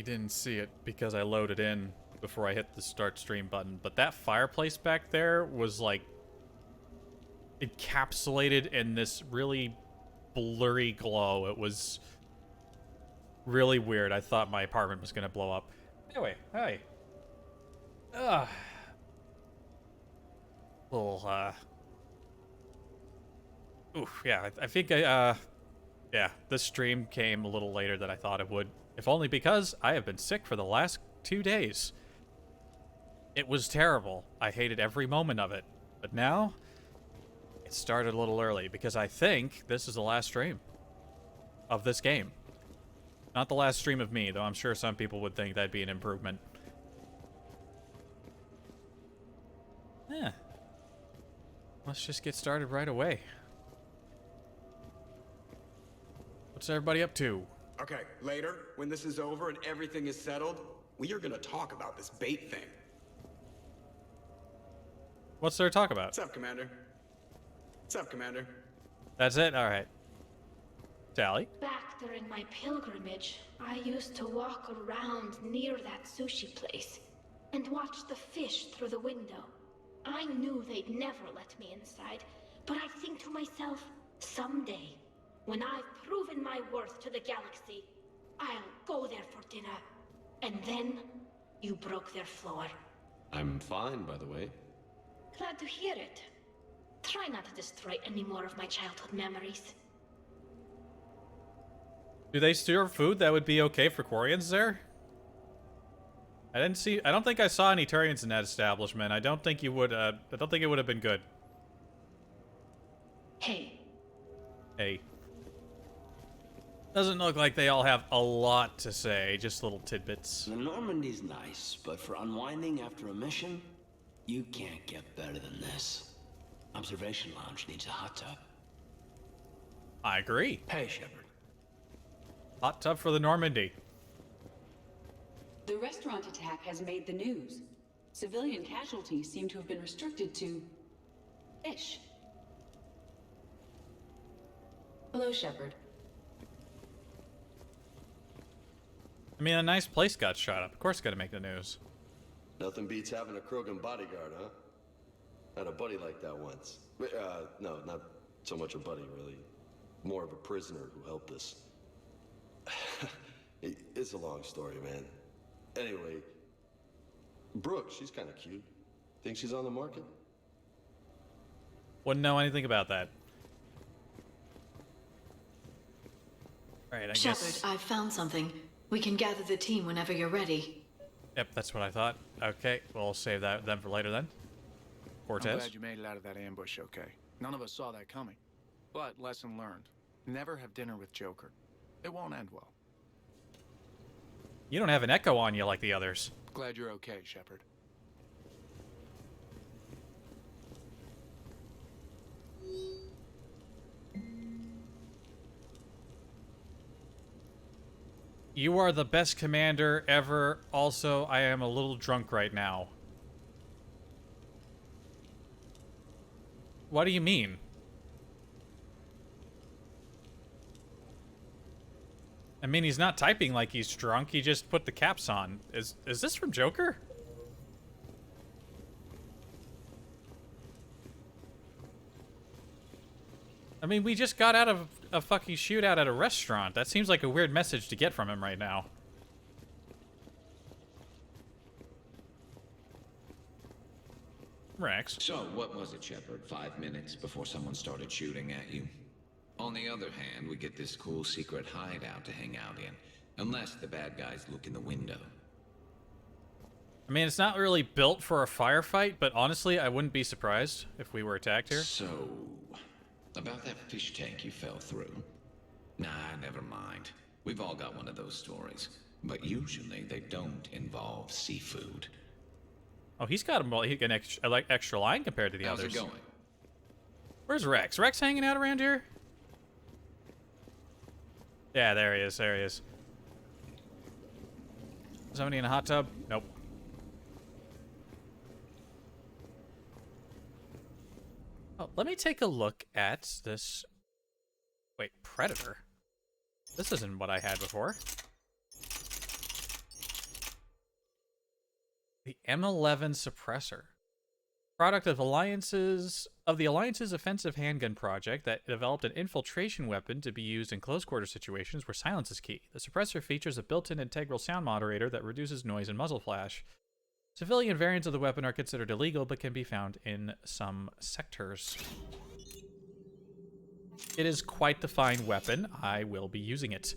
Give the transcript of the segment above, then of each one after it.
you didn't see it because I loaded in before I hit the start stream button, but that fireplace back there was like encapsulated in this really blurry glow. It was really weird. I thought my apartment was gonna blow up. Anyway, hi. Ugh. Little, oof, yeah, I think yeah, this stream came a little later than I thought it would. If only because I have been sick for the last 2 days. It was terrible. I hated every moment of it. But now, it started a little early because I think this is the last stream of this game. Not the last stream of me, though I'm sure some people would think that'd be an improvement. Yeah. Let's just get started right away. What's everybody up to? Okay, later, when this is over and everything is settled, we are gonna talk about this bait thing. What's there to talk about? What's up, Commander? What's up, Commander? That's it? Alright. Sally? Back during my pilgrimage, I used to walk around near that sushi place and watch the fish through the window. I knew they'd never let me inside, but I think to myself, someday, when I've proven my worth to the galaxy, I'll go there for dinner. And then, you broke their floor. I'm fine, by the way. Glad to hear it. Try not to destroy any more of my childhood memories. Do they serve food that would be okay for Quarians there? I don't think I saw any Turians in that establishment. I don't think you would, I don't think it would have been good. Hey. Hey. Doesn't look like they all have a lot to say, just little tidbits. The Normandy's nice, but for unwinding after a mission, you can't get better than this. Observation Lounge needs a hot tub. I agree. Hey, Shepard. Hot tub for the Normandy. The restaurant attack has made the news. Civilian casualties seem to have been restricted to fish. Hello, Shepard. I mean, a nice place got shot up. Of course it's gonna make the news. Nothing beats having a Krogan bodyguard, huh? Had a buddy like that once. No, not so much a buddy, really. More of a prisoner who helped us. It's a long story, man. Anyway, Brooke, she's kind of cute. Think she's on the market? Wouldn't know anything about that. Alright, I Shepard, guess... I've found something. We can gather the team whenever you're ready. Yep, that's what I thought. Okay, we'll save that then for later then. I'm Cortez? glad you made it out of that ambush okay. None of us saw that coming. But lesson learned. Never have dinner with Joker. It won't end well. You don't have an echo on you like the others. Glad you're okay, Shepard. You are the best commander ever. Also, I am a little drunk right now. What do you mean? I mean, he's not typing like he's drunk. He just put the caps on. Is this from Joker? I mean, we just got out of a fucking shootout at a restaurant. That seems like a weird message to get from him right now. Rex. So, what was it, Shepard? 5 minutes before someone started shooting at you? On the other hand, we get this cool secret hideout to hang out in. Unless the bad guys look in the window. I mean, it's not really built for a firefight, but honestly, I wouldn't be surprised if we were attacked here. So, about that fish tank you fell through. Nah, never mind. We've all got one of those stories. But usually, they don't involve seafood. Oh, he's got an extra line compared to the How's others. it going? Where's Rex? Rex hanging out around here? Yeah, there he is. There he is. Somebody in a hot tub? Nope. Oh, let me take a look at this. Wait, Predator? This isn't what I had before. The M11 suppressor. Product of the Alliance's offensive handgun project that developed an infiltration weapon to be used in close quarter situations where silence is key. The suppressor features a built-in integral sound moderator that reduces noise and muzzle flash. Civilian variants of the weapon are considered illegal but can be found in some sectors. It is quite the fine weapon. I will be using it.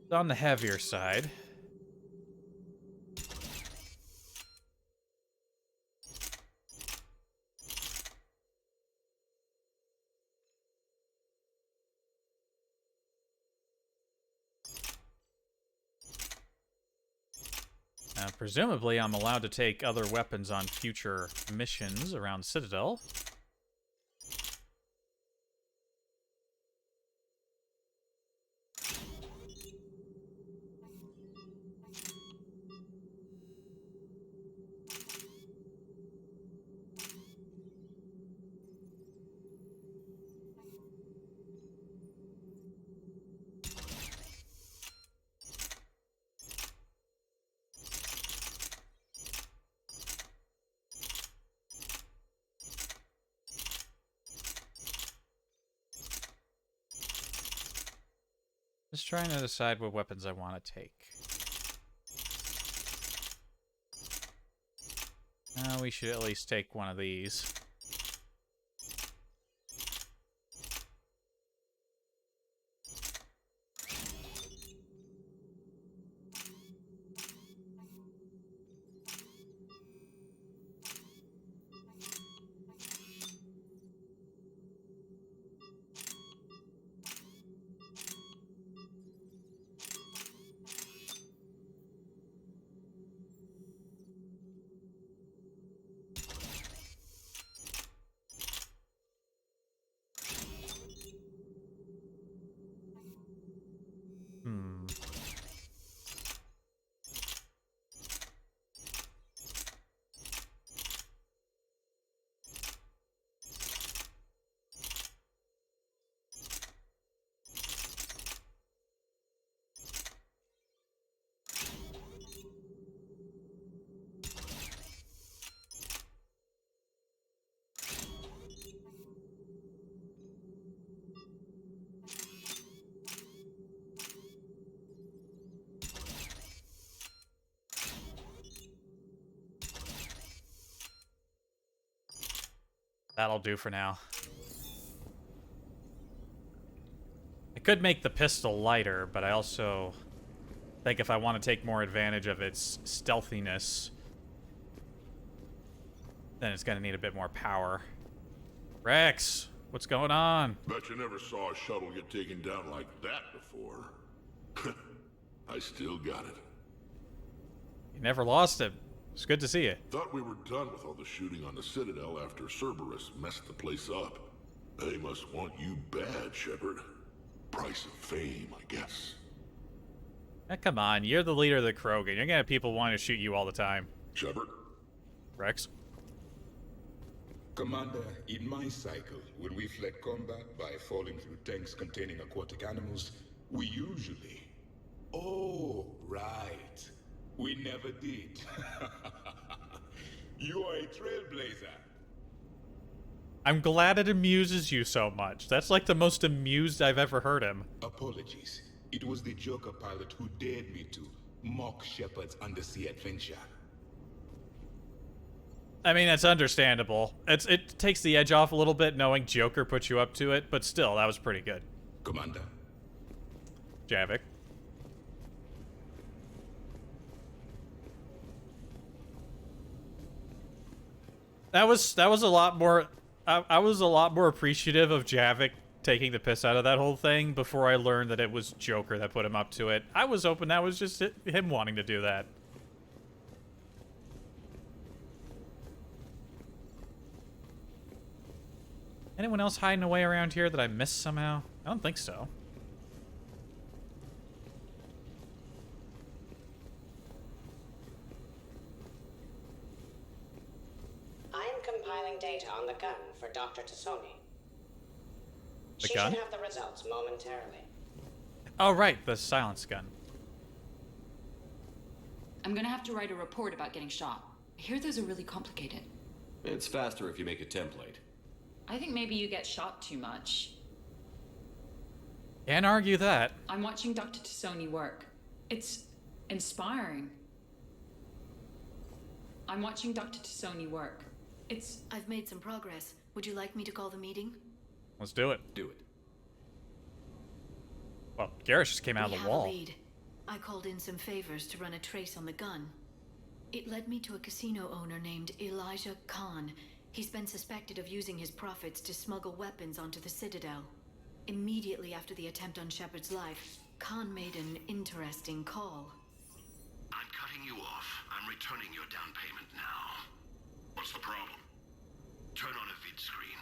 On the heavier side. Presumably, I'm allowed to take other weapons on future missions around Citadel. Just trying to decide what weapons I want to take. We should at least take one of these. That'll do for now. I could make the pistol lighter, but I also think if I want to take more advantage of its stealthiness, then it's going to need a bit more power. Rex, what's going on? Bet you never saw a shuttle get taken down like that before. I still got it. You never lost it. It's good to see you. Thought we were done with all the shooting on the Citadel after Cerberus messed the place up. They must want you bad, Shepard. Price of fame, I guess. Come on, you're the leader of the Krogan. You're gonna have people wanting to shoot you all the time. Shepard? Rex? Commander, in my cycle, when we fled combat by falling through tanks containing aquatic animals, we usually... Oh, right. We never did. You are a trailblazer. I'm glad it amuses you so much. That's like the most amused I've ever heard him. Apologies. It was the Joker pilot who dared me to mock Shepard's undersea adventure. I mean, that's understandable. It takes the edge off a little bit knowing Joker put you up to it, but still, that was pretty good. Commander. Javik. That was a lot more. I was a lot more appreciative of Javik taking the piss out of that whole thing before I learned that it was Joker that put him up to it. I was hoping that was just him wanting to do that. Anyone else hiding away around here that I missed somehow? I don't think so. compiling data on the gun for Dr. Tassoni. The She gun? should have the results momentarily. Oh, right, the silence gun. I'm gonna have to write a report about getting shot. I hear those are really complicated. It's faster if you make a template. I think maybe you get shot too much. Can't argue that. I'm watching Dr. Tassoni work. It's inspiring. I'm watching Dr. Tassoni work. I've made some progress. Would you like me to call the meeting? Let's do it. Do it. Well, Garrus just came out We of the have a wall. lead. I called in some favors to run a trace on the gun. It led me to a casino owner named Elijah Khan. He's been suspected of using his profits to smuggle weapons onto the Citadel. Immediately after the attempt on Shepard's life, Khan made an interesting call. I'm cutting you off. I'm returning your down payment now. What's the problem? Turn on a vid screen.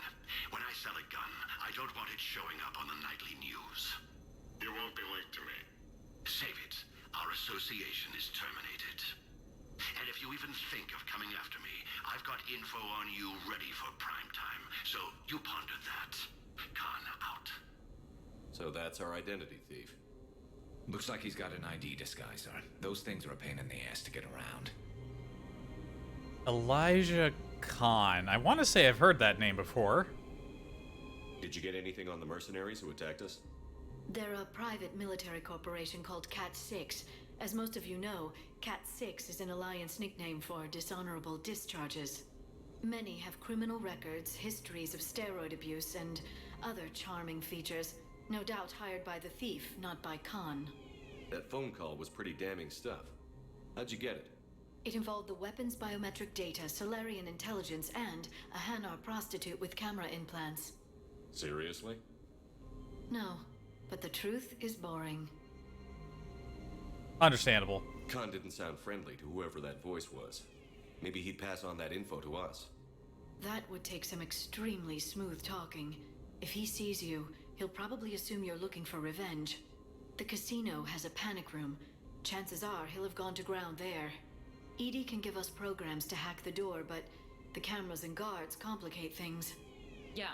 When I sell a gun, I don't want it showing up on the nightly news. You won't be linked to me. Save it. Our association is terminated. And if you even think of coming after me, I've got info on you ready for prime time. So you ponder that. Khan out. So that's our identity thief. Looks like he's got an ID disguiser. Those things are a pain in the ass to get around. Elijah Khan. I want to say I've heard that name before. Did you get anything on the mercenaries who attacked us? They're a private military corporation called Cat-6. As most of you know, Cat-6 is an Alliance nickname for dishonorable discharges. Many have criminal records, histories of steroid abuse, and other charming features. No doubt hired by the thief, not by Khan. That phone call was pretty damning stuff. How'd you get it? It involved the weapons biometric data, Solarian intelligence, and a Hanar prostitute with camera implants. Seriously? No, but the truth is boring. Understandable. Khan didn't sound friendly to whoever that voice was. Maybe he'd pass on that info to us. That would take some extremely smooth talking. If he sees you, he'll probably assume you're looking for revenge. The casino has a panic room. Chances are he'll have gone to ground there. EDI can give us programs to hack the door, but the cameras and guards complicate things. Yeah.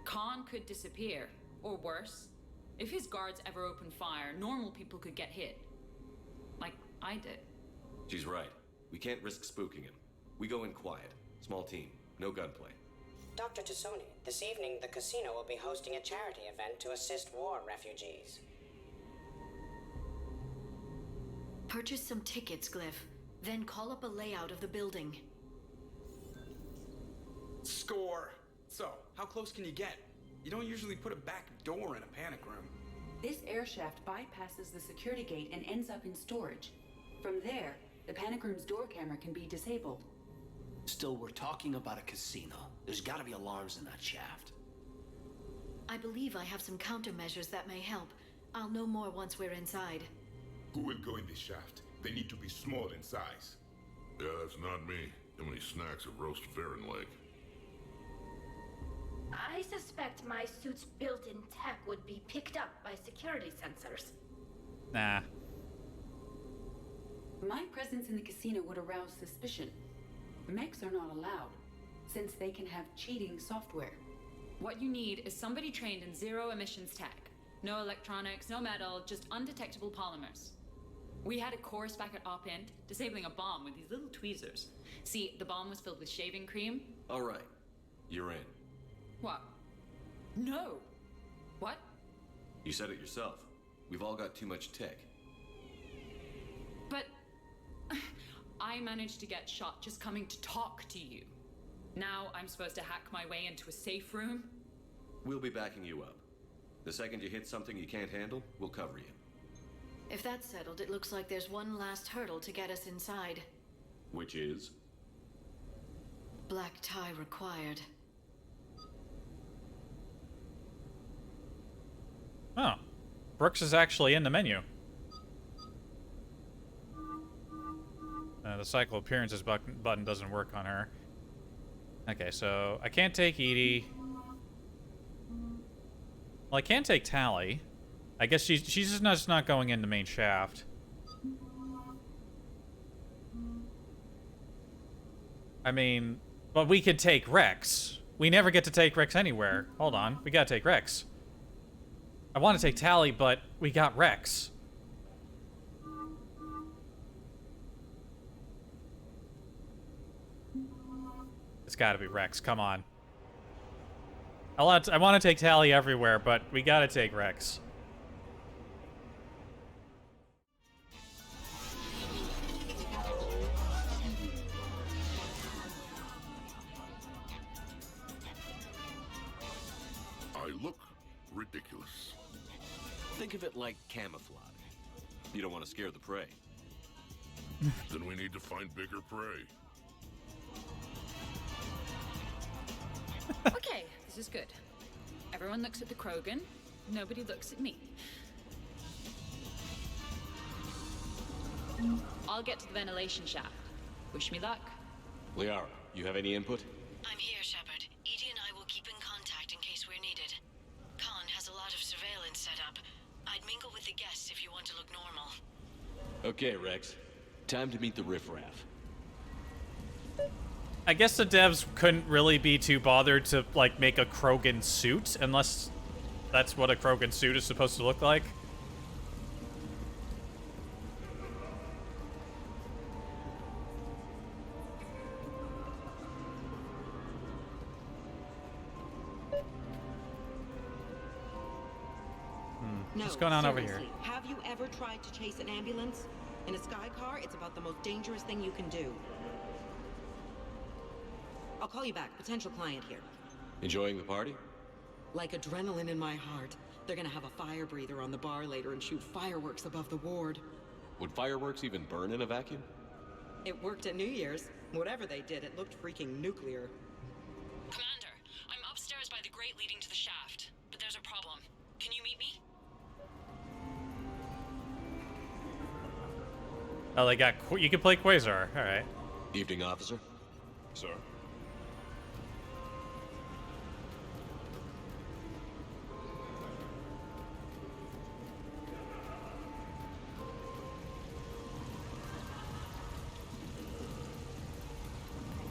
Khan could disappear. Or worse. If his guards ever open fire, normal people could get hit. Like I did. She's right. We can't risk spooking him. We go in quiet. Small team. No gunplay. Dr. Tassoni, this evening the casino will be hosting a charity event to assist war refugees. Purchase some tickets, Glyph. Then call up a layout of the building. Score. So, how close can you get? You don't usually put a back door in a panic room. This air shaft bypasses the security gate and ends up in storage. From there, the panic room's door camera can be disabled. Still, we're talking about a casino. There's gotta be alarms in that shaft. I believe I have some countermeasures that may help. I'll know more once we're inside. Who will go in this shaft? They need to be small in size. Yeah, that's not me. How many snacks of roast Varen leg? I suspect my suit's built-in tech would be picked up by security sensors. Nah. My presence in the casino would arouse suspicion. Mechs are not allowed, since they can have cheating software. What you need is somebody trained in zero emissions tech. No electronics, no metal, just undetectable polymers. We had a course back at Op-Int, disabling a bomb with these little tweezers. See, the bomb was filled with shaving cream. All right. You're in. What? No. What? You said it yourself. We've all got too much tech. But I managed to get shot just coming to talk to you. Now I'm supposed to hack my way into a safe room? We'll be backing you up. The second you hit something you can't handle, we'll cover you. If that's settled, it looks like there's one last hurdle to get us inside. Which is? Black tie required. Oh. Brooks is actually in the menu. The cycle appearances button doesn't work on her. Okay, so I can't take Edie. Well, I can take Tally. I guess she's just not going in the main shaft. I mean, But we could take Rex. We never get to take Rex anywhere. Hold on. We gotta take Rex. I want to take Tally, but we got Rex. It's gotta be Rex. Come on. I want to take Tally everywhere, but we gotta take Rex. I look ridiculous. Think of it like camouflage. You don't want to scare the prey. Then we need to find bigger prey. Okay, this is good. Everyone looks at the Krogan. Nobody looks at me. I'll get to the ventilation shaft. Wish me luck. Liara, you have any input? I'm here, Shepard. Edie and I will keep in contact in case we're needed. Khan has a lot of surveillance set up. I'd mingle with the guests if you want to look normal. Okay, Rex. Time to meet the riffraff. I guess the devs couldn't really be too bothered to, like, make a Krogan suit, unless that's what a Krogan suit is supposed to look like. No, What's going on over here? seriously, have you ever tried to chase an ambulance? In a sky car, it's about the most dangerous thing you can do. I'll call you back. Potential client here. Enjoying the party? Like adrenaline in my heart. They're gonna have a fire breather on the bar later and shoot fireworks above the ward. Would fireworks even burn in a vacuum? It worked at New Year's. Whatever they did, it looked freaking nuclear. Commander, I'm upstairs by the grate leading to the shaft, but there's a problem. Can you meet me? Oh, they got... You can play Quasar. All right. Evening, officer. Sir?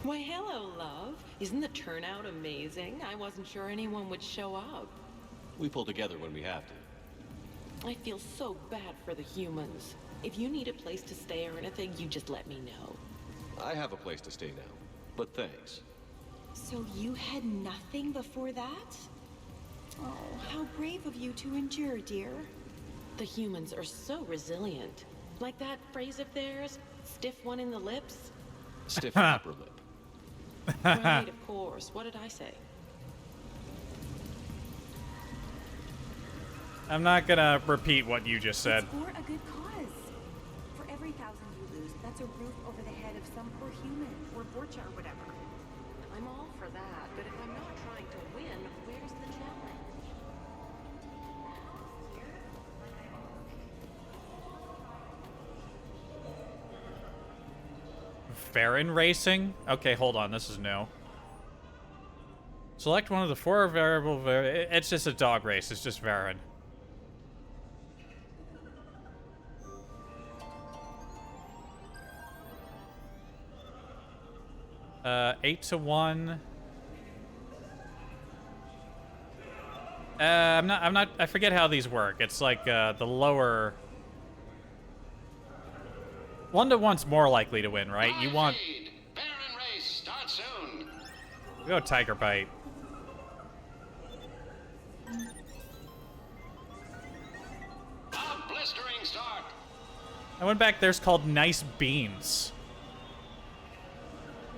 Why, hello, love. Isn't the turnout amazing? I wasn't sure anyone would show up. We pull together when we have to. I feel so bad for the humans. If you need a place to stay or anything, you just let me know. I have a place to stay now, but thanks. So you had nothing before that? Oh, how brave of you to endure, dear. The humans are so resilient. Like that phrase of theirs, stiff one in the lips. Stiff upper lip. Right, of course. What did I say? I'm not gonna repeat what you just said. It's for a good cause. For every 1,000 you lose, that's a roof over the head of some poor human, or Borcha or whatever. I'm all for that, but if I'm not trying to win, where's the challenge? Varen racing? Okay, hold on. This is new. Select one of the 4 variable... It's just a dog race. It's just Varen. 8 to 1. I forget how these work. It's like, the lower... 1 to 1's more likely to win, right? You want... Baron race, start soon. Go Tiger Bite. A blistering start. I went back there's called Nice Beans.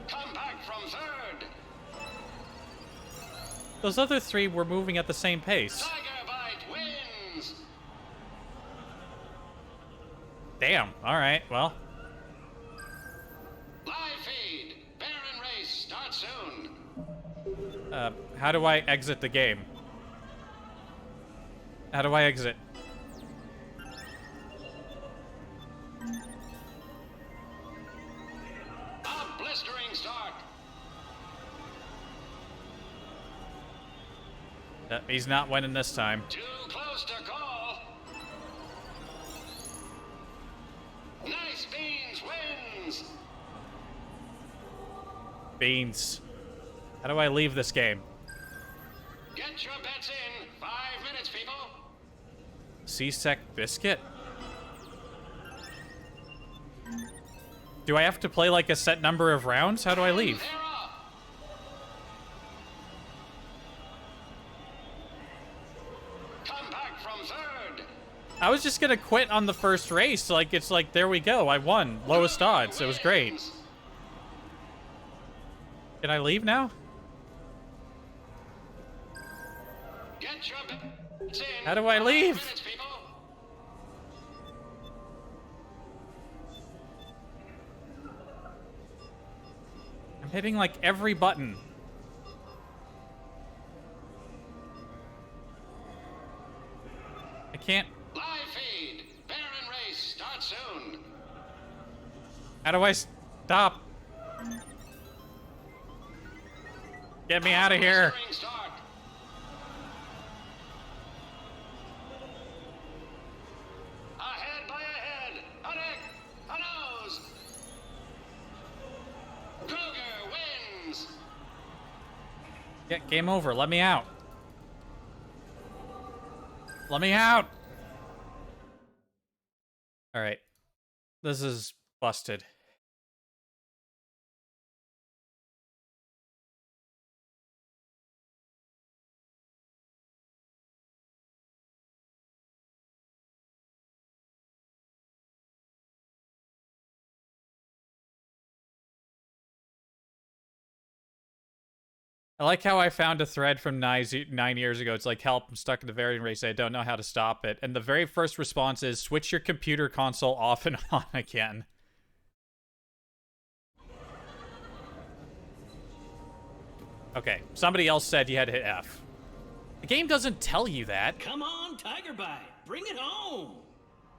Come back from third. Those other 3 were moving at the same pace. Tiger Bite wins. Damn. Alright, well. Live feed. Baron race, start soon. How do I exit the game? How do I exit? A blistering start. He's not winning this time. Too close to call. Nice Beans wins. Beans. How do I leave this game? Get your bets in. 5 minutes, people. C-Sec biscuit? Do I have to play like a set number of rounds? How do I leave? Come back from third. I was just gonna quit on the first race. Like, it's like, there we go. I won. Lowest odds. It was great. Can I leave now? Get your bets in. How do I 5 leave? minutes, people. I'm hitting like every button. I can't. Live feed. Baron race starts soon. How do I stop? Get me out of here. Start. Ahead by a head, a neck, a nose. Kruger wins. Yeah, game over. Let me out. Let me out. All right. This is busted. I like how I found a thread from 9 years ago. It's like, help, I'm stuck in the variant race. I don't know how to stop it. And the very first response is, switch your computer console off and on again. Okay, somebody else said you had to hit F. The game doesn't tell you that. Come on, Tiger Bite. Bring it home.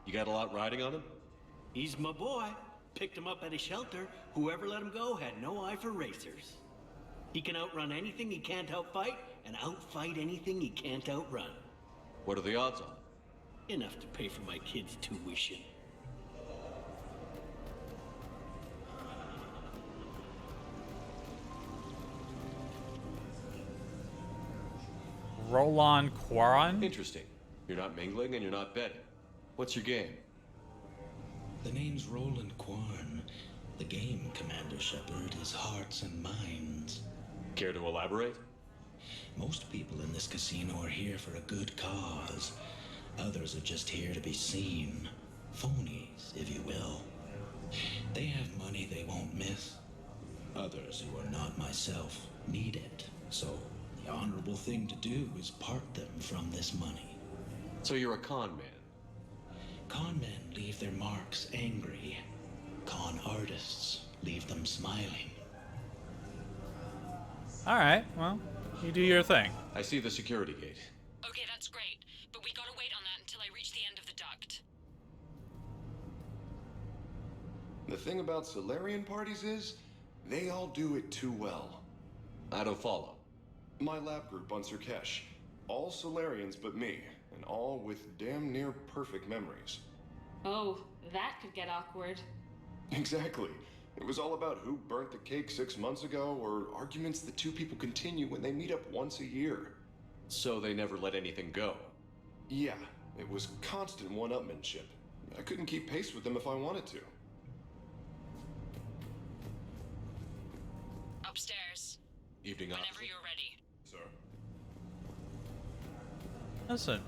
You got a lot riding on him? He's my boy. Picked him up at a shelter. Whoever let him go had no eye for racers. He can outrun anything he can't outfight, and outfight anything he can't outrun. What are the odds on? Enough to pay for my kid's tuition. Roland Quaron? Interesting. You're not mingling and you're not betting. What's your game? The name's Roland Quarn. The game, Commander Shepard, is hearts and minds. Care to elaborate? Most people in this casino are here for a good cause. Others are just here to be seen. Phonies, if you will. They have money they won't miss. Others, who are not myself, need it. So, the honorable thing to do is part them from this money. So you're a con man? Con men leave their marks angry. Con artists leave them smiling. Alright, well, you do your thing. I see the security gate. Okay, that's great, but we gotta wait on that until I reach the end of the duct. The thing about Solarian parties is, they all do it too well. I don't follow. My lab group on Surkesh, all Solarians but me, and all with damn near perfect memories. Oh, that could get awkward. Exactly. It was all about who burnt the cake 6 months ago, or arguments that two people continue when they meet up once a year. So they never let anything go? Yeah, it was constant one-upmanship. I couldn't keep pace with them if I wanted to. Upstairs. Evening Whenever officer. you're ready. Sir? Listen.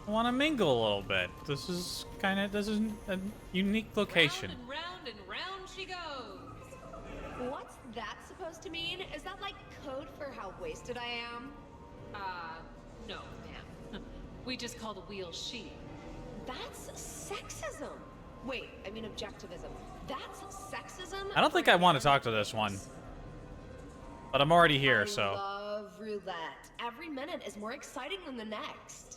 I want to mingle a little bit. This is a unique location. Round and round she goes. What's that supposed to mean? Is that like code for how wasted I am? No, ma'am. We just call the wheel she. That's sexism. Wait, I mean objectivism. That's sexism? I don't think I want to talk to this one. But I'm already here, I so. love roulette. Every minute is more exciting than the next.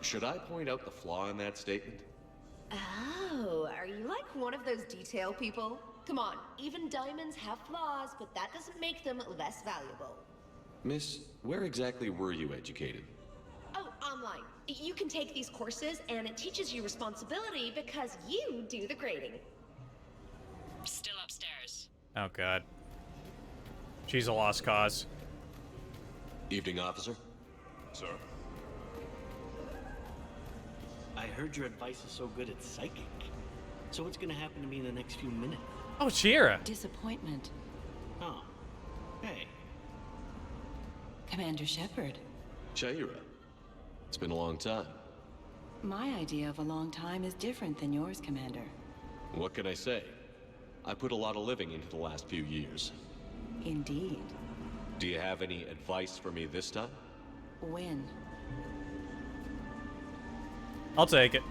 Should I point out the flaw in that statement? Oh, are you like one of those detail people? Come on, even diamonds have flaws, but that doesn't make them less valuable. Miss, where exactly were you educated? Oh, online. You can take these courses, and it teaches you responsibility because you do the grading. Still upstairs. Oh, God. She's a lost cause. Evening, officer. Sir? I heard your advice is so good it's psychic. So what's gonna happen to me in the next few minutes? Oh, Shira. Disappointment. Oh. Hey. Commander Shepard. Shaira. It's been a long time. My idea of a long time is different than yours, Commander. What can I say? I put a lot of living into the last few years. Indeed. Do you have any advice for me this time? When? I'll take it.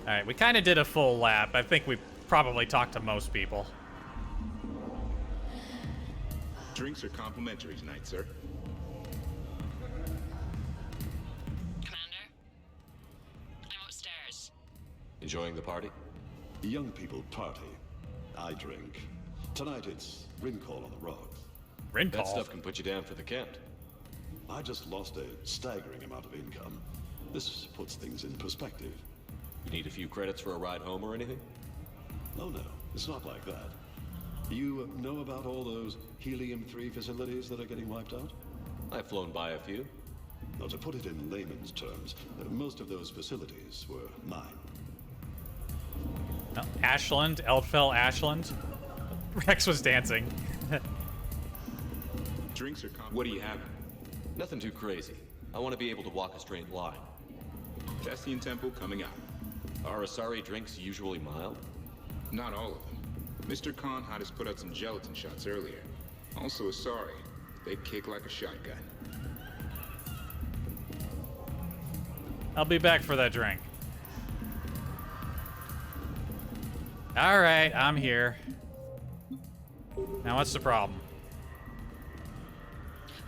Alright, we kind of did a full lap. I think we probably talked to most people. Drinks are complimentary tonight, sir. Commander? I'm upstairs. Enjoying the party? Young people party. I drink. Tonight it's Rincall on the rocks. Rincall? That stuff can put you down for the count. I just lost a staggering amount of income. This puts things in perspective. You need a few credits for a ride home or anything? Oh no, it's not like that. You know about all those Helium-3 facilities that are getting wiped out? I've flown by a few. Now, to put it in layman's terms, most of those facilities were mine. Oh, Ashland, Eldfell Ashland. Rex was dancing. Drinks are What do you have? Nothing too crazy. I want to be able to walk a straight line. Castian Temple coming up. Are Asari drinks usually mild? Not all of them. Mr. Khan had us put out some gelatin shots earlier. Also Asari. They kick like a shotgun. I'll be back for that drink. Alright, I'm here. Now what's the problem?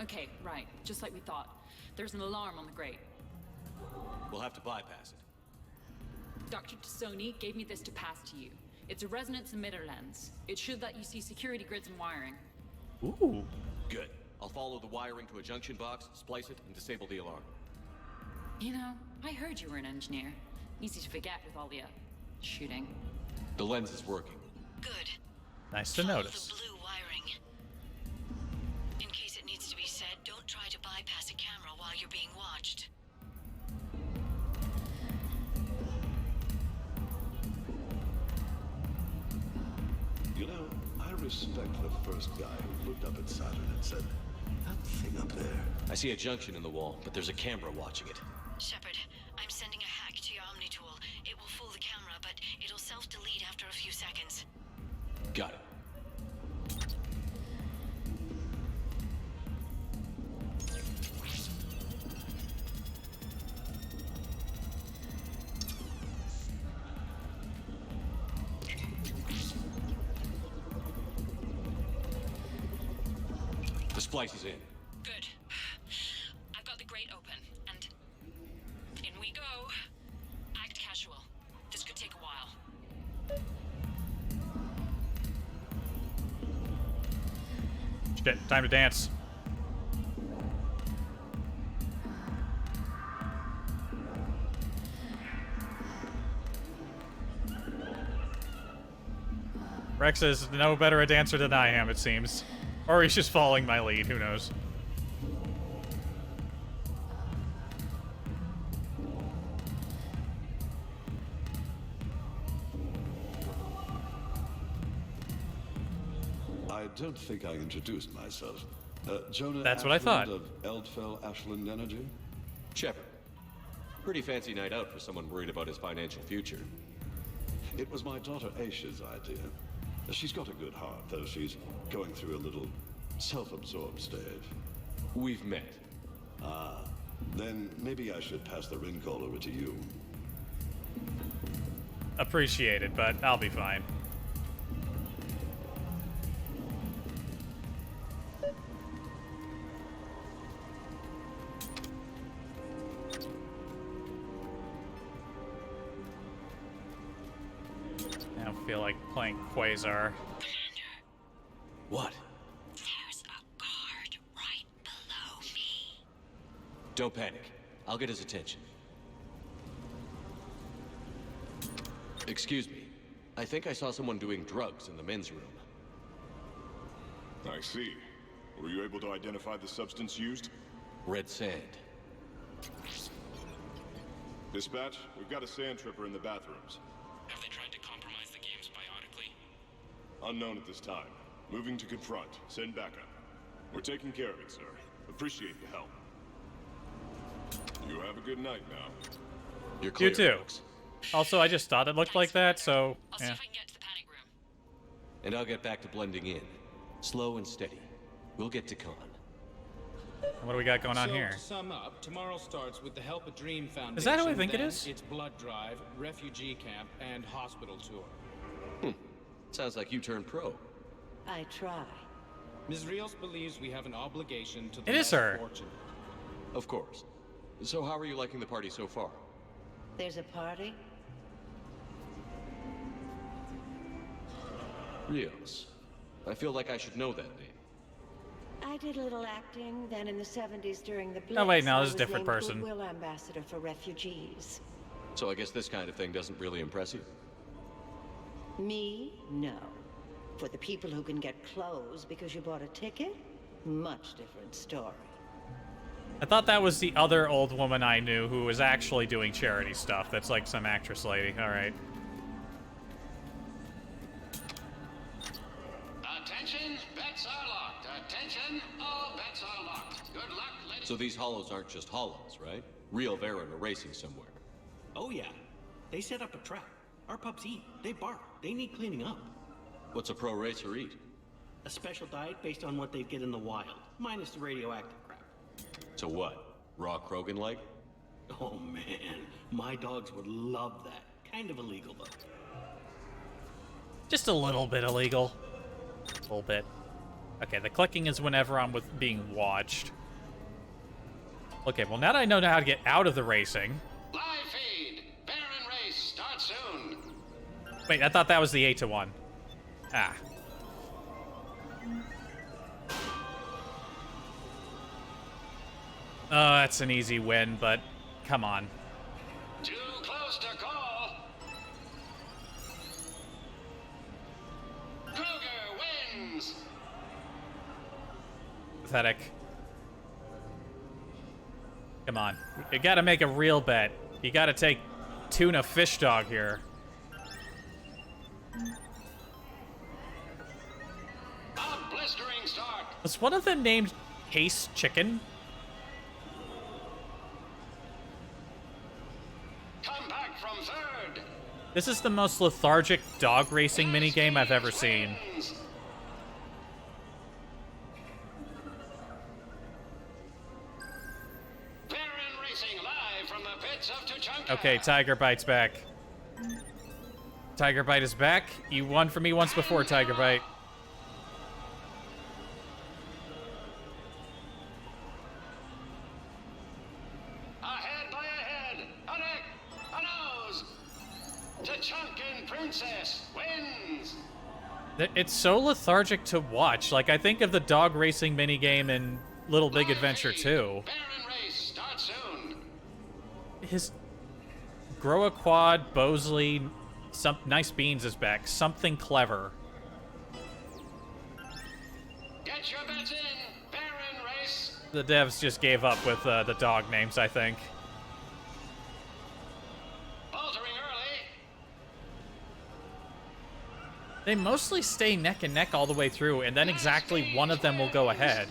Okay, right. Just like we thought. There's an alarm on the grate. We'll have to bypass it. Dr. Tassoni gave me this to pass to you. It's a resonance emitter lens. It should let you see security grids and wiring. Ooh. Good. I'll follow the wiring to a junction box, splice it, and disable the alarm. You know, I heard you were an engineer. Easy to forget with all the, shooting. The lens is working. Good. Nice to notice. The blue wiring. In case it needs to be said, don't try to bypass a camera while you're being watched. You know, I respect the first guy who looked up at Saturn and said, that thing up there. I see a junction in the wall, but there's a camera watching it. Shepard, I'm sending a hack to your Omni tool. It will fool the camera, but it'll self-delete after a few seconds. Got it. The splice is in. Good. I've got the grate open, and in we go. Act casual. This could take a while. Shit, time to dance. Rex is no better a dancer than I am, it seems. Or he's just following my lead, who knows. I don't think I introduced myself. Jonah That's what I thought. Ashland of Eldfell Ashland Energy? Shepard. Pretty fancy night out for someone worried about his financial future. It was my daughter Aisha's idea. She's got a good heart, though she's going through a little self-absorbed stage. We've met. Ah, then maybe I should pass the ring call over to you. Appreciated, but I'll be fine. I don't feel like playing Quasar. What? There's a guard right below me. Don't panic. I'll get his attention. Excuse me. I think I saw someone doing drugs in the men's room. I see. Were you able to identify the substance used? Red sand. Dispatch, we've got a sand tripper in the bathrooms. Have they tried to compromise the games biotically? Unknown at this time. Moving to confront. Send backup. We're taking care of it, sir. Appreciate the help. You have a good night now. You're clear, You too. folks. Also, I just thought it looked like that, so I'll see yeah. if I can get to the panic room. And I'll get back to blending in. Slow and steady. We'll get to con. What do we got going on here? To sum up, tomorrow starts with the Help a Dream Foundation. Is that who I think it then is? It's blood drive, refugee camp, and hospital tour. Sounds like you turned pro. I try. Ms. Rios believes we have an obligation to the It is less her. fortunate. Of course. So how are you liking the party so far? There's a party? Rios. I feel like I should know that name. I did a little acting, then in the 70s during the Blitz. Oh, wait, no, I this is a was different named person. Goodwill Ambassador for Refugees. So I guess this kind of thing doesn't really impress you? Me? No. For the people who can get clothes because you bought a ticket? Much different story. I thought that was the other old woman I knew who was actually doing charity stuff. That's like some actress lady. All right. Attention, bets are locked. Attention, all bets are locked. Good luck, ladies. So these hollows aren't just hollows, right? Real Varen are racing somewhere. Oh yeah. They set up a trap. Our pups eat. They bark. They need cleaning up. What's a pro racer eat? A special diet based on what they'd get in the wild, minus the radioactive crap. So what? Raw Krogan like? Oh man, my dogs would love that. Kind of illegal though. Just a little bit illegal. A little bit. Okay, the clicking is whenever I'm being watched. Okay, well now that I know how to get out of the racing. Live feed. Baron race starts soon. Wait, I thought that was the 8-1. Ah. Oh, that's an easy win, but come on. Too close to call. Kruger wins. Pathetic. Come on. You gotta make a real bet. You gotta take tuna fish dog here. A blistering start. Was one of them named Case Chicken? Come back from third. This is the most lethargic dog racing minigame I've ever seen. Baron racing live from the pits of Tuchanka. Okay, Tiger Bite's back. Tiger Bite is back. You won for me once before, Tiger Bite. Ahead by a head, a neck, a nose. Tuchankan Princess wins. It's so lethargic to watch. Like, I think of the dog racing minigame in Little Big Adventure 2. Baron race starts soon. His Grow a Quad, Bosley, some Nice Beans is back. Something clever. Get your bets in. Baron race. The devs just gave up with the dog names, I think. Faltering early. They mostly stay neck and neck all the way through, and then exactly one of them will go ahead.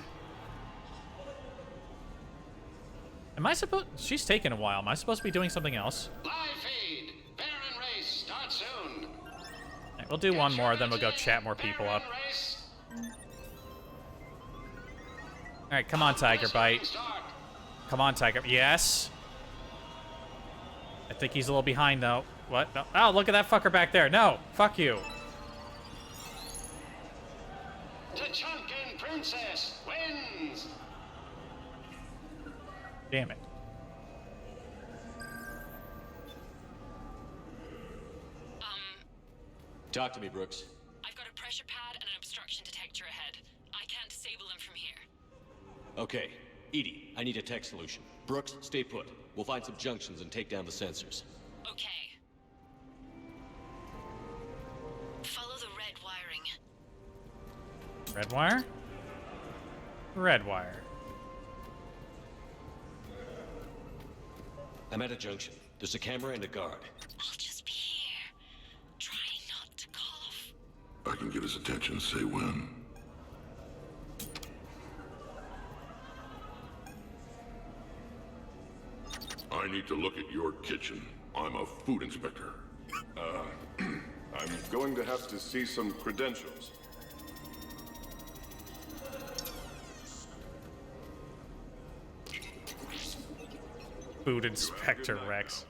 Am I supposed... She's taking a while. Am I supposed to be doing something else? Live feed. Baron race starts soon. Alright, we'll do one more, then we'll go chat more people up. Alright, come on, Tiger Bite. Come on, Tiger. Yes. I think he's a little behind, though. What? No. Oh, look at that fucker back there. No. Fuck you. Tuchankan Princess wins. Damn it. Talk to me, Brooks. I've got a pressure pad and an obstruction detector ahead. I can't disable them from here. Okay. Edie, I need a tech solution. Brooks, stay put. We'll find some junctions and take down the sensors. Okay. Red wire? Red wire. I'm at a junction. There's a camera and a guard. I'll just be here. Try not to cough. I can get his attention, say when. I need to look at your kitchen. I'm a food inspector. I'm going to have to see some credentials. Food Inspector Rex.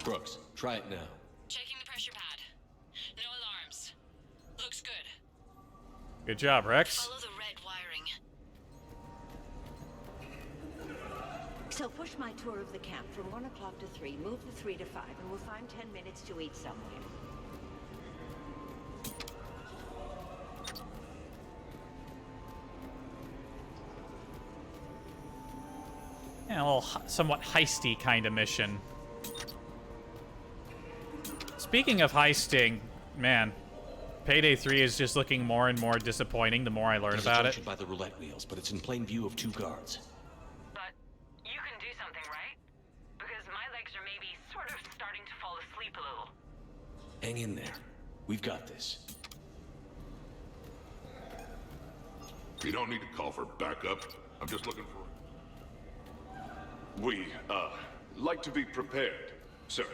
Brooks, try it now. Checking the pressure pad. No alarms. Looks good. Good job, Rex. Follow the red wiring. So push my tour of the camp from 1 o'clock to 3, move the 3 to 5, and we'll find 10 minutes to eat somewhere. Yeah, a little somewhat heisty kind of mission. Speaking of heisting, man, Payday 3 is just looking more and more disappointing the more I learn about it. By the roulette wheels, but it's in plain view of 2 guards. But you can do something, right? Because my legs are maybe sort of starting to fall asleep a little. Hang in there. We've got this. You don't need to call for backup. I'm just looking for... We, like to be prepared, sir.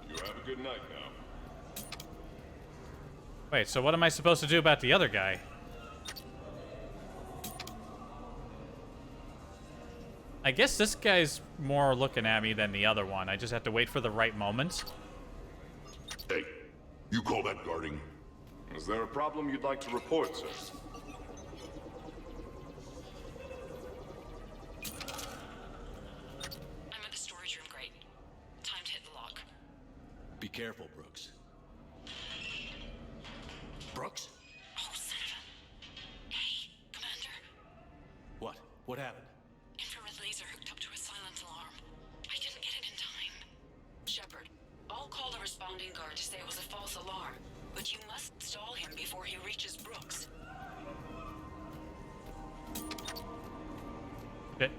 You have a good night now. Wait, so what am I supposed to do about the other guy? I guess this guy's more looking at me than the other one. I just have to wait for the right moment. Hey, you call that guarding? Is there a problem you'd like to report, sir? I'm at the storage room, great. Time to hit the lock. Be careful, Brooks. Brooks? Oh, Senator. Hey, Commander. What? What happened? Infrared laser hooked up to a silent alarm. I didn't get it in time. Shepard, I'll call the responding guard to say it was a false alarm, but you must stall him before he reaches Brooks. Shit.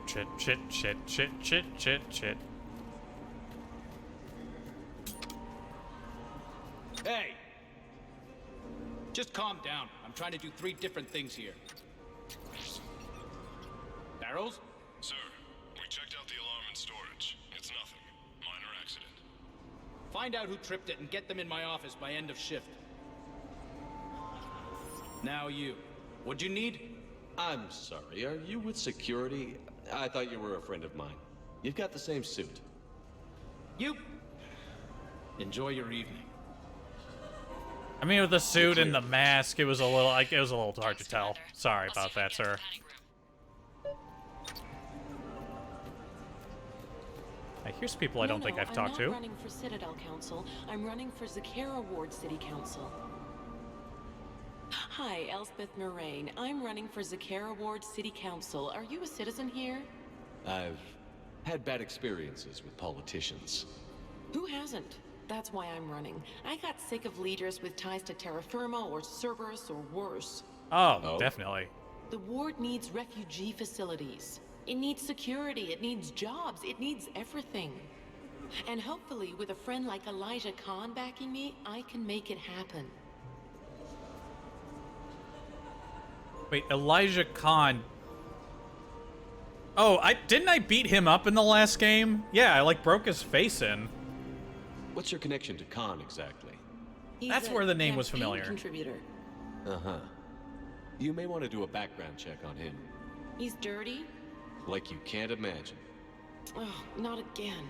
Hey! Just calm down. I'm trying to do 3 different things here. Barrels? Sir, we checked out the alarm in storage. It's nothing. Minor accident. Find out who tripped it and get them in my office by end of shift. Now you. What'd you need? I'm sorry, are you with security? I thought you were a friend of mine. You've got the same suit. You. Enjoy your evening. I mean, with the suit and the mask, it was a little hard to tell. Sorry about that, sir. Here's people I don't think I've talked to. I'm not running for Citadel Council. I'm running for Zakera Ward City Council. Hi, Elspeth Moraine. I'm running for Zakera Ward City Council. Are you a citizen here? I've had bad experiences with politicians. Who hasn't? That's why I'm running. I got sick of leaders with ties to Terra Firma or Cerberus or worse. Oh, definitely. The ward needs refugee facilities. It needs security, it needs jobs, it needs everything. And hopefully, with a friend like Elijah Khan backing me, I can make it happen. Wait, Elijah Khan. Oh, didn't I beat him up in the last game? Yeah, I broke his face in. What's your connection to Khan exactly? That's where the name was familiar. Contributor. Uh-huh. You may want to do a background check on him. He's dirty? Like you can't imagine. Oh, not again.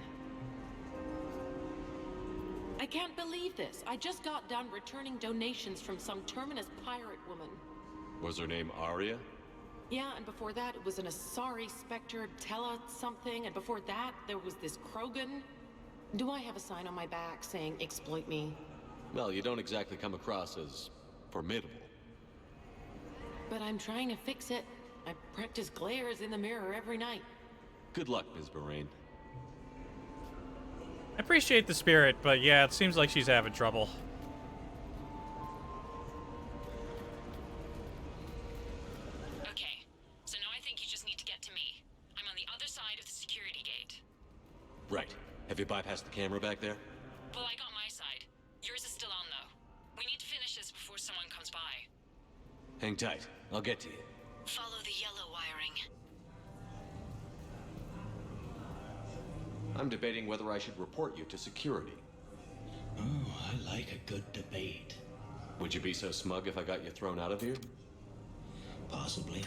I can't believe this. I just got done returning donations from some Terminus pirate woman. Was her name Arya? Yeah, and before that, it was an Asari Spectre, Tella something, and before that, there was this Krogan. Do I have a sign on my back saying, exploit me? Well, you don't exactly come across as formidable. But I'm trying to fix it. I practice glares in the mirror every night. Good luck, Ms. Moraine. I appreciate the spirit, but yeah, it seems like she's having trouble. Okay, so now I think you just need to get to me. I'm on the other side of the security gate. Right. Have you bypassed the camera back there? Well, I got my side. Yours is still on, though. We need to finish this before someone comes by. Hang tight. I'll get to you. Follow the yellow wiring. I'm debating whether I should report you to security. Oh, I like a good debate. Would you be so smug if I got you thrown out of here? Possibly.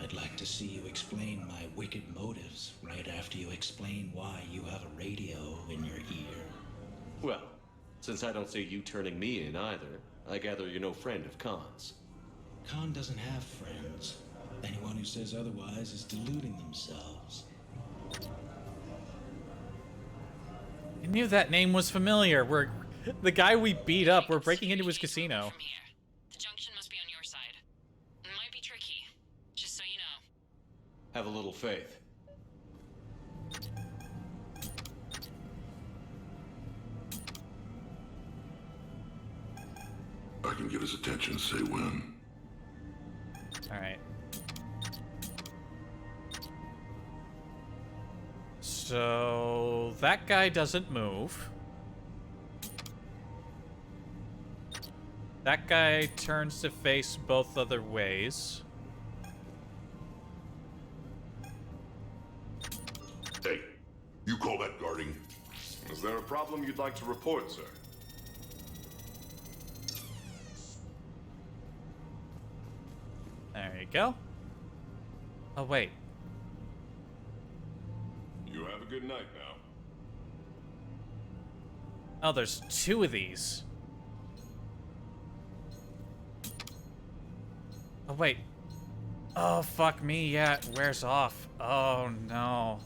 I'd like to see you explain my wicked motives right after you explain why you have a radio in your ear. Well, since I don't see you turning me in either, I gather you're no friend of Khan's. Khan doesn't have friends. Anyone who says otherwise is deluding themselves. I knew that name was familiar. We're the guy we beat up. We're breaking into his casino. The junction must be on your side. It might be tricky, just so you know. Have a little faith. I can get his attention, say when. All right. So that guy doesn't move. That guy turns to face both other ways. Hey, you call that guarding? Is there a problem you'd like to report, sir? There you go. Oh, wait. You have a good night now. Oh, there's two of these. Oh, wait. Oh, fuck me. Yeah, it wears off. Oh, no.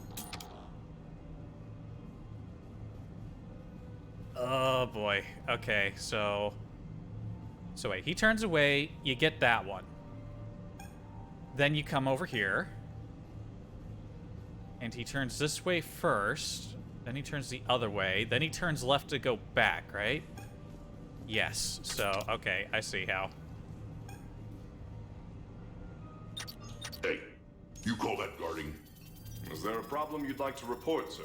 Oh, boy. Okay, so... So, wait. He turns away. You get that one. Then you come over here. And he turns this way first. Then he turns the other way. Then he turns left to go back, right? Yes. So, okay. I see how. Hey, you call that guarding? Is there a problem you'd like to report, sir?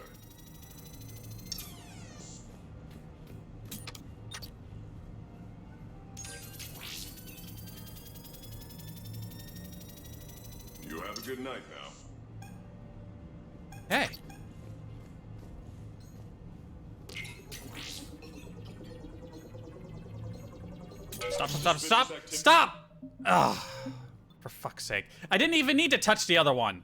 You have a good night now. Hey. Stop, stop, stop, stop! Stop! Ugh. For fuck's sake. I didn't even need to touch the other one.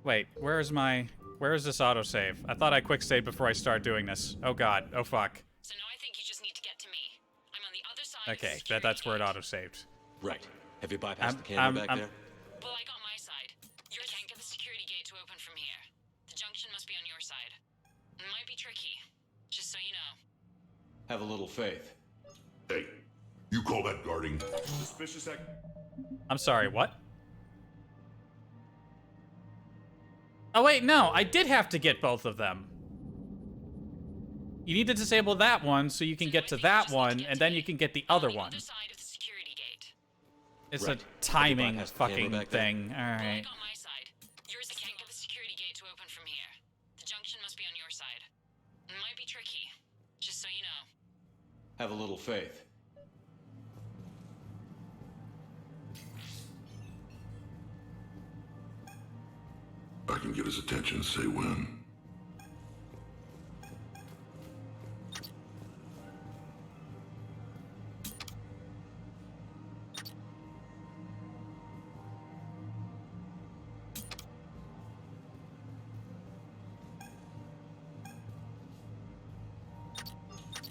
Wait, where is this autosave? I thought I quick saved before I start doing this. Oh god. Oh fuck. So now I think you just need to get to me. I'm on the other side. Okay, that's where it autosaved. Right. Have you bypassed the camera back there? Well, I got my side. You can't get the security gate to open from here. The junction must be on your side. It might be tricky, just so you know. Have a little faith. Hey, you call that guarding? Suspicious act. I'm sorry, what? Oh wait, no, I did have to get both of them. You need to disable that one so you can get to that one, and then you can get the other one. It's a timing fucking thing. Alright. Yours can't get the security gate to open from here. The junction must be on your side. It might be tricky, just so you know. Have a little faith. I can get his attention, say when.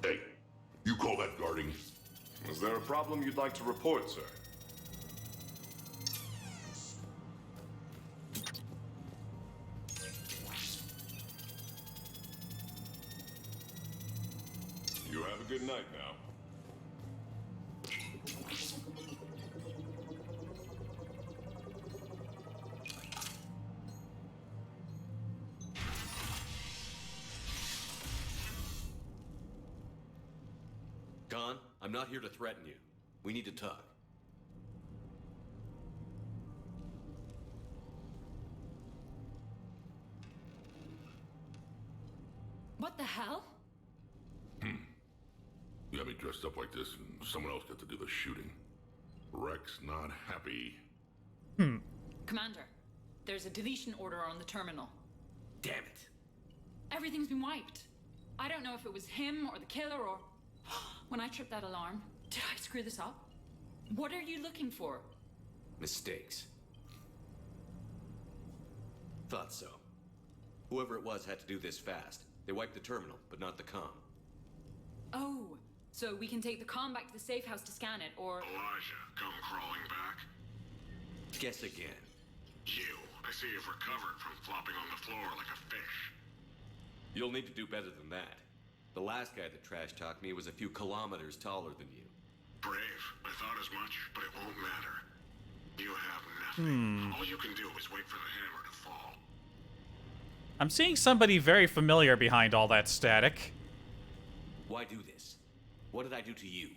Hey, you call that guarding? Is there a problem you'd like to report, sir? You have a good night now. I'm not here to threaten you. We need to talk. What the hell? You got me dressed up like this, and someone else got to do the shooting. Rex not happy. Commander, there's a deletion order on the terminal. Damn it. Everything's been wiped. I don't know if it was him or the killer or... When I tripped that alarm, did I screw this up? What are you looking for? Mistakes. Thought so. Whoever it was had to do this fast. They wiped the terminal, but not the comm. Oh, so we can take the comm back to the safe house to scan it, or... Elijah, come crawling back. Guess again. You. I see you've recovered from flopping on the floor like a fish. You'll need to do better than that. The last guy that trash-talked me was a few kilometers taller than you. Brave. I thought as much, but it won't matter. You have nothing. All you can do is wait for the hammer to fall. I'm seeing somebody very familiar behind all that static. Why do this? What did I do to you?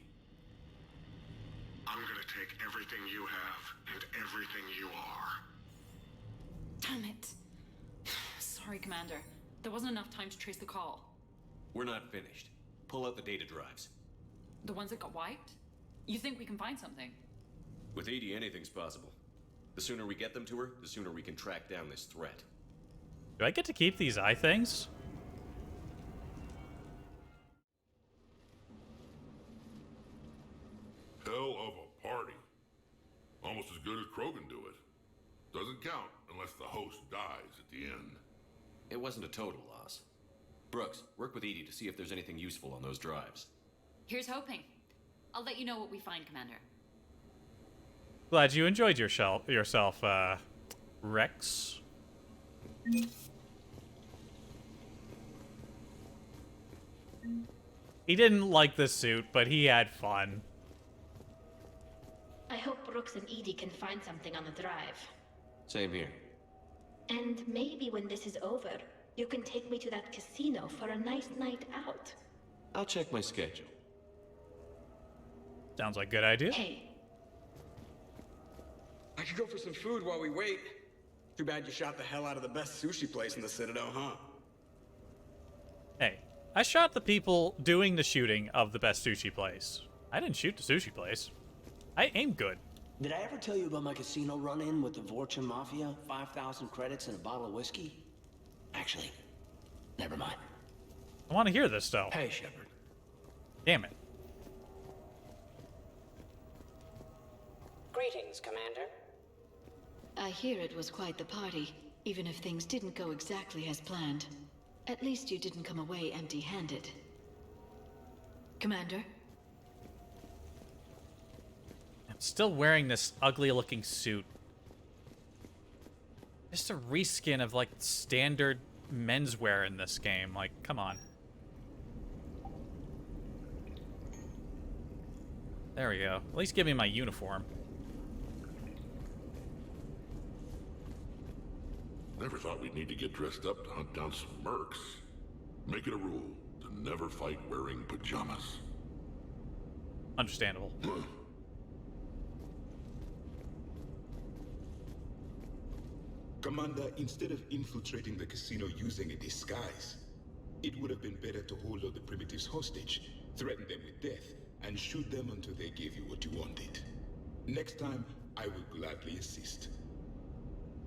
I'm gonna take everything you have and everything you are. Damn it. Sorry, Commander. There wasn't enough time to trace the call. We're not finished. Pull out the data drives. The ones that got wiped? You think we can find something? With Edie, anything's possible. The sooner we get them to her, the sooner we can track down this threat. Do I get to keep these eye things? Hell of a party. Almost as good as Krogan do it. Doesn't count unless the host dies at the end. It wasn't a total loss. Brooks, work with Edie to see if there's anything useful on those drives. Here's hoping. I'll let you know what we find, Commander. Glad you enjoyed yourself, Rex. He didn't like the suit, but he had fun. I hope Brooks and Edie can find something on the drive. Same here. And maybe when this is over, you can take me to that casino for a nice night out. I'll check my schedule. Sounds like a good idea. Hey. I could go for some food while we wait. Too bad you shot the hell out of the best sushi place in the Citadel, huh? Hey, I shot the people doing the shooting of the best sushi place. I didn't shoot the sushi place. I aim good. Did I ever tell you about my casino run-in with the Vorcha Mafia? 5,000 credits and a bottle of whiskey? Actually, never mind. I want to hear this, though. Hey, Shepard. Damn it. Greetings, Commander. I hear it was quite the party, even if things didn't go exactly as planned. At least you didn't come away empty-handed. Commander? I'm still wearing this ugly-looking suit. Just a reskin of, like, standard menswear in this game. Like, come on. There we go. At least give me my uniform. Never thought we'd need to get dressed up to hunt down some mercs. Make it a rule to never fight wearing pajamas. Understandable. Commander, instead of infiltrating the casino using a disguise, it would have been better to hold all the primitives hostage, threaten them with death, and shoot them until they gave you what you wanted. Next time, I will gladly assist.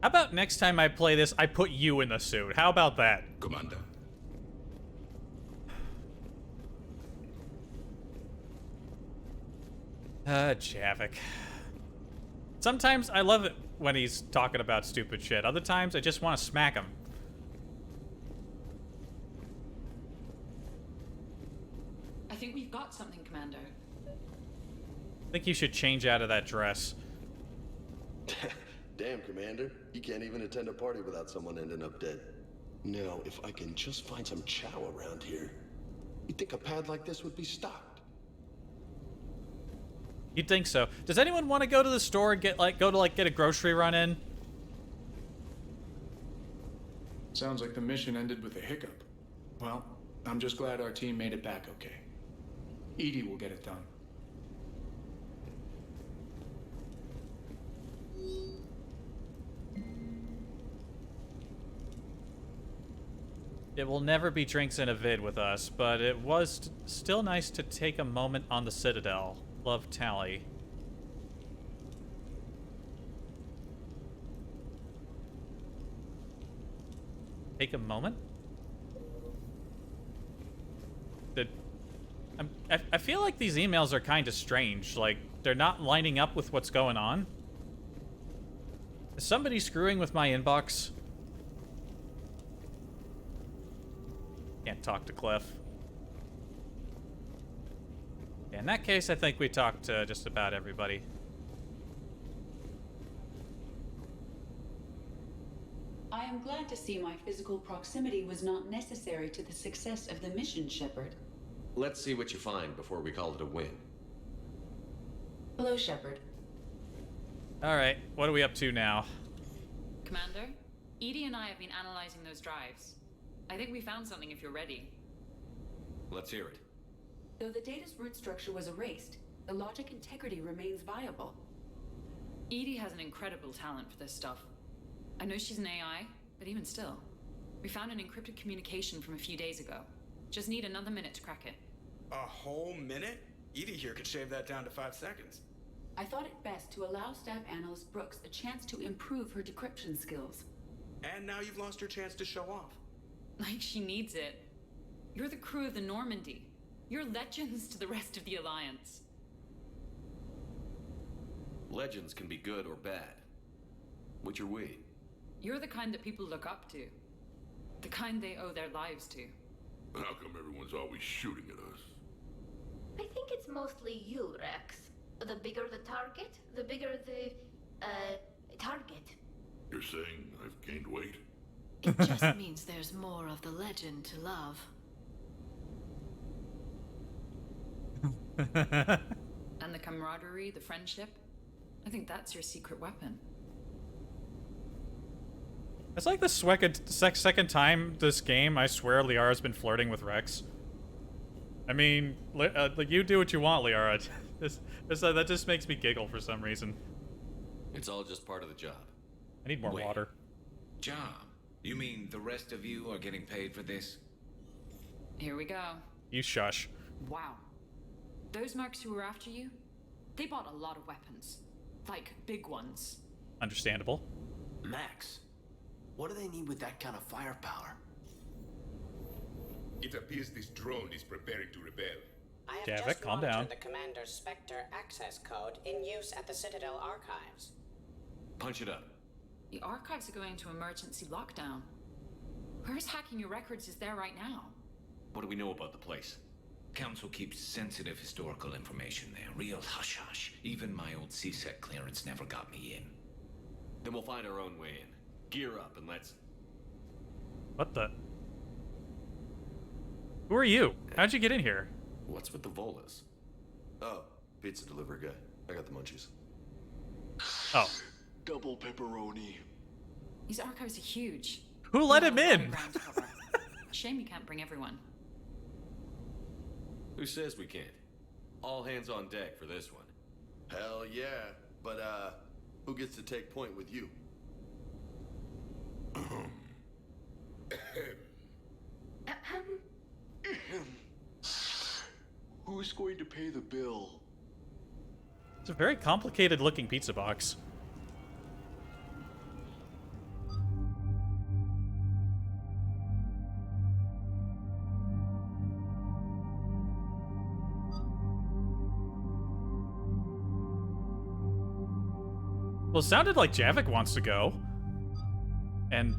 How about next time I play this, I put you in the suit? How about that? Commander. Javik. Sometimes I love it when he's talking about stupid shit. Other times I just want to smack him. I think we've got something, Commander. I think you should change out of that dress. Damn, Commander. You can't even attend a party without someone ending up dead. Now, if I can just find some chow around here, you'd think a pad like this would be stocked. You'd think so. Does anyone want to go to the store and get get a grocery run in? Sounds like the mission ended with a hiccup. Well, I'm just glad our team made it back okay. Edie will get it done. It will never be drinks in a vid with us, but it was still nice to take a moment on the Citadel. Love, Tally. Take a moment? I feel like these emails are kind of strange. Like, they're not lining up with what's going on. Is somebody screwing with my inbox? Can't talk to Cliff. Yeah, in that case, I think we talked to just about everybody. I am glad to see my physical proximity was not necessary to the success of the mission, Shepard. Let's see what you find before we call it a win. Hello, Shepard. Alright, what are we up to now? Commander, Edie and I have been analyzing those drives. I think we found something if you're ready. Let's hear it. Though the data's root structure was erased, the logic integrity remains viable. Edie has an incredible talent for this stuff. I know she's an AI, but even still. We found an encrypted communication from a few days ago. Just need another minute to crack it. A whole minute? Edie here could shave that down to 5 seconds. I thought it best to allow Staff Analyst Brooks a chance to improve her decryption skills. And now you've lost your chance to show off. Like she needs it. You're the crew of the Normandy. You're legends to the rest of the Alliance. Legends can be good or bad. Which are we? You're the kind that people look up to. The kind they owe their lives to. How come everyone's always shooting at us? I think it's mostly you, Rex. The bigger the target, the bigger the, target. You're saying I've gained weight? It just means there's more of the legend to love. And the camaraderie, the friendship. I think that's your secret weapon. It's like the second time this game, I swear Liara's been flirting with Rex. I mean, like, you do what you want, Liara. That just makes me giggle for some reason. It's all just part of the job. I need more water. Job? You mean the rest of you are getting paid for this? Here we go. You shush. Wow. Those mercs who were after you, they bought a lot of weapons. Like, big ones. Understandable. Max, what do they need with that kind of firepower? It appears this drone is preparing to rebel. I have Javik, just calm down. monitored the Commander's Spectre access code in use at the Citadel archives. Punch it up. The archives are going to emergency lockdown. Where's hacking your records is there right now? What do we know about the place? Council keeps sensitive historical information there. Real hush-hush. Even my old CSEC clearance never got me in. Then we'll find our own way in. Gear up and let's... What the? Who are you? How'd you get in here? What's with the Volas? Oh, pizza delivery guy. I got the munchies. Oh. Double pepperoni. These archives are huge. Who let him in? Shame you can't bring everyone. Who says we can't? All hands on deck for this one. Hell yeah. But, who gets to take point with you? Who's going to pay the bill? It's a very complicated looking pizza box. Well, it sounded like Javik wants to go. And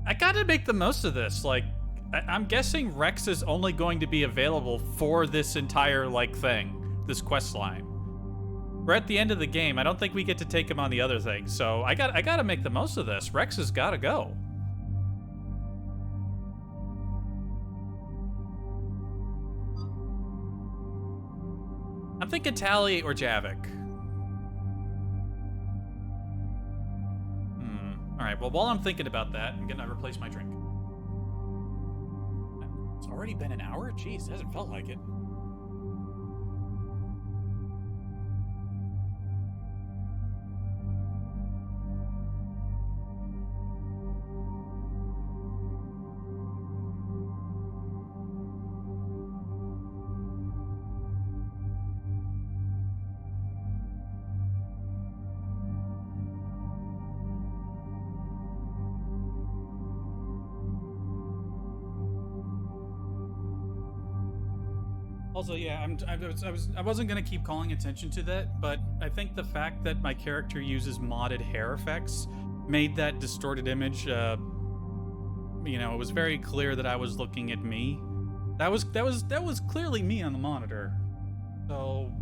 I gotta make the most of this. Like, I'm guessing Rex is only going to be available for this entire, like, thing. This quest line. We're at the end of the game. I don't think we get to take him on the other thing. So I gotta make the most of this. Rex has gotta go. I'm thinking Tally or Javik. Alright, well, while I'm thinking about that, I'm gonna replace my drink. It's already been an hour? Jeez, it hasn't felt like it. Also, yeah, I wasn't gonna keep calling attention to that, but I think the fact that my character uses modded hair effects made that distorted image. You know, it was very clear that I was looking at me. That was clearly me on the monitor. So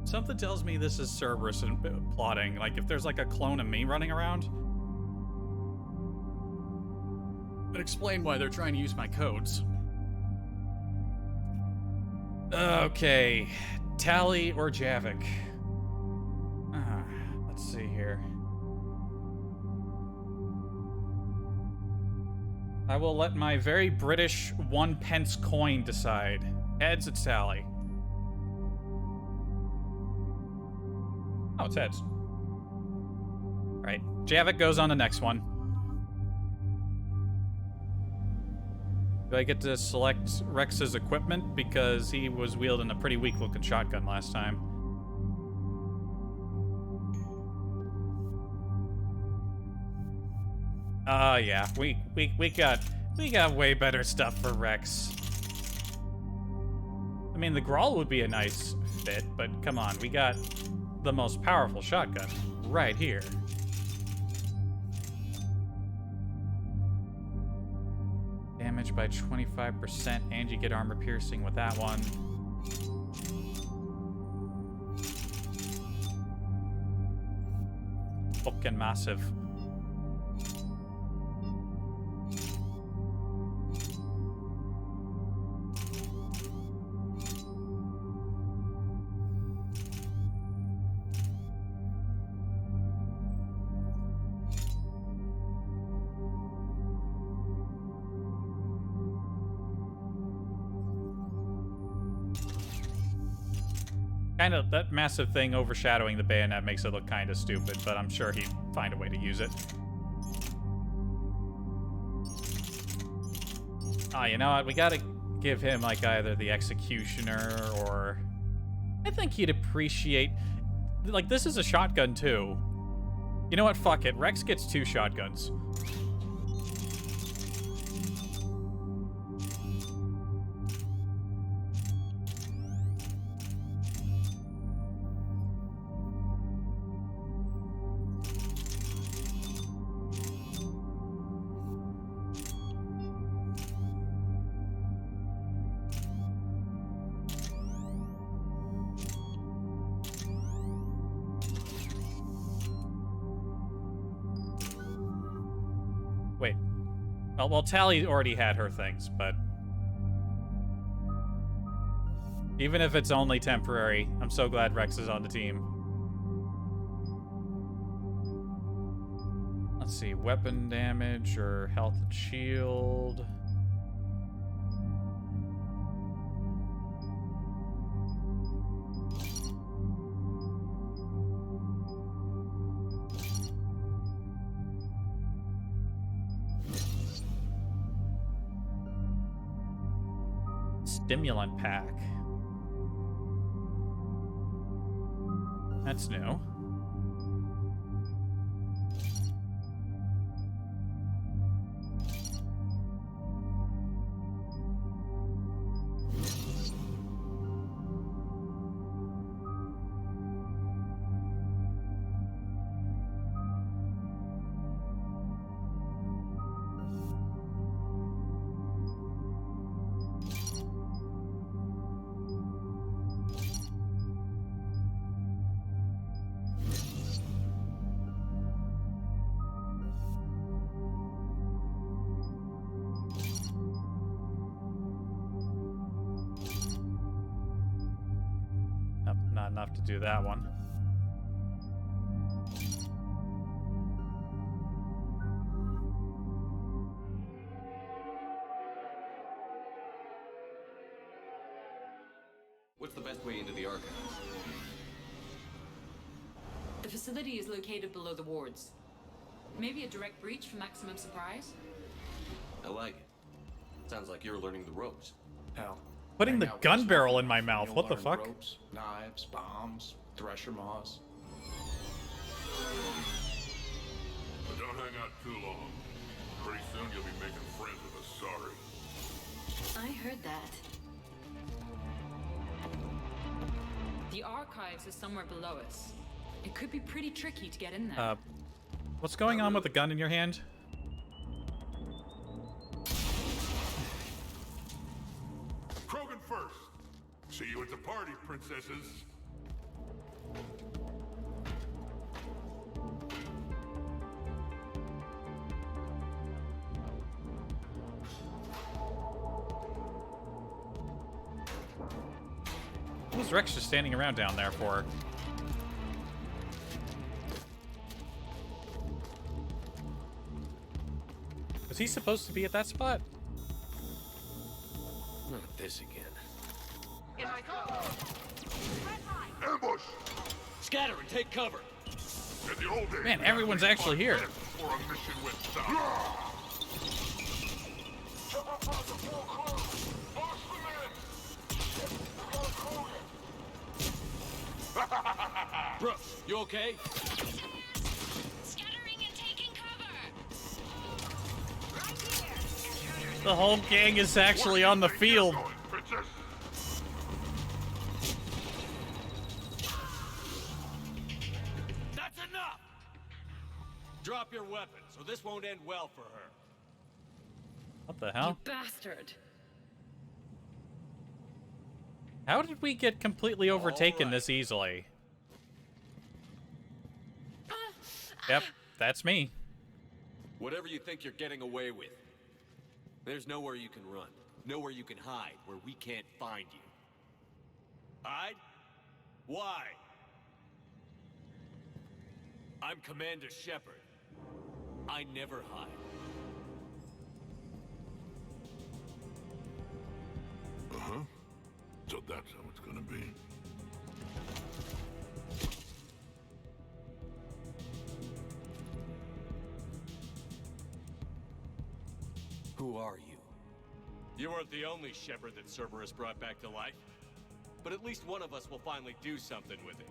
something tells me this is Cerberus and plotting. Like if there's like a clone of me running around, it'd explain why they're trying to use my codes. Okay, Tally or Javik? Let's see here. I will let my very British 1 pence coin decide. Heads, it's Tally. Oh, it's heads. Right, Javik goes on the next one. Do I get to select Rex's equipment? Because he was wielding a pretty weak-looking shotgun last time. Yeah, we got way better stuff for Rex. I mean, the Grawl would be a nice fit, but come on, we got the most powerful shotgun right here. Damage by 25%, and you get armor piercing with that one. Fucking massive. Kind of, that massive thing overshadowing the bayonet makes it look kind of stupid, but I'm sure he'd find a way to use it. You know what? We gotta give him, like, either the Executioner or... I think he'd appreciate... Like, this is a shotgun, too. You know what? Fuck it. Rex gets 2 shotguns. Wait. Well, Tally already had her things, but... Even if it's only temporary, I'm so glad Rex is on the team. Let's see, weapon damage or health and shield. Stimulant pack. That's new. Nope, not enough to do that one. What's the best way into the archives? The facility is located below the wards. Maybe a direct breach for maximum surprise? I like it. Sounds like you're learning the ropes. Hell. Putting the gun barrel in my mouth, what the fuck? Ropes, knives, bombs, thresher maws. But don't hang out too long. Pretty soon you'll be making friends with us, sorry. I heard that. The archives is somewhere below us. It could be pretty tricky to get in there. What's going on with the gun in your hand? Krogan first. See you at the party, princesses. What was Rex just standing around down there for? Was he supposed to be at that spot? Not this again. Ambush! Scatter and take cover. In the old days, Man, everyone's actually here. Before a mission went south. Brooks, you okay? Scattering and taking cover. The whole gang is actually on the field. Princess. That's enough! Drop your weapons, or this won't end well for her. What the hell? You bastard. How did we get completely overtaken this easily? Yep, that's me. Whatever you think you're getting away with, there's nowhere you can run, nowhere you can hide where we can't find you. Hide? Why? I'm Commander Shepard. I never hide. Uh-huh. So that's how it's gonna be. Who are you? You weren't the only Shepard that Cerberus brought back to life. But at least one of us will finally do something with it.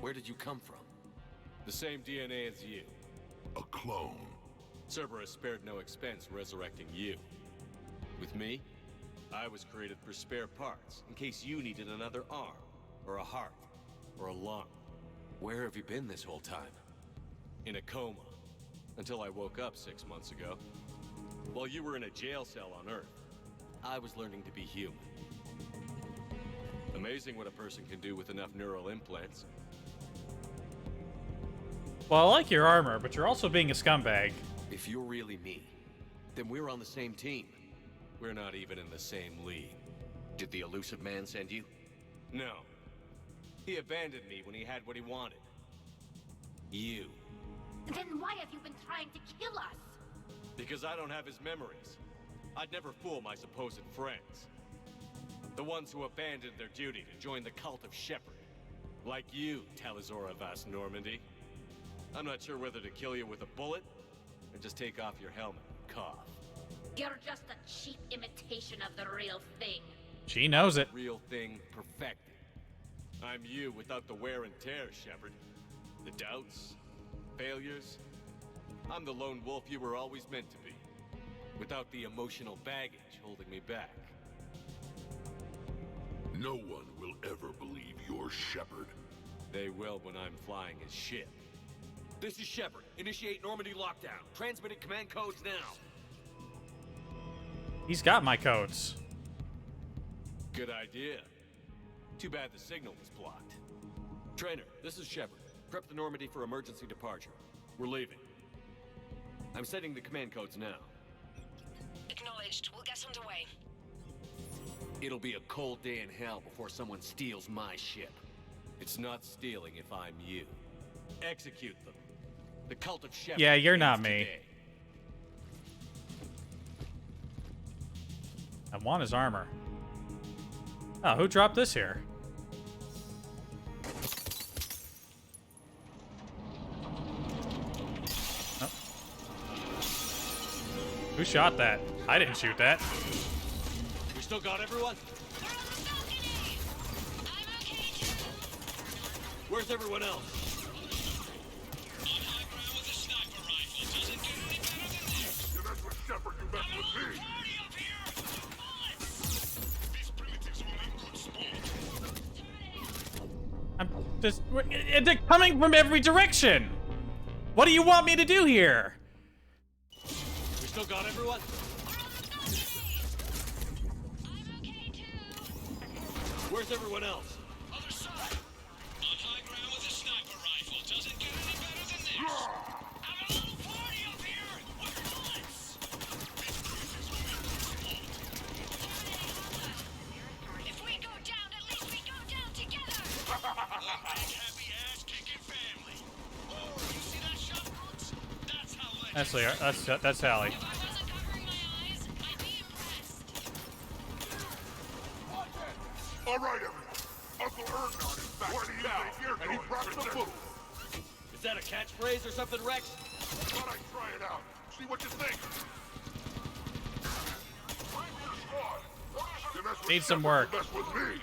Where did you come from? The same DNA as you. A clone. Cerberus spared no expense resurrecting you. With me, I was created for spare parts, in case you needed another arm, or a heart, or a lung. Where have you been this whole time? In a coma. Until I woke up 6 months ago. While you were in a jail cell on Earth, I was learning to be human. Amazing what a person can do with enough neural implants. Well, I like your armor, but you're also being a scumbag. If you're really me, then we're on the same team. We're not even in the same league. Did the elusive man send you? No. He abandoned me when he had what he wanted. You. Then why have you been trying to kill us? Because I don't have his memories. I'd never fool my supposed friends. The ones who abandoned their duty to join the cult of Shepard. Like you, Talizora Vas Normandy. I'm not sure whether to kill you with a bullet, or just take off your helmet and cough. You're just a cheap imitation of the real thing. She knows it. Real thing perfected. I'm you without the wear and tear, Shepard. The doubts, failures. I'm the lone wolf you were always meant to be. Without the emotional baggage holding me back. No one will ever believe you're Shepard. They will when I'm flying his ship. This is Shepard. Initiate Normandy lockdown. Transmitting command codes now. He's got my codes. Good idea. Too bad the signal was blocked. Trainer, this is Shepard. Prep the Normandy for emergency departure. We're leaving. I'm setting the command codes now. Acknowledged. We'll get underway. It'll be a cold day in hell before someone steals my ship. It's not stealing if I'm you. Execute them. The cult of Shepard. Yeah, you're not me. Today. I want his armor. Oh, who dropped this here? Oh. Who shot that? I didn't shoot that. We still got everyone? Where's everyone else? You mess with Shepard, you mess with me. They're coming from every direction. What do you want me to do here? We still got everyone? Where's everyone else? Other side. On high ground with a sniper rifle. Doesn't get any better than this. Have a little party up here with bullets. If we go down, at least we go down together. One big happy ass kicking family. Oh, you see that shot, Brooks? That's how That's Hallie. All right, everyone. Uncle Ergon is back. Where do you think you're going? And he brought some food. Is that a catchphrase or something, Rex? Thought I'd try it out. See what you think. Need some work. Mess with me.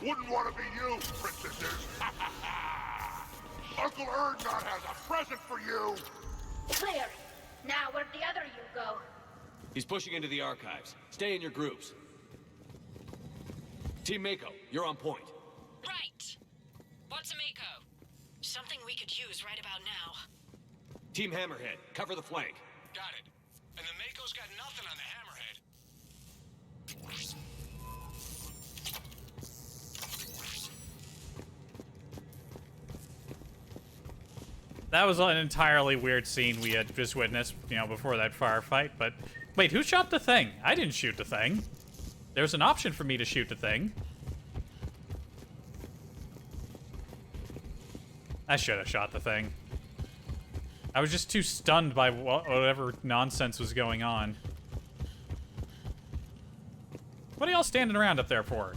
Wouldn't want to be you, princesses. Uncle Ergon has a present for you. Clear. Now where'd the other you go? He's pushing into the archives. Stay in your groups. Team Mako, you're on point. Right. What's a Mako? Something we could use right about now. Team Hammerhead, cover the flank. Got it. And the Mako's got nothing on the Hammerhead. That was an entirely weird scene we had just witnessed, you know, before that firefight, but... Wait, who shot the thing? I didn't shoot the thing. There's an option for me to shoot the thing. I should have shot the thing. I was just too stunned by whatever nonsense was going on. What are y'all standing around up there for?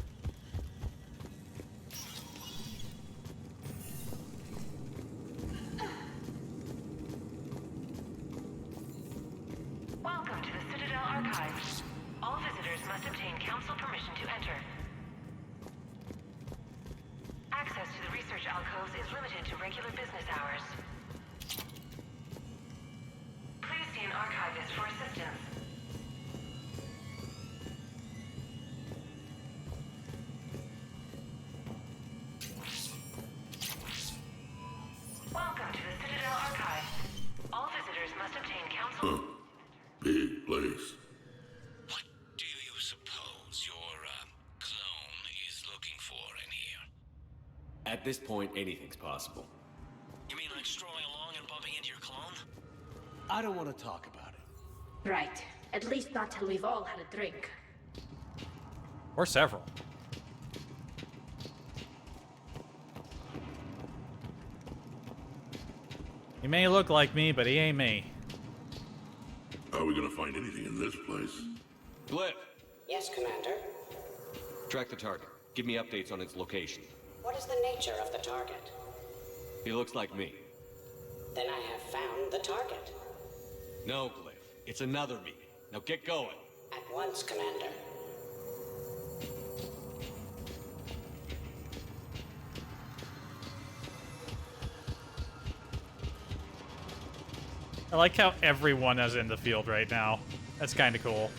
Welcome to the Citadel Archives. All visitors must obtain council permission to enter. Access to the research alcoves is limited to regular business hours. Please see an archivist for assistance. Welcome to the Citadel Archives. All visitors must obtain council... Big place. What do you suppose your, clone is looking for in here? At this point, anything's possible. You mean like strolling along and bumping into your clone? I don't want to talk about it. Right. At least not till we've all had a drink. Or several. He may look like me, but he ain't me. Are we gonna find anything in this place? Glyph, Yes, Commander. track the target. Give me updates on its location. What is the nature of the target? He looks like me. Then I have found the target. No, Glyph. It's another me. Now get going. At once, Commander. I like how everyone is in the field right now. That's kind of cool.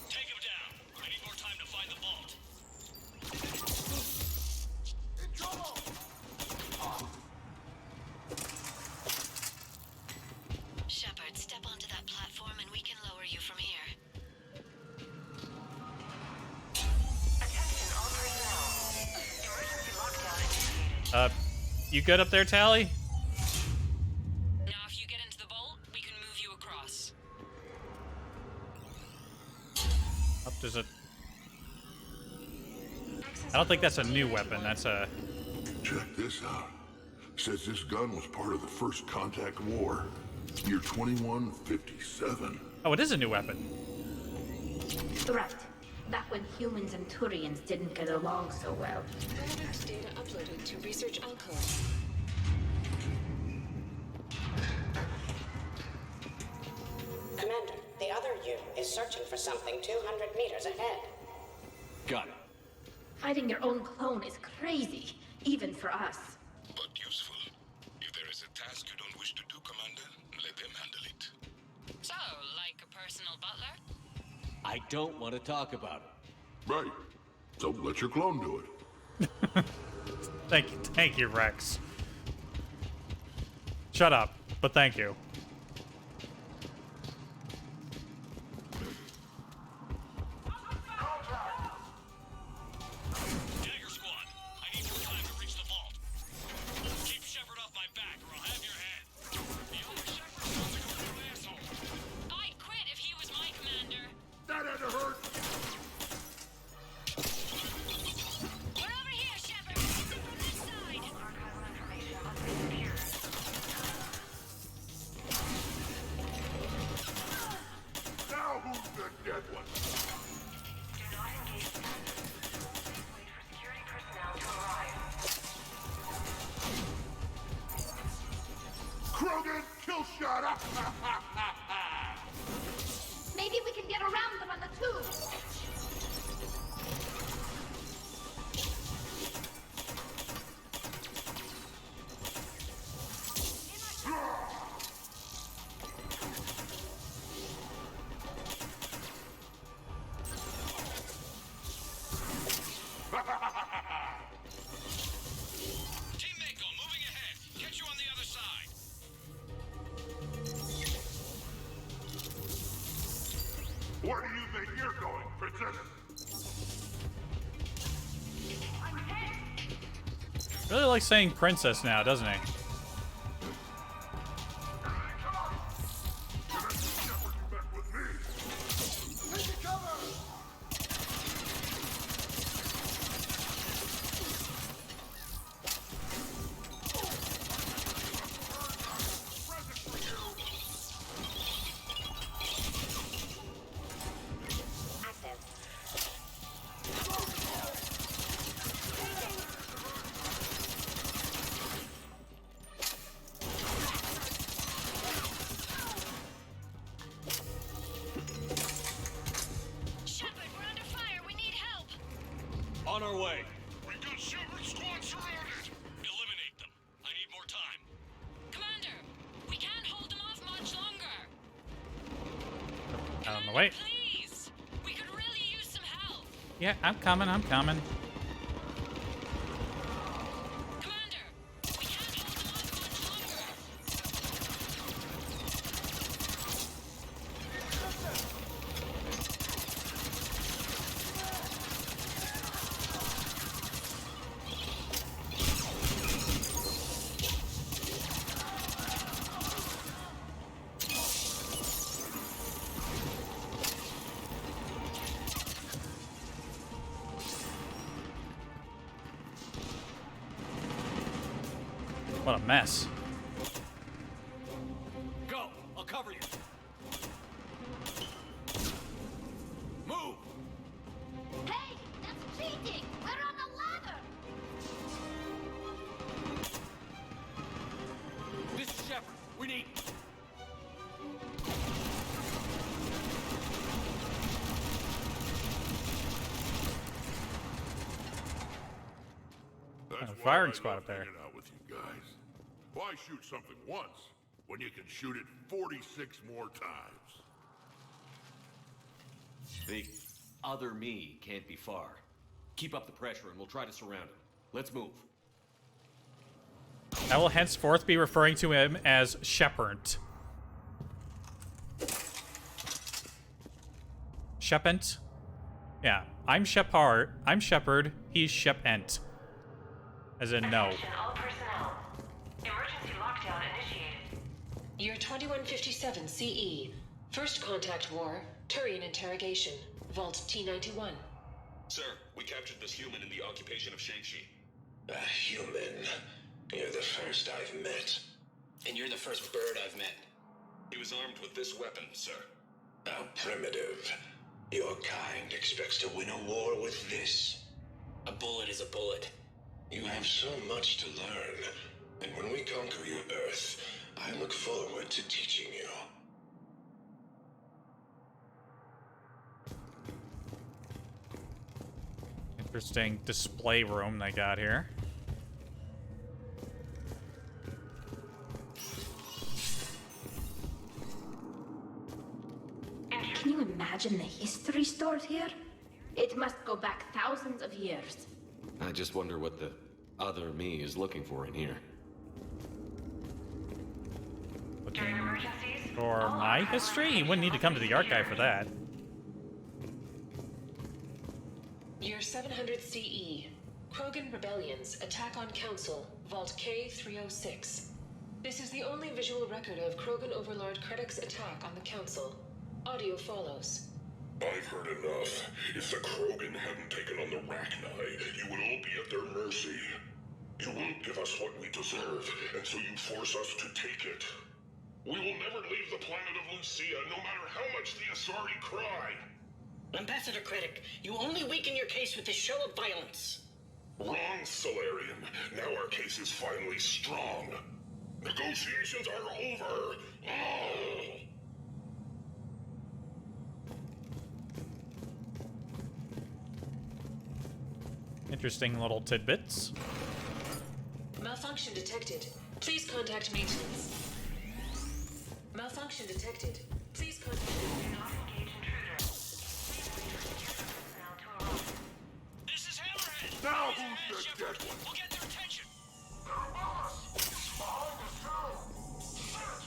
Take him down. I need more time to find the vault. Shepard, step onto that platform and we can lower you from here. Attention all personnel. Emergency lockdown initiated. You good up there, Tally? Now if you get into the vault, we can move you across. Up there's a... I don't think that's a new weapon, that's a... Check this out. Says this gun was part of the First Contact War. Year 2157. Oh, it is a new weapon. Right. Back when humans and Turians didn't get along so well. Paradox data uploaded to research alcove. Commander, the other you is searching for something 200 meters ahead. Got it. Fighting your own clone is crazy, even for us. But useful. If there is a task you don't wish to do, Commander, let them handle it. So, like a personal butler? I don't want to talk about it. Right. So let your clone do it. Thank you, Rex. Shut up, but thank you. Dagger Squad, I need more time to reach the vault. Keep Shepard off my back, or I'll have your head. The other Shepard sounds like a real asshole. I'd quit if he was my commander. That had to hurt. We're over here, Shepard. From this side. Now who's the dead one? Do not engage. Please wait for security personnel to arrive. Krogan, kill shot! Maybe we can get around them on the tube. Team Mako, moving ahead. Catch you on the other side. Where do you think you're going, Princess? Really like saying princess now, doesn't he? Shepard, we're under fire. We need help. On our way. We've got Shepard Squad surrounded. Eliminate them. I need more time. Commander, we can't hold them off much longer. Out on the way. Please. We could really use some help. Yeah, I'm coming. I'm coming. Commander, we can't hold them off much longer. What a mess. Go! I'll cover you. Move! Hey, that's cheating. We're on a ladder. This is Shepard. We need... That's a why firing I squad love up there. hanging out with you guys. Why shoot something once when you can shoot it 46 more times? The other me can't be far. Keep up the pressure and we'll try to surround him. Let's move. I will henceforth be referring to him as Shepard. Shepent? Yeah, I'm Shepard. I'm Shepard. He's Shepent. As in, no. Attention all personnel. Emergency lockdown initiated. Year 2157 CE. First contact war. Turian interrogation. Vault T91. Sir, we captured this human in the occupation of Shang-Chi. A human? You're the first I've met. And you're the first bird I've met. He was armed with this weapon, sir. How primitive. Your kind expects to win a war with this. A bullet is a bullet. You have so much to learn. And when we conquer your Earth, I look forward to teaching you. Interesting display room they got here. Can you imagine the history stored here? It must go back thousands of years. I just wonder what the other me is looking for in here. Looking for my history? You wouldn't need to come to the archive for that. Year 700 CE. Krogan rebellions. Attack on Council. Vault K-306. This is the only visual record of Krogan Overlord Krennic's attack on the Council. Audio follows. I've heard enough. If the Krogan hadn't taken on the Rachni, you would all be at their mercy. You won't give us what we deserve, and so you force us to take it. We will never leave the planet of Lucia, no matter how much the Asari cry. Ambassador Krennic, you only weaken your case with this show of violence. Wrong, Solarian. Now our case is finally strong. Negotiations are over. Oh. Interesting little tidbits. Malfunction detected. Please contact maintenance. Malfunction detected. Please contact... Do not engage intruder. Please wait for security personnel to arrive. This is Hammerhead! Now who's the dead one? We'll get their attention! They're above us! Behind us, too! Shit!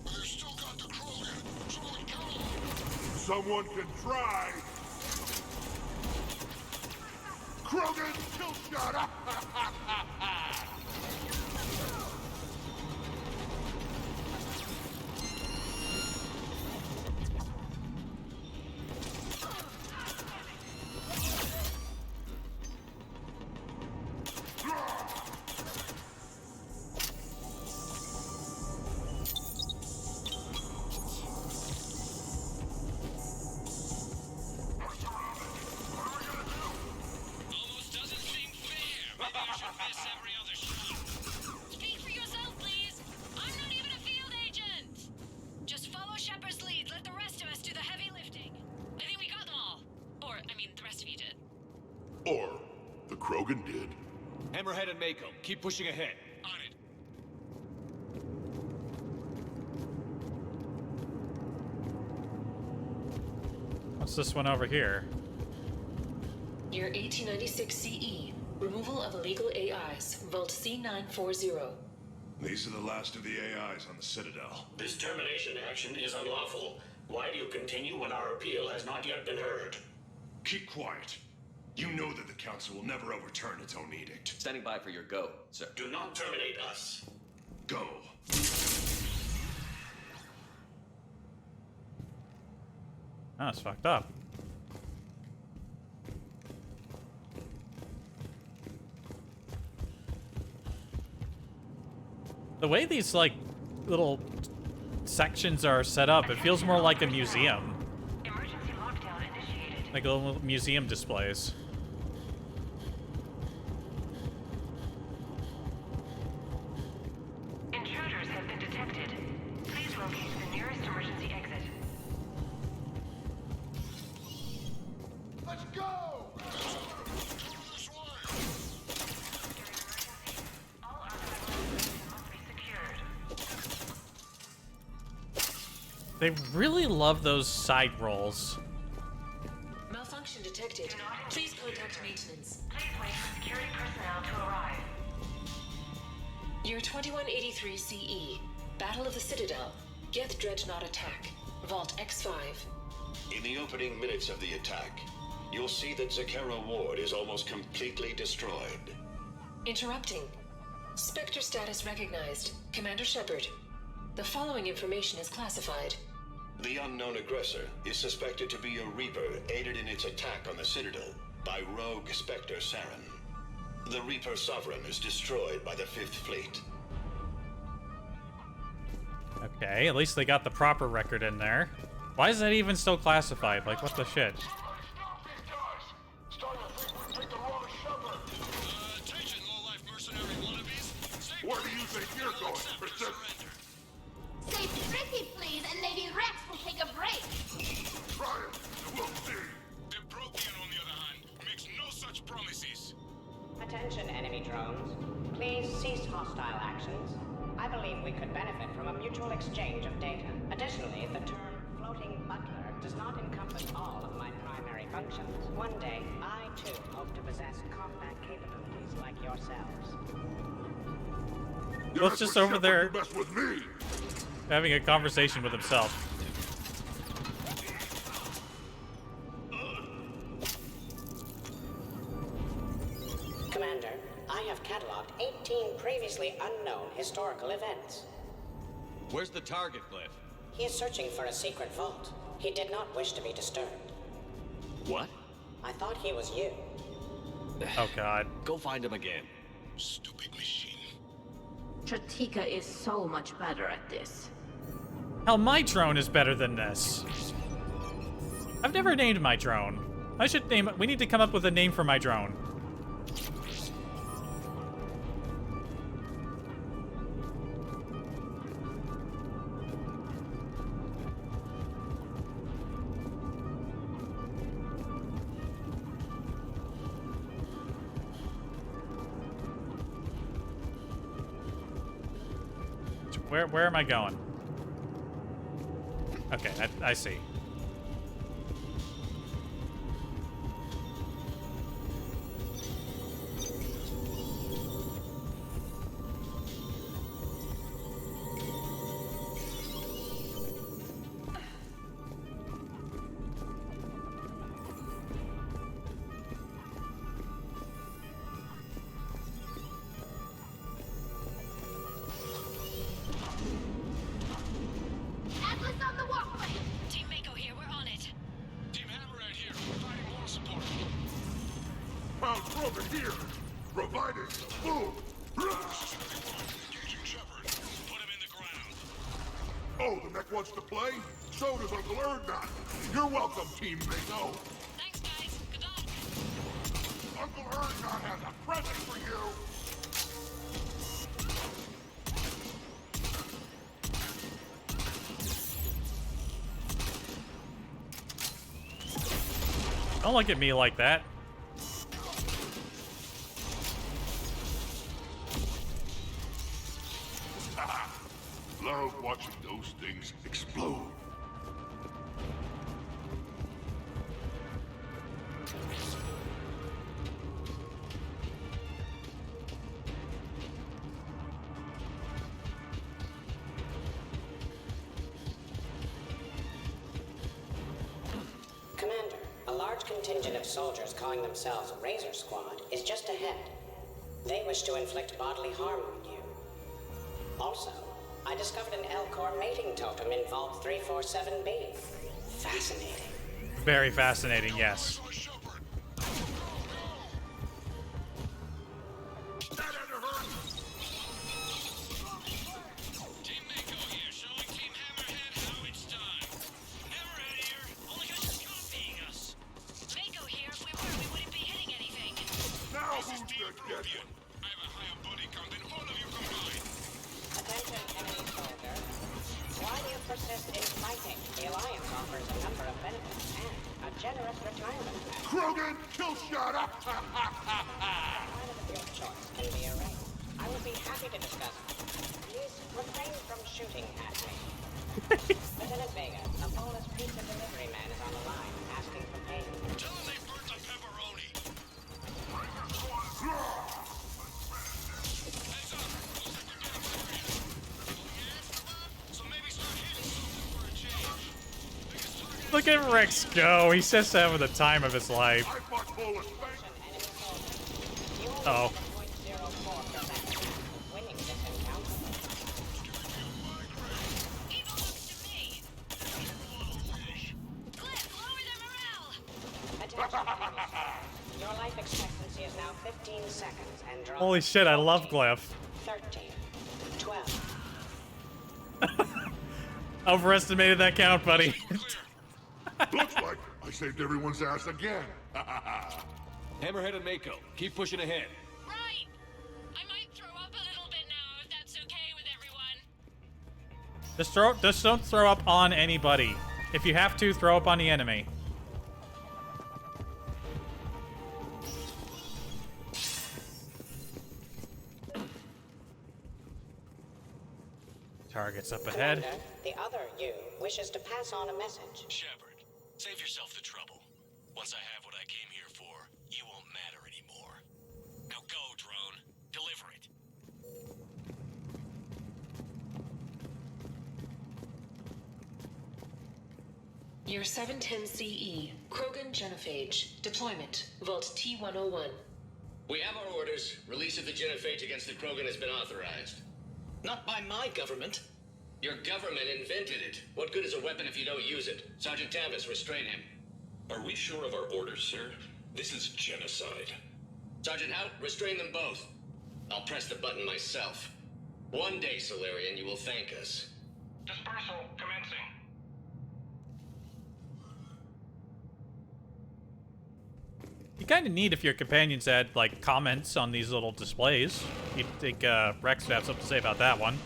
They still got the Krogan! Someone kill them! Someone can try! Krogan kill shot! Speak for yourself, please. I'm not even a field agent. Just follow Shepard's lead. Let the rest of us do the heavy lifting. I think we got them all. Or, I mean, the rest of you did. Or the Krogan did. Hammerhead and Mako, keep pushing ahead. On it. What's this one over here? Year 1896 CE. Removal of illegal AIs. Vault C940. These are the last of the AIs on the Citadel. This termination action is unlawful. Why do you continue when our appeal has not yet been heard? Keep quiet. You know that the Council will never overturn its own edict. Standing by for your go, sir. Do not terminate us. Go. Oh, it's fucked up. The way these, like, little sections are set up, it feels more like a museum. Emergency lockdown initiated. Like little museum displays. Intruders have been detected. Please locate the nearest emergency exit. Let's go! All archival information must be secured. They really love those side rolls. Malfunction detected. Please contact maintenance. Please wait for security personnel to arrive. Year 2183 CE. Battle of the Citadel. Geth Dreadnought attack. Vault X5. In the opening minutes of the attack, you'll see that Zakera Ward is almost completely destroyed. Interrupting. Spectre status recognized. Commander Shepard. The following information is classified. The unknown aggressor is suspected to be a Reaper aided in its attack on the Citadel by rogue Spectre Saren. The Reaper Sovereign is destroyed by the Fifth Fleet. Okay, at least they got the proper record in there. Why is that even still classified? Like, what the shit? Attention, low-life mercenary wannabes. Where do you think you're going, Princess? Say pretty, please, and Lady Rex will take a break. Try it, we'll see. The Prothean, on the other hand, makes no such promises. mutual exchange of data. Additionally, the term floating butler does not encompass all of my primary functions. One day, I too hope to possess combat capabilities like yourselves. Let's just over there having a conversation with himself. Commander, I have cataloged 18 previously unknown historical events. Where's the target, Cliff? He is searching for a secret vault. He did not wish to be disturbed. What? I thought he was you. Oh god. Go find him again. Stupid machine. Tratika is so much better at this. Hell, my drone is better than this. I've never named my drone. I should name it. We need to come up with a name for my drone. Where am I going? Okay, I see. Atlas on the walkway! Team Mako here, we're on it. Team Hammerhead here, providing moral support. Found Krogan here, providing food. Engaging Shepard. Put him in the ground. Oh, the mech wants to play? So does Uncle Erdnot. You're welcome, Team Mako. Thanks, guys. Good luck. Uncle Erdnot has a present for you. Don't look at me like that. Love watching those things explode. Commander, a large contingent of soldiers calling themselves Razor Squad is just ahead. They wish to inflict bodily harm on you. Also, I discovered an L-Core mating totem in Vault 347B. Fascinating. Very fascinating, yes. Team Mako here, showing Team Hammerhead how it's done. Hammerhead here, only 'cause you're copying us. Mako here, if we were, we wouldn't be hitting anything. Now who's the dead one? I have a higher body count than all of you combined. Attention, enemy soldier. Why do you persist in fighting? The Alliance offers a number of benefits and a generous retirement plan. Krogan, kill shot! Private of your choice can be arranged. I would be happy to discuss it. Please refrain from shooting at me. Lieutenant Vega, a boneless pizza delivery man is on the line, asking for payment. Tell them they burnt the pepperoni. Heads up, looks like they're getting serious. Oh yeah? So maybe start hitting something for a change. Biggest target Look at Rex go. He's just having the time of his life. I fought Polis Bank. Uh oh. 0.04% winning this encounter. Evil looks to me. Cliff, lower their morale. Attention, enemies. Your life expectancy is now 15 seconds and draw. Holy shit, I love Glyph. 13, 12. Overestimated that count, buddy. Looks like I saved everyone's ass again. Hammerhead and Mako, keep pushing ahead. Right. I might throw up a little bit now, if that's okay with everyone. Just don't throw up on anybody. If you have to, throw up on the enemy. Targets up ahead. Commander, the other you wishes to pass on a message. Shepard, save yourself the trouble. Once I have what I came here for, you won't matter anymore. Now go, drone. Deliver it. Year 710 CE, Krogan Genophage. Deployment, Vault T-101. We have our orders. Release of the genophage against the Krogan has been authorized. Not by my government. Your government invented it. What good is a weapon if you don't use it? Sergeant Tavis, restrain him. Are we sure of our orders, sir? This is genocide. Sergeant Hout, restrain them both. I'll press the button myself. One day, Solarian, you will thank us. Dispersal commencing. You kind of need if your companions had, like, comments on these little displays. You'd think Rex would have something to say about that one.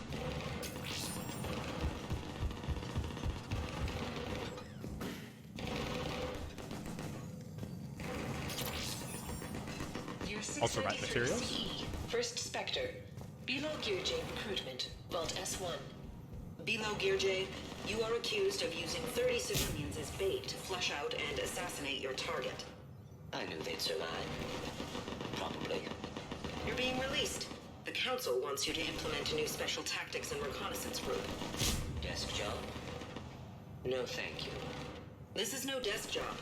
Also right materials. CE, First Spectre. Bilo Gearj recruitment, Vault S1. Bilo Gearj, you are accused of using 30 civilians as bait to flush out and assassinate your target. I knew they'd survive. Probably. You're being released. The Council wants you to implement a new special tactics and reconnaissance group. Desk job? No, thank you. This is no desk job.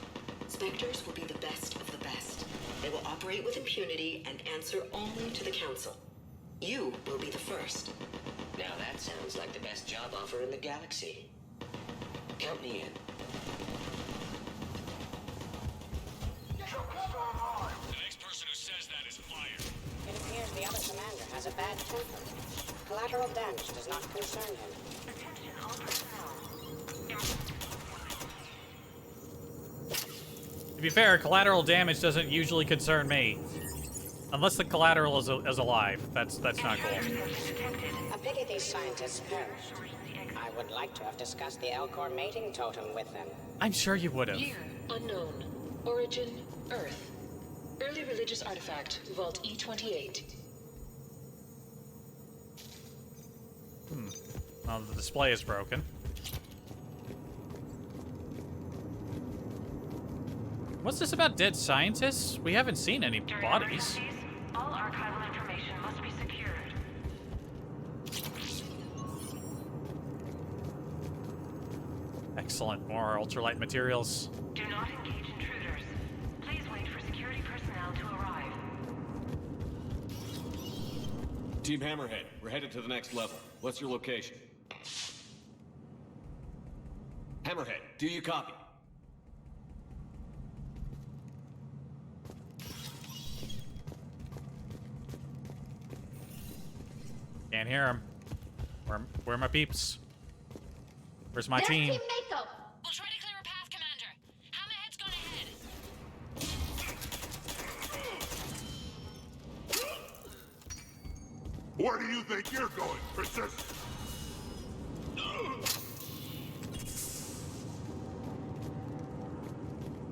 Spectres will be the best of the best. They will operate with impunity and answer only to the Council. You will be the first. Now that sounds like the best job offer in the galaxy. Count me in. The next person who says that is fired. It appears the other commander has a bad temper. Collateral damage does not concern him. Attention all personnel. To be fair, collateral damage doesn't usually concern me. Unless the collateral is alive. That's not cool. A pity these scientists perished. I would like to have discussed the Elcor mating totem with them. I'm sure you would have. Year unknown. Origin Earth. Early religious artifact, Vault E28. Well, the display is broken. What's this about dead scientists? We haven't seen any bodies. All archival information must be secured. Excellent. More ultralight materials. Do not engage intruders. Please wait for security personnel to arrive. Team Hammerhead, we're headed to the next level. What's your location? Hammerhead, do you copy? Can't hear him. Where are my peeps? Where's my team? Team Mako. We'll try to clear a path, Commander. Hammerhead's gone ahead. Where do you think you're going, Princess?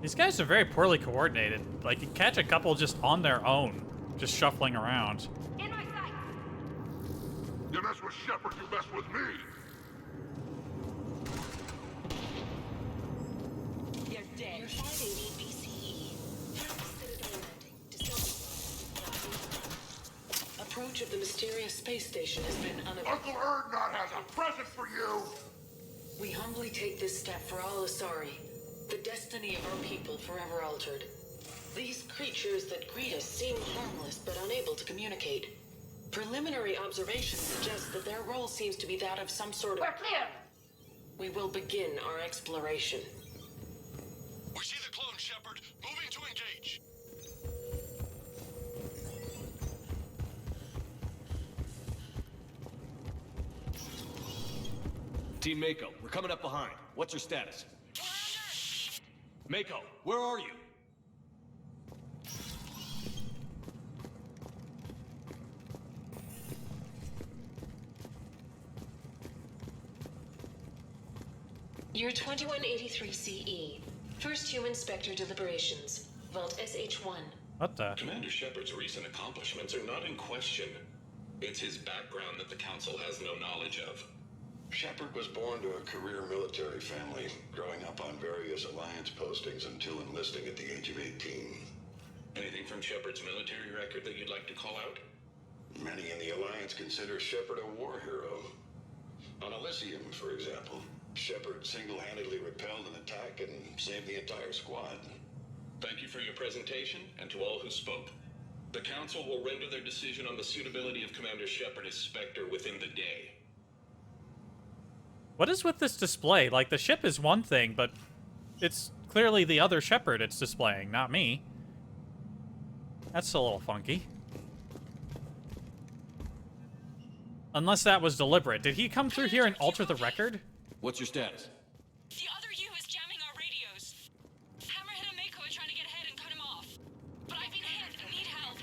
These guys are very poorly coordinated. Like, you catch a couple just on their own, just shuffling around. In my sight. You mess with Shepard, you mess with me. You're dead. Year 580 BCE. Citadel landing. Discovery. Approach of the mysterious space station has been unavailable. Uncle Erdnot has a present for you. We humbly take this step for all Asari. The destiny of our people forever altered. These creatures that greet us seem harmless but unable to communicate. Preliminary observations suggest that their role seems to be that of some sort of... We're clear. We will begin our exploration. We see the clone, Shepard. Moving to engage. Team Mako, we're coming up behind. What's your status? Mako, where are you? Year 2183 CE. First human Spectre deliberations. Vault SH1. What the? Commander Shepard's recent accomplishments are not in question. It's his background that the Council has no knowledge of. Shepard was born to a career military family, growing up on various Alliance postings until enlisting at the age of 18. Anything from Shepard's military record that you'd like to call out? Many in the Alliance consider Shepard a war hero. On Elysium, for example, Shepard single-handedly repelled an attack and saved the entire squad. Thank you for your presentation, and to all who spoke. The Council will render their decision on the suitability of Commander Shepard as Spectre within the day. What is with this display? Like, the ship is one thing, but it's clearly the other Shepard it's displaying, not me. That's a little funky. Unless that was deliberate. Did he come through here and alter the record? What's your status? The other U is jamming our radios. Hammerhead and Mako are trying to get ahead and cut him off. But I've been hit and need help.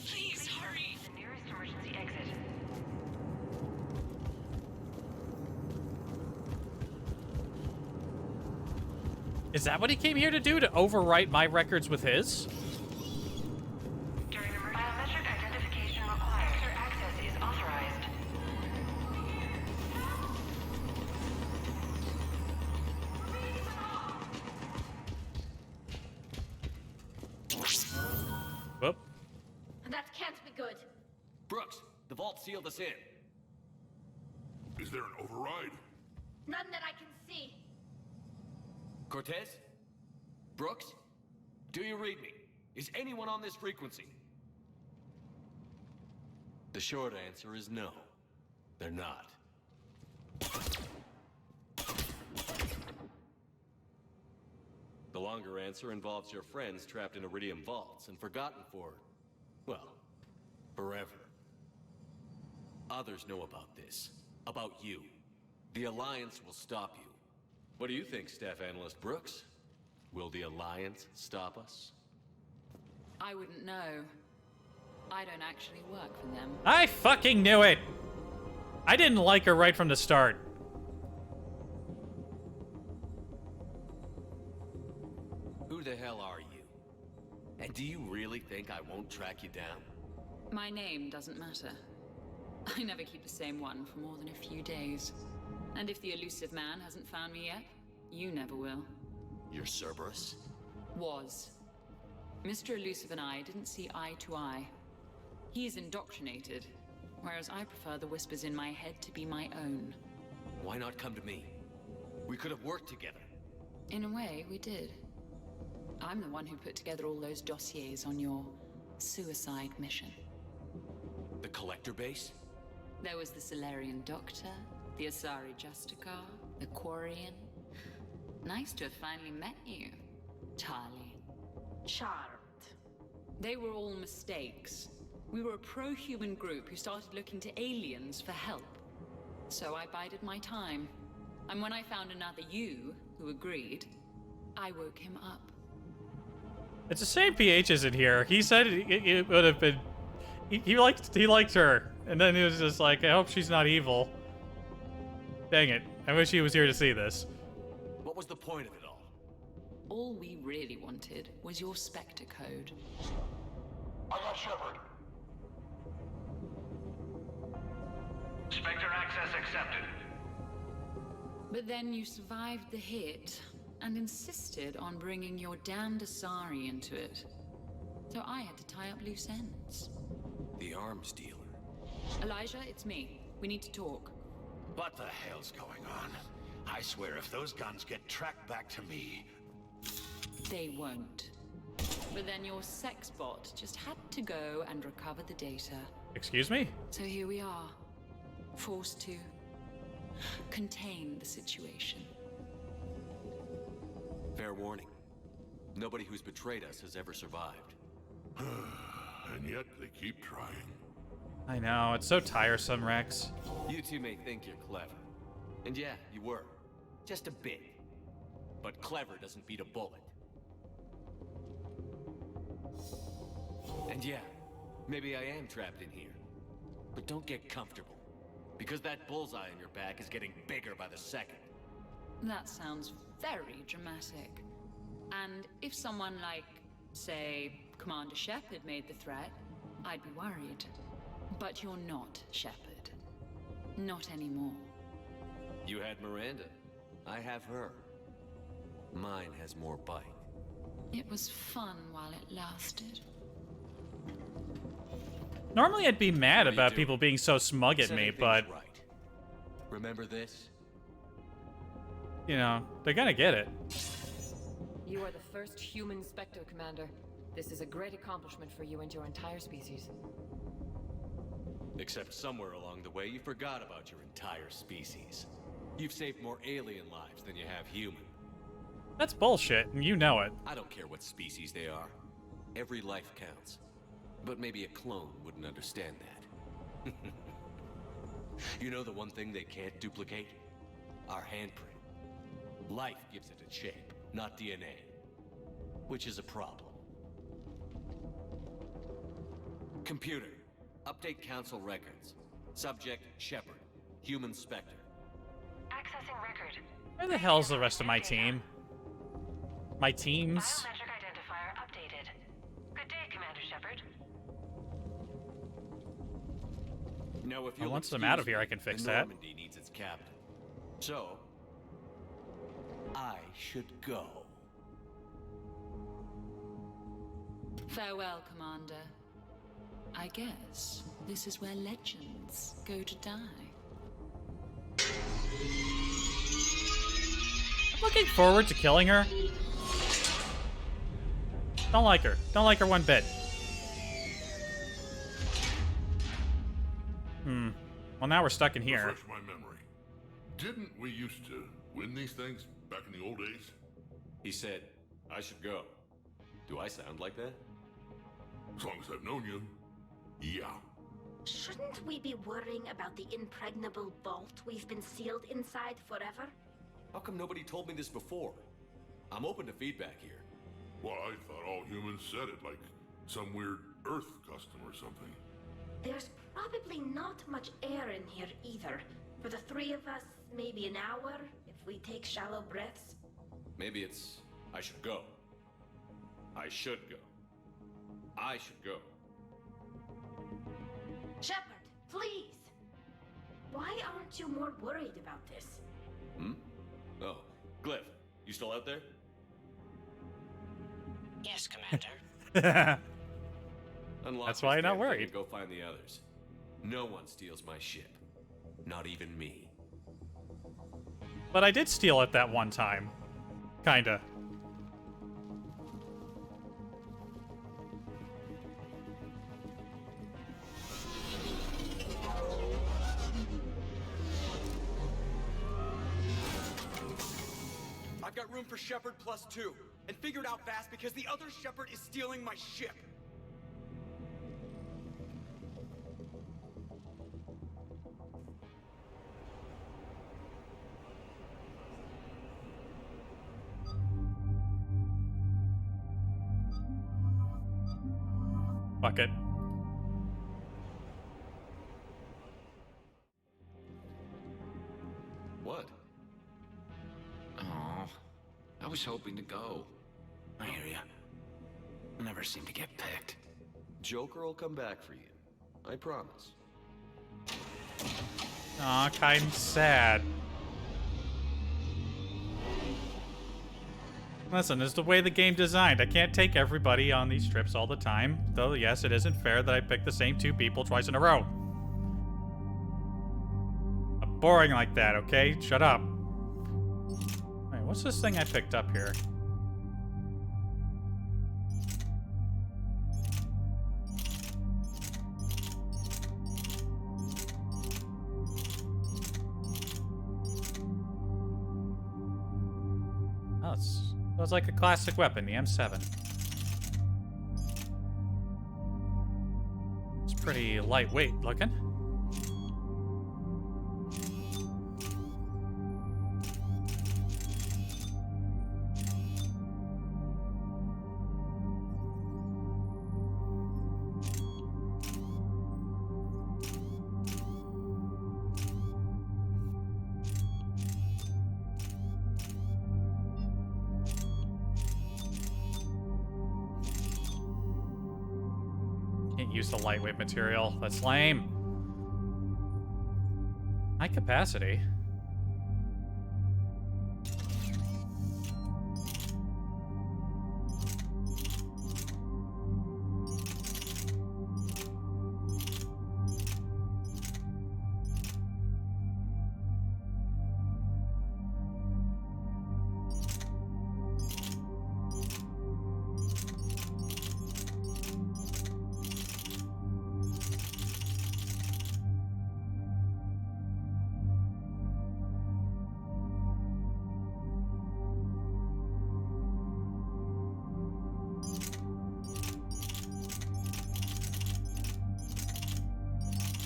Please, hurry. The nearest emergency exit. Is that what he came here to do? To overwrite my records with his? During biometric identification required. Sector access is authorized. Whoop. That can't be good. Brooks, the vault sealed us in. Is there an override? None that I can see. Cortez? Brooks? Do you read me? Is anyone on this frequency? The short answer is no. They're not. The longer answer involves your friends trapped in Iridium vaults and forgotten for, well, forever. Others know about this. About you. The Alliance will stop you. What do you think, Staff Analyst Brooks? Will the Alliance stop us? I wouldn't know. I don't actually work for them. I fucking knew it! I didn't like her right from the start. Who the hell are you? And do you really think I won't track you down? My name doesn't matter. I never keep the same one for more than a few days. And if the elusive man hasn't found me yet, you never will. You're Cerberus? Was. Mr. Elusive and I didn't see eye to eye. He's indoctrinated, whereas I prefer the whispers in my head to be my own. Why not come to me? We could have worked together. In a way, we did. I'm the one who put together all those dossiers on your suicide mission. The Collector base? There was the Solarian Doctor, the Asari Justicar, the Quarian. Nice to have finally met you, Charlie. Charmed. They were all mistakes. We were a pro-human group who started looking to aliens for help. So I bided my time. And when I found another you who agreed, I woke him up. It's the same PH isn't here. He said it would have been... He liked her. And then he was just like, I hope she's not evil. Dang it. I wish he was here to see this. What was the point of it all? All we really wanted was your Spectre code. I got Shepard. Spectre access accepted. But then you survived the hit and insisted on bringing your damned Asari into it. So I had to tie up loose ends. The arms dealer. Elijah, it's me. We need to talk. What the hell's going on? I swear if those guns get tracked back to me... They won't. But then your sex bot just had to go and recover the data. Excuse me? So here we are. Forced to contain the situation. Fair warning. Nobody who's betrayed us has ever survived. And yet they keep trying. I know, it's so tiresome, Rex. You two may think you're clever. And yeah, you were. Just a bit. But clever doesn't beat a bullet. And yeah, maybe I am trapped in here. But don't get comfortable. Because that bullseye on your back is getting bigger by the second. That sounds very dramatic. And if someone like, say, Commander Shepard made the threat, I'd be worried. But you're not Shepard. Not anymore. You had Miranda. I have her. Mine has more bite. It was fun while it lasted. Normally I'd be mad What are you about doing? people being so smug at Setting me, things but, right. Remember this? you know, they're gonna get it. You are the first human Spectre, Commander. This is a great accomplishment for you and your entire species. Except somewhere along the way, you forgot about your entire species. You've saved more alien lives than you have human. That's bullshit, and you know it. I don't care what species they are. Every life counts. But maybe a clone wouldn't understand that. You know the one thing they can't duplicate? Our handprint. Life gives it its shape, not DNA. Which is a problem. Computer, update council records. Subject, Shepard. Human Spectre. Accessing record. Where the hell's the rest of my team? My teams? Biometric identifier updated. Good day, Commander Shepard. Now, if Well, you'll once I'm out of excuse here, me, I can fix the that. Normandy needs its captain. So, I should go. Farewell, Commander. I guess this is where legends go to die. I'm looking forward to killing her. Don't like her. Don't like her one bit. Well, now we're stuck in here. Refresh my memory. Didn't we used to win these things back in the old days? He said, I should go. Do I sound like that? As long as I've known you. Yeah. Shouldn't we be worrying about the impregnable vault we've been sealed inside forever? How come nobody told me this before? I'm open to feedback here. Well, I thought all humans said it, like some weird Earth custom or something. There's probably not much air in here either. For the three of us, maybe an hour, if we take shallow breaths. Maybe it's, I should go. I should go. I should go. Shepard, please! Why aren't you more worried about this? Oh, Glyph, you still out there? Yes, Commander. Unlock That's this why you're not damn thing worried. and go find the others. No one steals my ship. Not even me. But I did steal it that one time. Kinda. I've got room for Shepard +2, and figured out fast because the other Shepard is stealing my ship. Fuck it. What? Oh, I was hoping to go. I hear ya. I never seem to get picked. Joker will come back for you. I promise. Aw, kinda sad. Listen, it's the way the game designed. I can't take everybody on these trips all the time. Though, yes, it isn't fair that I pick the same two people twice in a row. I'm boring like that, okay? Shut up. Alright, what's this thing I picked up here? Oh, it's like a classic weapon, the M7. It's pretty lightweight looking. Can't use the lightweight material. That's lame. High capacity.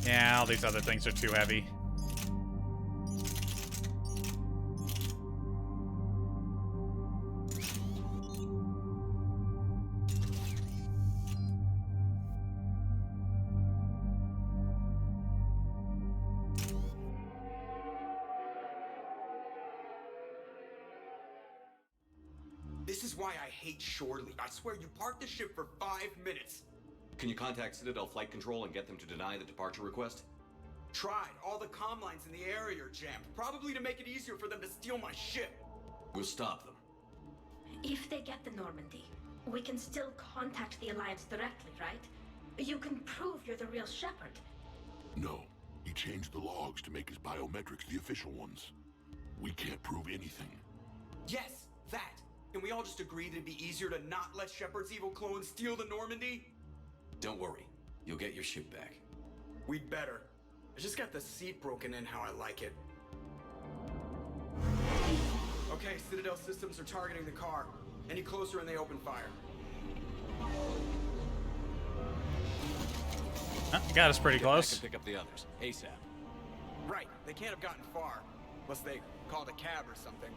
Yeah, all these other things are too heavy. This is why I hate shore leave. I swear you parked the ship for 5 minutes. Can you contact Citadel Flight Control and get them to deny the departure request? Tried. All the comm lines in the area are jammed. Probably to make it easier for them to steal my ship. We'll stop them. If they get the Normandy, we can still contact the Alliance directly, right? You can prove you're the real Shepherd. No. He changed the logs to make his biometrics the official ones. We can't prove anything. Yes, that. Can we all just agree that it'd be easier to not let Shepard's evil clone steal the Normandy? Don't worry. You'll get your ship back. We'd better. I just got the seat broken in how I like it. Okay, Citadel systems are targeting the car. Any closer and they open fire. Got us pretty Get close. back and pick up the others. ASAP. Right, they can't have gotten far. Unless they called a cab or something.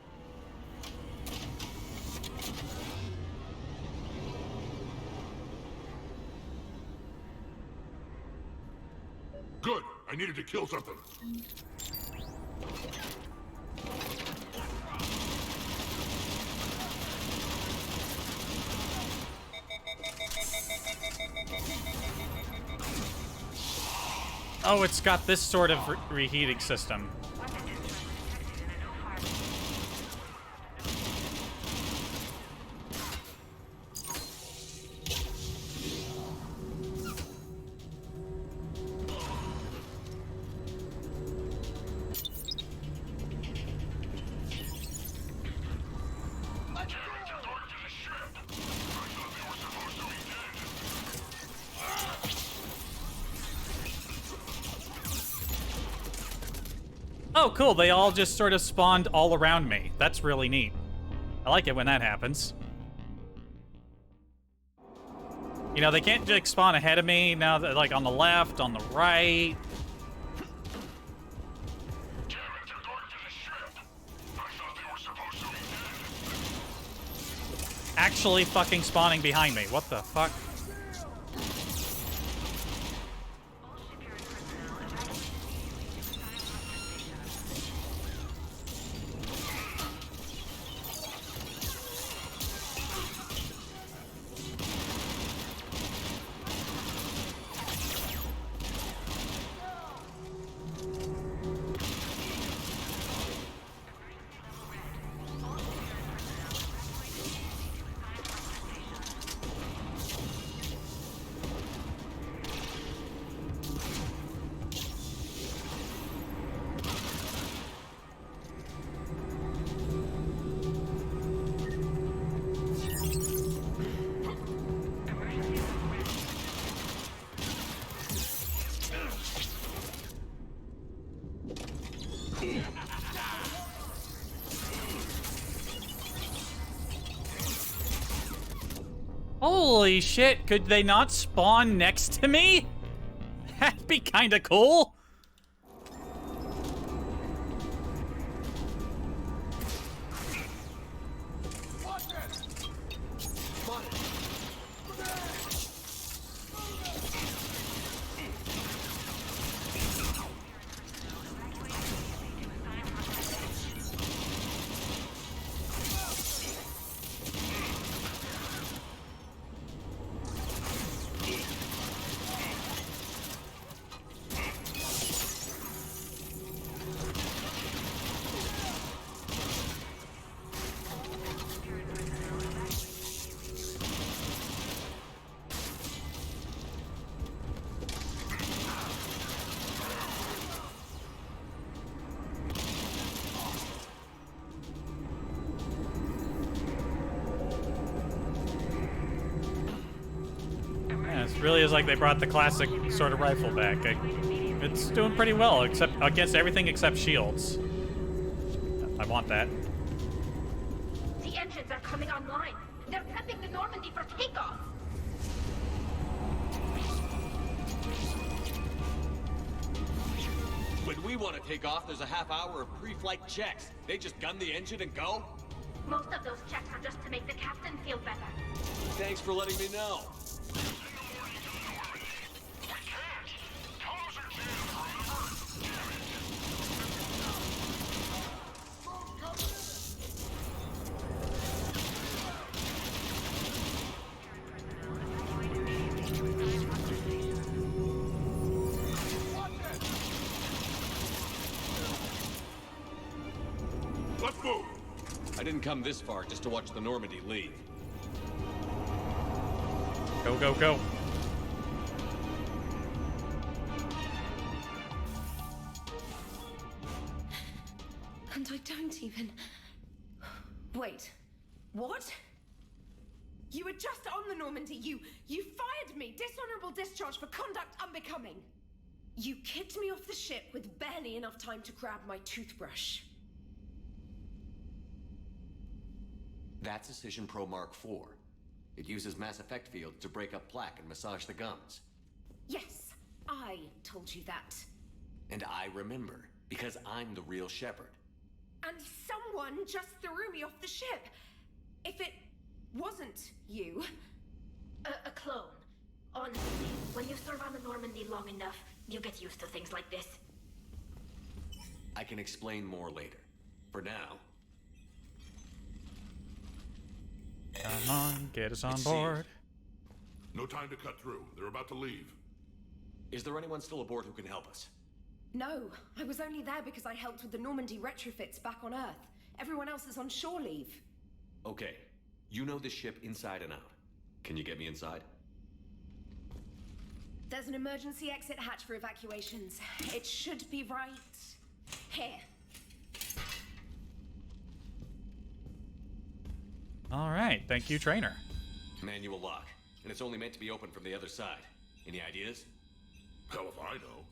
Good. I needed to kill something. Oh, it's got this sort of reheating system. Oh, cool. They all just sort of spawned all around me. That's really neat. I like it when that happens. You know, they can't just spawn ahead of me. Now they're like on the left, on the right. Actually fucking spawning behind me. What the fuck? Holy shit, could they not spawn next to me? That'd be kinda cool. Really is like they brought the classic sort of rifle back. It's doing pretty well, except against everything except shields. I want that. The engines are coming online. They're prepping the Normandy for takeoff. When we want to take off, there's a half hour of pre-flight checks. They just gun the engine and go? Most of those checks are just to make the captain feel better. Thanks for letting me know. Let's move! I didn't come this far just to watch the Normandy leave. Go, go, go. And I don't even... Wait. What? You were just on the Normandy. You fired me. Dishonorable discharge for conduct unbecoming. You kicked me off the ship with barely enough time to grab my toothbrush. That's Decision Pro Mark IV. It uses mass effect fields to break up plaque and massage the gums. Yes, I told you that. And I remember, because I'm the real Shepard. And someone just threw me off the ship. If it wasn't you... A clone. Honestly, when you serve on the Normandy long enough, you get used to things like this. I can explain more later. For now... Come on, get us on board. No time to cut through. They're about to leave. Is there anyone still aboard who can help us? No, I was only there because I helped with the Normandy retrofits back on Earth. Everyone else is on shore leave. Okay, you know the ship inside and out. Can you get me inside? There's an emergency exit hatch for evacuations. It should be right here. All right, thank you, trainer. Manual lock, and it's only meant to be opened from the other side. Any ideas? Hell if I know.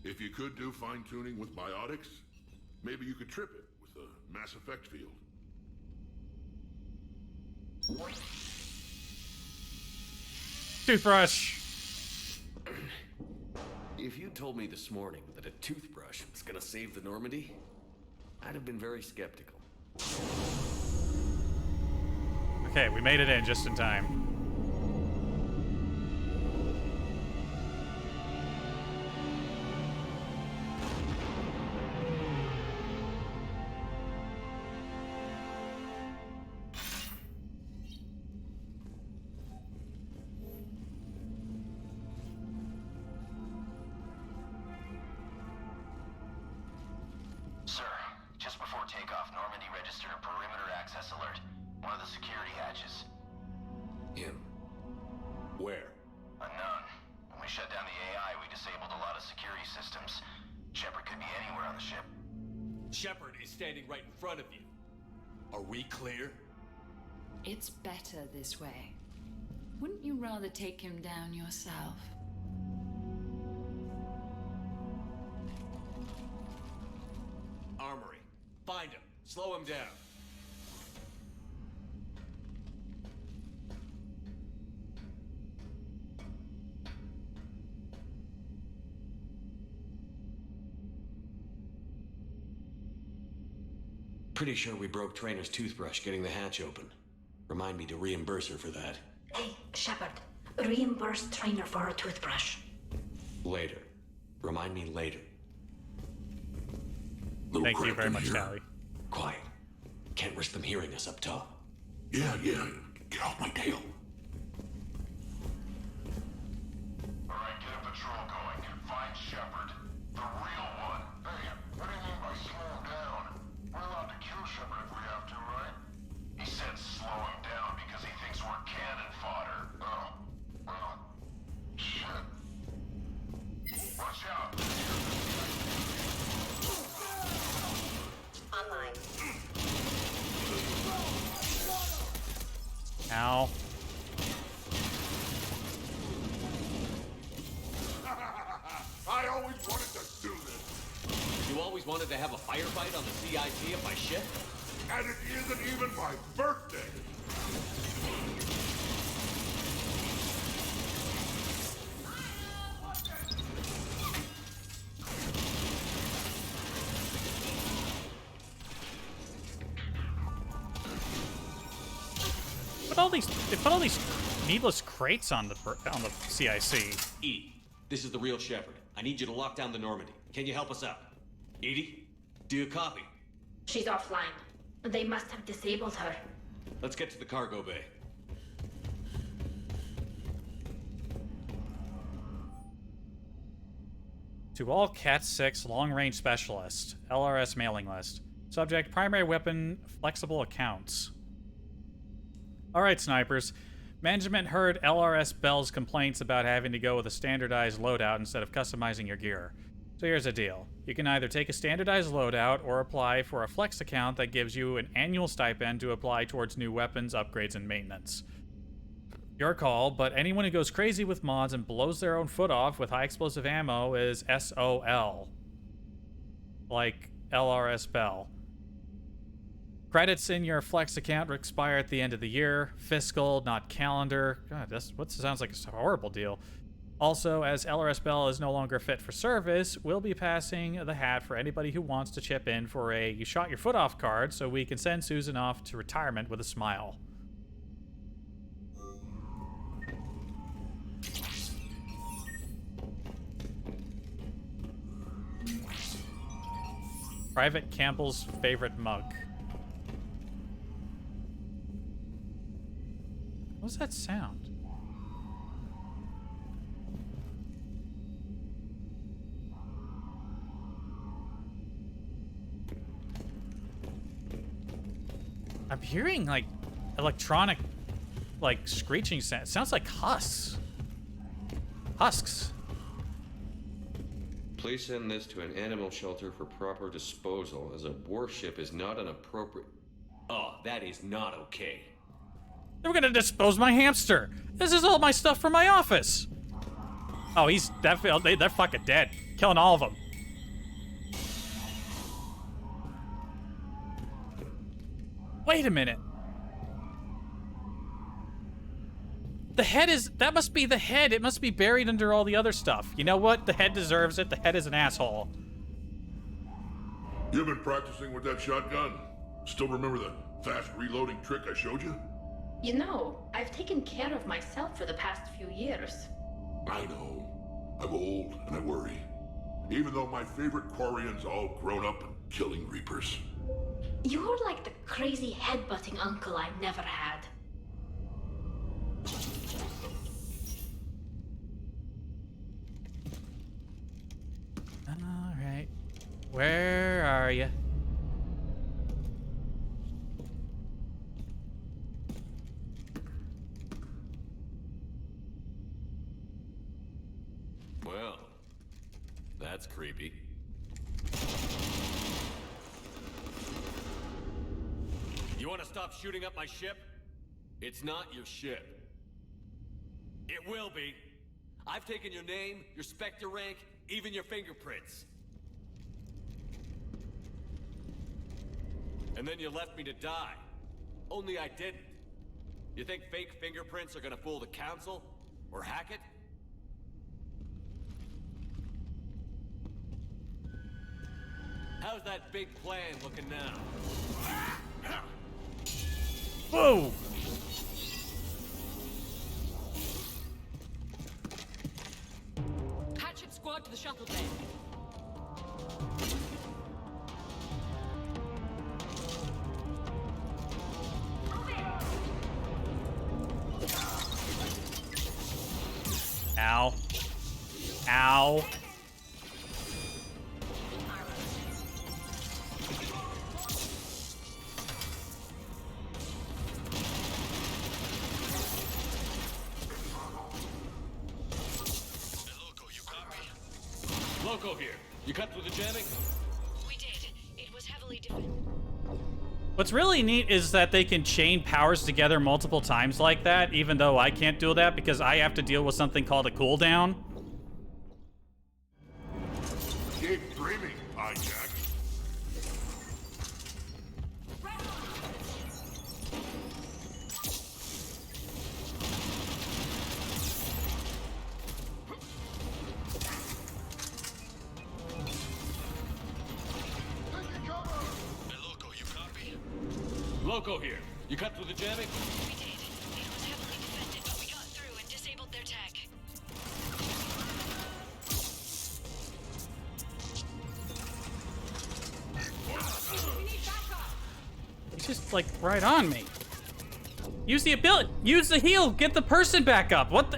If you could do fine-tuning with biotics, maybe you could trip it with a mass effect field. Toothbrush! If you told me this morning that a toothbrush was gonna save the Normandy, I'd have been very skeptical. Okay, we made it in just in time. Sir, just before takeoff, Normandy registered a perimeter access alert. One of the security hatches. Him? Where? Unknown. When we shut down the AI, we disabled a lot of security systems. Shepard could be anywhere on the ship. Shepard is standing right in front of you. Are we clear? It's better this way. Wouldn't you rather take him down yourself? Armory. Find him. Slow him down. Pretty sure we broke Trainer's toothbrush getting the hatch open. Remind me to reimburse her for that. Hey, Shepard. Reimburse Trainer for her toothbrush. Later. Remind me later. Thank you very much, Tally. Quiet. Can't risk them hearing us up top. Yeah. Get off my tail. Alright, get a patrol going. Find Shepard. The real one. Hey, what do you mean by slow him down? We're allowed to kill Shepard if we have to, right? He said slow him down because he thinks we're cannon fodder. Oh. Well. Shit. Watch out. Online. Ow. I always wanted to do this. You always wanted to have a firefight on the CIC of my ship? And it isn't even my birthday. They put all these needless crates on the CIC. Edie, this is the real Shepard. I need you to lock down the Normandy. Can you help us out? Edie, do you copy? She's offline. They must have disabled her. Let's get to the cargo bay. To all Cat 6 long-range specialists, LRS mailing list. Subject, primary weapon, flexible accounts. Alright, snipers. Management heard LRS Bell's complaints about having to go with a standardized loadout instead of customizing your gear. So here's the deal. You can either take a standardized loadout or apply for a flex account that gives you an annual stipend to apply towards new weapons, upgrades, and maintenance. Your call, but anyone who goes crazy with mods and blows their own foot off with high explosive ammo is SOL. Like LRS Bell. Credits in your flex account expire at the end of the year. Fiscal, not calendar. God, that's what sounds like a horrible deal. Also, as LRS Bell is no longer fit for service, we'll be passing the hat for anybody who wants to chip in for a you shot your foot off card so we can send Susan off to retirement with a smile. Private Campbell's favorite mug. What's that sound? I'm hearing like electronic, like screeching sound. It sounds like husks. Husks. Please send this to an animal shelter for proper disposal, as a warship is not an appropriate. Oh, that is not okay. They were gonna dispose my hamster. This is all my stuff from my office. Oh, he's definitely, they're fucking dead. Killing all of them. Wait a minute. The head is, that must be the head. It must be buried under all the other stuff. You know what? The head deserves it. The head is an asshole. You've been practicing with that shotgun? Still remember the fast reloading trick I showed you? You know, I've taken care of myself for the past few years. I know. I'm old and I worry. Even though my favorite Quarian's all grown up and killing Reapers. You're like the crazy headbutting uncle I never had. Alright. Where are you? Well, that's creepy. You want to stop shooting up my ship? It's not your ship. It will be. I've taken your name, your Spectre rank, even your fingerprints. And then you left me to die. Only I didn't. You think fake fingerprints are gonna fool the Council? Or hack it? How's that big plan looking now? Whoa! Hatchet squad to the shuttle bay. Ow. Ow. Loco here. You cut through the jamming? We did. It was heavily defended. What's really neat is that they can chain powers together multiple times like that, even though I can't do that because I have to deal with something called a cooldown. Keep dreaming, hijack. Loco here. You cut through the jamming? We did. He's just, like, right on me. Use the ability. Use the heal. Get the person back up. What the...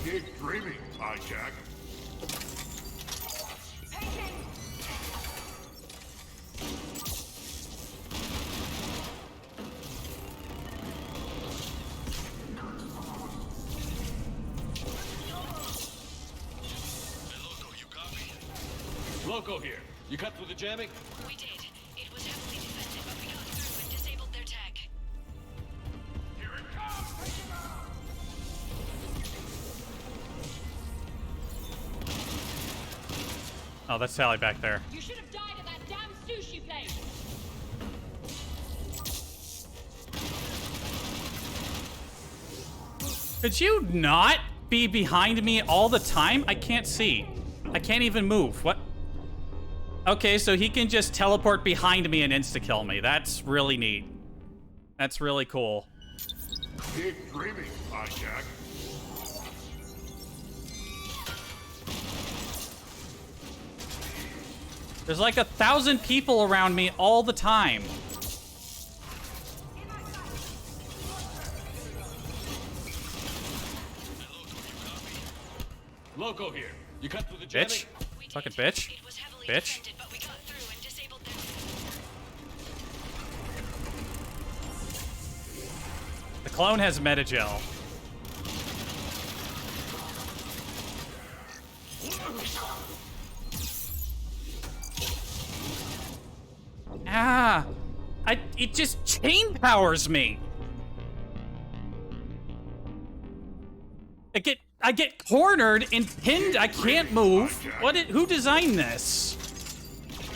Keep dreaming, hijack. Loco here. You cut through the jamming? We did. It was heavily defended, but we got through and disabled their tech. Here it comes! Take him out! Oh, that's Sally back there. You should have died at that damn sushi place. Could you not be behind me all the time? I can't see. I can't even move. What? Okay, so he can just teleport behind me and insta-kill me. That's really neat. That's really cool. Keep dreaming, hijack. There's like 1,000 people around me all the time. Loco here. You cut through the jamming? Bitch. Fucking bitch. Bitch. The clone has metagel. Ah! It just chain powers me. I get cornered and pinned. I can't move. Who designed this?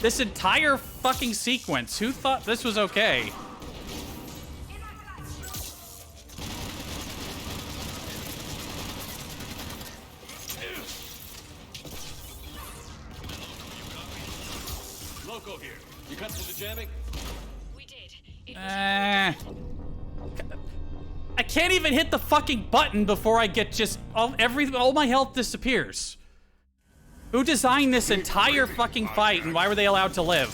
This entire fucking sequence. Who thought this was okay? Loco here. You cut through the jamming? We did. I can't even hit the fucking button before I get just all my health disappears. Who designed this entire fucking fight and why were they allowed to live?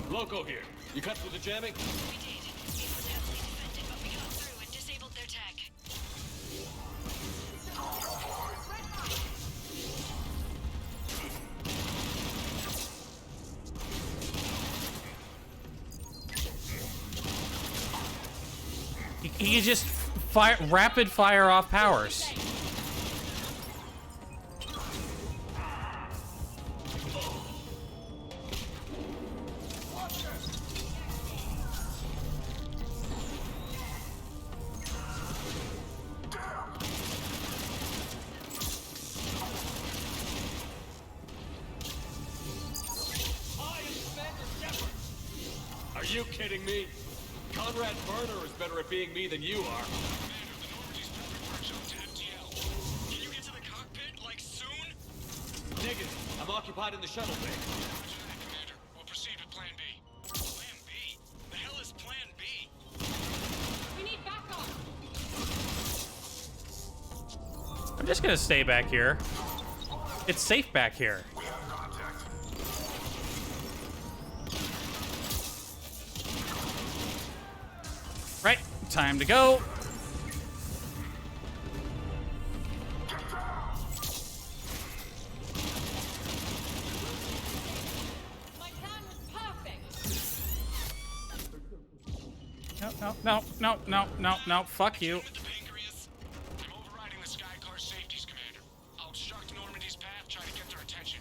Loco here. You cut through the jamming? We did. It was heavily defended, but we got through and disabled their tech. He can just rapid fire off powers. Are you kidding me? Conrad Burner is better at being me than you are. Can you get to the cockpit, like, soon? Negative. I'm occupied in the shuttle bay. Commander, we'll proceed with Plan B. Plan B? The hell is Plan B? We need backup. I'm just gonna stay back here. It's safe back here. Right, time to go. My plan was perfect. No, fuck you. I'm overriding the Skycar safeties, Commander. I'll obstruct Normandy's path, try to get their attention.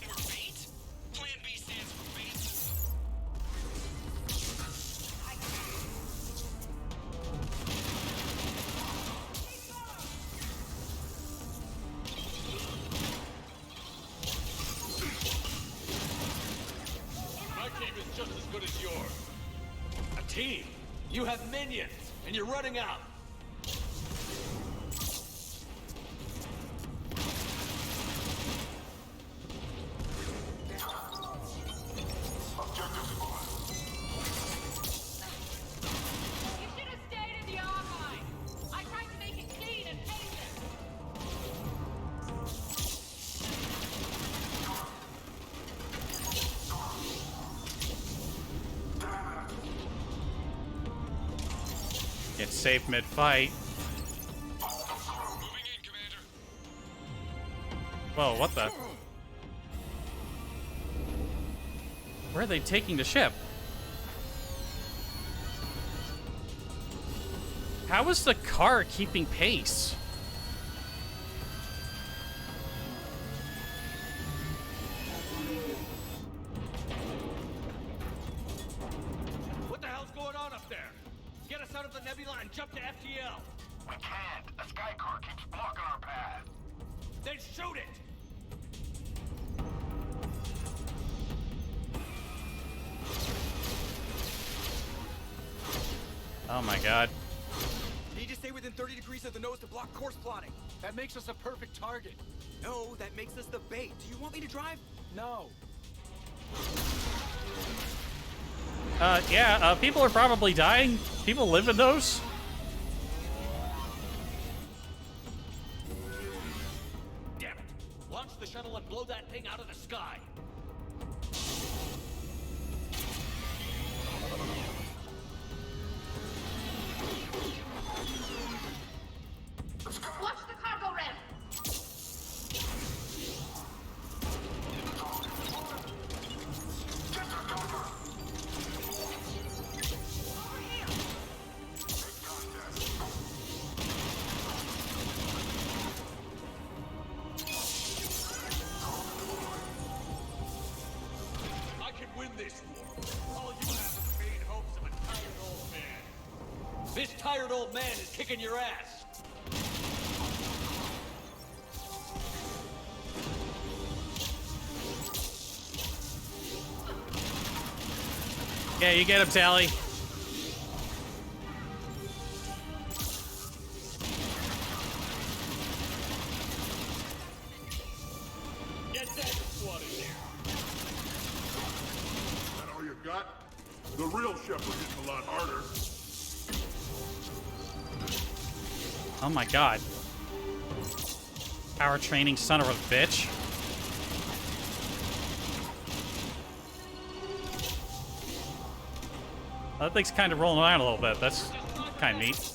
We're bait? Plan B stands for bait. My team is just as good as yours. A team? You have minions, and you're running out. get safe mid-fight. Whoa, what the? Where are they taking the ship? How is the car keeping pace? What the hell's going on up there? Get us out of the nebula and jump to FTL. We can't. A sky car keeps blocking our path. Then shoot it! Oh my god. Need to stay within 30 degrees of the nose to block course plotting. That makes us a perfect target. No, that makes us the bait. Do you want me to drive? No. Yeah, people are probably dying. People live in those. Damn it! Launch the shuttle and blow that thing out of the sky. Watch the cargo ramp! I can win this war. All you have are the vain hopes of a tired old man. This tired old man is kicking your ass. Yeah, you get him, Tally. Get that squad in there. That all you got? The real Shepard hits a lot harder. Oh my god. Power training son of a bitch. That thing's kind of rolling around a little bit. That's kind of neat.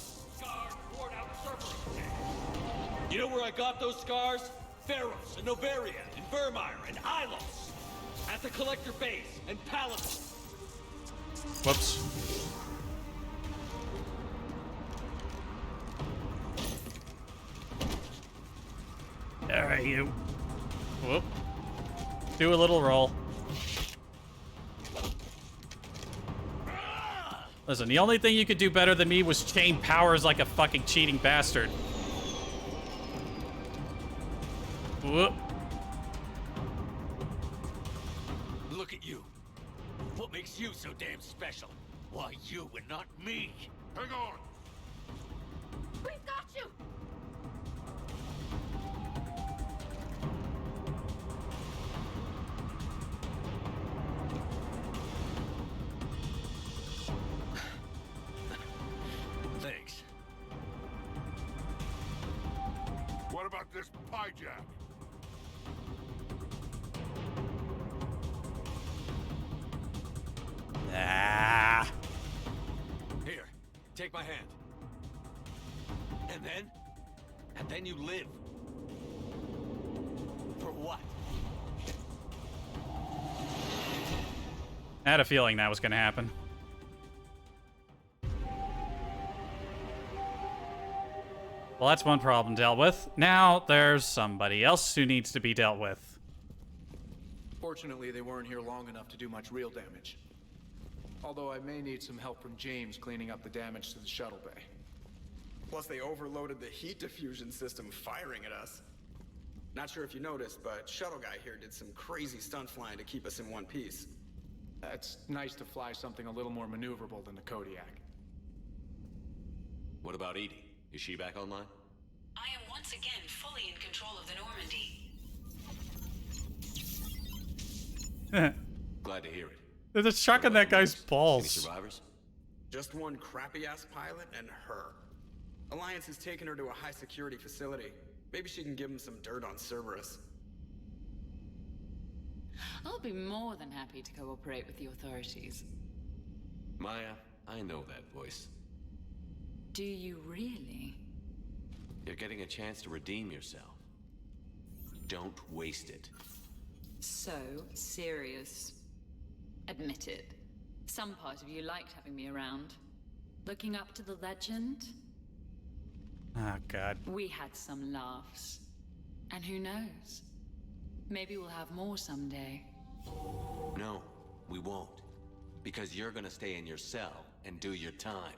You know where I got those scars? Pharos and Novaria and Vermeer and Ilos. At the Collector base and Paladin. Whoops. Alright, you. Whoop. Do a little roll. Listen, the only thing you could do better than me was chain powers like a fucking cheating bastard. Whoop. Look at you. What makes you so damn special? Why you and not me? Hang on. We've got you! Thanks. What about this pie jack? Ah. Here, take my hand. And then you live. For what? I had a feeling that was going to happen. Well, that's one problem dealt with. Now there's somebody else who needs to be dealt with. Fortunately, they weren't here long enough to do much real damage. Although I may need some help from James cleaning up the damage to the shuttle bay. Plus, they overloaded the heat diffusion system firing at us. Not sure if you noticed, but Shuttle Guy here did some crazy stunt flying to keep us in one piece. It's nice to fly something a little more maneuverable than the Kodiak. What about Edie? Is she back online? I am once again fully in control of the Normandy. Glad to hear it. They're just chucking that guy's Any balls. survivors? Just one crappy-ass pilot and her. Alliance has taken her to a high-security facility. Maybe she can give him some dirt on Cerberus. I'll be more than happy to cooperate with the authorities. Maya, I know that voice. Do you really? You're getting a chance to redeem yourself. Don't waste it. So serious. Admit it. Some part of you liked having me around. Looking up to the legend? Oh, God. We had some laughs. And who knows? Maybe we'll have more someday. No, we won't. Because you're gonna stay in your cell and do your time.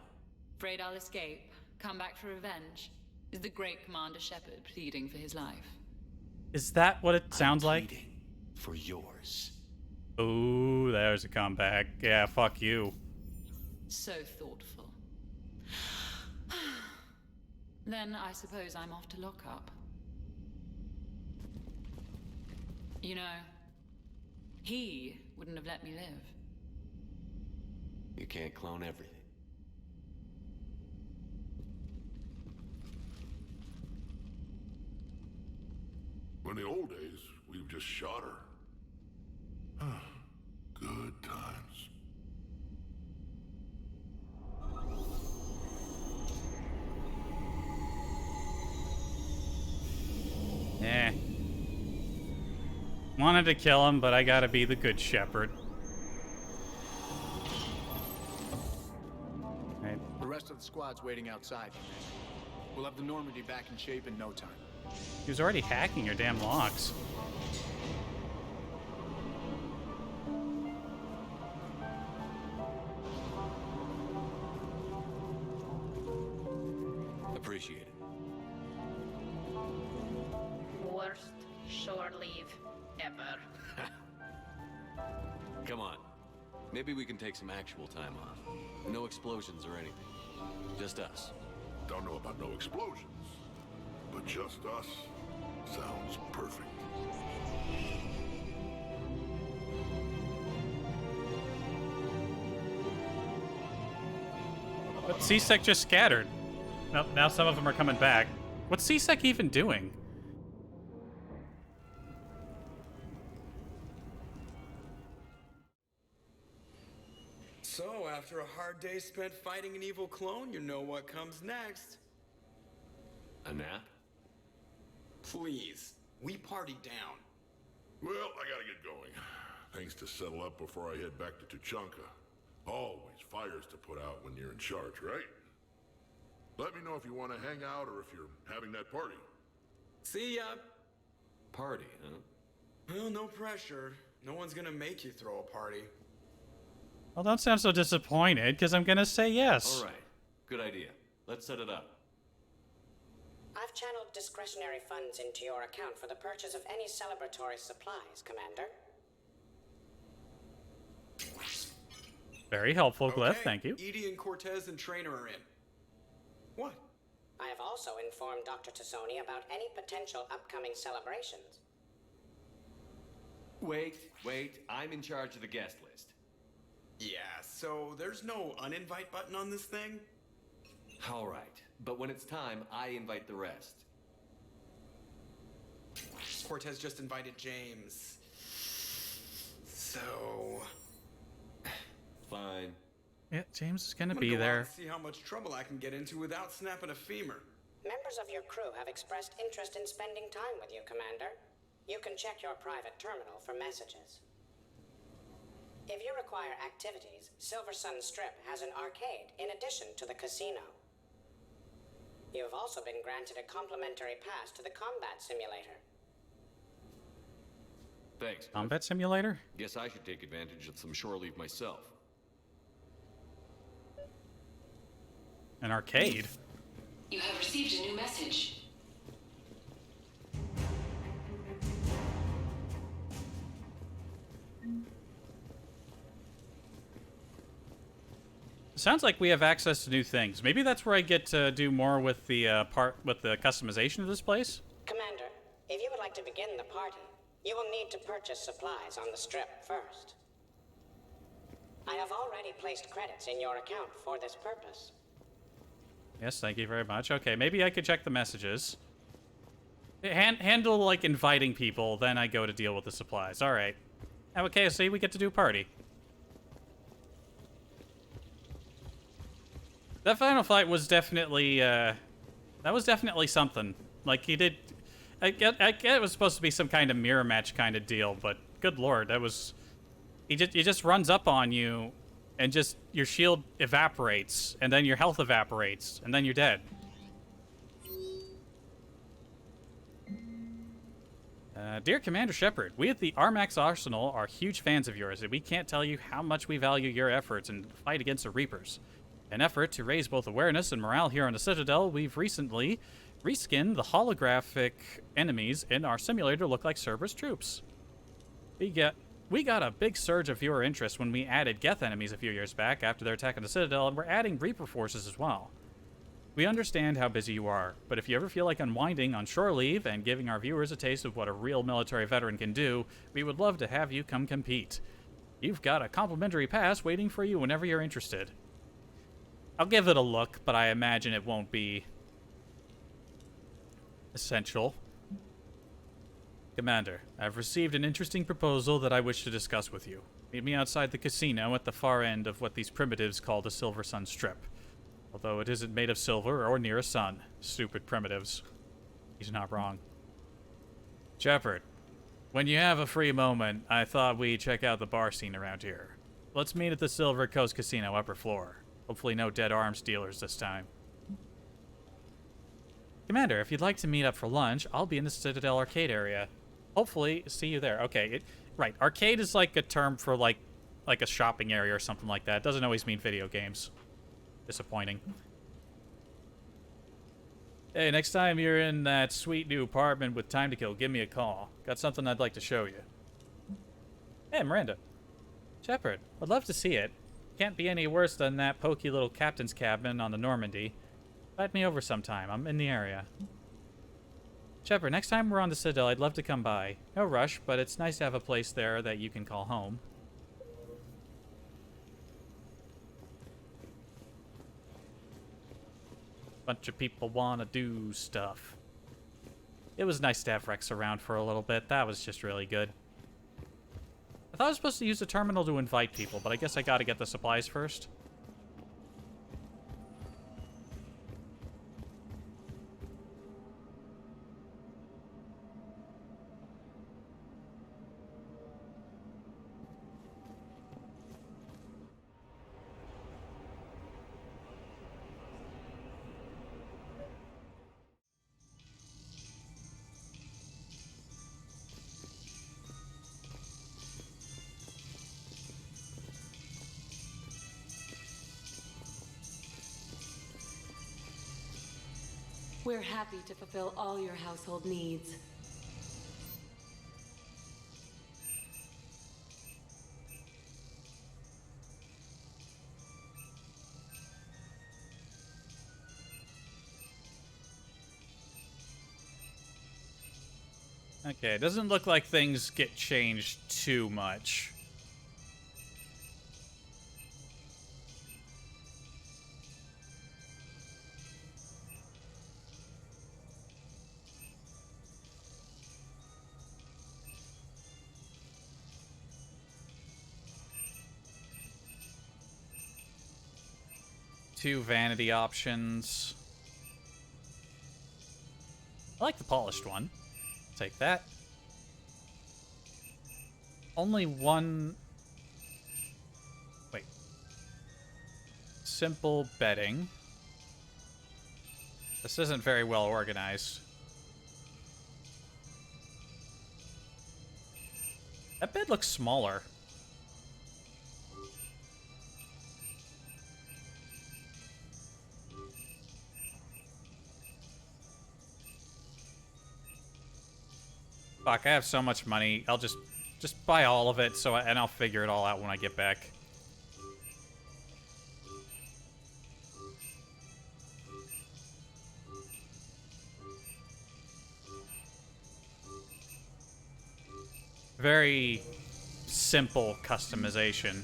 Afraid I'll escape? Come back for revenge? Is the great Commander Shepard pleading for his life? Is that what it sounds like? For yours. Ooh, there's a comeback. Yeah, fuck you. So thoughtful. Then I suppose I'm off to lock up. You know, he wouldn't have let me live. You can't clone everything. In the old days, we've just shot her. Good times. Eh. Wanted to kill him, but I gotta be the good shepherd. Right. The rest of the squad's waiting outside. We'll have the Normandy back in shape in no time. He was already hacking your damn locks. Appreciate it. Worst shore leave ever. Come on. Maybe we can take some actual time off. No explosions or anything. Just us. Don't know about no explosions, but just us sounds perfect. But C-Sec just scattered. Nope, now some of them are coming back. What's C-Sec even doing? So, after a hard day spent fighting an evil clone, you know what comes next. A nap? Please, we party down. Well, I gotta get going. Things to settle up before I head back to Tuchanka. Always fires to put out when you're in charge, right? Let me know if you want to hang out or if you're having that party. See ya. Party, huh? Well, no pressure. No one's gonna make you throw a party. Well, don't sound so disappointed, because I'm gonna say yes. All right. Good idea. Let's set it up. I've channeled discretionary funds into your account for the purchase of any celebratory supplies, Commander. Very helpful, Glyph. Okay, Thank you. Edie and Cortez and Trainer are in. What? I have also informed Dr. Tassoni about any potential upcoming celebrations. Wait. I'm in charge of the guest list. Yeah, so there's no uninvite button on this thing? All right. But when it's time, I invite the rest. Cortez just invited James. So... Fine. Yeah, James is gonna I'm be go out there. and see how much trouble I can get into without snapping a femur. Members of your crew have expressed interest in spending time with you, Commander. You can check your private terminal for messages. If you require activities, Silver Sun Strip has an arcade in addition to the casino. You have also been granted a complimentary pass to the combat simulator. Thanks. Combat simulator? Guess I should take advantage of some shore leave myself. An arcade? You have received a new message. Sounds like we have access to new things. Maybe that's where I get to do more with the customization of this place. Commander, if you would like to begin the party, you will need to purchase supplies on the Strip first. I have already placed credits in your account for this purpose. Yes, thank you very much. Okay, maybe I could check the messages. Handle, like, inviting people, then I go to deal with the supplies. All right. Okay, see, we get to do a party. That final fight was definitely, that was definitely something. Like, he did... I get it was supposed to be some kind of mirror match kind of deal, but good lord, that was... He just runs up on you, and just your shield evaporates, and then your health evaporates, and then you're dead. Dear Commander Shepard, we at the Armax Arsenal are huge fans of yours, and we can't tell you how much we value your efforts in the fight against the Reapers. In an effort to raise both awareness and morale here on the Citadel, we've recently reskinned the holographic enemies in our simulator to look like Cerberus troops. We got a big surge of viewer interest when we added Geth enemies a few years back after their attack on the Citadel, and we're adding Reaper forces as well. We understand how busy you are, but if you ever feel like unwinding on shore leave and giving our viewers a taste of what a real military veteran can do, we would love to have you come compete. You've got a complimentary pass waiting for you whenever you're interested. I'll give it a look, but I imagine it won't be essential. Commander, I've received an interesting proposal that I wish to discuss with you. Meet me outside the casino at the far end of what these primitives call the Silver Sun Strip. Although it isn't made of silver or near a sun. Stupid primitives. He's not wrong. Shepard, when you have a free moment, I thought we'd check out the bar scene around here. Let's meet at the Silver Coast Casino upper floor. Hopefully no dead arms dealers this time. Commander, if you'd like to meet up for lunch, I'll be in the Citadel arcade area. Hopefully see you there. Okay, right. Arcade is like a term for like a shopping area or something like that. It doesn't always mean video games. Disappointing. Hey, next time you're in that sweet new apartment with time to kill, give me a call. Got something I'd like to show you. Hey, Miranda. Shepard, I'd love to see it. Can't be any worse than that pokey little captain's cabin on the Normandy. Invite me over sometime. I'm in the area. Shepard, next time we're on the Citadel, I'd love to come by. No rush, but it's nice to have a place there that you can call home. Bunch of people want to do stuff. It was nice to have Rex around for a little bit. That was just really good. I thought I was supposed to use the terminal to invite people, but I guess I gotta get the supplies first. We're happy to fulfill all your household needs. Okay, it doesn't look like things get changed too much. Two vanity options. I like the polished one. Take that. Only one... Wait. Simple bedding. This isn't very well organized. That bed looks smaller. Fuck, I have so much money. I'll just buy all of it and I'll figure it all out when I get back. Very simple customization.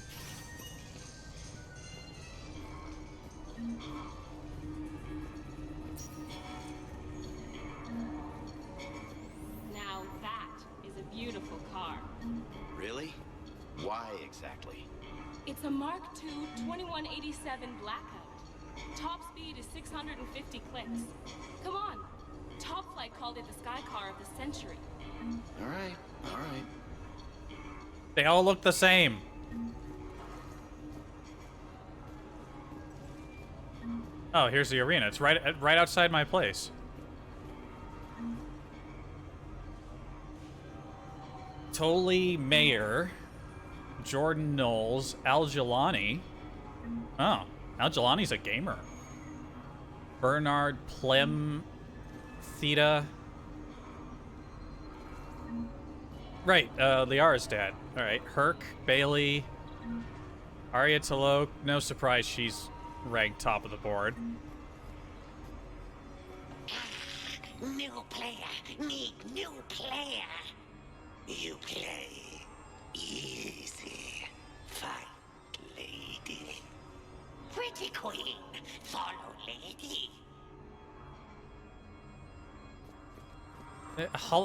Now that is a beautiful car. Really? Why exactly? It's a Mark II 2187 Blackout. Top speed is 650 clicks. Come on. Top Flight called it the sky car of the century. All right, all right. They all look the same. Oh, here's the arena. It's right outside my place. Tolly Mayer, Jordan Knowles, Al Jelani. Oh, Al Jelani's a gamer. Bernard Plem, Theta. Right, Liara's dad. All right, Herc, Bailey, Arya Talok. No surprise she's ranked top of the board. New player. Need new player. You play easy. Fight, lady. Pretty queen. Follow, lady.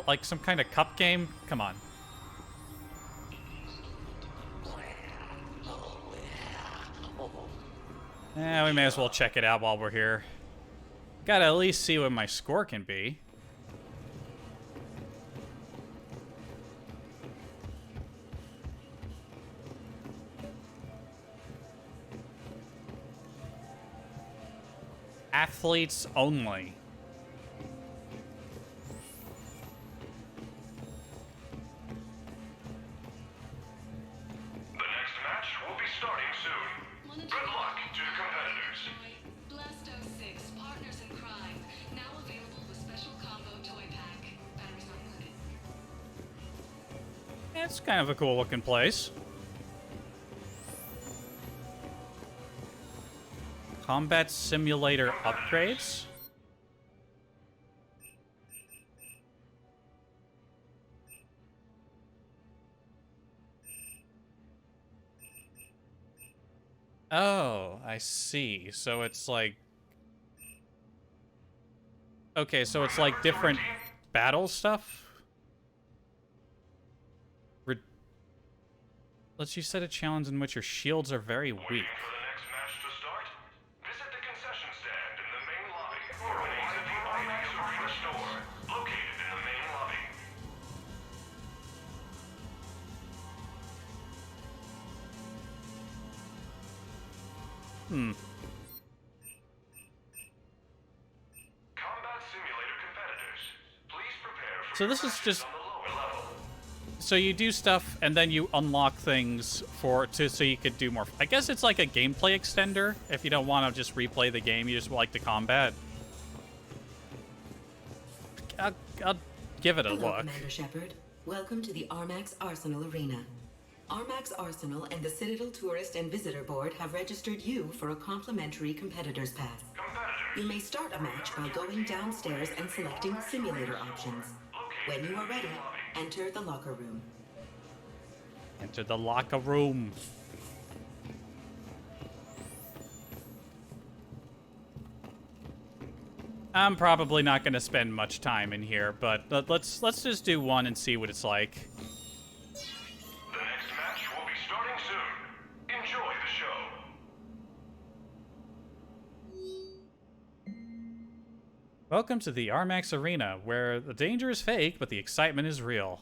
Like some kind of cup game? Come on. We may as well check it out while we're here. Gotta at least see what my score can be. Athletes only. The next match will be starting soon. Good luck to the competitors. Blasto 6, Partners in Crime. Now available with special combo toy pack. Batteries not included. It's kind of a cool looking place. Combat simulator upgrades. Oh, I see. So it's like... Okay, so it's like different battle stuff? Lets you set a challenge in which your shields are very weak. For the next match to start, visit the concession stand in the main lobby or exit the IMAX Arena store, located in the main lobby. Combat simulator competitors, please prepare for So this is just... on the lower level. So you do stuff, and then you unlock things so you could do more. I guess it's like a gameplay extender. If you don't want to just replay the game, you just like the combat. I'll give it a Hello, look. Commander Shepard. Welcome to the Armax Arsenal Arena. Armax Arsenal and the Citadel Tourist and Visitor Board have registered you for a complimentary competitor's pass. You may start a match by going downstairs and selecting simulator options. When you are ready, enter the locker room. Enter the locker room. I'm probably not going to spend much time in here, but let's just do one and see what it's like. The next match will be starting soon. Enjoy the show. Welcome to the Armax Arena, where the danger is fake, but the excitement is real.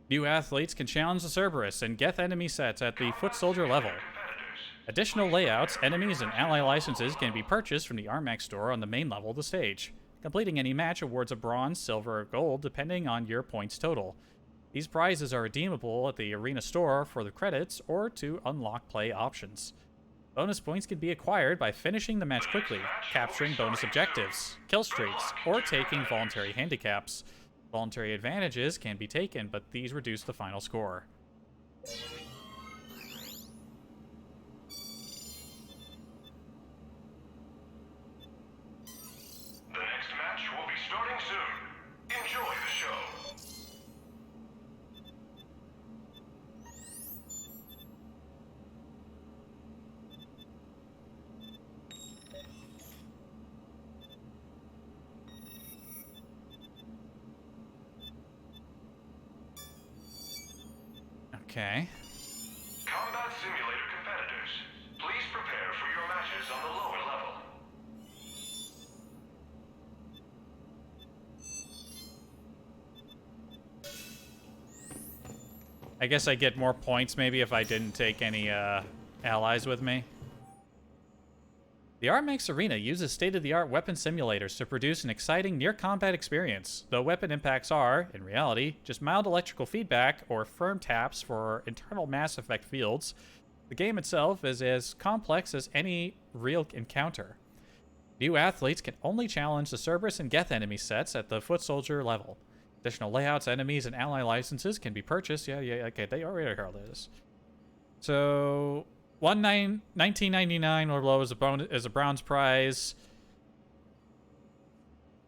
New athletes can challenge the Cerberus and get enemy sets at the foot soldier level. Additional layouts, enemies, and ally licenses can be purchased from the Armax store on the main level of the stage. Completing any match awards a bronze, silver, or gold, depending on your points total. These prizes are redeemable at the arena store for the credits or to unlock play options. Bonus points can be acquired by finishing the match quickly, capturing bonus objectives, kill streaks, or taking voluntary handicaps. Voluntary advantages can be taken, but these reduce the final score. The next match will be starting soon. Enjoy the show. Okay. Combat simulator competitors, please prepare for your matches on the lower level. I guess I get more points maybe if I didn't take any allies with me. The Armax Arena uses state-of-the-art weapon simulators to produce an exciting near-combat experience. Though weapon impacts are, in reality, just mild electrical feedback or firm taps for internal Mass Effect fields, the game itself is as complex as any real encounter. New athletes can only challenge the Cerberus and Geth enemy sets at the foot soldier level. Additional layouts, enemies, and ally licenses can be purchased. Yeah, okay, they already heard this. So, $19.99 or below is a bronze prize.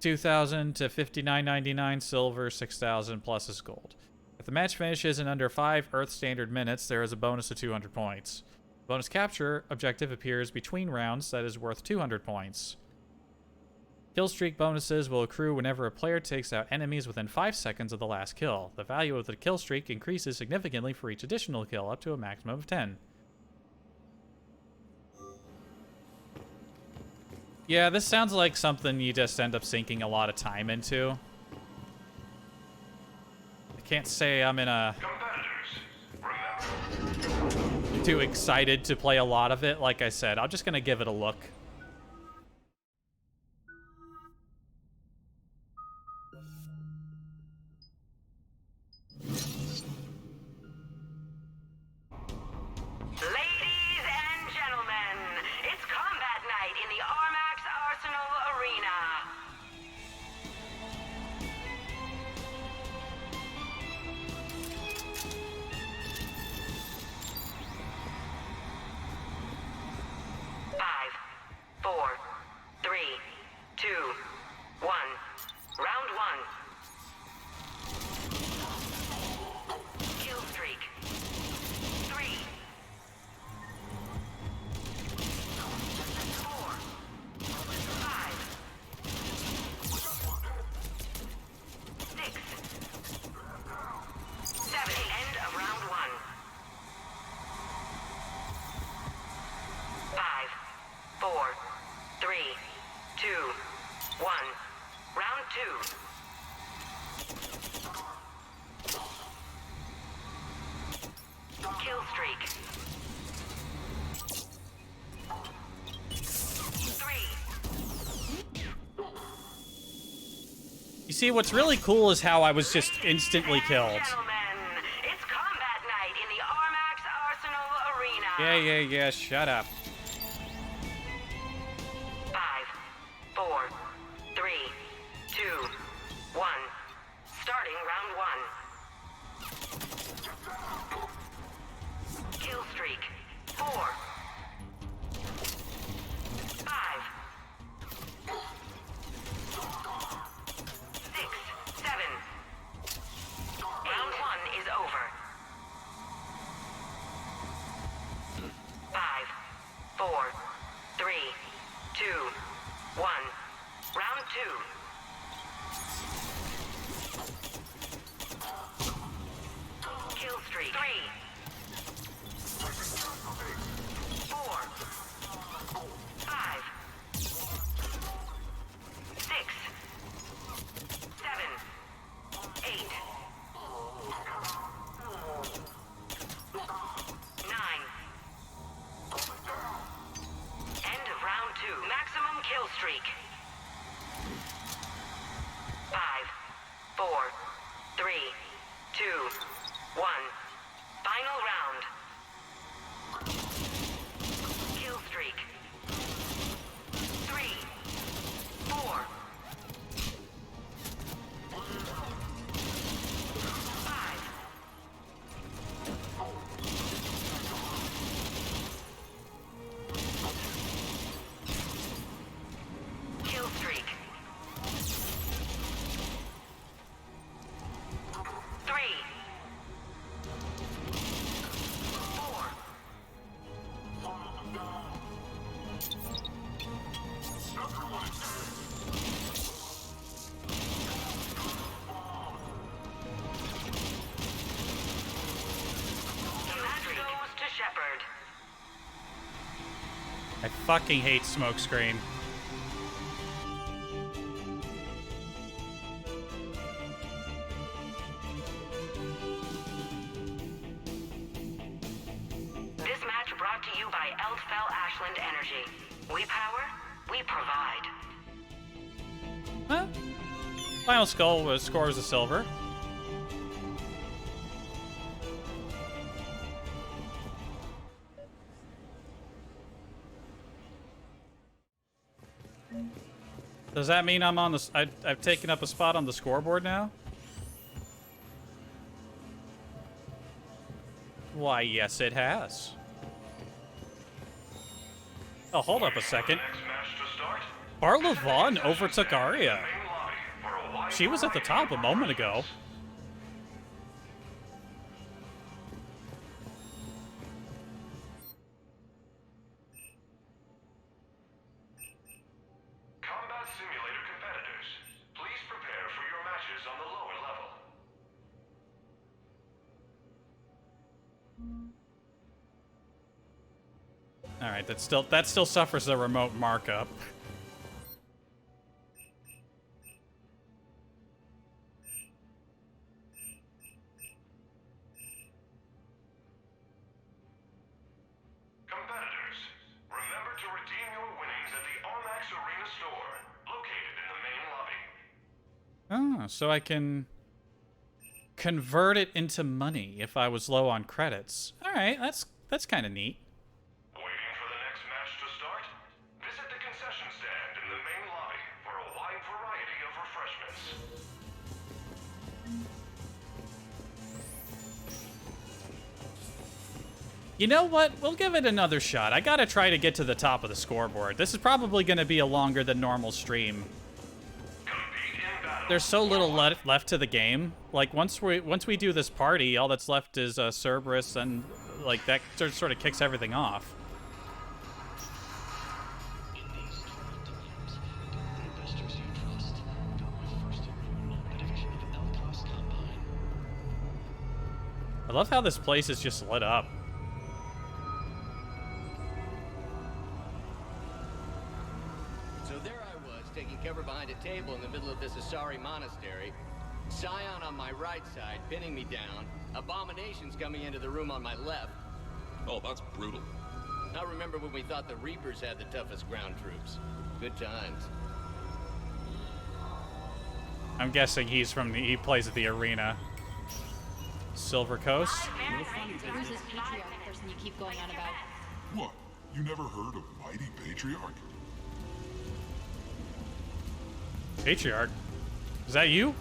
$2,000 to $59.99 silver, $6,000 plus is gold. If the match finishes in under 5 Earth Standard minutes, there is a bonus of 200 points. Bonus capture objective appears between rounds that is worth 200 points. Kill streak bonuses will accrue whenever a player takes out enemies within 5 seconds of the last kill. The value of the kill streak increases significantly for each additional kill, up to a maximum of 10. Yeah, this sounds like something you just end up sinking a lot of time into. I can't say I'm in a... too excited to play a lot of it. Like I said, I'm just gonna give it a look. Ladies and gentlemen, it's combat night in the Armax Arsenal Arena. Five, four, three, two, one. Round one. Kill streak. 3. 4. 5. 6. 7. End of round one. 5, 4, 3, 2, 1. Round two. Kill streak. 3. You see, what's really cool is how I was just instantly killed. Gentlemen, it's combat night in the Armax Arsenal Arena. Yeah, shut up. 5, 4, 3, 2, 1. Starting round one. Kill streak. 4. 5. 6, 7. Round one is over. 5, 4, 3, 2, 1. Round two. Kill streak. 3. 4. 5. 6. 7. 8. 9. End of round two. Maximum kill streak. 5, 4, 3, 2, 1. Final round. Kill streak. 3, 4. 5. Kill streak. 3. 4. Match goes to Shepard. I fucking hate smokescreen. Parkland Energy. We power, we provide. Huh? Final skull was scores a silver. Does that mean I'm on the? I've taken up a spot on the scoreboard now? Why, yes, it has. Oh, hold up a second. Barla Vaughn overtook Arya. She was at the top a moment ago. Combat simulator competitors, please prepare for your matches on the lower level. All right, that still suffers a remote markup. Competitors, remember to redeem your winnings at the Armax Arena store, located in the main lobby. Oh, so I can convert it into money if I was low on credits. All right, that's kind of neat. Waiting for the next match to start? Visit the concession stand in the main lobby for a wide variety of refreshments. You know what? We'll give it another shot. I gotta try to get to the top of the scoreboard. This is probably gonna be a longer than normal stream. There's so little left to the game. Like once we do this party, all that's left is Cerberus, and like that sort of kicks everything off. I love how this place is just lit up. So there I was, taking cover behind a table in the middle of this Asari monastery. Scion on my right side, pinning me down. Abominations coming into the room on my left. Oh, that's brutal. I remember when we thought the Reapers had the toughest ground troops. Good times. I'm guessing he plays at the arena. Silver Coast. Who's this patriarch person you keep going on about? What? You never heard of Mighty Patriarch? Patriarch? Is that you?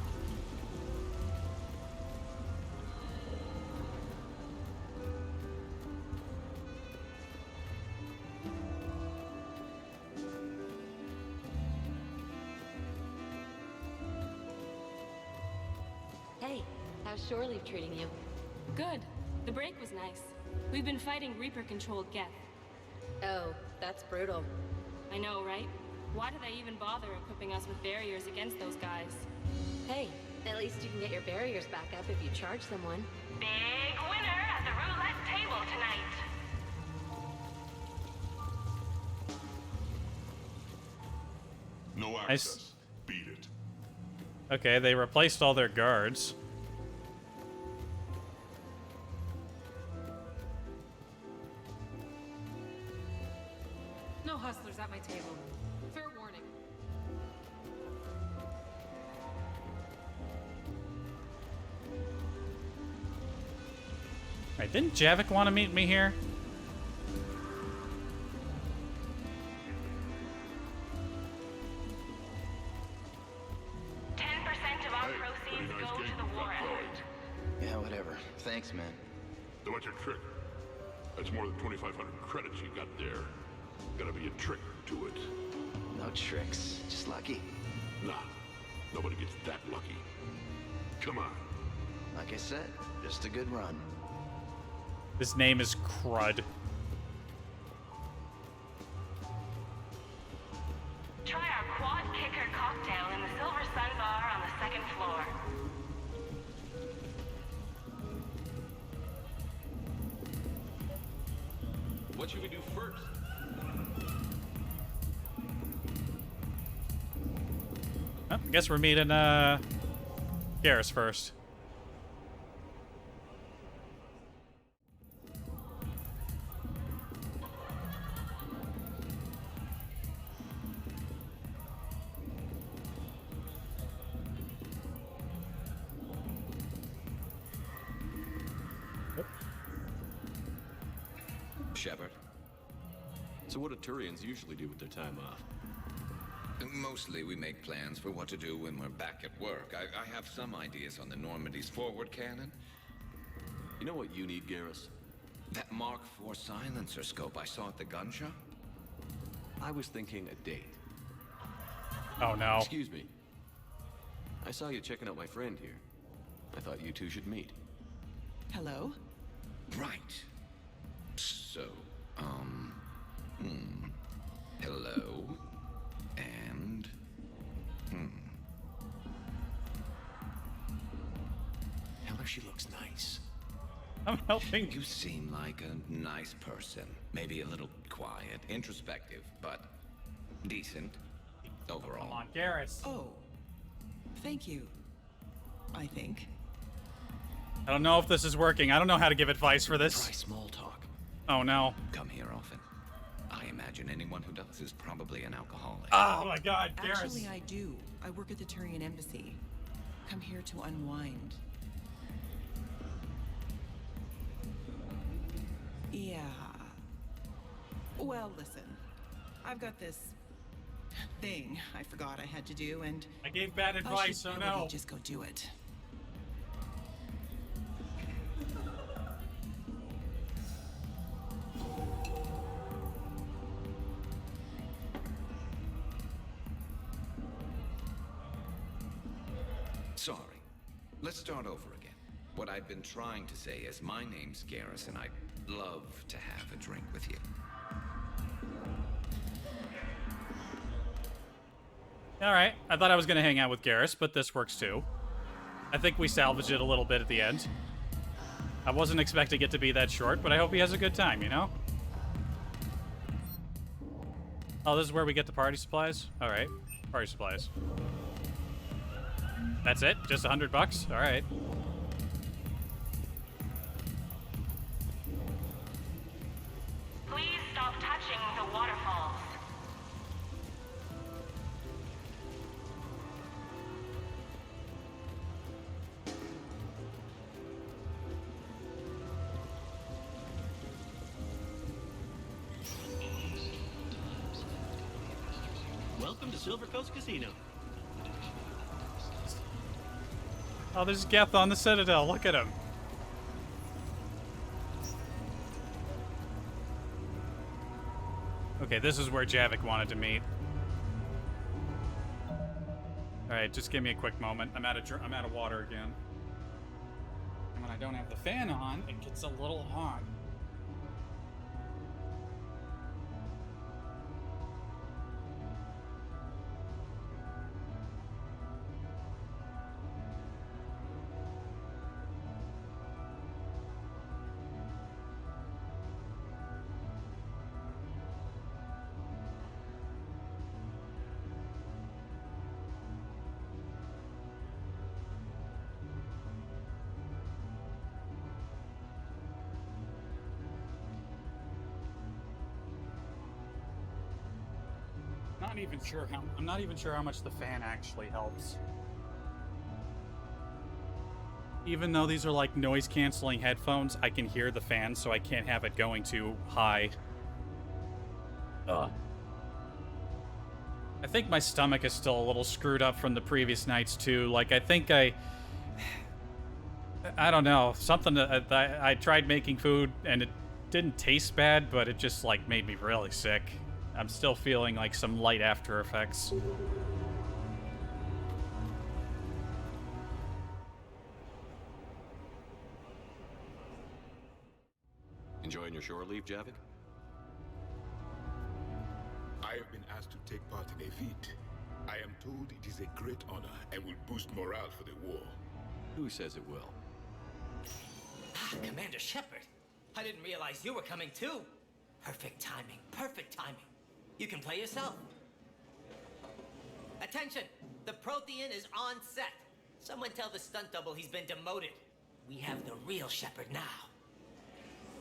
Hey, how's Shore Leave treating you? Good. The break was nice. We've been fighting Reaper-controlled Geth. Oh, that's brutal. I know, right? Why do they even bother equipping us with barriers against those guys? Hey, at least you can get your barriers back up if you charge someone. Big winner at the roulette table tonight. No access. Beat it. Okay, they replaced all their guards. No hustlers at my table. Fair warning. Right, didn't Javik want to meet me here? Yeah, whatever. Thanks, man. So what's your trick? That's more than 2,500 credits you got there. Gotta be a trick to it. No tricks. Just lucky. Nah, nobody gets that lucky. Come on. Like I said, just a good run. His name is Crud. Try our quad kicker cocktail in the Silver Sun Bar on the second floor. What should we do first? Oh, I guess we're meeting Garrus first. Shepard? So what do Turians usually do with their time off? Mostly we make plans for what to do when we're back at work. I have some ideas on the Normandy's forward cannon. You know what you need, Garrus? That Mark IV silencer scope I saw at the gun shop? I was thinking a date. Oh no. Excuse me. I saw you checking out my friend here. I thought you two should meet. Hello? Right. So, hello. And, Tell her she looks nice. I'm helping. You seem like a nice person. Maybe a little quiet, introspective, but decent overall. Come on, Garrus. Oh. Thank you. I think. I don't know if this is working. I don't know how to give advice for this. Try small talk. Oh no. Come here often. I imagine anyone who does is probably an alcoholic. Oh my god, Garrus. Actually, I do. I work at the Turian embassy. Come here to unwind. Yeah. Well, listen. I've got this thing I forgot I had to do, and I gave bad advice, so no. Just go do it. Sorry. Let's start over again. What I've been trying to say is my name's Garrus, and I'd love to have a drink with you. Alright, I thought I was gonna hang out with Garrus, but this works too. I think we salvaged it a little bit at the end. I wasn't expecting it to be that short, but I hope he has a good time, you know? Oh, this is where we get the party supplies? Alright, party supplies. That's it? Just $100? Alright. Please stop touching the waterfalls. Welcome to Silver Coast Casino. Oh, there's Geth on the Citadel. Look at him. Okay, this is where Javik wanted to meet. Alright, just give me a quick moment. I'm out of water again. And when I don't have the fan on, it gets a little hot. I'm not even sure how much the fan actually helps. Even though these are like noise canceling headphones, I can hear the fan, so I can't have it going too high. Ugh. I think my stomach is still a little screwed up from the previous nights too. Like I think I don't know, something that I tried making food and it didn't taste bad, but it just like made me really sick. I'm still feeling like some light after effects. Enjoying your shore leave, Javik? I have been asked to take part in a feat. I am told it is a great honor and will boost morale for the war. Who says it will? Commander Shepard, I didn't realize you were coming too. Perfect timing, perfect timing. You can play yourself. Attention! The Prothean is on set. Someone tell the stunt double he's been demoted. We have the real Shepard now.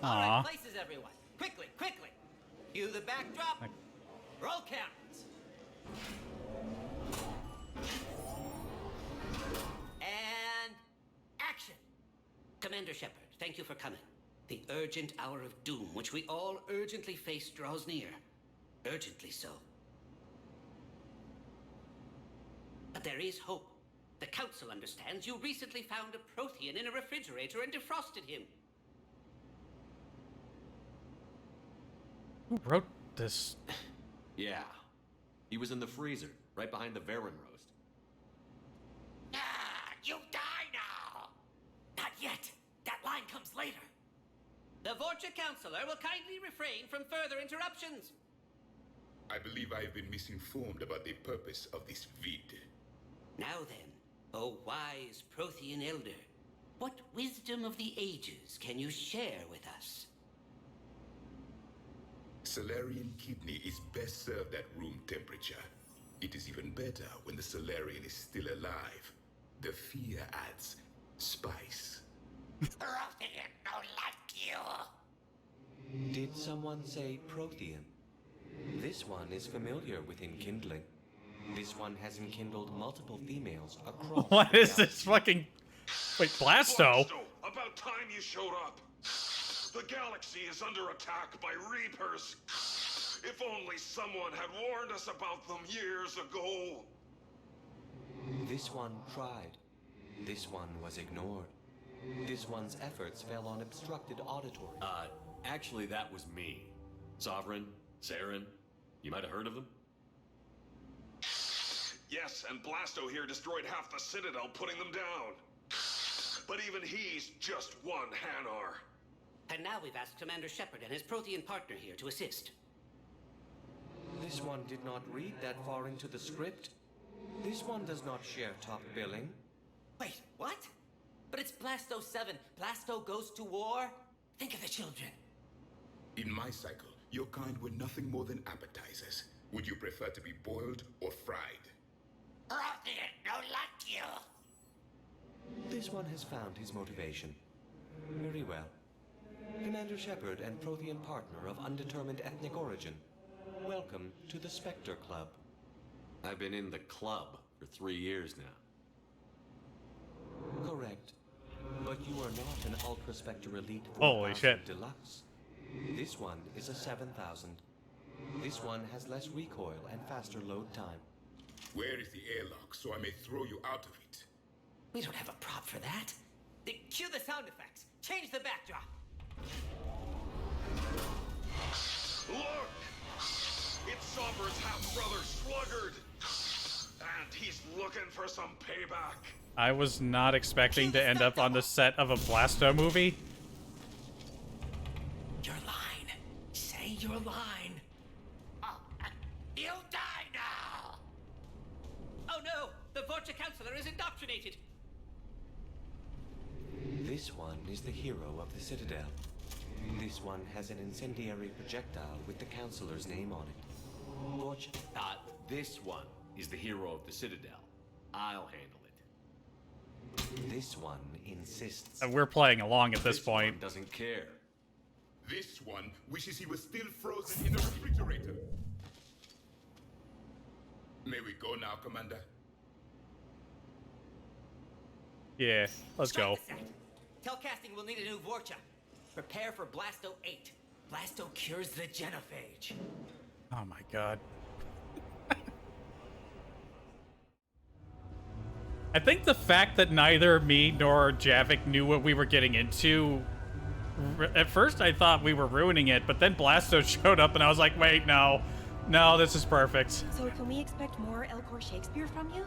All right, places everyone. Quickly, quickly. Cue the backdrop. Roll cameras. And action. Commander Shepard, thank you for coming. The urgent hour of doom, which we all urgently face, draws near. Urgently so. But there is hope. The Council understands you recently found a Prothean in a refrigerator and defrosted him. Who wrote this? Yeah. He was in the freezer, right behind the Varen roast. You die now! Not yet. That line comes later. The Vorcha Counselor will kindly refrain from further interruptions. I believe I have been misinformed about the purpose of this vid. Now then, O wise Prothean Elder, what wisdom of the ages can you share with us? Solarian kidney is best served at room temperature. It is even better when the Solarian is still alive. The fear adds spice. Prothean no like you. Did someone say Prothean? This one is familiar with enkindling. This one has enkindled multiple females across. What is this fucking... Wait, Blasto? About time you showed up. The galaxy is under attack by Reapers. If only someone had warned us about them years ago. This one tried. This one was ignored. This one's efforts fell on obstructed auditory. Actually, that was me. Sovereign, Saren, you might have heard of them? Yes, and Blasto here destroyed half the Citadel, putting them down. But even he's just one Hanar. And now we've asked Commander Shepard and his Prothean partner here to assist. This one did not read that far into the script. This one does not share top billing. Wait, what? But it's Blasto 7. Blasto goes to war? Think of the children. In my cycle, your kind were nothing more than appetizers. Would you prefer to be boiled or fried? Prothean no like you. This one has found his motivation. Very well. Commander Shepard and Prothean partner of undetermined ethnic origin. Welcome to the Spectre Club. I've been in the club for 3 years now. Correct. But you are not an Ultra Spectre Elite Holy 4000 shit. Deluxe. This one is a 7000. This one has less recoil and faster load time. Where is the airlock so I may throw you out of it? We don't have a prop for that. Cue the sound effects. Change the backdrop. Look! It's Somber's half-brother Sluggard! And he's looking for some payback. I was not expecting to end up on the set of a Blasto movie. Your line. Say your line. You die now! Oh no! The Vorcha Counselor is indoctrinated! This one is the hero of the Citadel. This one has an incendiary projectile with the Counselor's name on it. Watch. This one is the hero of the Citadel. I'll handle it. This one insists. And we're playing along at this point. One doesn't care. This one wishes he was still frozen in the refrigerator. May we go now, Commander? Yeah, let's go. Tell casting we'll need a new Vorcha. Prepare for Blasto 8. Blasto cures the genophage. Oh my god. I think the fact that neither me nor Javik knew what we were getting into, at first I thought we were ruining it, but then Blasto showed up and I was like, wait, no. No, this is perfect. So can we expect more Elcor Shakespeare from you?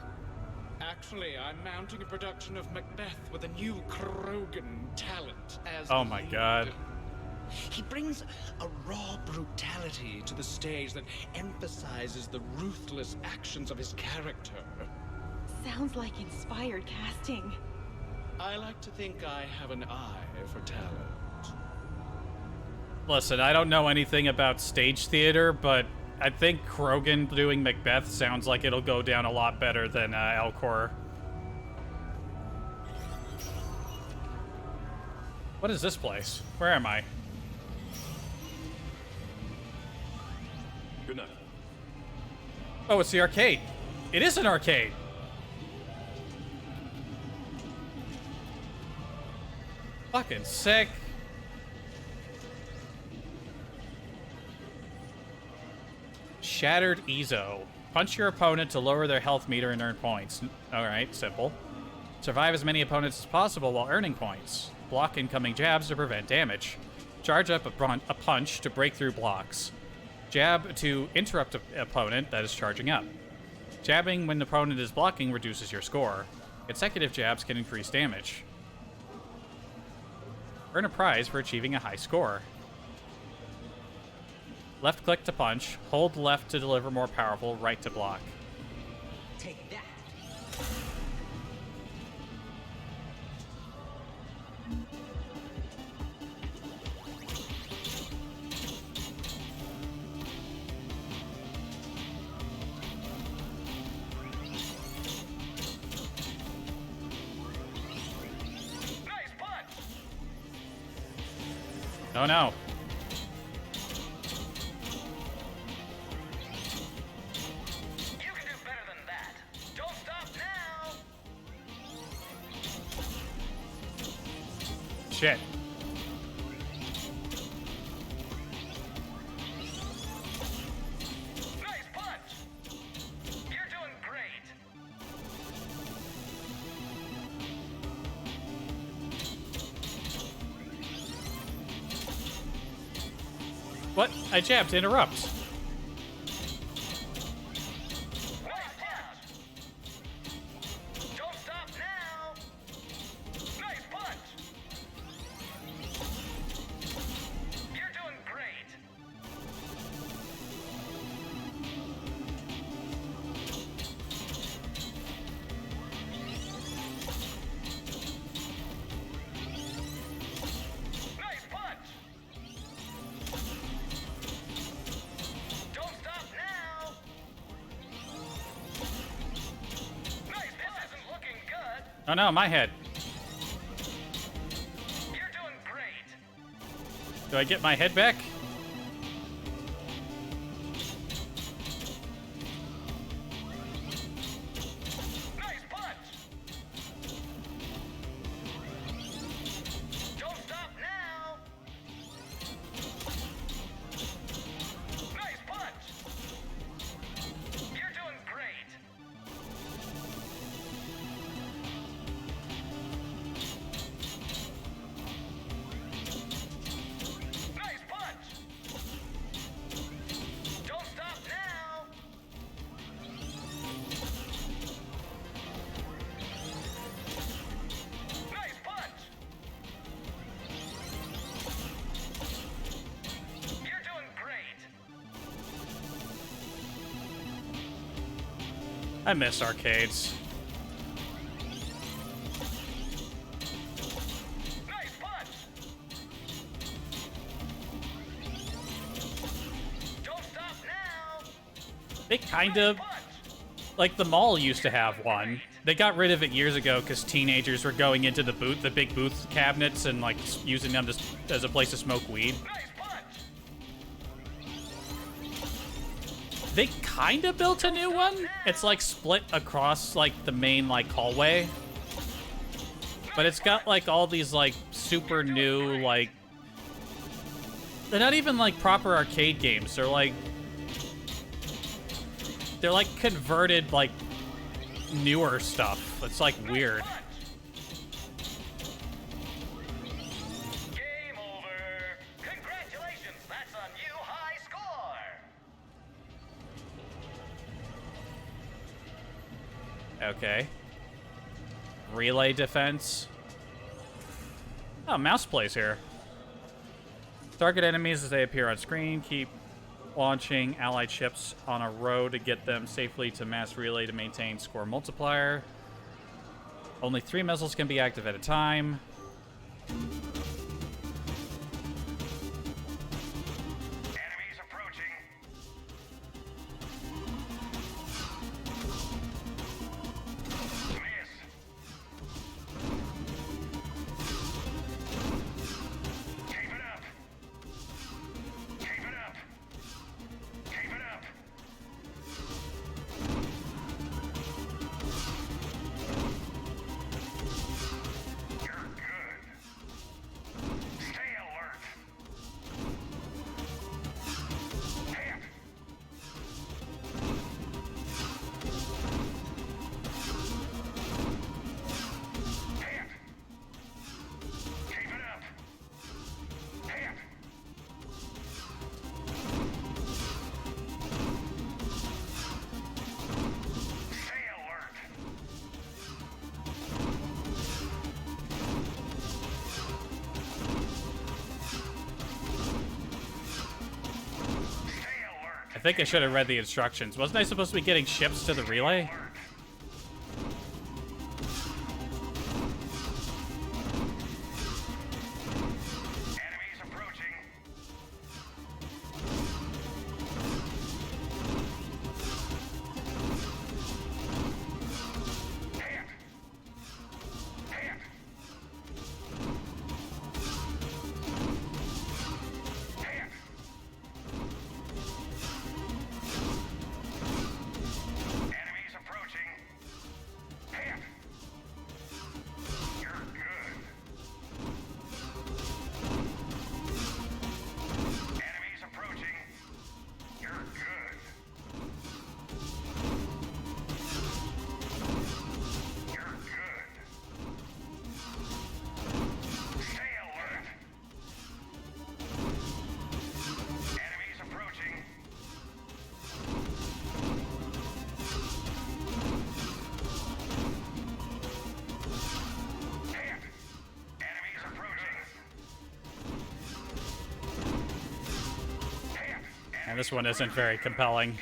Actually, I'm mounting a production of Macbeth with a new Krogan talent as Oh my god. He brings a raw brutality to the stage that emphasizes the ruthless actions of his character. Sounds like inspired casting. I like to think I have an eye for talent. Listen, I don't know anything about stage theater, but I think Krogan doing Macbeth sounds like it'll go down a lot better than Elcor. What is this place? Where am I? Good night. Oh, it's the arcade. It is an arcade. Fucking sick. Shattered Ezo. Punch your opponent to lower their health meter and earn points. Alright, simple. Survive as many opponents as possible while earning points. Block incoming jabs to prevent damage. Charge up a punch to break through blocks. Jab to interrupt an opponent that is charging up. Jabbing when the opponent is blocking reduces your score. Consecutive jabs can increase damage. Earn a prize for achieving a high score. Left click to punch. Hold left to deliver more powerful, right to block. Take that. Oh no. You can do better than that. Don't stop now. Shit. Nice punch. You're doing great. What? I jabbed to interrupt. Nice punch. Don't stop now. Nice punch. You're doing great. Nice punch. Don't stop now. Nice. This isn't looking good. Oh no, my head. You're doing great. Do I get my head back? Nice punch. Don't stop now. Nice punch. You're doing great. Nice punch. Don't stop now. Nice punch. You're doing great. I miss arcades. Nice punch. Don't stop now. They kind of... Like, the mall used to have one. They got rid of it years ago because teenagers were going into the big booth cabinets and, like, using them as a place to smoke weed. They kind of built a new one. It's, like, split across, like, the main, like, hallway. But it's got, like, all these, like, super new, like... They're not even, like, proper arcade games. They're, like... They're, like, converted, like, newer stuff. It's, like, weird. Game over. Congratulations, that's a new high score. Okay. Relay defense. Oh, mouse plays here. Target enemies as they appear on screen. Keep launching allied ships on a row to get them safely to mass relay to maintain score multiplier. Only 3 missiles can be active at a time. Enemies approaching. Miss. Keep it up. Keep it up. Keep it up. You're good. I think I should have read the instructions. Wasn't I supposed to be getting ships to the relay? And this one isn't very compelling.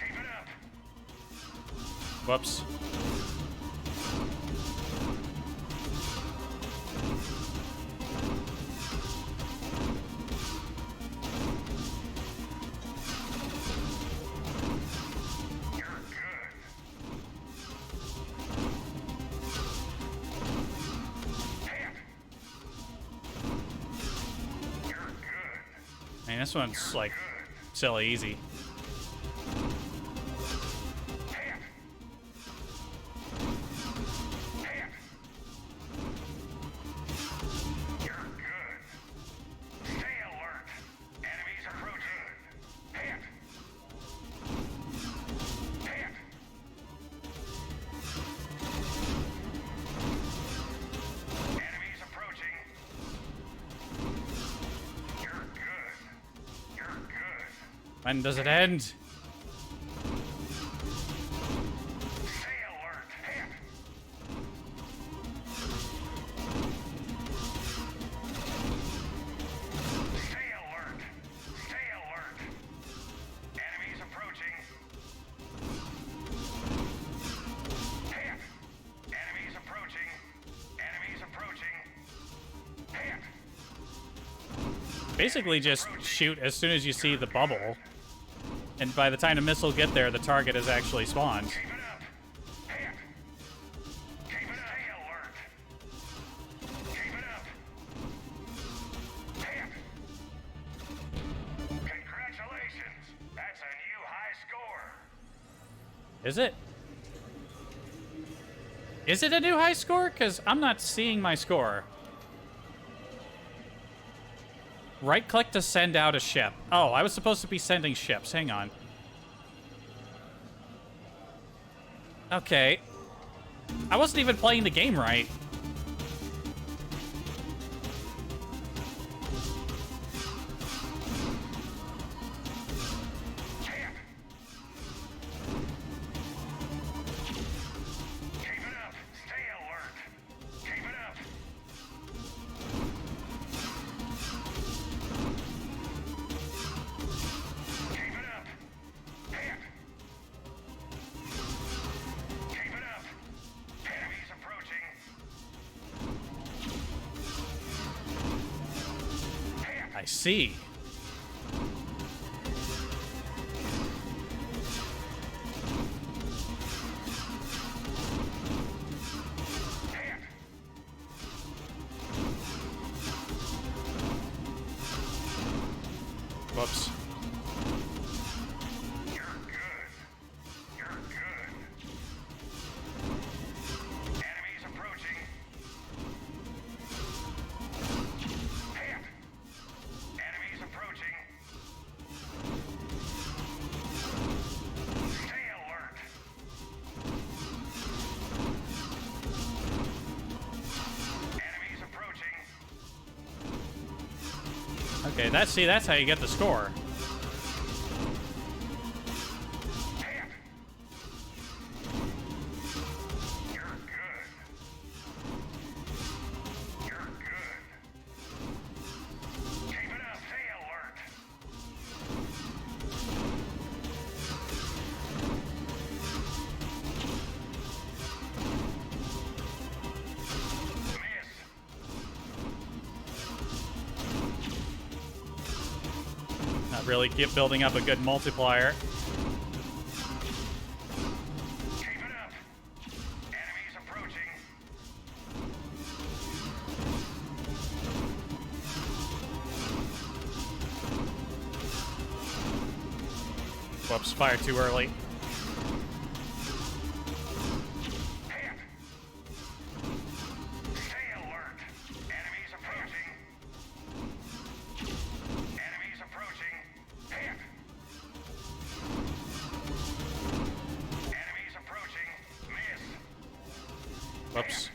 Whoops. I mean, this one's like silly easy. When does it end? Basically just shoot as soon as you see the bubble. And by the time the missile get there, the target is actually spawned. Congratulations! That's a new high score. Is it? Is it a new high score? Because I'm not seeing my score. Right-click to send out a ship. Oh, I was supposed to be sending ships. Hang on. Okay. I wasn't even playing the game right. I see. Whoops. Okay, that's how you get the score. really keep building up a good multiplier. Whoops, fire too early. Whoops.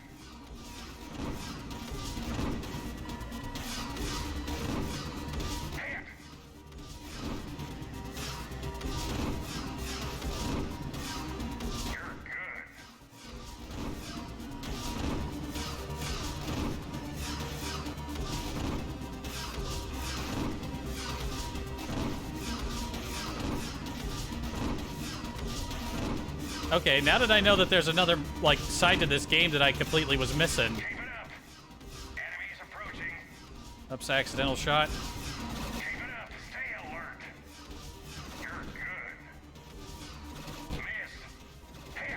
Okay, now that I know that there's another, like, side to this game that I completely was missing. Oops, accidental shot.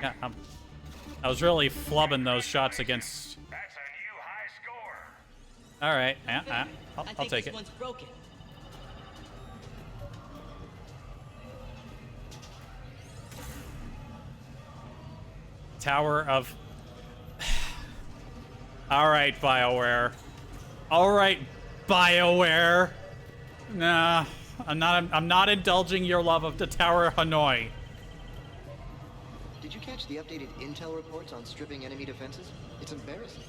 Yeah, I was really flubbing those shots against... Alright, I'll take it. Broken. Tower of... Alright, BioWare. Alright, BioWare. Nah, I'm not indulging your love of the Tower of Hanoi. Did you catch the updated intel reports on stripping enemy defenses? It's embarrassing.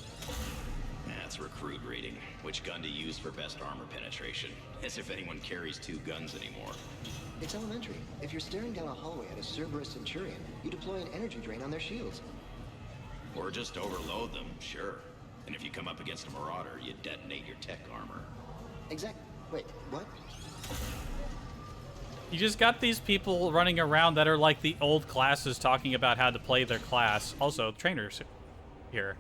That's recruit reading. Which gun to use for best armor penetration. As if anyone carries two guns anymore. It's elementary. If you're staring down a hallway at a Cerberus Centurion, you deploy an energy drain on their shields. Or just overload them, sure. And if you come up against a marauder, you detonate your tech armor. Exact. Wait, what? You just got these people running around that are like the old classes talking about how to play their class. Also, trainers here.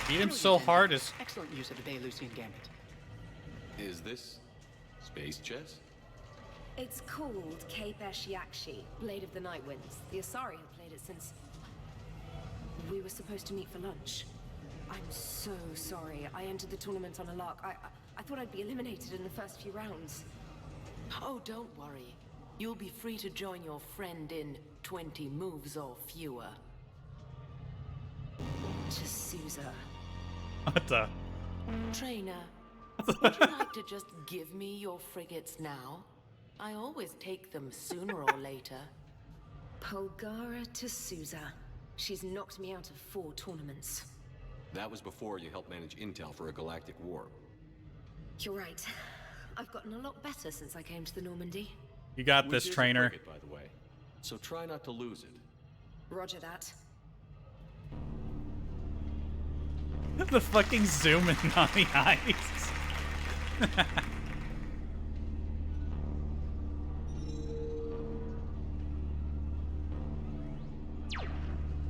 Beat him so hard is... Excellent use of the Belarusian gambit. Is this space chess? It's called Kapesh Yakshi, Blade of the Night Winds. The Asari have played it since... we were supposed to meet for lunch. I'm so sorry. I entered the tournament on a lark. I thought I'd be eliminated in the first few rounds. Oh, don't worry. You'll be free to join your friend in 20 moves or fewer. To Sousa. What the? Trainer, would you like to just give me your frigates now? I always take them sooner or later. Polgara to Sousa. She's knocked me out of 4 tournaments. That was before you helped manage intel for a galactic war. You're right. I've gotten a lot better since I came to the Normandy. You got this, Which is a trainer. frigate, by the way. So try not to lose it. Roger that. The fucking zoom in on the eyes.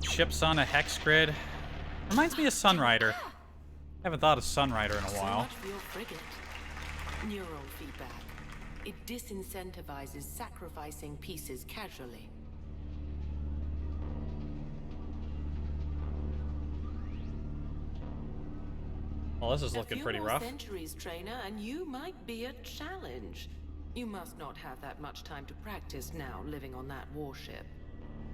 Ships on a hex grid. Reminds me of Sunrider. Haven't thought of Sunrider in a while. So much for your frigate. Neural feedback. It disincentivizes sacrificing pieces casually. Well, this is looking pretty rough. A few more centuries, trainer, and you might be a challenge. You must not have that much time to practice now, living on that warship.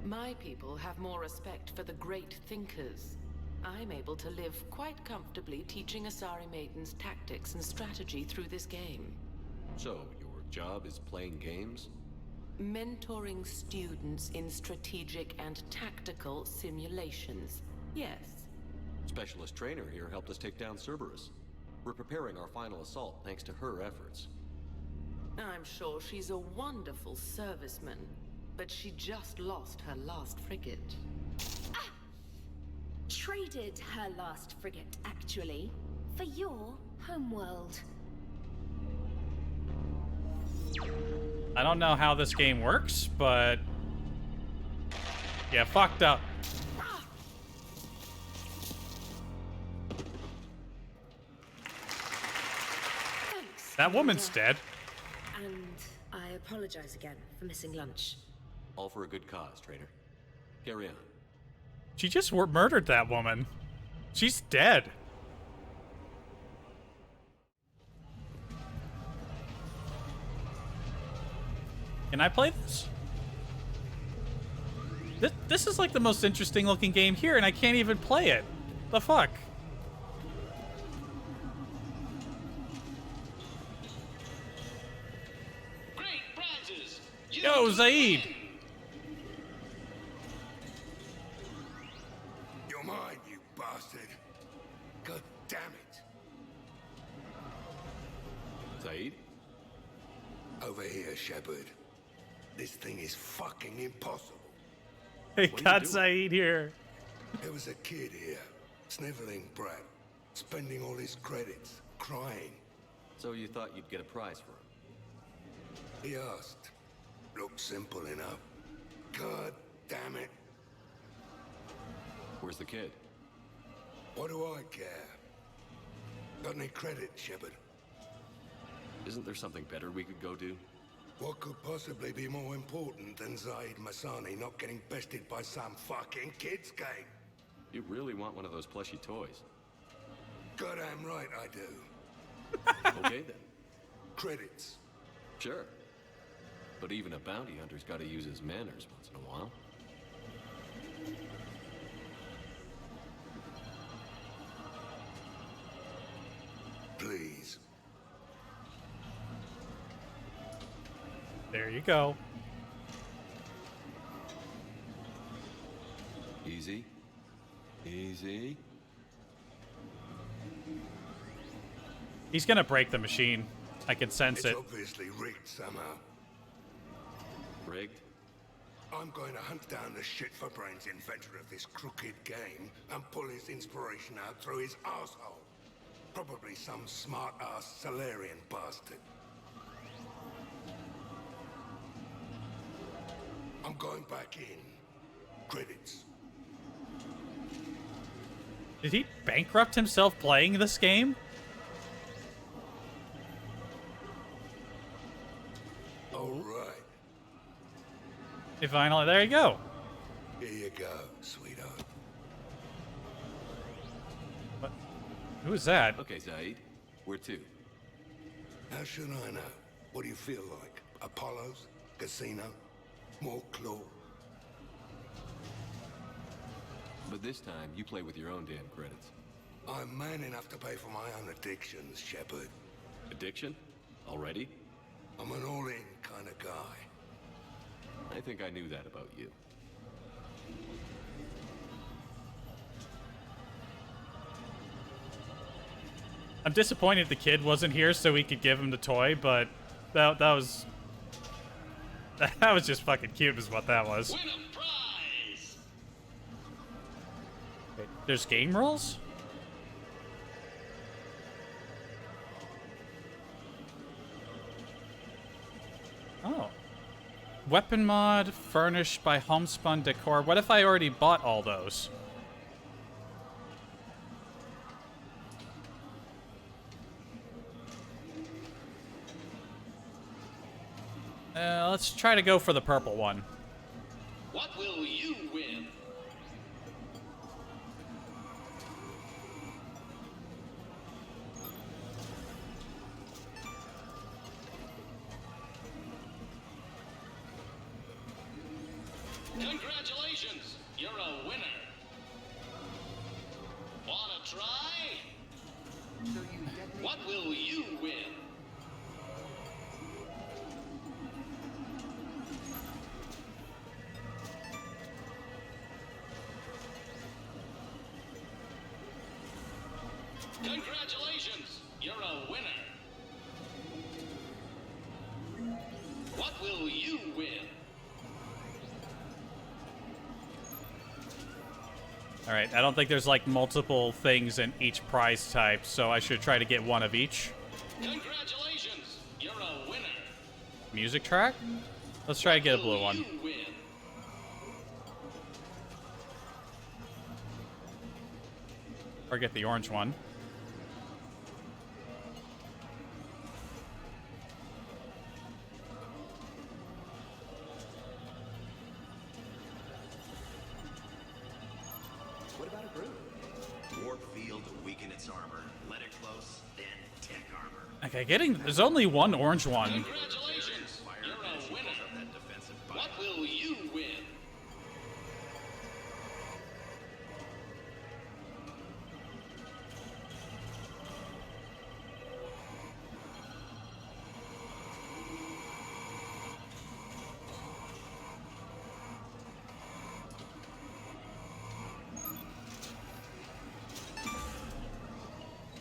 My people have more respect for the great thinkers. I'm able to live quite comfortably teaching Asari maidens tactics and strategy through this game. So, your job is playing games? Mentoring students in strategic and tactical simulations. Yes. Specialist trainer here helped us take down Cerberus. We're preparing our final assault thanks to her efforts. I'm sure she's a wonderful serviceman, but she just lost her last frigate. Traded her last frigate, actually, for your homeworld. I don't know how this game works, but yeah, fucked up. Thanks. That woman's dead. And I apologize again for missing lunch. All for a good cause, trainer. Carry on. She just murdered that woman. She's dead. Can I play this? This is like the most interesting looking game here, and I can't even play it. The fuck? Great prizes! Yo, Zaid! You're mine, you bastard. God damn it. Zaid? Over here, Shepard. This thing is fucking impossible. They got Zaid here. There was a kid here, sniveling brat, spending all his credits, crying. So you thought you'd get a prize for him? He asked. Looked simple enough. God damn it. Where's the kid? What do I care? Got any credit, Shepard? Isn't there something better we could go do? What could possibly be more important than Zaid Masani not getting bested by some fucking kids game? You really want one of those plushy toys? Goddamn right I do. Okay then. Credits. Sure. But even a bounty hunter's gotta use his manners once in a while. Please. There you go. Easy. Easy. He's gonna break the machine. I can sense It's it. obviously rigged somehow. Rigged? I'm going to hunt down the shit-for-brains inventor of this crooked game and pull his inspiration out through his asshole. Probably some smart-ass Solarian bastard. I'm going back in. Credits. Did he bankrupt himself playing this game? All right. If finally, there you go. Here you go, sweetheart. What? Who is that? Okay, Zaid. Where to? How should I know? What do you feel like? Apollo's? Casino? More claw? But this time, you play with your own damn credits. I'm man enough to pay for my own addictions, Shepard. Addiction? Already? I'm an all-in kind of guy. I think I knew that about you. I'm disappointed the kid wasn't here so we could give him the toy, but that was just fucking cute is what that was. Win a prize! Wait, there's game rules? Oh. Weapon mod furnished by Homespun Decor. What if I already bought all those? Let's try to go for the purple one. What will you win? Congratulations! You're a winner! Wanna try? What will you win? Congratulations! You're a winner. What will you win? All right, I don't think there's like multiple things in each prize type, so I should try to get one of each. Congratulations! You're a winner. Music track? Let's try to get a blue one. Or get the orange one. What about a brew? Warp field to weaken its armor. Let it close, then tech armor. Okay, there's only one orange one. Congratulations! You're a winner. What will you win?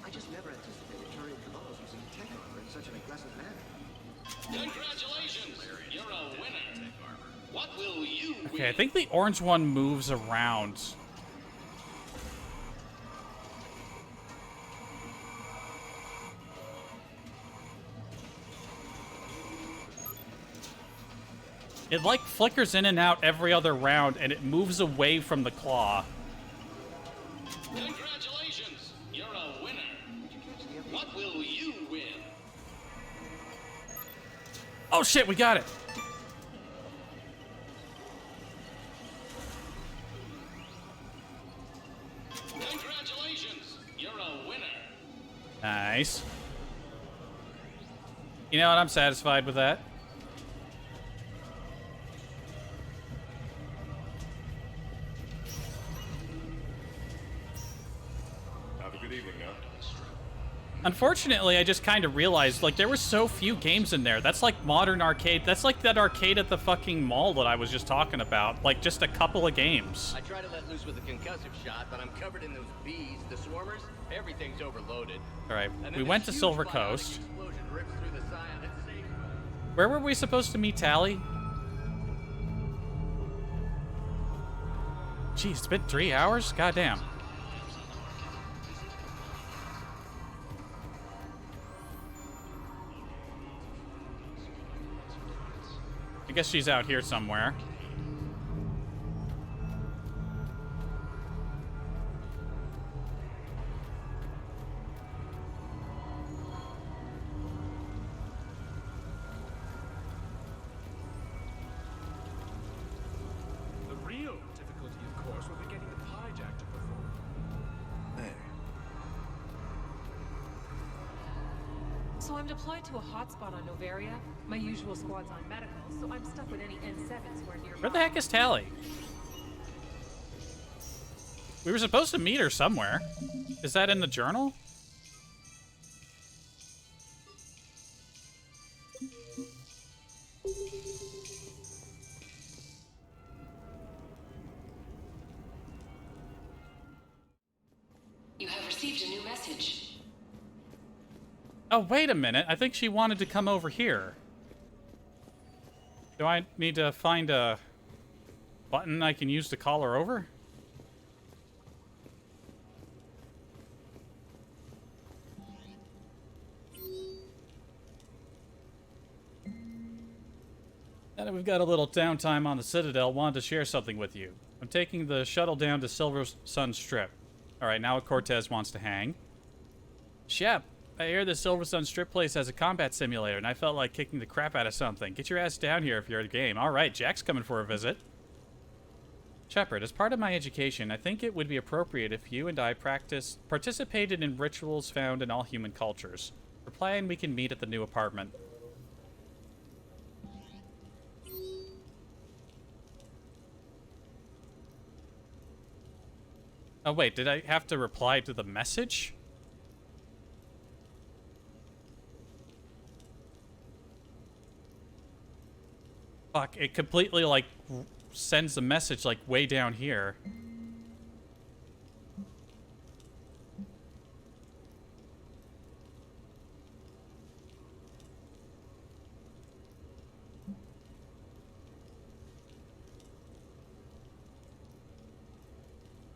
I just never anticipated Turian Cabals using tech armor in such an aggressive manner. Congratulations! You're a winner. What will you win? Okay, I think the orange one moves around. It like flickers in and out every other round, and it moves away from the claw. Congratulations! You're a winner. What will you win? Oh shit, we got it! Congratulations! You're a winner. Nice. You know what? I'm satisfied with that. Have a good evening now. Unfortunately, I just kind of realized, like, there were so few games in there. That's like modern arcade. That's like that arcade at the fucking mall that I was just talking about. Like, just a couple of games. I try to let loose with a concussive shot, but I'm covered in those bees, the swarmers. Everything's overloaded. All right, And then we went to this Silver huge Coast. explosion rips through the scion. It's safe. Where were we supposed to meet Tally? Jeez, it's been 3 hours? Goddamn. I guess she's out here somewhere. The real difficulty, of course, will be getting the hijack to perform. There. So I'm deployed to a hotspot on Novaria. My usual squad's on medical, so I'm stuck with any N7s who are nearby. Where the heck is Tally? We were supposed to meet her somewhere. Is that in the journal? You have received a new message. Oh, wait a minute. I think she wanted to come over here. Do I need to find a button I can use to call her over? Now that we've got a little downtime on the Citadel, wanted to share something with you. I'm taking the shuttle down to Silver Sun Strip. Alright, now Cortez wants to hang. Shep, I hear the Silver Sun Strip place has a combat simulator, and I felt like kicking the crap out of something. Get your ass down here if you're at a game. Alright, Jack's coming for a visit. Shepard, as part of my education, I think it would be appropriate if you and I participated in rituals found in all human cultures. Reply and we can meet at the new apartment. Oh wait, did I have to reply to the message? Fuck, it completely, like, sends the message, like, way down here.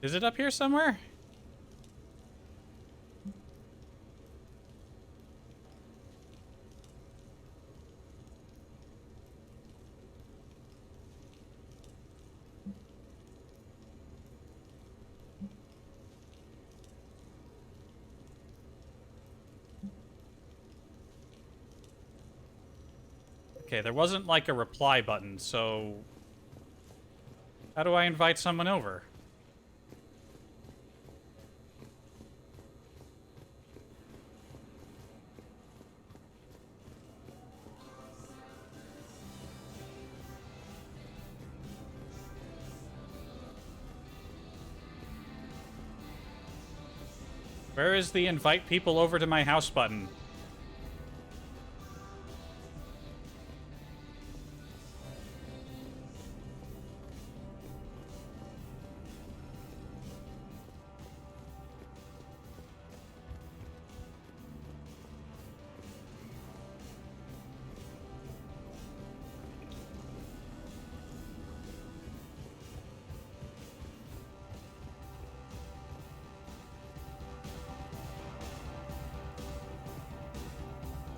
Is it up here somewhere? Okay, there wasn't like a reply button, so how do I invite someone over? Where is the invite people over to my house button?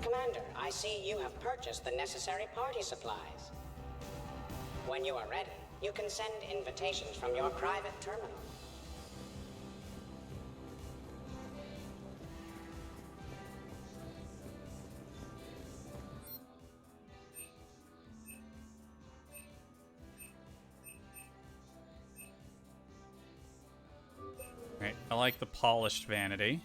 Commander, I see you have purchased the necessary party supplies. When you are ready, you can send invitations from your private terminal. Right, I like the polished vanity.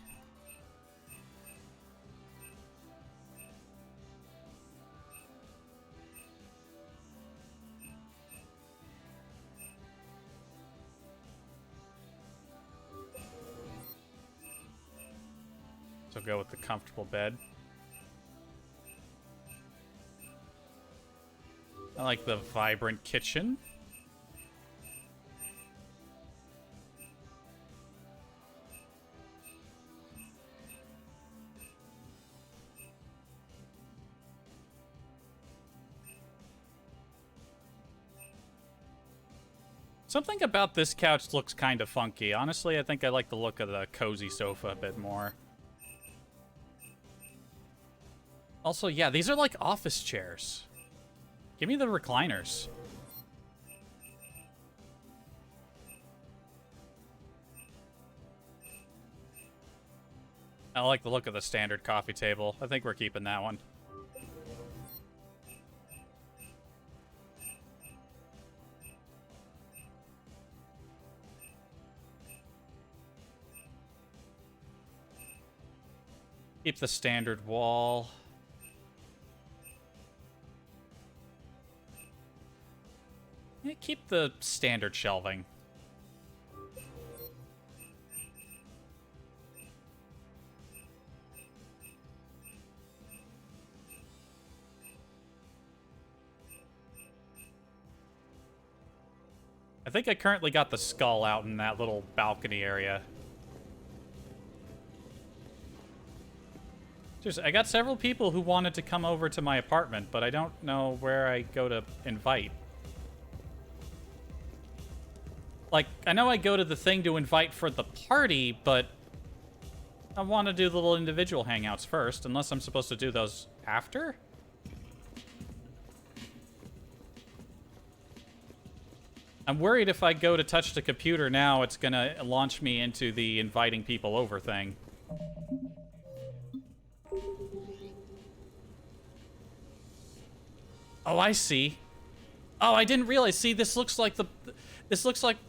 So go with the comfortable bed. I like the vibrant kitchen. Something about this couch looks kind of funky. Honestly, I think I like the look of the cozy sofa a bit more. Also, yeah, these are like office chairs. Give me the recliners. I like the look of the standard coffee table. I think we're keeping that one. Keep the standard wall. Yeah, keep the standard shelving. I think I currently got the skull out in that little balcony area. Seriously, I got several people who wanted to come over to my apartment, but I don't know where I go to invite. Like, I know I go to the thing to invite for the party, but I want to do the little individual hangouts first, unless I'm supposed to do those after? I'm worried if I go to touch the computer now, it's gonna launch me into the inviting people over thing. Oh, I see. Oh, I didn't realize. See, this looks like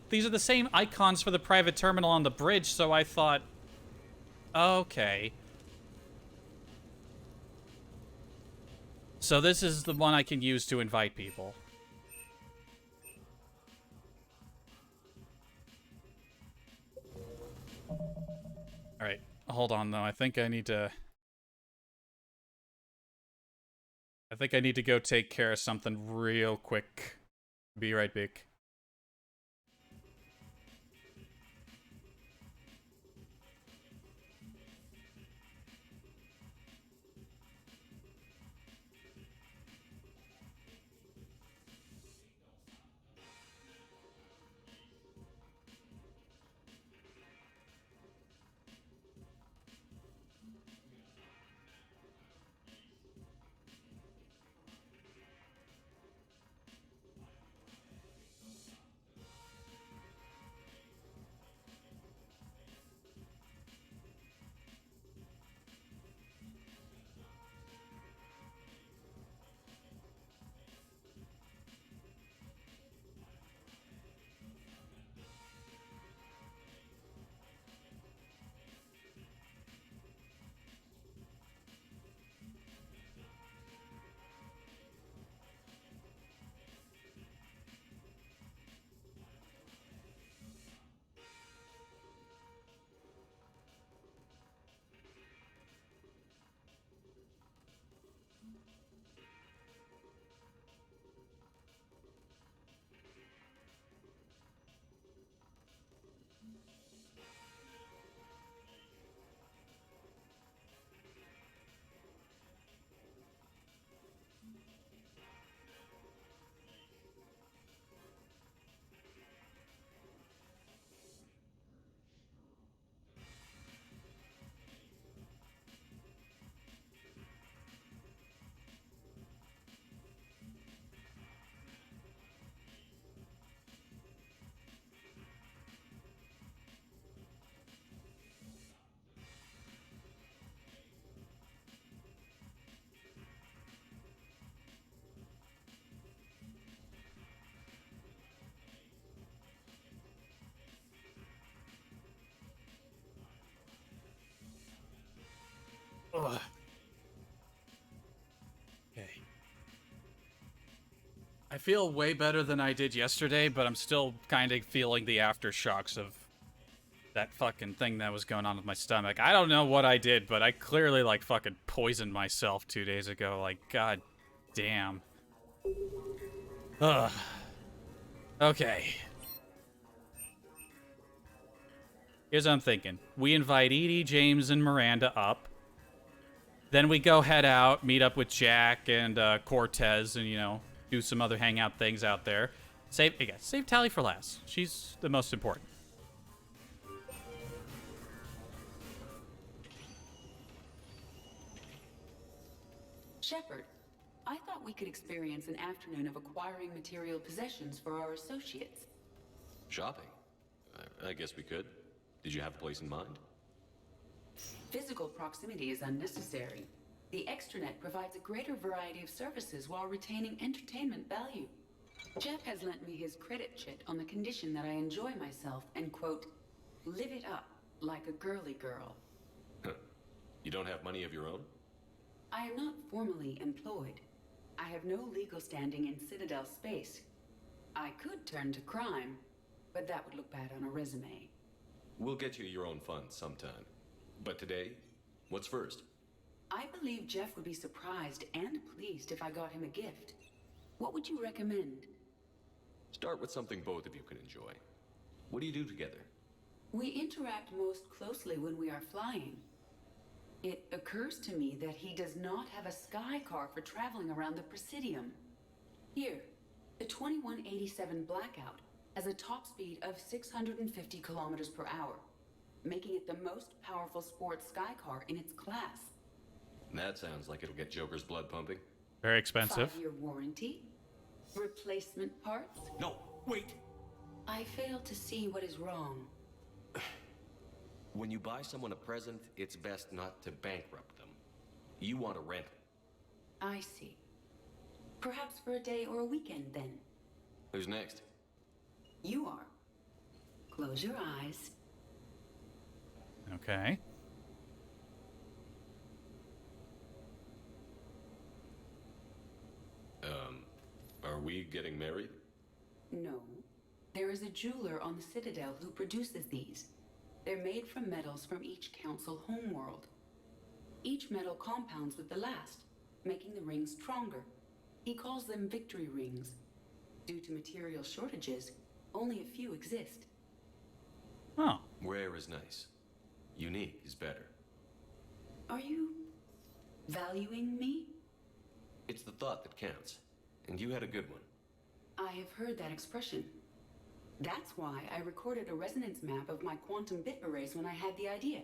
these are the same icons for the private terminal on the bridge, so I thought, okay. So this is the one I can use to invite people. All right, hold on though. I think I need to go take care of something real quick. Be right back. Ugh. Okay. I feel way better than I did yesterday, but I'm still kind of feeling the aftershocks of that fucking thing that was going on with my stomach. I don't know what I did, but I clearly, like, fucking poisoned myself 2 days ago. Like, god damn. Ugh. Okay. Here's what I'm thinking. We invite Edie, James, and Miranda up. Then we go head out, meet up with Jack and Cortez, and, you know, do some other hangout things out there. Save Tally for last. She's the most important. Shepard, I thought we could experience an afternoon of acquiring material possessions for our associates. Shopping? I guess we could. Did you have a place in mind? Physical proximity is unnecessary. The extranet provides a greater variety of services while retaining entertainment value. Jeff has lent me his credit chit on the condition that I enjoy myself and, quote, live it up like a girly girl. You don't have money of your own? I am not formally employed. I have no legal standing in Citadel space. I could turn to crime, but that would look bad on a resume. We'll get you your own funds sometime. But today, what's first? I believe Jeff would be surprised and pleased if I got him a gift. What would you recommend? Start with something both of you can enjoy. What do you do together? We interact most closely when we are flying. It occurs to me that he does not have a sky car for traveling around the Presidium. Here, the 2187 Blackout has a top speed of 650 kilometers per hour, making it the most powerful sports sky car in its class. That sounds like it'll get Joker's blood pumping. Very expensive. 5-year warranty? Replacement parts? No, wait! I fail to see what is wrong. When you buy someone a present, it's best not to bankrupt them. You want a rental. I see. Perhaps for a day or a weekend, then. Who's next? You are. Close your eyes. Okay. Are we getting married? No. There is a jeweler on the Citadel who produces these. They're made from metals from each council homeworld. Each metal compounds with the last, making the rings stronger. He calls them victory rings. Due to material shortages, only a few exist. Oh. Rare is nice. Unique is better. Are you valuing me? It's the thought that counts. And you had a good one. I have heard that expression. That's why I recorded a resonance map of my quantum bit arrays when I had the idea.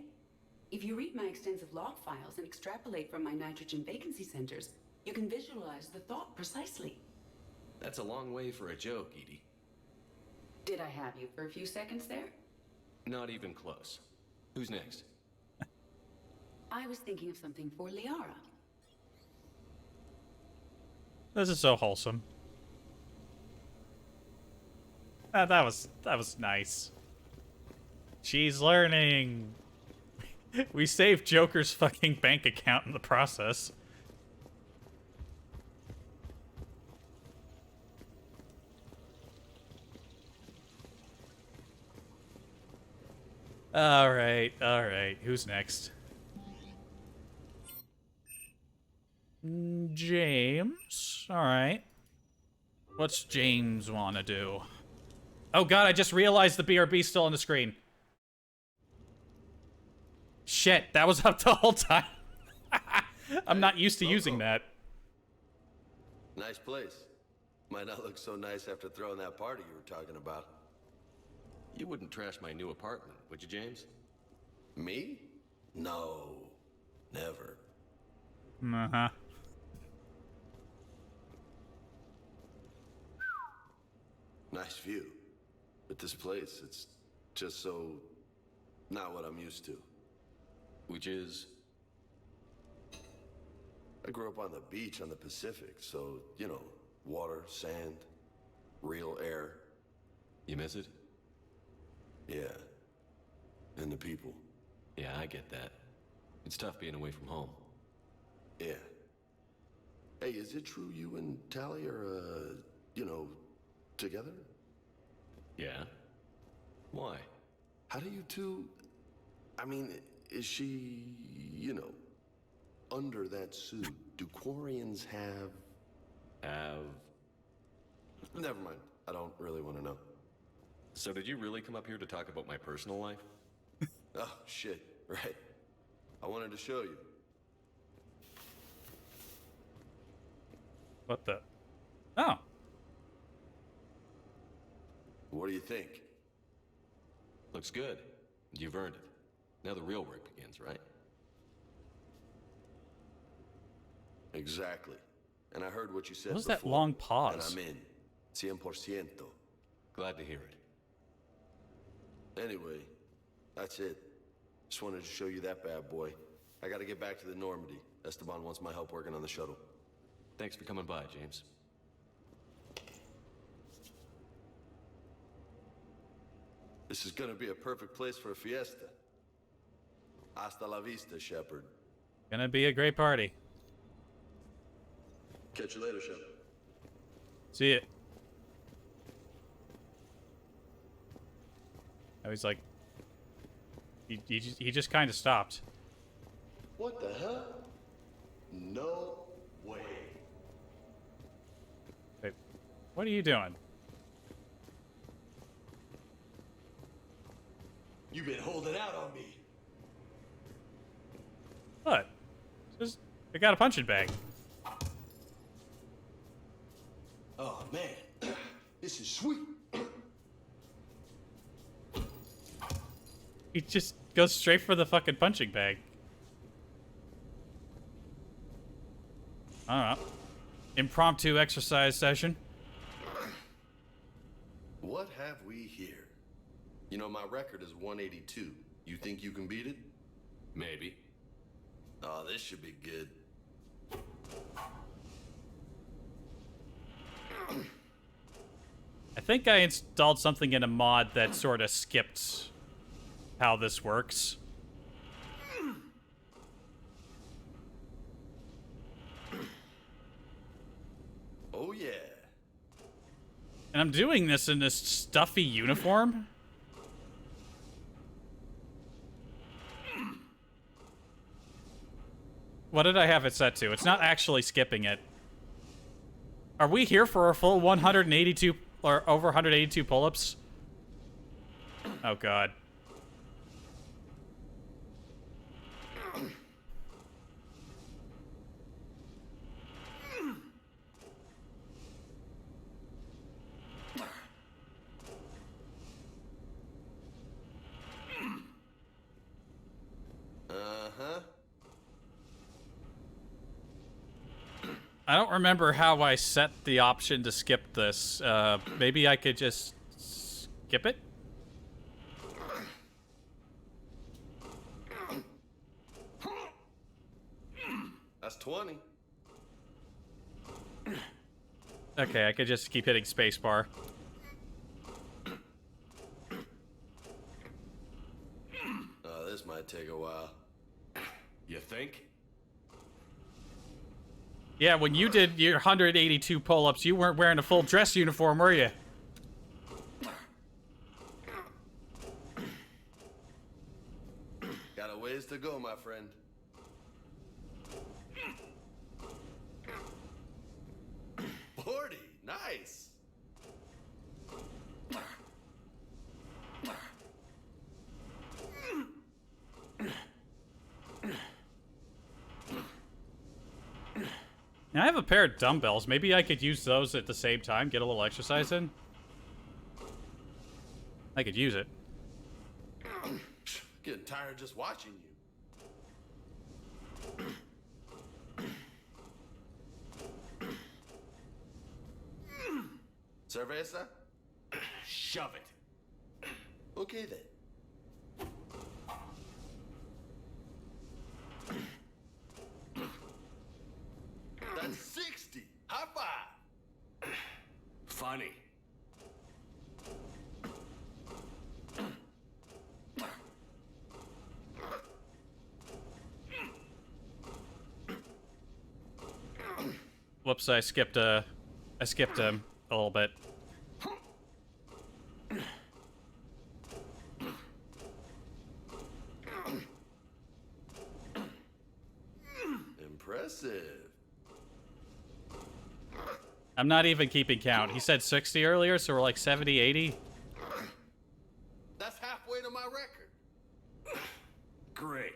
If you read my extensive log files and extrapolate from my nitrogen vacancy centers, you can visualize the thought precisely. That's a long way for a joke, Edie. Did I have you for a few seconds there? Not even close. Who's next? I was thinking of something for Liara. This is so wholesome. That was nice. She's learning. We saved Joker's fucking bank account in the process. All right. Who's next? James. All right. What's James want to do? Oh god, I just realized the BRB's still on the screen. Shit, that was up the whole time. I'm not used to using that. Nice place. Might not look so nice after throwing that party you were talking about. You wouldn't trash my new apartment, would you, James? Me? No. Never. Uh-huh. Nice view. But this place, it's just so not what I'm used to. Which is? I grew up on the beach on the Pacific, so, you know, water, sand, real air. You miss it? Yeah. And the people. Yeah, I get that. It's tough being away from home. Yeah. Hey, is it true you and Tally are, together? Yeah? Why? How do you two... I mean, is she, under that suit? Do Quarians have... Never mind. I don't really want to know. So did you really come up here to talk about my personal life? Oh, shit. Right. I wanted to show you. What the? Oh. What do you think? Looks good. You've earned it. Now the real work begins, right? Exactly. And I heard what you said What was before. that long pause? And I'm in. 100%. Glad to hear it. Anyway, that's it. Just wanted to show you that bad boy. I gotta get back to the Normandy. Esteban wants my help working on the shuttle. Thanks for coming by, James. This is gonna be a perfect place for a fiesta. Hasta la vista, Shepard. Gonna be a great party. Catch you later, Shepard. See it. Oh, he's like... He just kind of stopped. What the hell? No way. Wait, what are you doing? You've been holding out on me. What? Just... I got a punching bag. Oh, man. This is sweet. He just goes straight for the fucking punching bag. I don't know. Impromptu exercise session. What have we here? You know, my record is 182. You think you can beat it? Maybe. Oh, this should be good. I think I installed something in a mod that sort of skipped how this works. Oh, yeah. And I'm doing this in this stuffy uniform? What did I have it set to? It's not actually skipping it. Are we here for a full 182 or over 182 pull-ups? Oh, God. Uh-huh. I don't remember how I set the option to skip this. Maybe I could just skip it? That's 20. Okay, I could just keep hitting spacebar. This might take a while. You think? Yeah, when you did your 182 pull-ups, you weren't wearing a full dress uniform, were you? Got a ways to go, my friend. $40, nice. Now, I have a pair of dumbbells. Maybe I could use those at the same time, get a little exercise in. I could use it. Getting tired just watching you. Cerveza? Shove it. Okay, then. That's 60. High five. Funny. Whoops, I skipped him a little bit. Impressive. I'm not even keeping count. He said 60 earlier, so we're like 70, 80. That's halfway to my record. Great.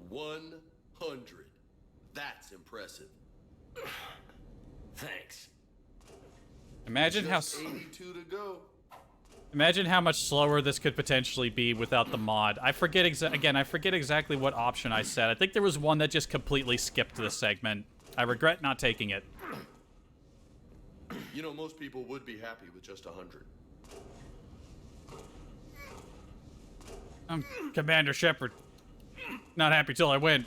100. That's impressive. Thanks. Imagine how... Just 82 to go. Imagine how much slower this could potentially be without the mod. I forget exactly what option I set. I think there was one that just completely skipped this segment. I regret not taking it. You know, most people would be happy with just 100. I'm Commander Shepard. Not happy till I win.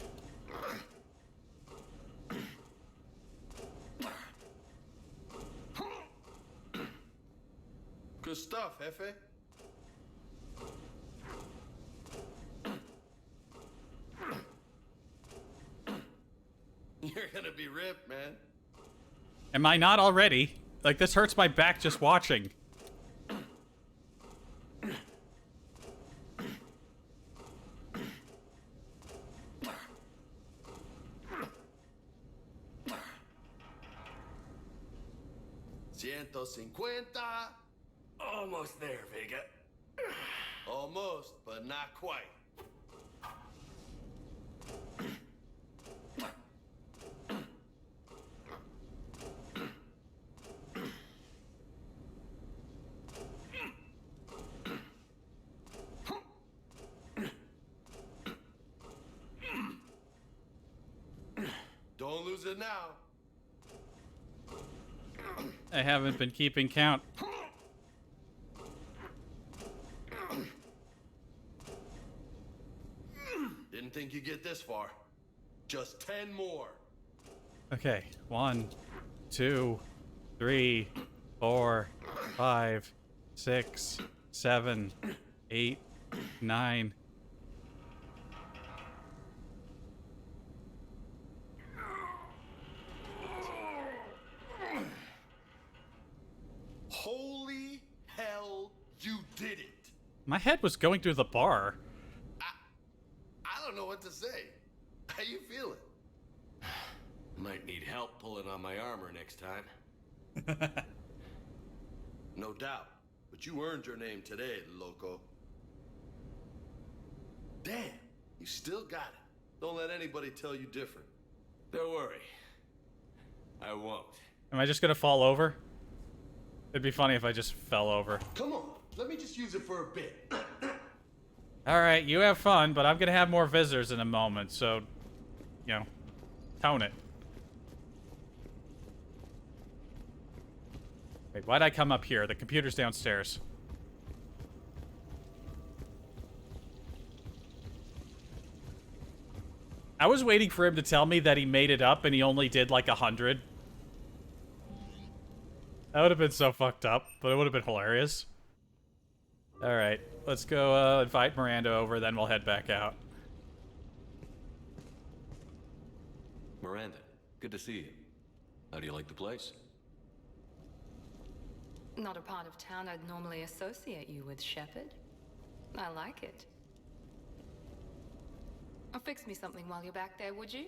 Good stuff, Hefe. You're gonna be ripped, man. Am I not already? Like, this hurts my back just watching. $150. Almost there, Vega. Almost, but not quite. Don't lose it now. I haven't been keeping count. Didn't think you'd get this far. Just 10 more. Okay, 1, 2, 3, 4, 5, 6, 7, 8, 9. Holy hell, you did it. My head was going through the bar. I don't know what to say. How you feeling? Might need help pulling on my armor next time. No doubt. But you earned your name today, loco. Damn, you still got it. Don't let anybody tell you different. Don't worry. I won't. Am I just gonna fall over? It'd be funny if I just fell over. Come on, let me just use it for a bit. Alright, you have fun, but I'm gonna have more visitors in a moment, so, you know, tone it. Wait, why'd I come up here? The computer's downstairs. I was waiting for him to tell me that he made it up and he only did like 100. That would have been so fucked up, but it would have been hilarious. Alright, let's go invite Miranda over, then we'll head back out. Miranda, good to see you. How do you like the place? Not a part of town I'd normally associate you with, Shepard. I like it. Fix me something while you're back there, would you?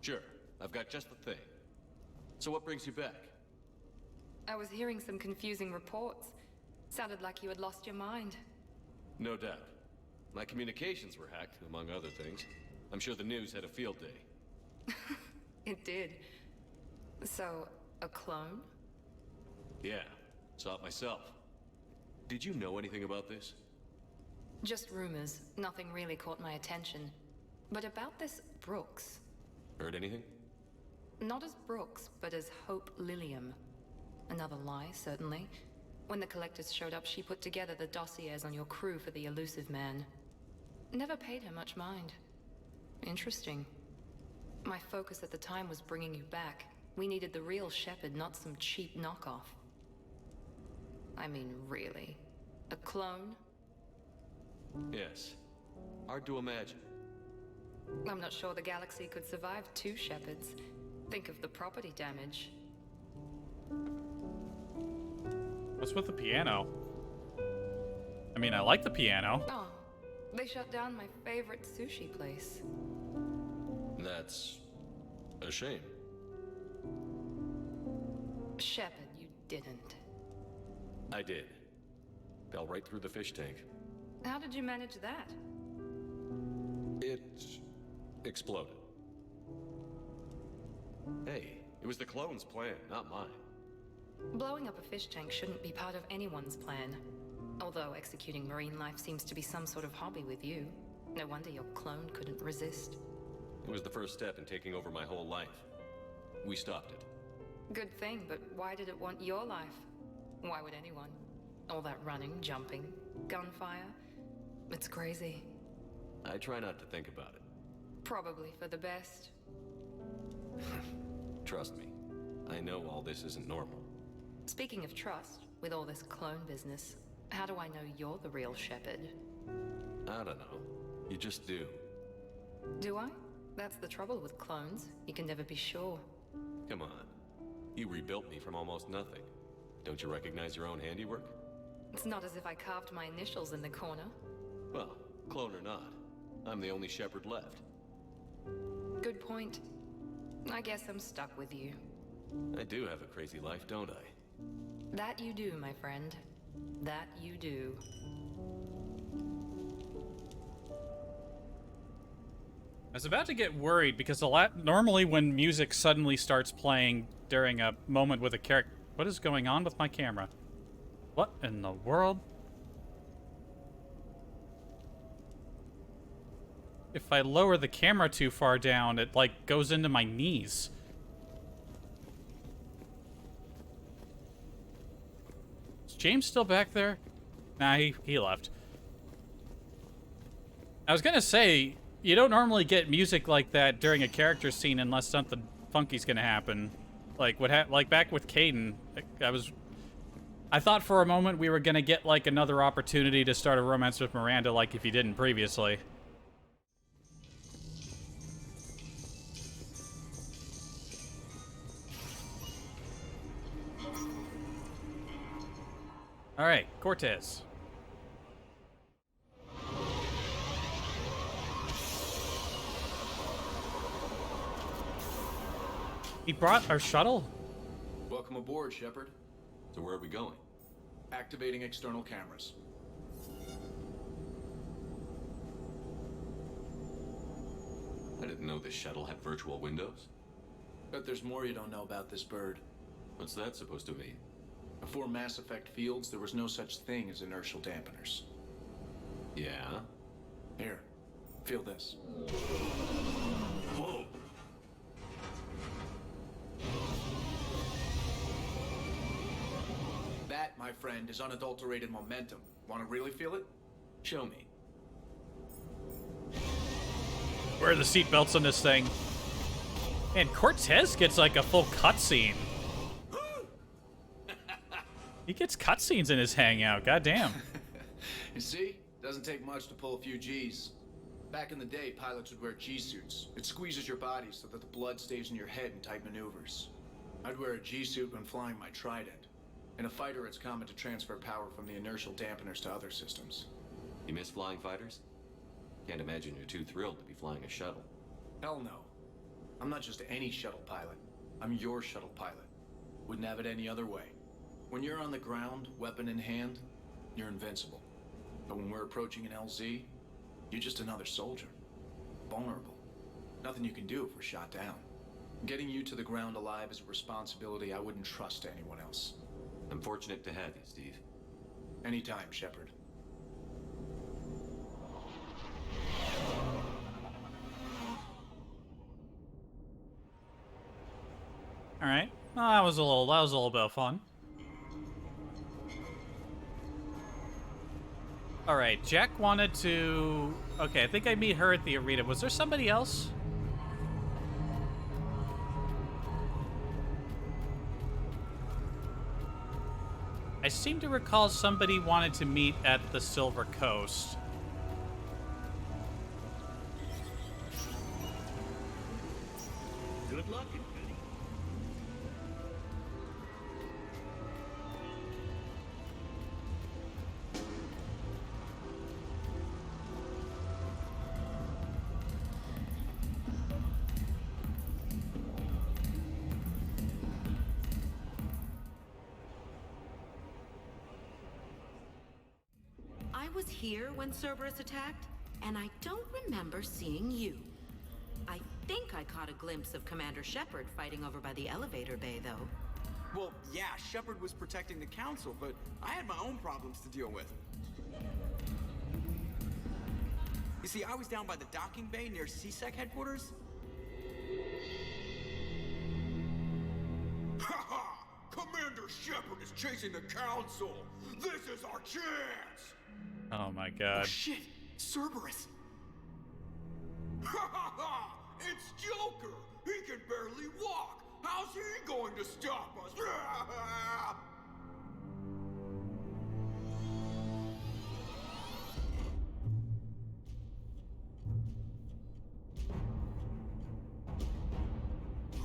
Sure, I've got just the thing. So what brings you back? I was hearing some confusing reports. Sounded like you had lost your mind. No doubt. My communications were hacked, among other things. I'm sure the news had a field day. It did. So, a clone? Yeah, saw it myself. Did you know anything about this? Just rumors. Nothing really caught my attention. But about this Brooks. Heard anything? Not as Brooks, but as Hope Lilium. Another lie, certainly. When the collectors showed up, she put together the dossiers on your crew for the elusive man. Never paid her much mind. Interesting. My focus at the time was bringing you back. We needed the real Shepard, not some cheap knockoff. I mean, really. A clone? Yes. Hard to imagine. I'm not sure the galaxy could survive 2 Shepards. Think of the property damage. What's with the piano? I mean, I like the piano. Oh, they shut down my favorite sushi place. That's a shame. Shepard, you didn't. I did. Fell right through the fish tank. How did you manage that? It exploded. Hey, it was the clone's plan, not mine. Blowing up a fish tank shouldn't be part of anyone's plan. Although executing marine life seems to be some sort of hobby with you. No wonder your clone couldn't resist. It was the first step in taking over my whole life. We stopped it. Good thing, but why did it want your life? Why would anyone? All that running, jumping, gunfire. It's crazy. I try not to think about it. Probably for the best. Trust me, I know all this isn't normal. Speaking of trust, with all this clone business, how do I know you're the real Shepard? I don't know. You just do. Do I? That's the trouble with clones. You can never be sure. Come on. You rebuilt me from almost nothing. Don't you recognize your own handiwork? It's not as if I carved my initials in the corner. Well, clone or not, I'm the only Shepard left. Good point. I guess I'm stuck with you. I do have a crazy life, don't I? That you do, my friend. That you do. I was about to get worried because normally when music suddenly starts playing during a moment with a character... What is going on with my camera? What in the world? If I lower the camera too far down, it, like, goes into my knees. Is James still back there? Nah, he left. I was gonna say, you don't normally get music like that during a character scene unless something funky's gonna happen. Like like back with Caden, I thought for a moment we were gonna get like another opportunity to start a romance with Miranda, like if you didn't previously. All right, Cortez. He brought our shuttle? Welcome aboard, Shepard. So where are we going? Activating external cameras. I didn't know this shuttle had virtual windows. Bet there's more you don't know about this bird. What's that supposed to mean? Before Mass Effect fields, there was no such thing as inertial dampeners. Yeah? Here, feel this. Whoa! That, my friend, is unadulterated momentum. Want to really feel it? Show me. Where are the seatbelts on this thing? And Cortez gets like a full cutscene. He gets cutscenes in his hangout, goddamn. You see? Doesn't take much to pull a few G's. Back in the day, pilots would wear G-suits. It squeezes your body so that the blood stays in your head in tight maneuvers. I'd wear a G-suit when flying my Trident. In a fighter, it's common to transfer power from the inertial dampeners to other systems. You miss flying fighters? Can't imagine you're too thrilled to be flying a shuttle. Hell no. I'm not just any shuttle pilot. I'm your shuttle pilot. Wouldn't have it any other way. When you're on the ground, weapon in hand, you're invincible. But when we're approaching an LZ, you're just another soldier. Vulnerable. Nothing you can do if we're shot down. Getting you to the ground alive is a responsibility I wouldn't trust to anyone else. I'm fortunate to have you, Steve. Anytime, Shepard. All right. Well, that was a little bit of fun. All right, Jack wanted to... Okay, I think I meet her at the arena. Was there somebody else? I seem to recall somebody wanted to meet at the Silver Coast. was here when Cerberus attacked, and I don't remember seeing you. I think I caught a glimpse of Commander Shepard fighting over by the elevator bay, though. Well, yeah, Shepard was protecting the Council, but I had my own problems to deal with. You see, I was down by the docking bay near CSEC headquarters. Ha ha! Commander Shepard is chasing the Council! This is our chance! Oh my god. Oh shit! Cerberus! Ha ha ha! It's Joker! He can barely walk! How's he going to stop us?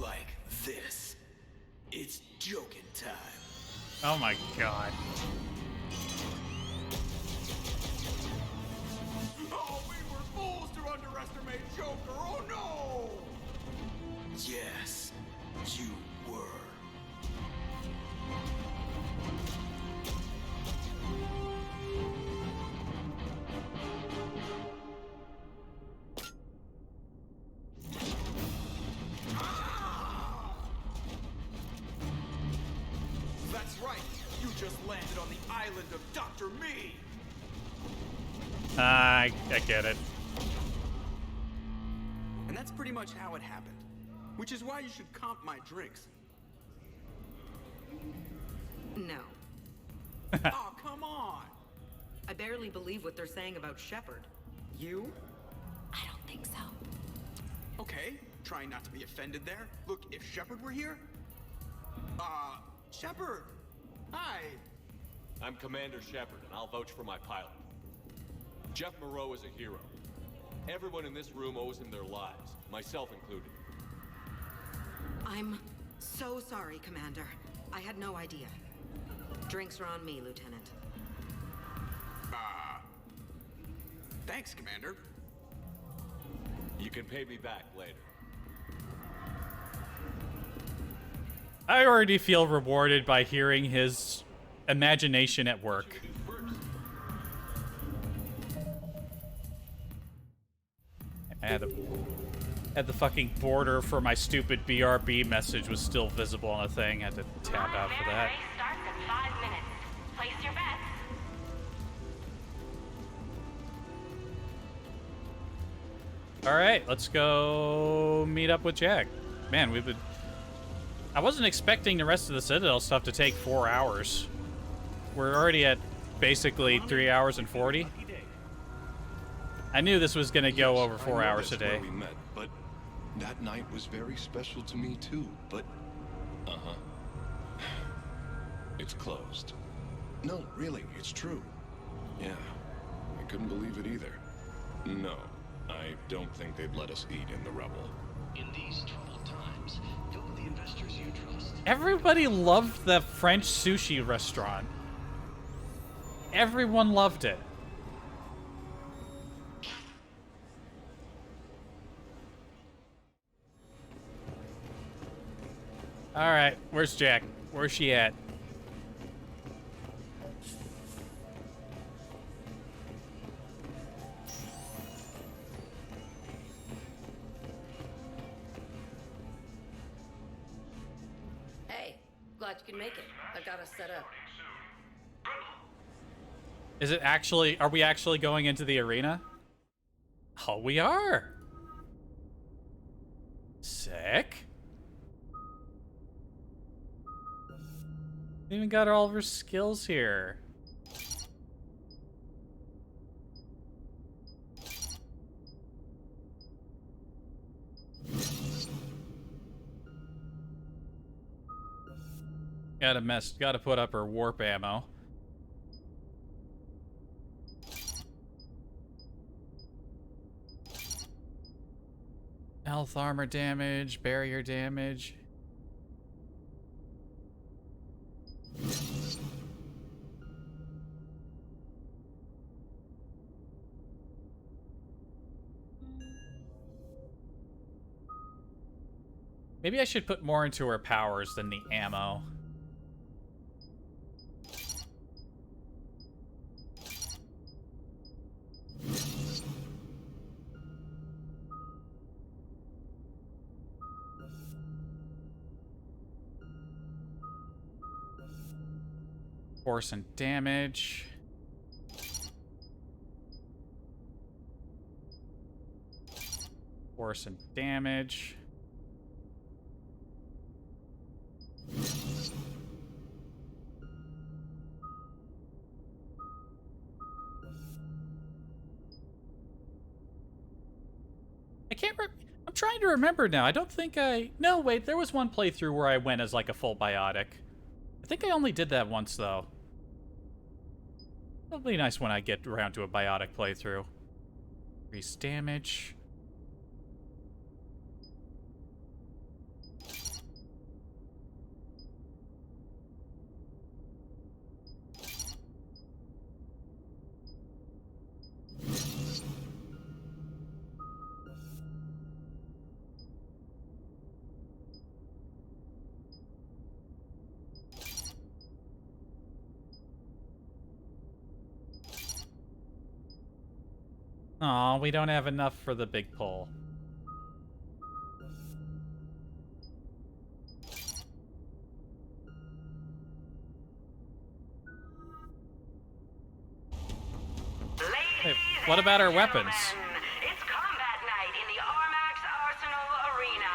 Like this. It's joking time. Oh my god. Oh, we were fools to underestimate Joker! Oh no! Yes, you were. That's right. You just landed on the island of Dr. Me. I get it. And that's pretty much how it happened. Which is why you should comp my drinks. No. Oh, come on! I barely believe what they're saying about Shepard. You? I don't think so. Okay, trying not to be offended there. Look, if Shepard were here... Shepard! Hi! I'm Commander Shepard, and I'll vouch for my pilot. Jeff Moreau is a hero. Everyone in this room owes him their lives, myself included. I'm so sorry, Commander. I had no idea. Drinks are on me, Lieutenant. Thanks, Commander. You can pay me back later. I already feel rewarded by hearing his imagination at work. I had the fucking border for my stupid BRB message was still visible on the thing. I had to tap out for that. Race starts in 5 minutes. Place your bets. Alright, let's go meet up with Jack. Man, we've been... I wasn't expecting the rest of the Citadel stuff to take 4 hours. We're already at basically 3 hours and 40. I knew this was going to go over 4 hours today. We met, but that night was very special to me too. But, it's closed. No, really, it's true. Yeah, I couldn't believe it either. No, I don't think they'd let us eat in the rubble. In these troubled times, go with the investors you trust. Everybody loved the French sushi restaurant. Everyone loved it. Alright, where's Jack? Where's she at? Hey, glad you can make it. I got us set up. Is it actually... Are we actually going into the arena? Oh, we are! Sick. We even got all of her skills here. Gotta put up her warp ammo. Health armor damage, barrier damage. Maybe I should put more into her powers than the ammo. Force and damage. Force and damage. I'm trying to remember now. I don't think I... No, wait, there was one playthrough where I went as like a full biotic. I think I only did that once, though. It'll be nice when I get around to a biotic playthrough. Increase damage. Aw, we don't have enough for the big pull. Hey, what about our weapons? It's combat night in the Armax Arsenal Arena.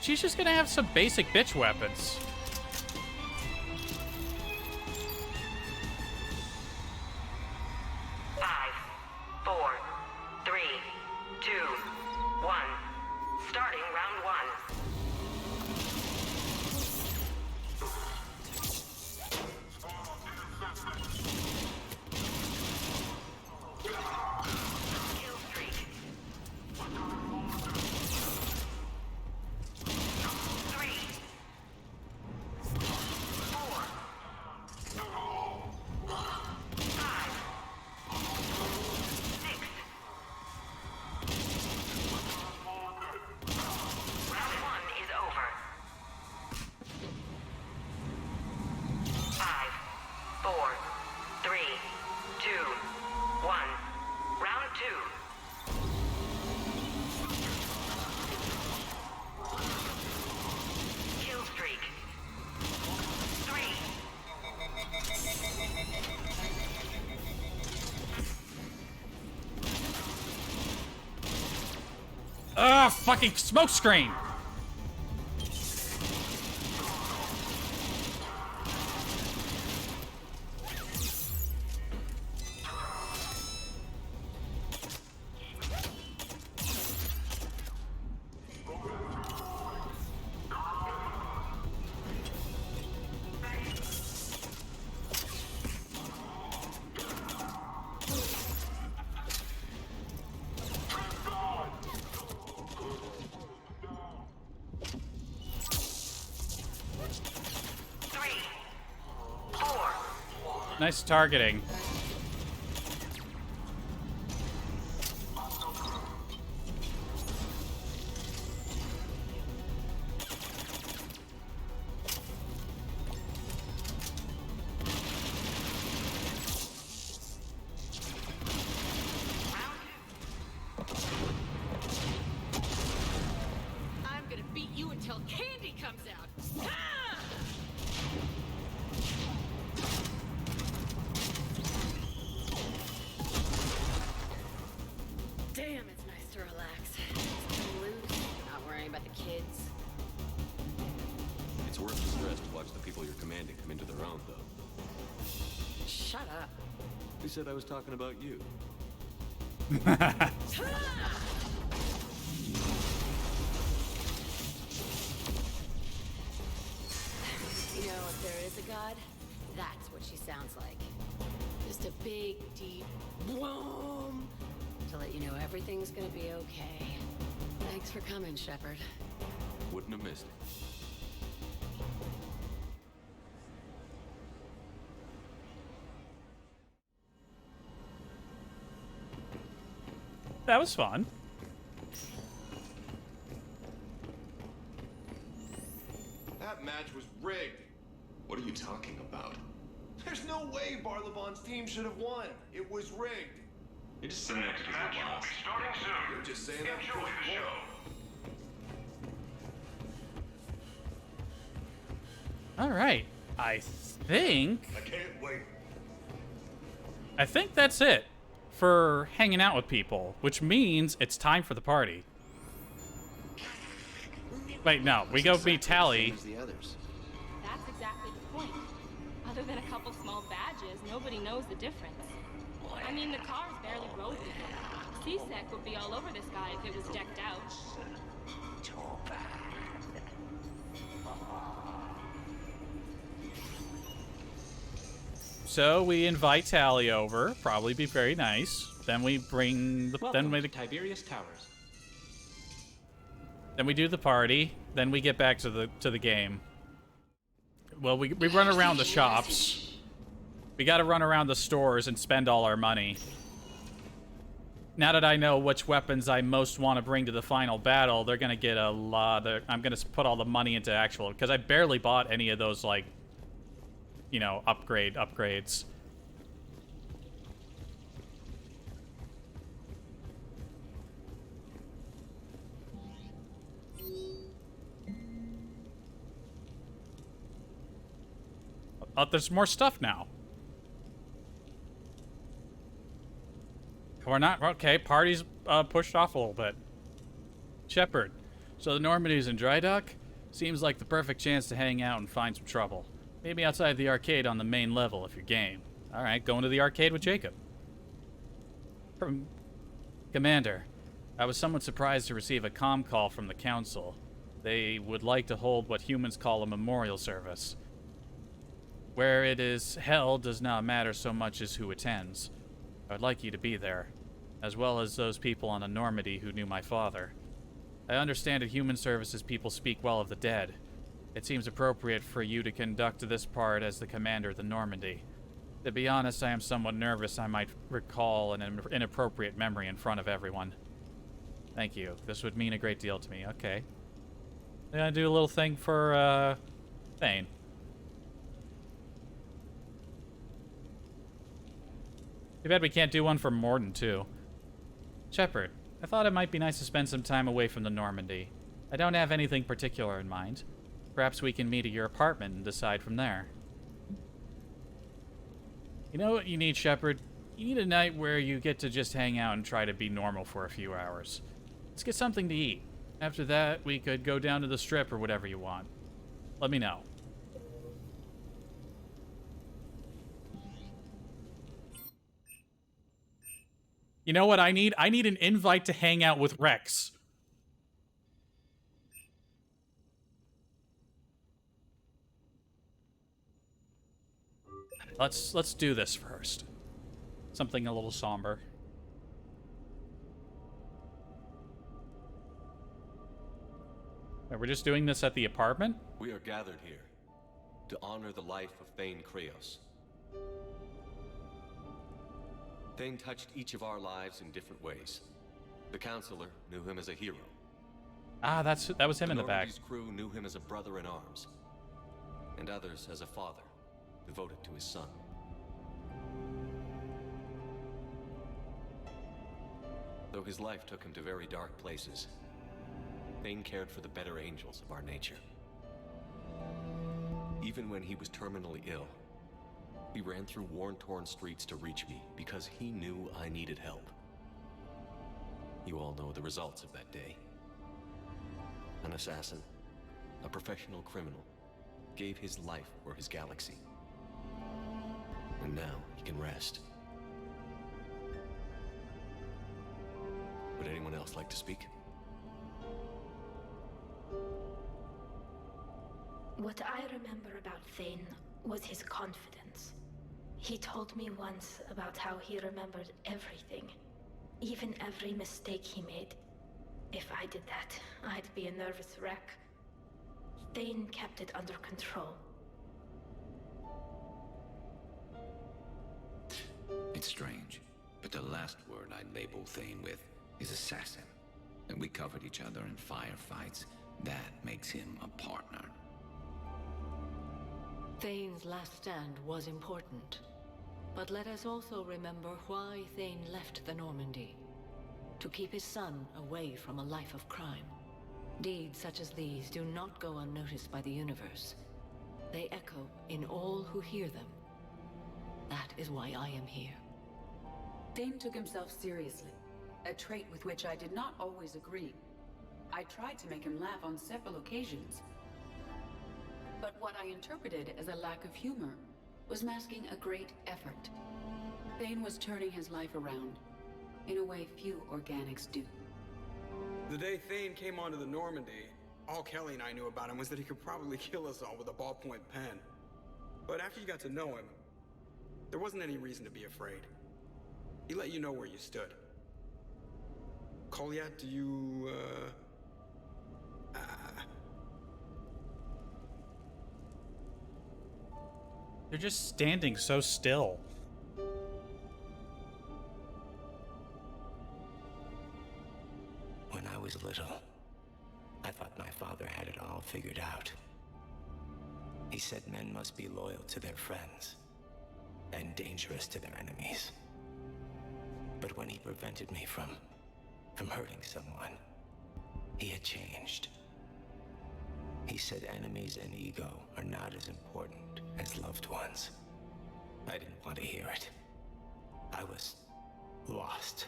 She's just gonna have some basic bitch weapons. Five, four, three, two, one. Starting round one. Kill streak. Three, four, five, six. Round one is over. Five, four, three, two, one. Round two. Kill streak. Three. Ugh, fucking smoke screen! Three. Four. Nice targeting. I'm gonna beat you until candy comes out. Ah! Damn, it's nice to relax. Just be loose, not worrying about the kids. It's worth the stress to watch the people you're commanding come into their own, though. Shut up. Who said I was talking about you? You know, if there is a god, that's what she sounds like. Just a big, deep boom to let you know everything's gonna be okay. Thanks for coming, Shepard. Wouldn't have missed it. That was fun. That match was rigged. What are you talking about? There's no way Barlabon's team should have won. It was rigged. You're just saying that because we're lost. Starting soon. You're just saying that Enjoy because the you show. won. All right. I think... I can't wait. I think that's it for hanging out with people, which means it's time for the party. Wait, no, we go meet Tally. As the others. That's exactly the point. Other than a couple small badges, nobody knows the difference. I mean, the car's barely road legal. C-Sec would be all over this guy if it was decked out. So we invite Tally over, probably be very nice. Then we bring the Welcome to Tiberius Towers. Then we do the party. Then we get back to the game. Well, we run around the shops. We got to run around the stores and spend all our money. Now that I know which weapons I most want to bring to the final battle, they're gonna get a lot. I'm gonna put all the money into actual, because I barely bought any of those, like, you know, upgrades. Oh, there's more stuff now. We're not, okay, party's pushed off a little bit. Shepard, so the Normandy's in dry dock? Seems like the perfect chance to hang out and find some trouble. Maybe outside the arcade on the main level if you're game. Alright, going to the arcade with Jacob. Commander, I was somewhat surprised to receive a comm call from the Council. They would like to hold what humans call a memorial service. Where it is held does not matter so much as who attends. I'd like you to be there, as well as those people on the Normandy who knew my father. I understand at human services people speak well of the dead. It seems appropriate for you to conduct this part as the commander of the Normandy. To be honest, I am somewhat nervous I might recall an inappropriate memory in front of everyone. Thank you. This would mean a great deal to me. Okay. I'm gonna do a little thing for, Thane. Too bad we can't do one for Morden, too. Shepard, I thought it might be nice to spend some time away from the Normandy. I don't have anything particular in mind. Perhaps we can meet at your apartment and decide from there. You know what you need, Shepard? You need a night where you get to just hang out and try to be normal for a few hours. Let's get something to eat. After that, we could go down to the strip or whatever you want. Let me know. You know what I need? I need an invite to hang out with Rex. Let's do this first. Something a little somber. Wait, we're just doing this at the apartment? We are gathered here to honor the life of Thane Kreos. Thane touched each of our lives in different ways. The Counselor knew him as a hero. Ah, that was him in the back. Normandy's crew knew him as a brother in arms, and others as a father, devoted to his son. Though his life took him to very dark places, Thane cared for the better angels of our nature. Even when he was terminally ill, he ran through worn-torn streets to reach me because he knew I needed help. You all know the results of that day. An assassin, a professional criminal, gave his life for his galaxy. And now he can rest. Would anyone else like to speak? What I remember about Thane was his confidence. He told me once about how he remembered everything, even every mistake he made. If I did that, I'd be a nervous wreck. Thane kept it under control. It's strange, but the last word I'd label Thane with is assassin. And we covered each other in firefights. That makes him a partner. Thane's last stand was important. But let us also remember why Thane left the Normandy. To keep his son away from a life of crime. Deeds such as these do not go unnoticed by the universe. They echo in all who hear them. That is why I am here. Thane took himself seriously, a trait with which I did not always agree. I tried to make him laugh on several occasions. But what I interpreted as a lack of humor was masking a great effort. Thane was turning his life around, in a way few organics do. The day Thane came onto the Normandy, all Kelly and I knew about him was that he could probably kill us all with a ballpoint pen. But after you got to know him, there wasn't any reason to be afraid. He let you know where you stood. Kolyat, do you, They're just standing so still. When I was little, I thought my father had it all figured out. He said men must be loyal to their friends and dangerous to their enemies. But when he prevented me from hurting someone, he had changed. He said enemies and ego are not as important as loved ones. I didn't want to hear it. I was lost.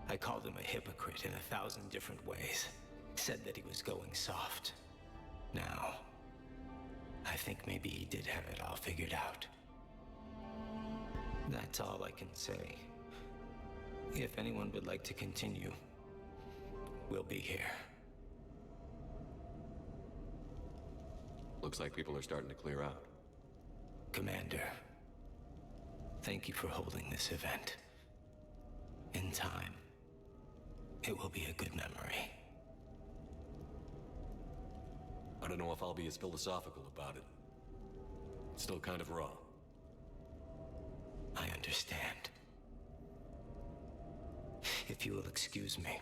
I called him a hypocrite in 1,000 different ways. Said that he was going soft. Now, I think maybe he did have it all figured out. That's all I can say. If anyone would like to continue, we'll be here. Looks like people are starting to clear out. Commander, thank you for holding this event. In time, it will be a good memory. I don't know if I'll be as philosophical about it. It's still kind of raw. I understand. If you will excuse me,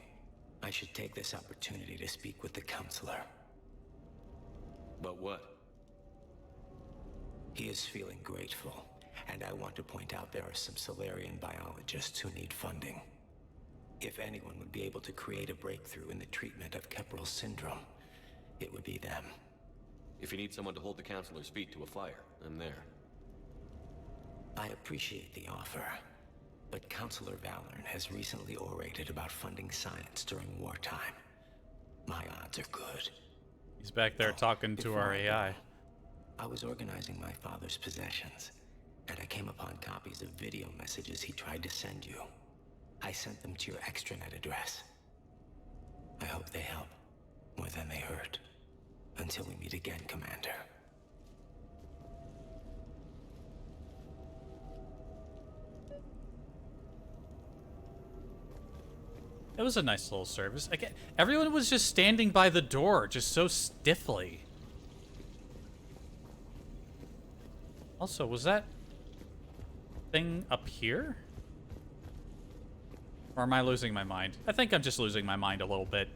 I should take this opportunity to speak with the counselor. But what? He is feeling grateful, and I want to point out there are some Solarian biologists who need funding. If anyone would be able to create a breakthrough in the treatment of Keppel's syndrome, it would be them. If you need someone to hold the counselor's feet to a fire, I'm there. I appreciate the offer, but Counselor Valorn has recently orated about funding science during wartime. My odds are good. He's back there talking to our AI. I was organizing my father's possessions, and I came upon copies of video messages he tried to send you. I sent them to your extranet address. I hope they help more than they hurt. Until we meet again, Commander. It was a nice little service. Again, everyone was just standing by the door, just so stiffly. Also, was that thing up here? Or am I losing my mind? I think I'm just losing my mind a little bit.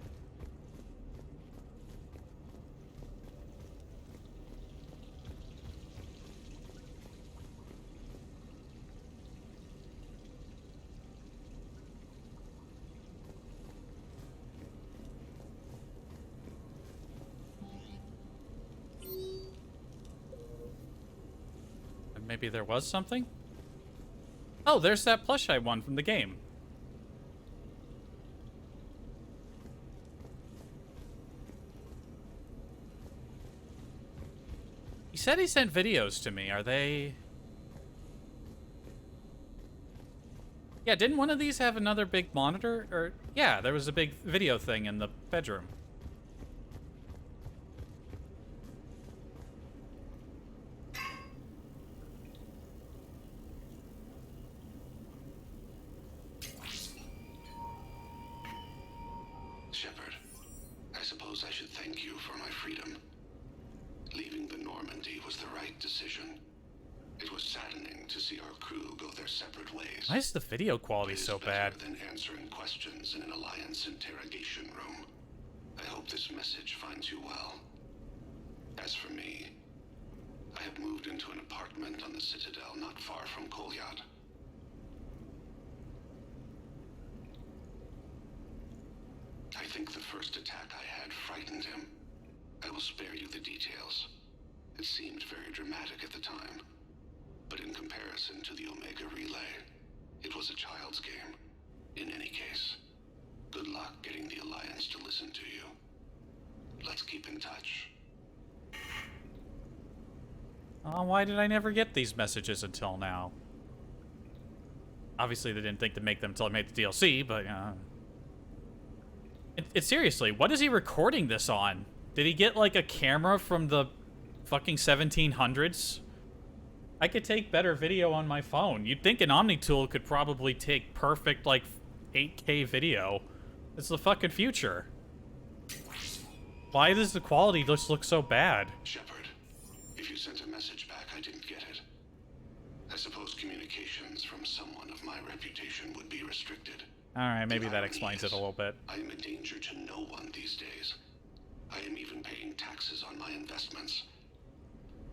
Maybe there was something? Oh, there's that plush I won from the game. He said he sent videos to me. Are they... Yeah, didn't one of these have another big monitor? Or, yeah, there was a big video thing in the bedroom. Shepard, I suppose I should thank you for my freedom. Leaving the Normandy was the right decision. It was saddening to see our crew go their separate ways. Why is the video quality so bad? Than answering questions in an Alliance interrogation room. I hope this message finds you well. As for me, I have moved into an apartment on the Citadel not far from Kolyat. I think the first attack I had frightened him. I will spare you the details. It seemed very dramatic at the time, but in comparison to the Omega Relay, it was a child's game. In any case, good luck getting the Alliance to listen to you. Let's keep in touch. Oh, why did I never get these messages until now? Obviously, they didn't think to make them until I made the DLC, but, It's seriously, what is he recording this on? Did he get, like, a camera from the fucking 1700s? I could take better video on my phone. You'd think an Omni-tool could probably take perfect, like, 8K video. It's the fucking future. Why does the quality just look so bad? Shepard, if you sent a message back, I didn't get it. I suppose communications from someone of my reputation would be restricted. Alright, maybe that explains it a little bit. I am a danger to no one these days. I am even paying taxes on my investments.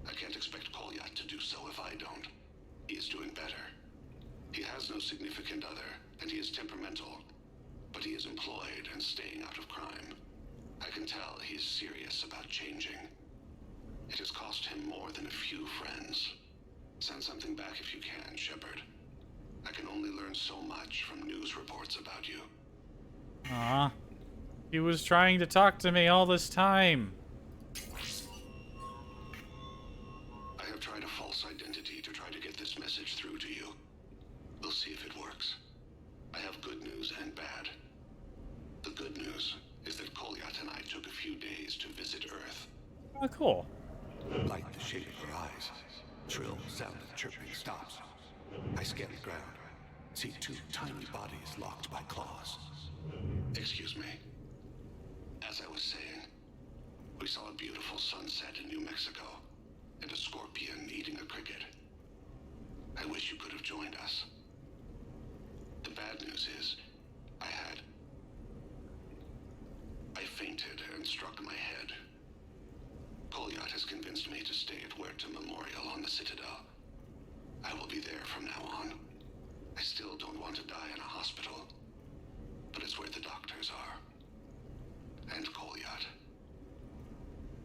I can't expect Kolyat to do so if I don't. He is doing better. He has no significant other, and he is temperamental. But he is employed and staying out of crime. I can tell he is serious about changing. It has cost him more than a few friends. Send something back if you can, Shepard. I can only learn so much from news reports about you. Aw. He was trying to talk to me all this time. I have tried a false identity to try to get this message through to you. We'll see if it works. I have good news and bad. The good news is that Kolyat and I took a few days to visit Earth. Oh, cool. Light the shape of her eyes. Shrill sound of chirping stops. I scan the ground. See two tiny bodies locked by claws. Excuse me. As I was saying, we saw a beautiful sunset in New Mexico, and a scorpion eating a cricket. I wish you could have joined us. The bad news is, I fainted and struck my head. Kolyat has convinced me to stay at Huerta Memorial on the Citadel. I will be there from now on. I still don't want to die in a hospital, but it's where the doctors are. And Kolyat.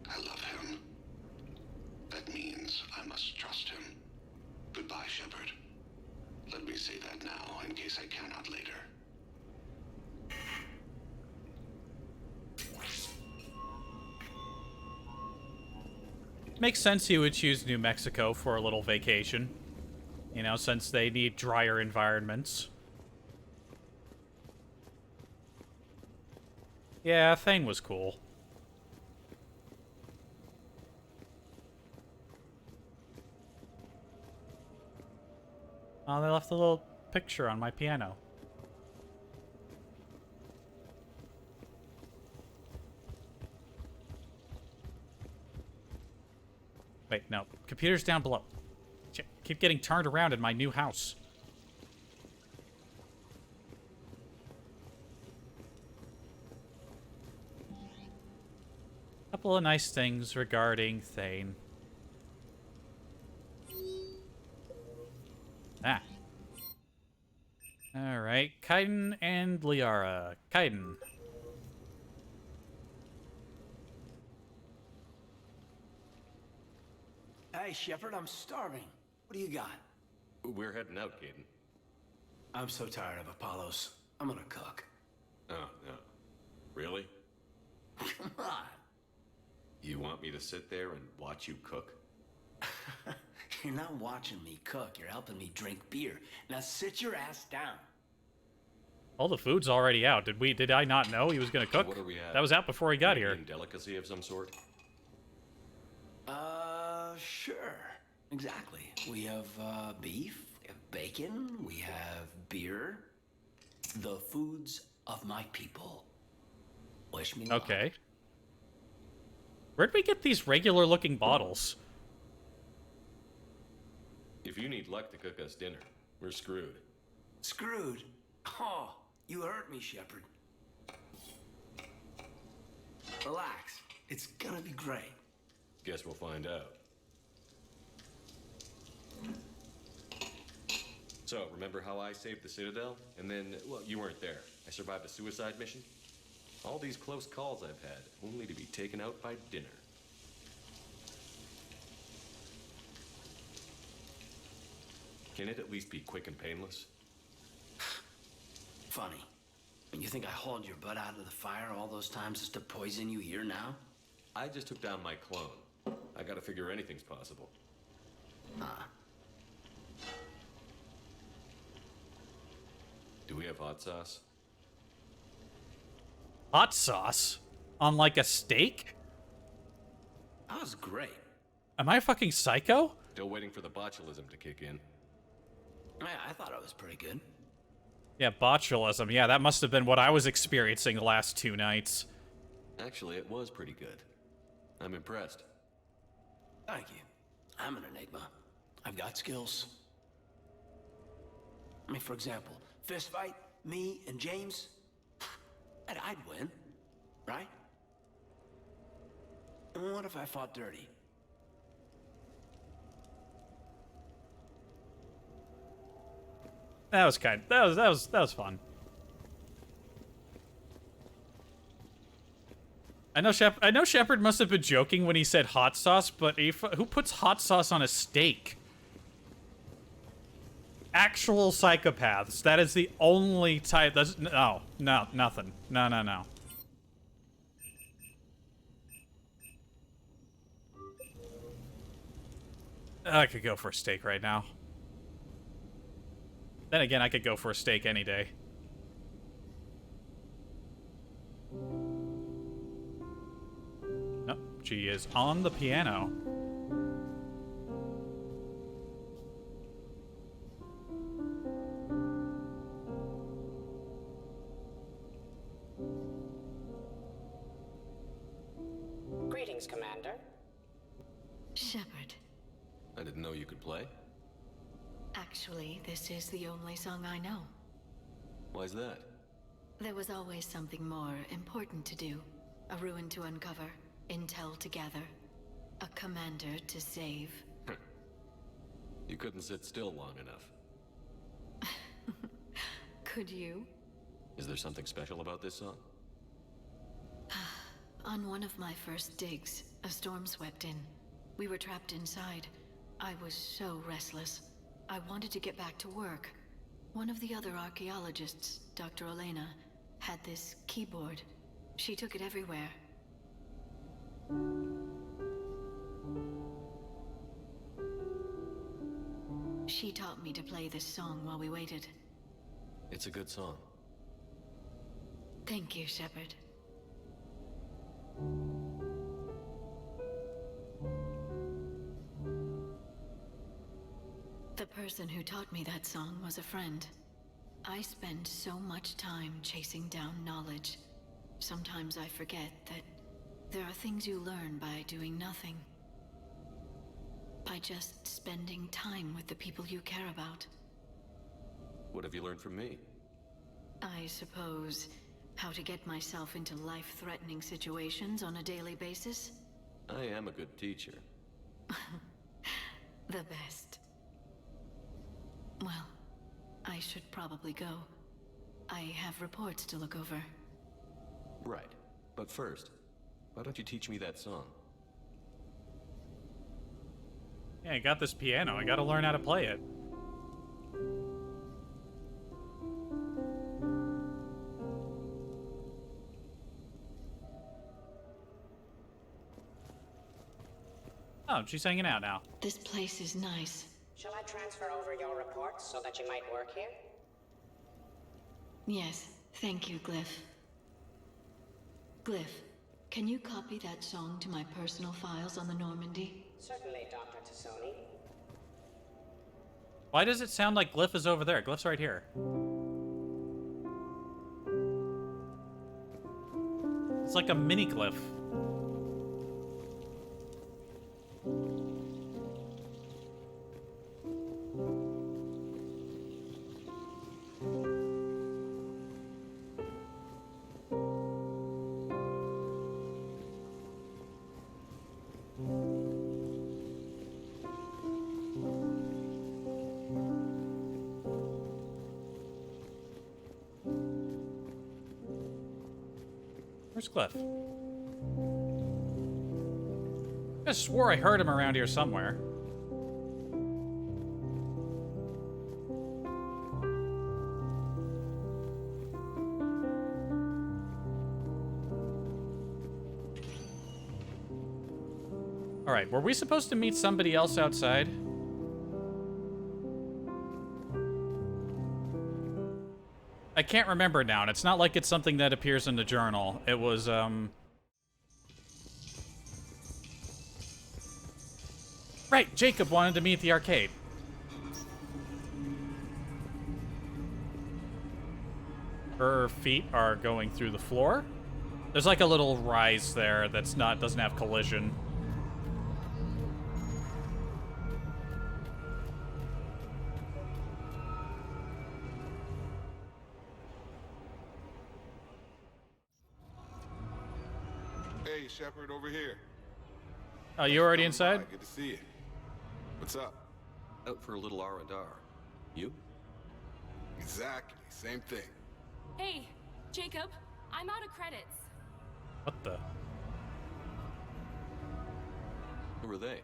I love him. That means I must trust him. Goodbye, Shepard. Let me say that now, in case I cannot later. Makes sense he would choose New Mexico for a little vacation. You know, since they need drier environments. Yeah, Thane was cool. Oh, they left a little picture on my piano. Wait, no. Computer's down below. Keep getting turned around in my new house. Couple of nice things regarding Thane. Ah. Alright, Kaiden and Liara. Kaiden. Hey, Shepard, I'm starving. What do you got? We're heading out, Caden. I'm so tired of Apollos. I'm gonna cook. Oh, no. Really? Come on. You want me to sit there and watch you cook? You're not watching me cook. You're helping me drink beer. Now sit your ass down. All the food's already out. Did I not know he was gonna cook? What are we at? That was out before he got here. Delicacy of some sort? Sure. Exactly. We have, beef, we have bacon, we have beer. The foods of my people. Wish me luck. Okay. Where'd we get these regular-looking bottles? If you need luck to cook us dinner, we're screwed. Screwed? Oh, you hurt me, Shepard. Relax. It's gonna be great. Guess we'll find out. So, remember how I saved the Citadel? And then, well, you weren't there. I survived a suicide mission? All these close calls I've had, only to be taken out by dinner. Can it at least be quick and painless? Funny. And you think I hauled your butt out of the fire all those times just to poison you here now? I just took down my clone. I gotta figure anything's possible. Huh. Do we have hot sauce? Hot sauce? On like a steak? That was great. Am I fucking psycho? Still waiting for the botulism to kick in. Yeah, I thought it was pretty good. Yeah, botulism. Yeah, that must have been what I was experiencing the last 2 nights. Actually, it was pretty good. I'm impressed. Thank you. I'm an enigma. I've got skills. I mean, for example, fist fight, me and James, I'd win, right? And what if I fought dirty? That was fun. I know Shepard must have been joking when he said hot sauce, but who puts hot sauce on a steak? Actual psychopaths. That is the only type. No, nothing. No. I could go for a steak right now. Then again, I could go for a steak any day. Nope, she is on the piano. Greetings, Commander. Shepard. I didn't know you could play. Actually, this is the only song I know. Why's that? There was always something more important to do. A ruin to uncover, intel to gather, a commander to save. You couldn't sit still long enough. Could you? Is there something special about this song? On one of my first digs, a storm swept in. We were trapped inside. I was so restless. I wanted to get back to work. One of the other archaeologists, Dr. Elena, had this keyboard. She took it everywhere. She taught me to play this song while we waited. It's a good song. Thank you, Shepard. The person who taught me that song was a friend. I spend so much time chasing down knowledge. Sometimes I forget that there are things you learn by doing nothing. By just spending time with the people you care about. What have you learned from me? I suppose how to get myself into life-threatening situations on a daily basis. I am a good teacher. The best. Well, I should probably go. I have reports to look over. Right. But first, why don't you teach me that song? Yeah, I got this piano. I gotta learn how to play it. Oh, she's hanging out now. This place is nice. Shall I transfer over your reports so that you might work here? Yes, thank you, Glyph. Glyph, can you copy that song to my personal files on the Normandy? Certainly, Dr. Tassoni. Why does it sound like Glyph is over there? Glyph's right here. It's like a mini Glyph. Where's Glyph? I swore I heard him around here somewhere. Alright, were we supposed to meet somebody else outside? I can't remember now, and it's not like it's something that appears in the journal. It was, Right, Jacob wanted to meet at the arcade. Her feet are going through the floor. There's like a little rise there that's doesn't have collision. Hey, Shepard, over here. Oh, you already inside? Good to see you. What's up? Out for a little R&R. You? Exactly, same thing. Hey, Jacob, I'm out of credits. What the? Who are they?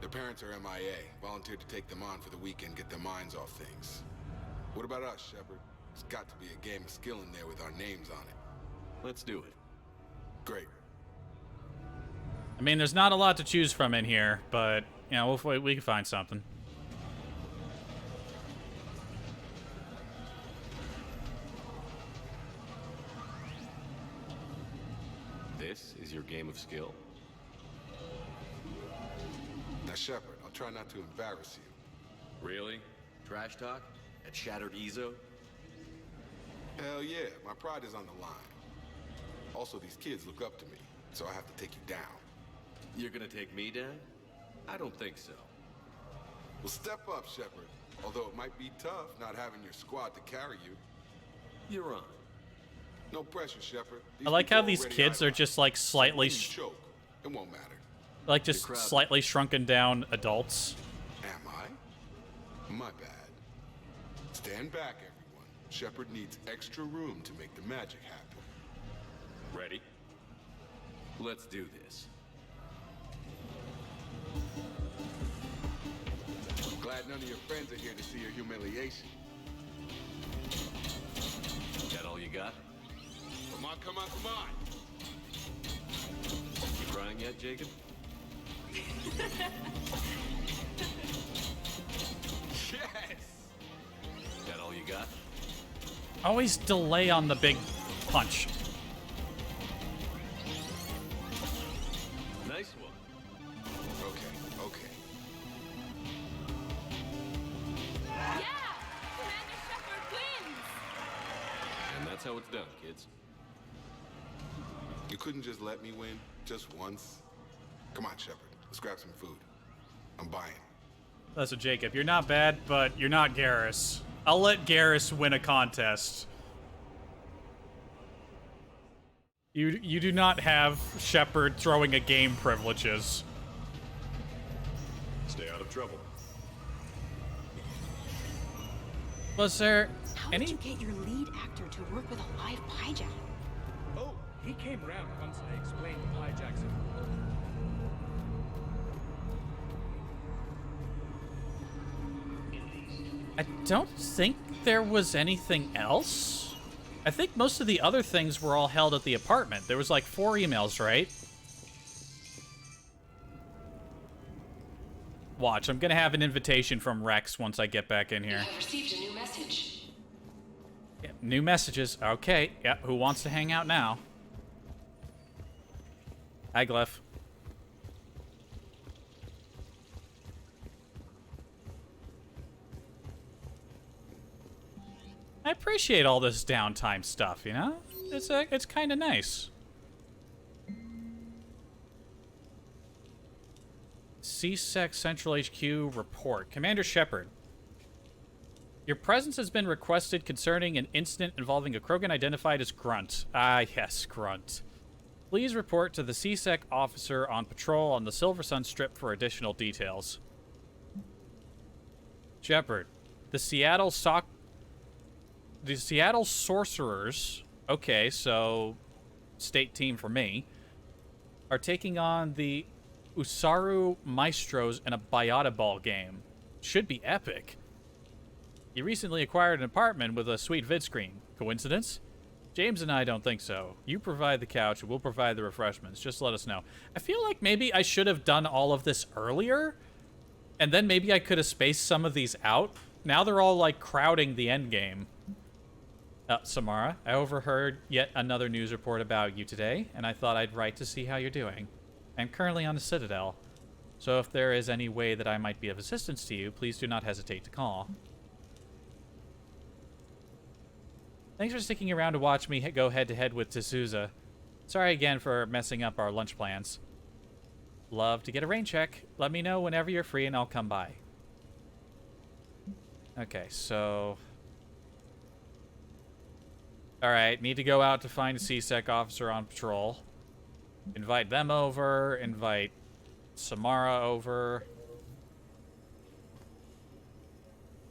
Their parents are MIA. Volunteered to take them on for the weekend, get their minds off things. What about us, Shepard? There's got to be a game of skill in there with our names on it. Let's do it. Great. I mean, there's not a lot to choose from in here, but, you know, we can find something. This is your game of skill? Now, Shepard, I'll try not to embarrass you. Really? Trash talk? At Shattered Ezo? Hell yeah, my pride is on the line. Also, these kids look up to me, so I have to take you down. You're gonna take me down? I don't think so. Well, step up, Shepard. Although it might be tough not having your squad to carry you. You're on. No pressure, Shepard. I like how these kids are just like slightly, choke. It won't matter. like just slightly shrunken down adults. Am I? My bad. Stand back, everyone. Shepard needs extra room to make the magic happen. Ready? Let's do this. Glad none of your friends are here to see your humiliation. That all you got? Come on, come on, come on! You crying yet, Jacob? Yes! That all you got? Always delay on the big punch. Nice one. Okay, okay. Yeah! Commander Shepard wins! And that's how it's done, kids. You couldn't just let me win, just once? Come on, Shepard. Let's grab some food. I'm buying. Listen, Jacob, you're not bad, but you're not Garrus. I'll let Garrus win a contest. You do not have Shepard throwing a game privileges. Stay out of trouble. Was there How any... did you get your lead actor to work with a live hijack? Oh, he came around once I explained hijacks. I don't think there was anything else. I think most of the other things were all held at the apartment. There was like 4 emails, right? Watch, I'm gonna have an invitation from Rex once I get back in here. I received a new message. Yeah, new messages. Okay, yeah, who wants to hang out now? Hi, Glyph. I appreciate all this downtime stuff, you know? It's kind of nice. CSEC Central HQ report. Commander Shepard. Your presence has been requested concerning an incident involving a Krogan identified as Grunt. Ah, yes, Grunt. Please report to the CSEC officer on patrol on the Silver Sun Strip for additional details. Shepard. The Seattle Sorcerers, okay, so state team for me, are taking on the Usaru Maestros in a Biota Ball game. Should be epic. You recently acquired an apartment with a sweet vid screen. Coincidence? James and I don't think so. You provide the couch, and we'll provide the refreshments. Just let us know. I feel like maybe I should have done all of this earlier, and then maybe I could have spaced some of these out. Now they're all, like, crowding the end game. Samara, I overheard yet another news report about you today, and I thought I'd write to see how you're doing. I'm currently on the Citadel, so if there is any way that I might be of assistance to you, please do not hesitate to call. Thanks for sticking around to watch me go head-to-head with T'Souza. Sorry again for messing up our lunch plans. Love to get a rain check. Let me know whenever you're free and I'll come by. Okay, so... Alright, need to go out to find a C-Sec officer on patrol. Invite them over, invite Samara over.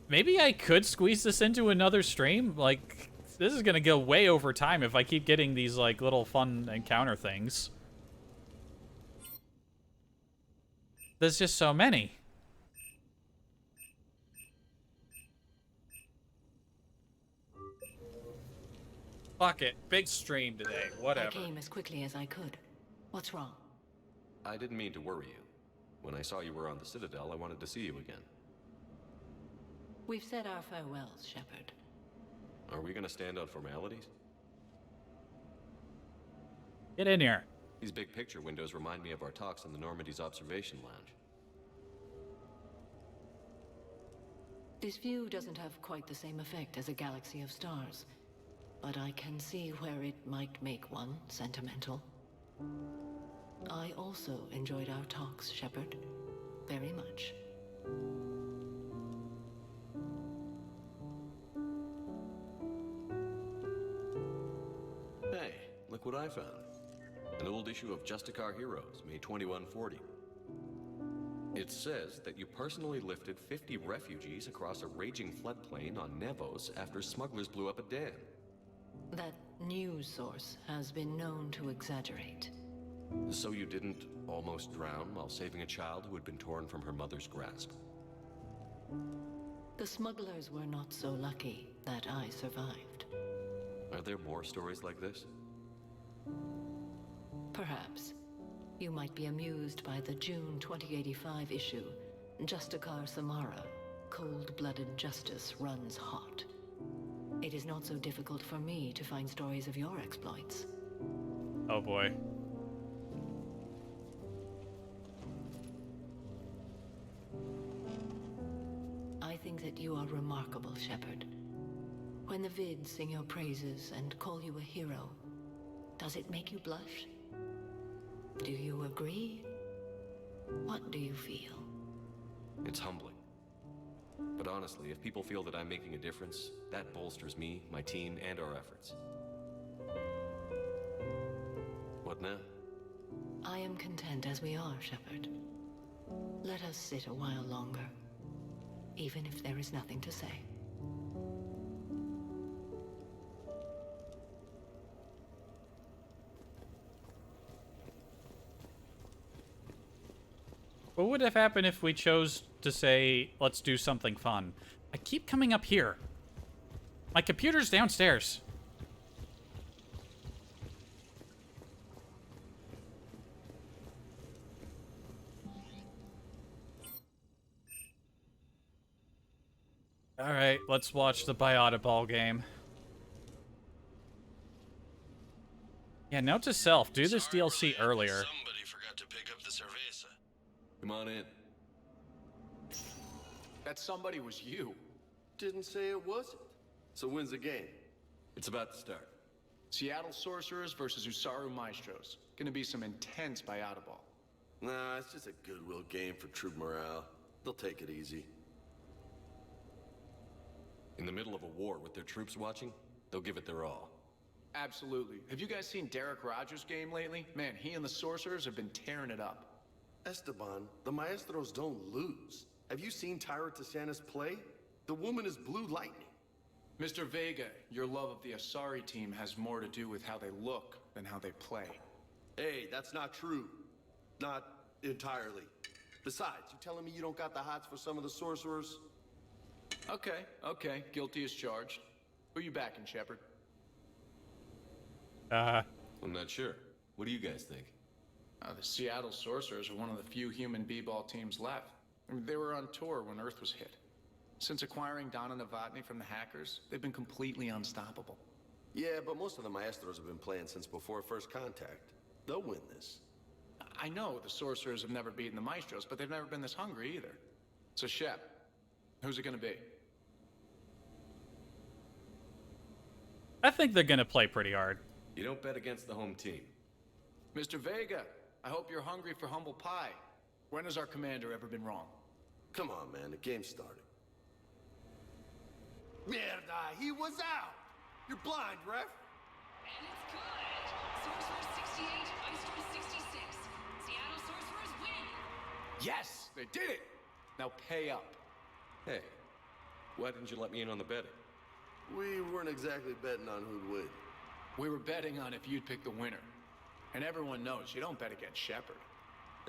Maybe I could squeeze this into another stream? Like, this is gonna go way over time if I keep getting these, like, little fun encounter things. There's just so many. Fuck it. Big stream today. Whatever. I came as quickly as I could. What's wrong? I didn't mean to worry you. When I saw you were on the Citadel, I wanted to see you again. We've said our farewells, Shepard. Are we gonna stand on formalities? Get in here. These big picture windows remind me of our talks in the Normandy's observation lounge. This view doesn't have quite the same effect as a galaxy of stars, but I can see where it might make one sentimental. I also enjoyed our talks, Shepard. Very much. Hey, look what I found. An old issue of Justicar Heroes, May 2140. It says that you personally lifted 50 refugees across a raging floodplain on Nevos after smugglers blew up a dam. That news source has been known to exaggerate. So you didn't almost drown while saving a child who had been torn from her mother's grasp? The smugglers were not so lucky that I survived. Are there more stories like this? Perhaps. You might be amused by the June 2085 issue, Justicar Samara, Cold-Blooded Justice Runs Hot. It is not so difficult for me to find stories of your exploits. Oh boy. I think that you are remarkable, Shepard. When the vids sing your praises and call you a hero, does it make you blush? Do you agree? What do you feel? It's humbling. But honestly, if people feel that I'm making a difference, that bolsters me, my team, and our efforts. What now? I am content as we are, Shepard. Let us sit a while longer, even if there is nothing to say. What would have happened if we chose to say, let's do something fun? I keep coming up here. My computer's downstairs. Alright, let's watch the Biota ball game. Yeah, note to self, do this DLC earlier. Somebody forgot to pick up the cerveza. Come on in. That somebody was you. Didn't say it wasn't. So when's the game? It's about to start. Seattle Sorcerers versus Usaru Maestros. Gonna be some intense Biota ball. Nah, it's just a goodwill game for troop morale. They'll take it easy. In the middle of a war with their troops watching, they'll give it their all. Absolutely. Have you guys seen Derek Rogers' game lately? Man, he and the Sorcerers have been tearing it up. Esteban, the Maestros don't lose. Have you seen Tyra Tisanis play? The woman is blue lightning. Mr. Vega, your love of the Asari team has more to do with how they look than how they play. Hey, that's not true. Not entirely. Besides, you telling me you don't got the hots for some of the Sorcerers? Okay, guilty as charged. Who you backing, Shepard? I'm not sure. What do you guys think? The Seattle Sorcerers are one of the few human b-ball teams left. I mean, they were on tour when Earth was hit. Since acquiring Donna Novotny from the hackers, they've been completely unstoppable. Yeah, but most of the Maestros have been playing since before first contact. They'll win this. I know the Sorcerers have never beaten the Maestros, but they've never been this hungry either. So, Shep, who's it gonna be? I think they're gonna play pretty hard. You don't bet against the home team. Mr. Vega, I hope you're hungry for humble pie. When has our commander ever been wrong? Come on, man. The game's starting. Mierda, he was out! You're blind, ref! And it's good. Sorcerers 68, Maestros 66. Seattle Sorcerers win. Yes, they did it! Now pay up. Hey, why didn't you let me in on the betting? We weren't exactly betting on who'd win. We were betting on if you'd pick the winner. And everyone knows you don't bet against Shepard.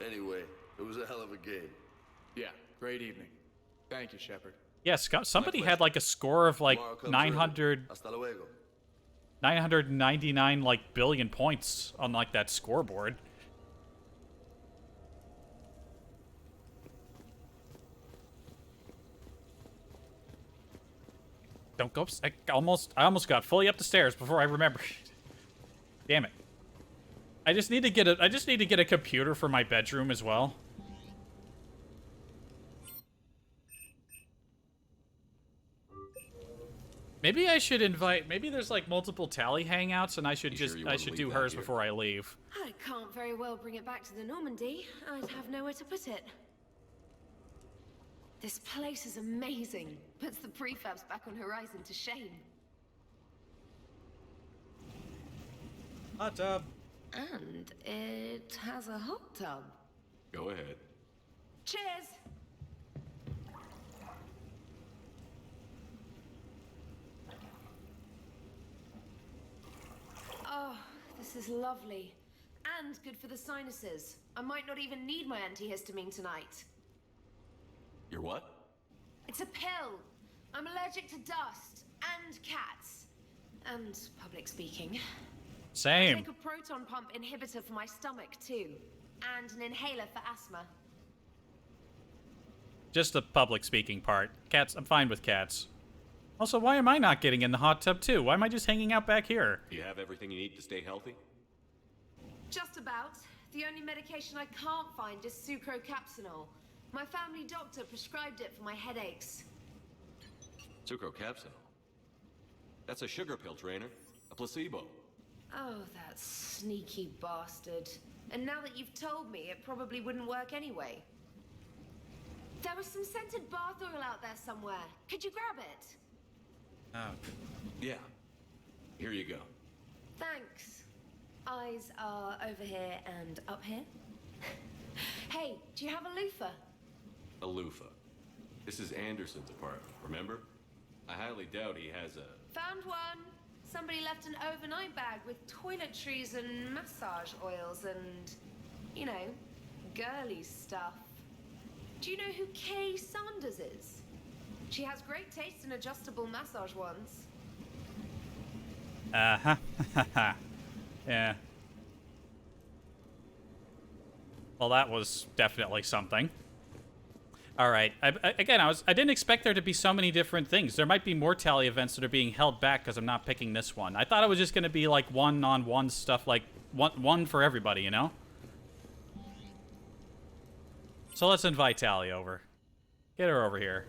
Anyway, it was a hell of a game. Yeah, great evening. Thank you, Shepard. Yes, somebody had like a score of like 999 like billion points on like that scoreboard. Don't go. I almost got fully up the stairs before I remembered. Damn it. I just need to get a computer for my bedroom as well. Maybe I should invite. Maybe there's like multiple Tally hangouts, and I should do hers before I leave. I can't very well bring it back to the Normandy. I'd have nowhere to put it. This place is amazing. Puts the prefabs back on Horizon to shame. Hot tub. And it has a hot tub. Go ahead. Cheers! Oh, this is lovely. And good for the sinuses. I might not even need my antihistamine tonight. Your what? It's a pill. I'm allergic to dust and cats. And public speaking. Same. I take a proton pump inhibitor for my stomach too. And an inhaler for asthma. Just the public speaking part. Cats, I'm fine with cats. Also, why am I not getting in the hot tub too? Why am I just hanging out back here? Do you have everything you need to stay healthy? Just about. The only medication I can't find is sucrocapsinol. My family doctor prescribed it for my headaches. Sucrocapsinol. That's a sugar pill, trainer. A placebo. Oh, that sneaky bastard. And now that you've told me, it probably wouldn't work anyway. There was some scented bath oil out there somewhere. Could you grab it? Oh. Yeah. Here you go. Thanks. Eyes are over here and up here. Hey, do you have a loofah? A loofah. This is Anderson's apartment, remember? I highly doubt he has a... Found one. Somebody left an overnight bag with toiletries and massage oils and, you know, girly stuff. Do you know who Kay Sanders is? She has great taste in adjustable massage ones. Uh-huh. Yeah. Well, that was definitely something. All right. I didn't expect there to be so many different things. There might be more Tally events that are being held back because I'm not picking this one. I thought it was just going to be like one-on-one stuff, like one for everybody, you know? So let's invite Tally over. Get her over here.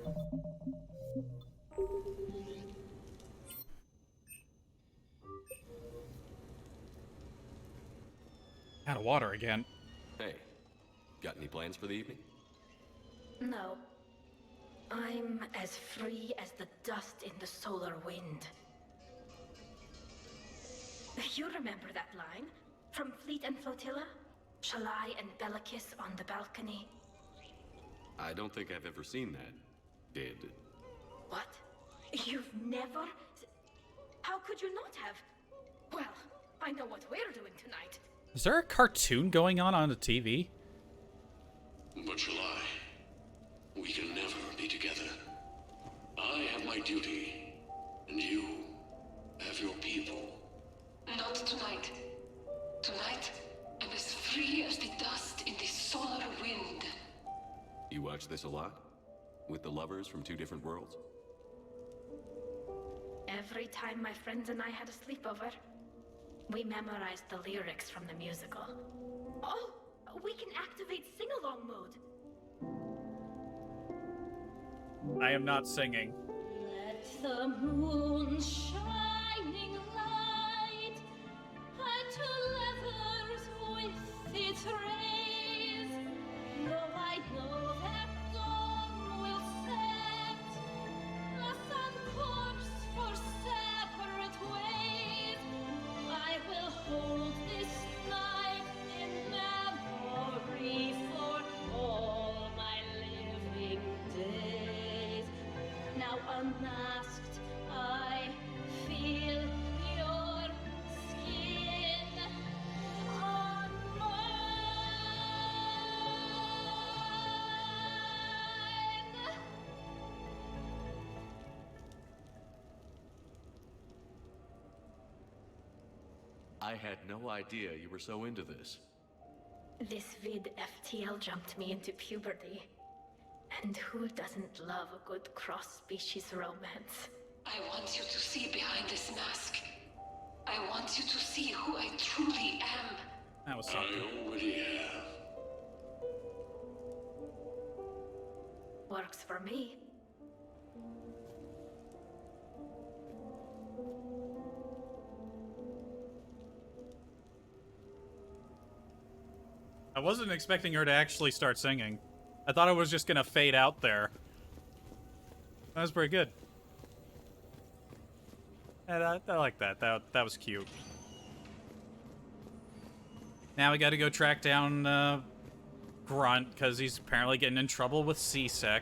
Out of water again. Hey, got any plans for the evening? No. I'm as free as the dust in the solar wind. You remember that line? From Fleet and Flotilla? Shalai and Bellicus on the balcony? I don't think I've ever seen that. Did. What? You've never? How could you not have? Well, I know what we're doing tonight. Is there a cartoon going on the TV? But shall I? We can never be together. I have my duty, and you have your people. Not tonight. Tonight, I'm as free as the dust in the solar wind. You watch this a lot? With the lovers from two different worlds? Every time my friends and I had a sleepover, we memorized the lyrics from the musical. Oh, we can activate sing-along mode. I am not singing. Let the moon shining light to leathers with its rays. Though I know that dawn will set us on course for separate ways, I will hold this night in memory for all my living days. Now unmasked, I feel your skin on mine. I had no idea you were so into this. This vid FTL jumped me into puberty. And who doesn't love a good cross-species romance? I want you to see behind this mask. I want you to see who I truly am. That was something. I already have. Works for me. I wasn't expecting her to actually start singing. I thought it was just gonna fade out there. That was pretty good. And I like that. That was cute. Now we gotta go track down Grunt, because he's apparently getting in trouble with CSEC.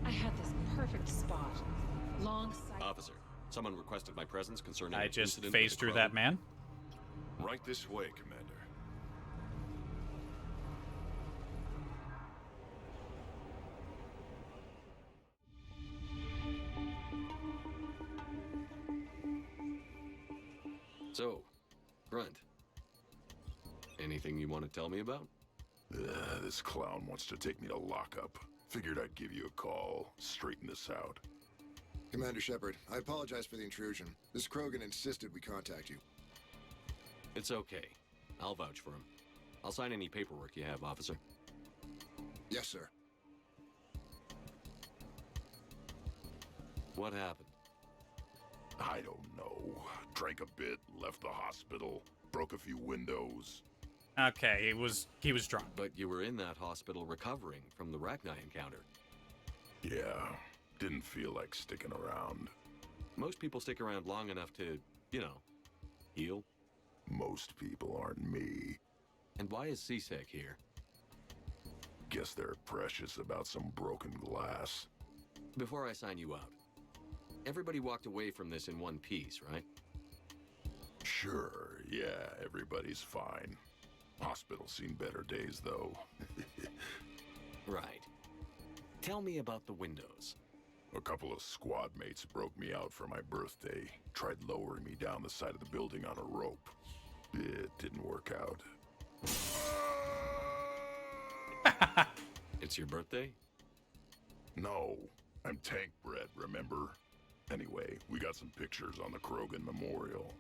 I had this perfect spot. Long sight. Officer, someone requested my presence concerning I an just incident phased with through a that crowd. man. Right this way, Commander. So, Grunt, anything you want to tell me about? This clown wants to take me to lockup. Figured I'd give you a call, straighten this out. Commander Shepard, I apologize for the intrusion. Miss Krogan insisted we contact you. It's okay. I'll vouch for him. I'll sign any paperwork you have, officer. Yes, sir. What happened? I don't know. Drank a bit, left the hospital, broke a few windows. Okay, he was drunk. But you were in that hospital recovering from the Rachni encounter. Yeah, didn't feel like sticking around. Most people stick around long enough to, you know, heal. Most people aren't me. And why is CSEC here? Guess they're precious about some broken glass. Before I sign you out, everybody walked away from this in one piece, right? Sure, yeah, everybody's fine. Hospital's seen better days, though. Right. Tell me about the windows. A couple of squad mates broke me out for my birthday. Tried lowering me down the side of the building on a rope. It didn't work out. It's your birthday? No, I'm tank bred, remember? Anyway, we got some pictures on the Krogan Memorial.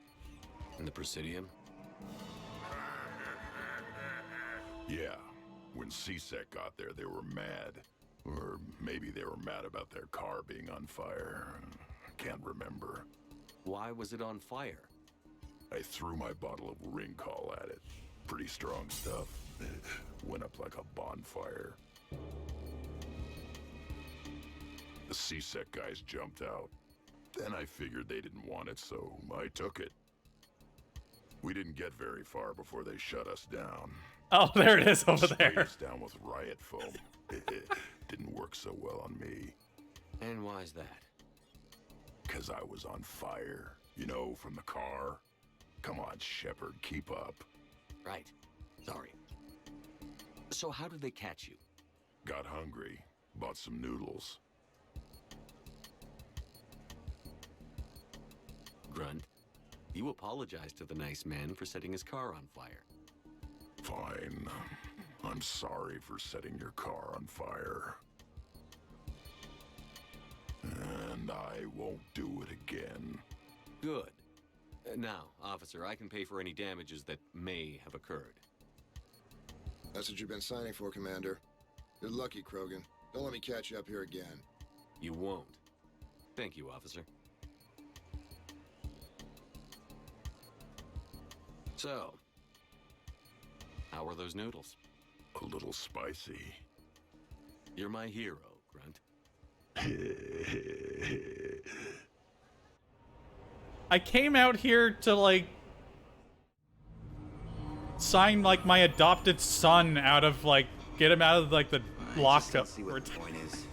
And the Presidium? Yeah, when CSEC got there, they were mad. Or maybe they were mad about their car being on fire. Can't remember. Why was it on fire? I threw my bottle of Ringcall at it. Pretty strong stuff. Went up like a bonfire. The CSEC guys jumped out. Then I figured they didn't want it, so I took it. We didn't get very far before they shut us down. Oh, there it is over Sprayed there. us down with riot foam. Didn't work so well on me. And why's that? 'Cause I was on fire. You know, from the car. Come on, Shepard, keep up. Right. Sorry. So how did they catch you? Got hungry. Bought some noodles. Grunt, you apologize to the nice man for setting his car on fire. Fine. I'm sorry for setting your car on fire. And I won't do it again. Good. Now, officer, I can pay for any damages that may have occurred. That's what you've been signing for, Commander. You're lucky, Krogan. Don't let me catch you up here again. You won't. Thank you, officer. So, how are those noodles? A little spicy. You're my hero, Grunt. I came out here to, like, sign, like, my adopted son out of, like, get him out of, like, the lockup. See what the point is.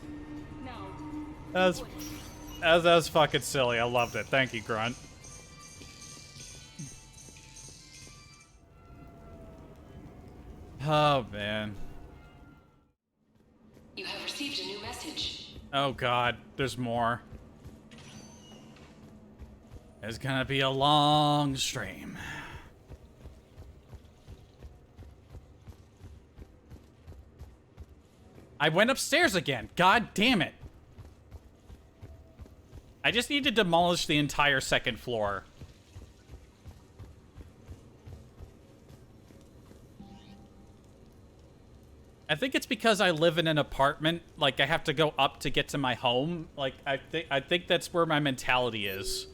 That's fucking silly. I loved it. Thank you, Grunt. Oh, man. You have received a new message. Oh, God. There's more. It's gonna be a long stream. I went upstairs again. God damn it. I just need to demolish the entire second floor. I think it's because I live in an apartment. Like, I have to go up to get to my home. Like, I think that's where my mentality is.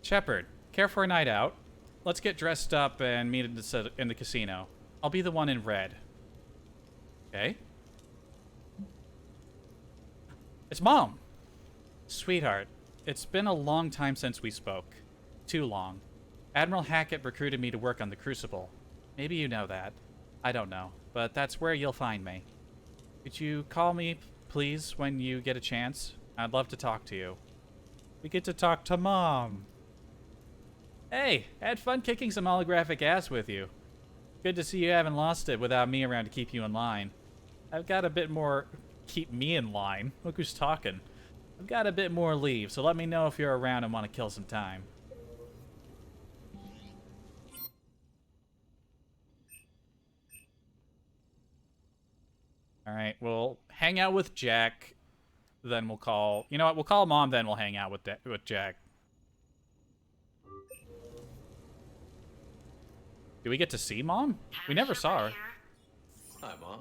Shepard, care for a night out? Let's get dressed up and meet in the casino. I'll be the one in red. Okay. It's Mom. Sweetheart, it's been a long time since we spoke. Too long. Admiral Hackett recruited me to work on the Crucible. Maybe you know that. I don't know, but that's where you'll find me. Could you call me, please, when you get a chance? I'd love to talk to you. We get to talk to Mom. Hey, I had fun kicking some holographic ass with you. Good to see you haven't lost it without me around to keep you in line. I've got a bit more... Keep me in line? Look who's talking. I've got a bit more leave, so let me know if you're around and want to kill some time. Alright, we'll hang out with Jack, then we'll call... You know what, we'll call Mom, then we'll hang out with Jack. Do we get to see Mom? We never saw her. Hi, Mom.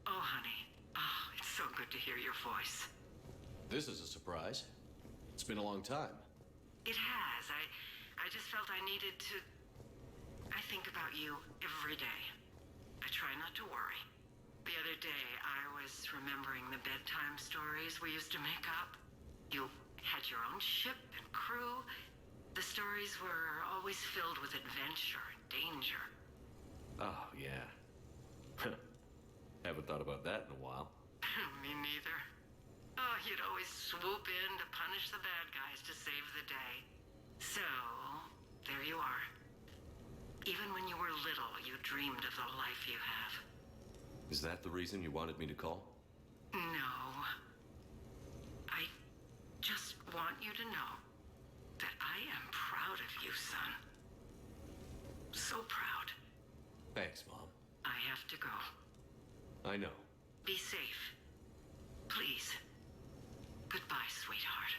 Oh, honey. Oh, it's so good to hear your voice. This is a surprise. It's been a long time. It has. I just felt I needed to... I think about you every day. I try not to worry. The other day, I was remembering the bedtime stories we used to make up. You had your own ship and crew. The stories were always filled with adventure and danger. Oh, yeah. Haven't thought about that in a while. Me neither. Oh, you'd always swoop in to punish the bad guys to save the day. So, there you are. Even when you were little, you dreamed of the life you have. Is that the reason you wanted me to call? No. I just want you to know that I am proud of you, son. So proud. Thanks, Mom. I have to go. I know. Be safe. Please. Goodbye, sweetheart.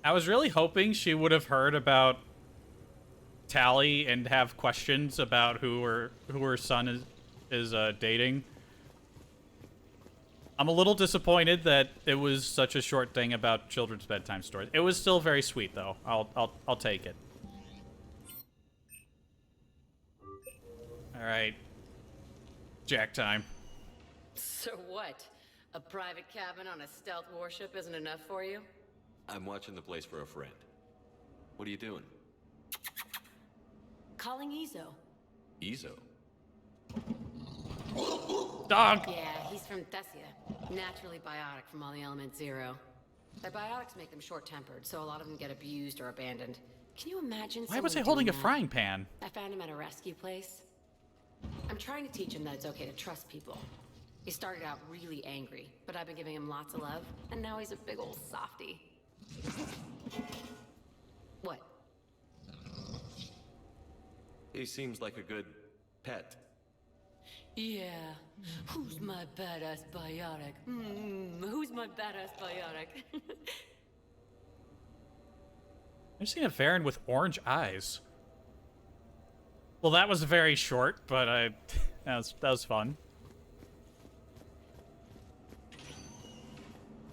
I was really hoping she would have heard about Tally and have questions about who her son is dating. I'm a little disappointed that it was such a short thing about children's bedtime stories. It was still very sweet though. I'll take it. All right. Jack time. So what? A private cabin on a stealth warship isn't enough for you? I'm watching the place for a friend. What are you doing? Calling Ezo. Ezo? Dog! Yeah, he's from Thessia. Naturally biotic from all the element zero. Their biotics make them short-tempered, so a lot of them get abused or abandoned. Can you imagine Why was someone I holding a doing that? frying pan? I found him at a rescue place. I'm trying to teach him that it's okay to trust people. He started out really angry, but I've been giving him lots of love, and now he's a big old softie. What? He seems like a good pet. Yeah. Who's my badass biotic? Who's my badass biotic? I've seen a Varen with orange eyes. Well, that was very short, but that was fun.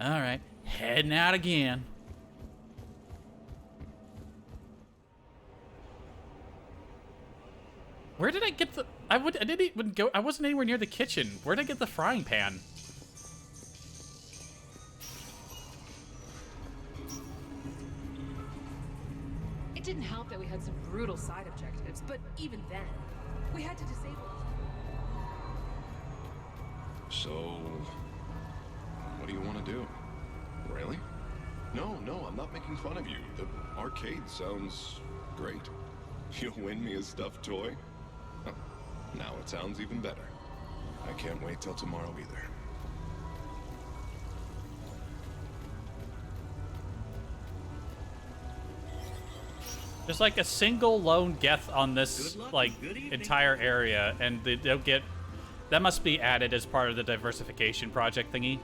All right, heading out again. Where did I get the? I didn't even go. I wasn't anywhere near the kitchen. Where did I get the frying pan? It didn't help that we had some brutal side objectives, but even then, we had to disable it. So, what do you want to do? Really? No, I'm not making fun of you. The arcade sounds great. You'll win me a stuffed toy? Huh. Now it sounds even better. I can't wait till tomorrow either. There's like a single lone Geth on this like entire area, and they'll get that must be added as part of the diversification project thingy.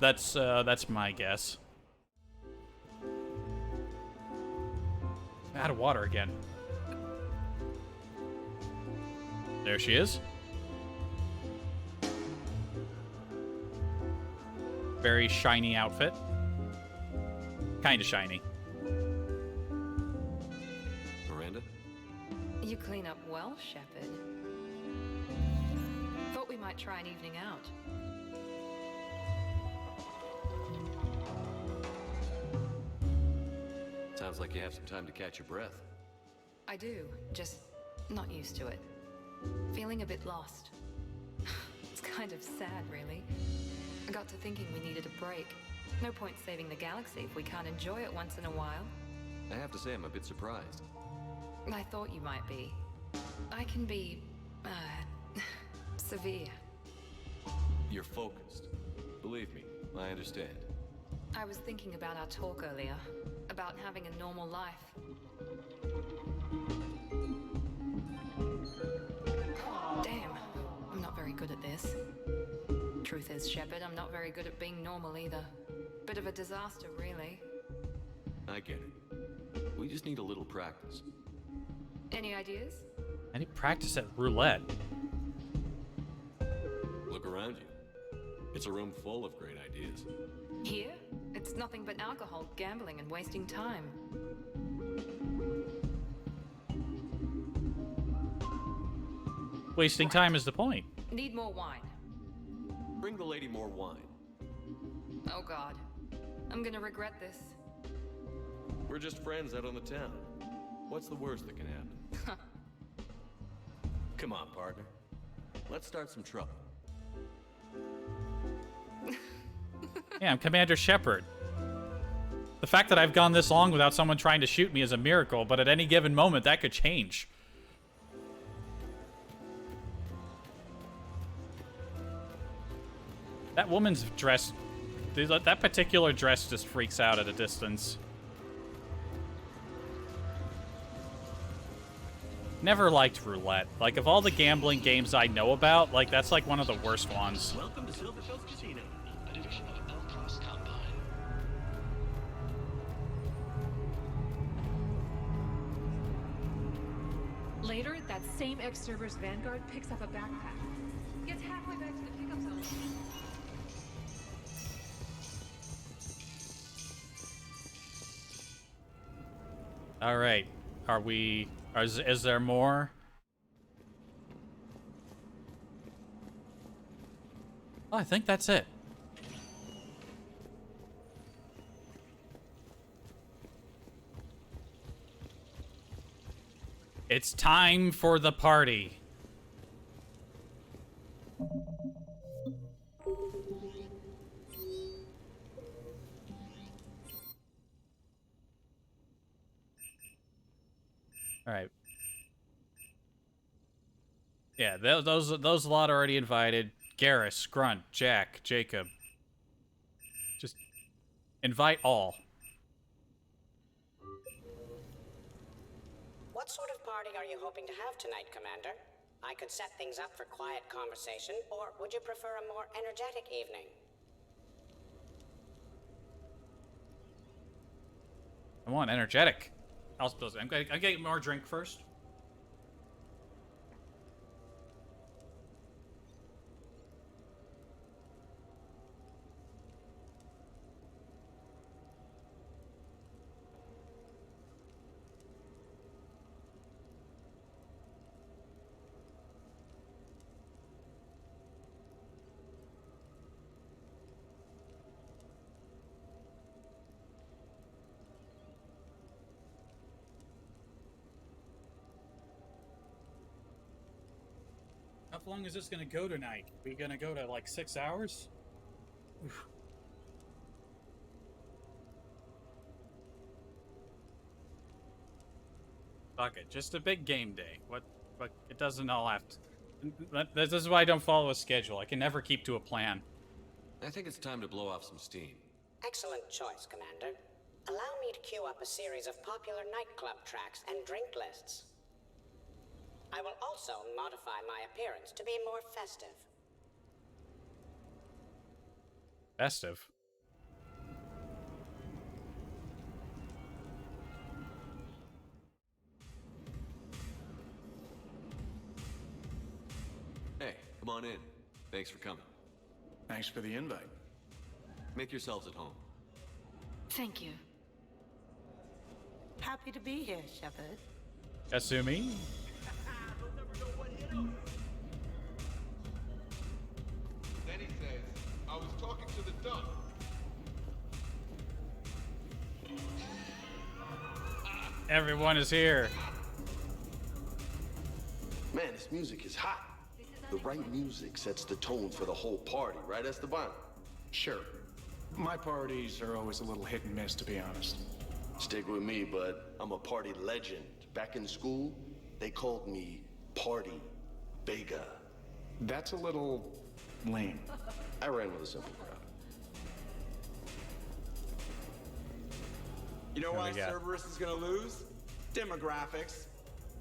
That's my guess. Out of water again. There she is. Very shiny outfit. Kinda shiny. Miranda? You clean up well, Shepard. Thought we might try an evening out. Sounds like you have some time to catch your breath. I do, just not used to it. Feeling a bit lost. It's kind of sad, really. I got to thinking we needed a break. No point saving the galaxy if we can't enjoy it once in a while. I have to say I'm a bit surprised. I thought you might be. I can be, severe. You're focused. Believe me, I understand. I was thinking about our talk earlier, about having a normal life. Damn, I'm not very good at this. Truth is, Shepard, I'm not very good at being normal either. Bit of a disaster, really. I get it. We just need a little practice. Any ideas? I need practice at roulette. Look around you. It's a room full of great ideas. Here? It's nothing but alcohol, gambling, and wasting time. Wasting time is the point. Need more wine. Bring the lady more wine. Oh god. I'm gonna regret this. We're just friends out on the town. What's the worst that can happen? Come on, partner. Let's start some trouble. Yeah, I'm Commander Shepard. The fact that I've gone this long without someone trying to shoot me is a miracle, but at any given moment, that could change. That woman's dress... That particular dress just freaks out at a distance. Never liked roulette. Like, of all the gambling games I know about, like, that's like one of the worst ones. Welcome to Silverfell's Casino, a division of Belcross Combine. Later, that same ex-Cerberus Vanguard picks up a backpack. Gets halfway back to the pickup zone. All right. Are we... Is there more? Oh, I think that's it. It's time for the party. Yeah, those lot are already invited. Garrus, Grunt, Jack, Jacob. Just invite all. What sort of party are you hoping to have tonight, Commander? I could set things up for quiet conversation, or would you prefer a more energetic evening? I want energetic. I'm getting more drink first. How long is this gonna go tonight? We gonna go to like 6 hours? Oof. Fuck it, just a big game day. What it doesn't all have to. This is why I don't follow a schedule. I can never keep to a plan. I think it's time to blow off some steam. Excellent choice, Commander. Allow me to queue up a series of popular nightclub tracks and drink lists. I will also modify my appearance to be more festive. Festive? Hey, come on in. Thanks for coming. Thanks for the invite. Make yourselves at home. Thank you. Happy to be here, Shepard. Kasumi? Then he says, I was talking to the duck. Everyone is here. Man, this music is hot. The right music sets the tone for the whole party, right, Esteban? Sure. My parties are always a little hit and miss, to be honest. Stick with me, bud. I'm a party legend. Back in school, they called me Party Vega. That's a little lame. I ran with a simple crowd. You know why Cerberus is gonna lose? Demographics.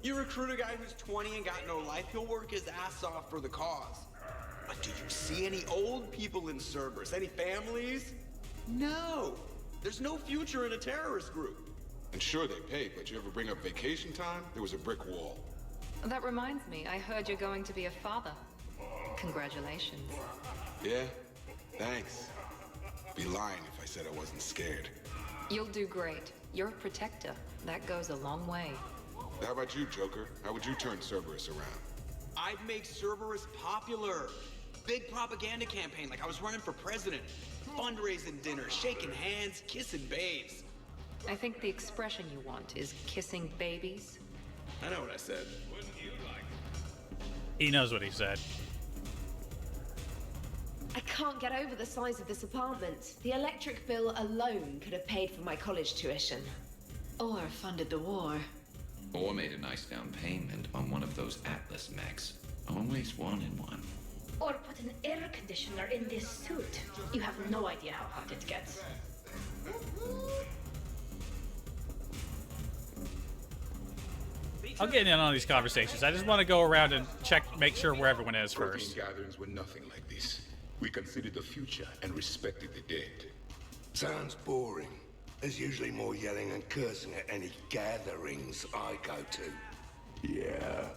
You recruit a guy who's 20 and got no life, he'll work his ass off for the cause. But do you see any old people in Cerberus? Any families? No. There's no future in a terrorist group. And sure, they pay, but you ever bring up vacation time? There was a brick wall. That reminds me, I heard you're going to be a father. Congratulations. Yeah? Thanks. Be lying if I said I wasn't scared. You'll do great. You're a protector. That goes a long way. How about you, Joker? How would you turn Cerberus around? I'd make Cerberus popular. Big propaganda campaign like I was running for president. Fundraising dinners, shaking hands, kissing babes. I think the expression you want is kissing babies. I know what I said. He knows what he said. I can't get over the size of this apartment. The electric bill alone could have paid for my college tuition. Or funded the war. Or made a nice down payment on one of those Atlas mechs. Always one in one. Or put an air conditioner in this suit. You have no idea how hot it gets. I'll get in on these conversations. I just want to go around and make sure where everyone is first. Protein gatherings were nothing like this. We considered the future and respected the dead. Sounds boring. There's usually more yelling and cursing at any gatherings I go to. Yeah.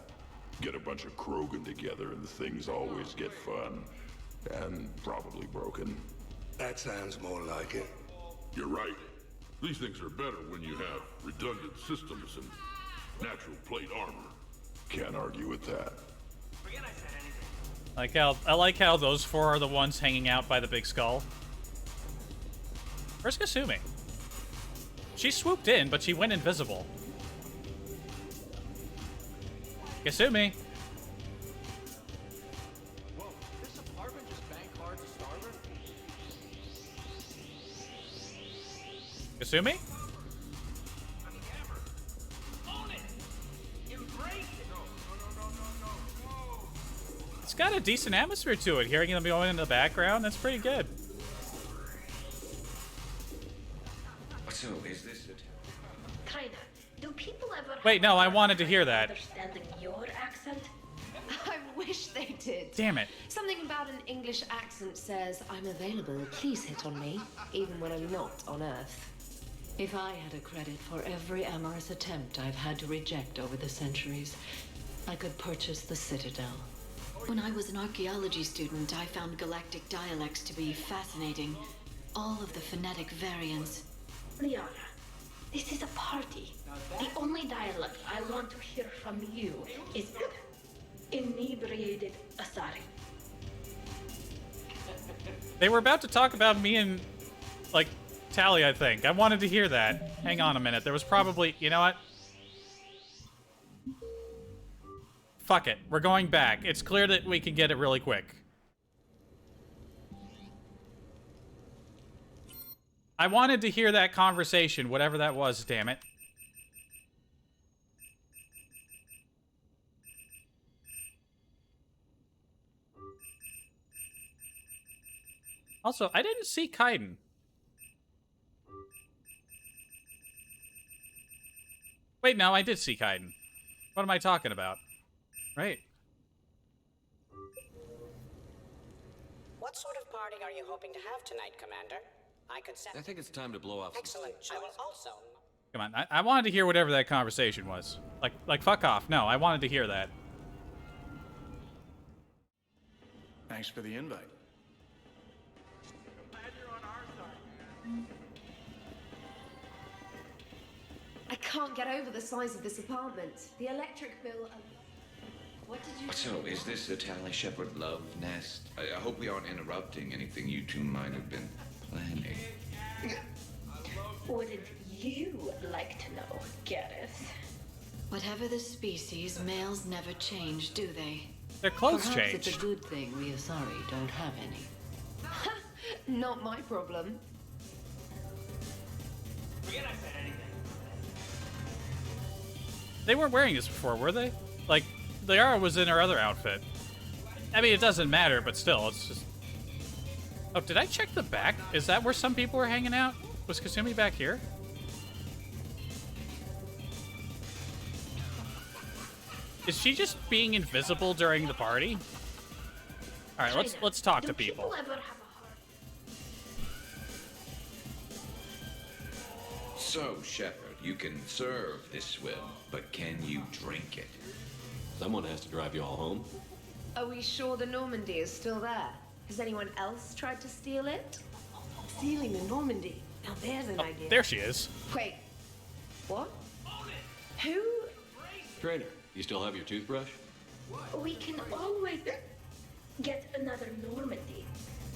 Get a bunch of Krogan together and things always get fun. And probably broken. That sounds more like it. You're right. These things are better when you have redundant systems and natural plate armor. Can't argue with that. I like how those four are the ones hanging out by the big skull. Where's Kasumi? She swooped in, but she went invisible. Kasumi! Whoa, this apartment just bank hard to starboard? Kasumi? got a decent atmosphere to it. Hearing them going in the background, that's pretty good. So, is this it? Trainer, do people ever Wait, no, I wanted to hear that. understanding your accent? I wish they did. Damn it. Something about an English accent says, I'm available, please hit on me, even when I'm not on Earth. If I had a credit for every amorous attempt I've had to reject over the centuries, I could purchase the Citadel. When I was an archaeology student, I found galactic dialects to be fascinating. All of the phonetic variants. Liara, this is a party. The only dialect I want to hear from you is inebriated Asari. They were about to talk about me and, like, Tally, I think. I wanted to hear that. Hang on a minute. There was probably... You know what? Fuck it. We're going back. It's clear that we can get it really quick. I wanted to hear that conversation, whatever that was, damn it. Also, I didn't see Kaiden. Wait, no, I did see Kaiden. What am I talking about? Right. What sort of party are you hoping to have tonight, Commander? I could set... I think it's time to blow off some Excellent steam. choice. I will also... Come on, I wanted to hear whatever that conversation was. Like, fuck off. No, I wanted to hear that. Thanks for the invite. I can't get over the size of this apartment. The electric bill... What did you So, is this the Tally Shepherd love nest? I hope we aren't interrupting anything you two might have been planning. Wouldn't you like to know, Gareth? Whatever the species, males never change, do they? Their clothes Perhaps changed. It's a good thing we Asari don't have any. Not my problem. They weren't wearing this before, were they? Like, Liara was in her other outfit. I mean, it doesn't matter, but still, it's just... Oh, did I check the back? Is that where some people were hanging out? Was Kasumi back here? Is she just being invisible during the party? All right, let's talk to people. Ever have a heart? So, Shepherd, you can serve this swill, but can you drink it? Someone has to drive you all home. Are we sure the Normandy is still there? Has anyone else tried to steal it? Stealing the Normandy. Now there's an idea. There she is. Wait. What? Who? Trainer, you still have your toothbrush? We can always get another Normandy.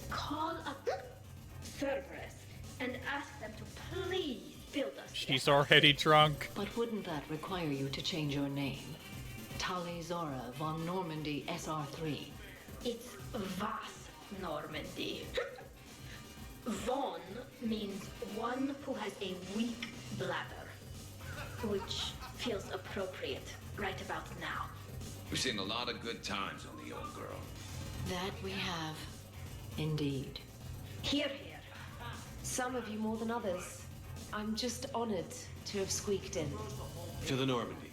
Call up Cerberus and ask them to please build us. She's already drunk. But wouldn't that require you to change your name? Tali Zora von Normandy SR3. It's Vas Normandy. Von means one who has a weak bladder, which feels appropriate right about now. We've seen a lot of good times on the old girl. That we have. Indeed. Here, here. Some of you more than others. I'm just honored to have squeaked in. To the Normandy.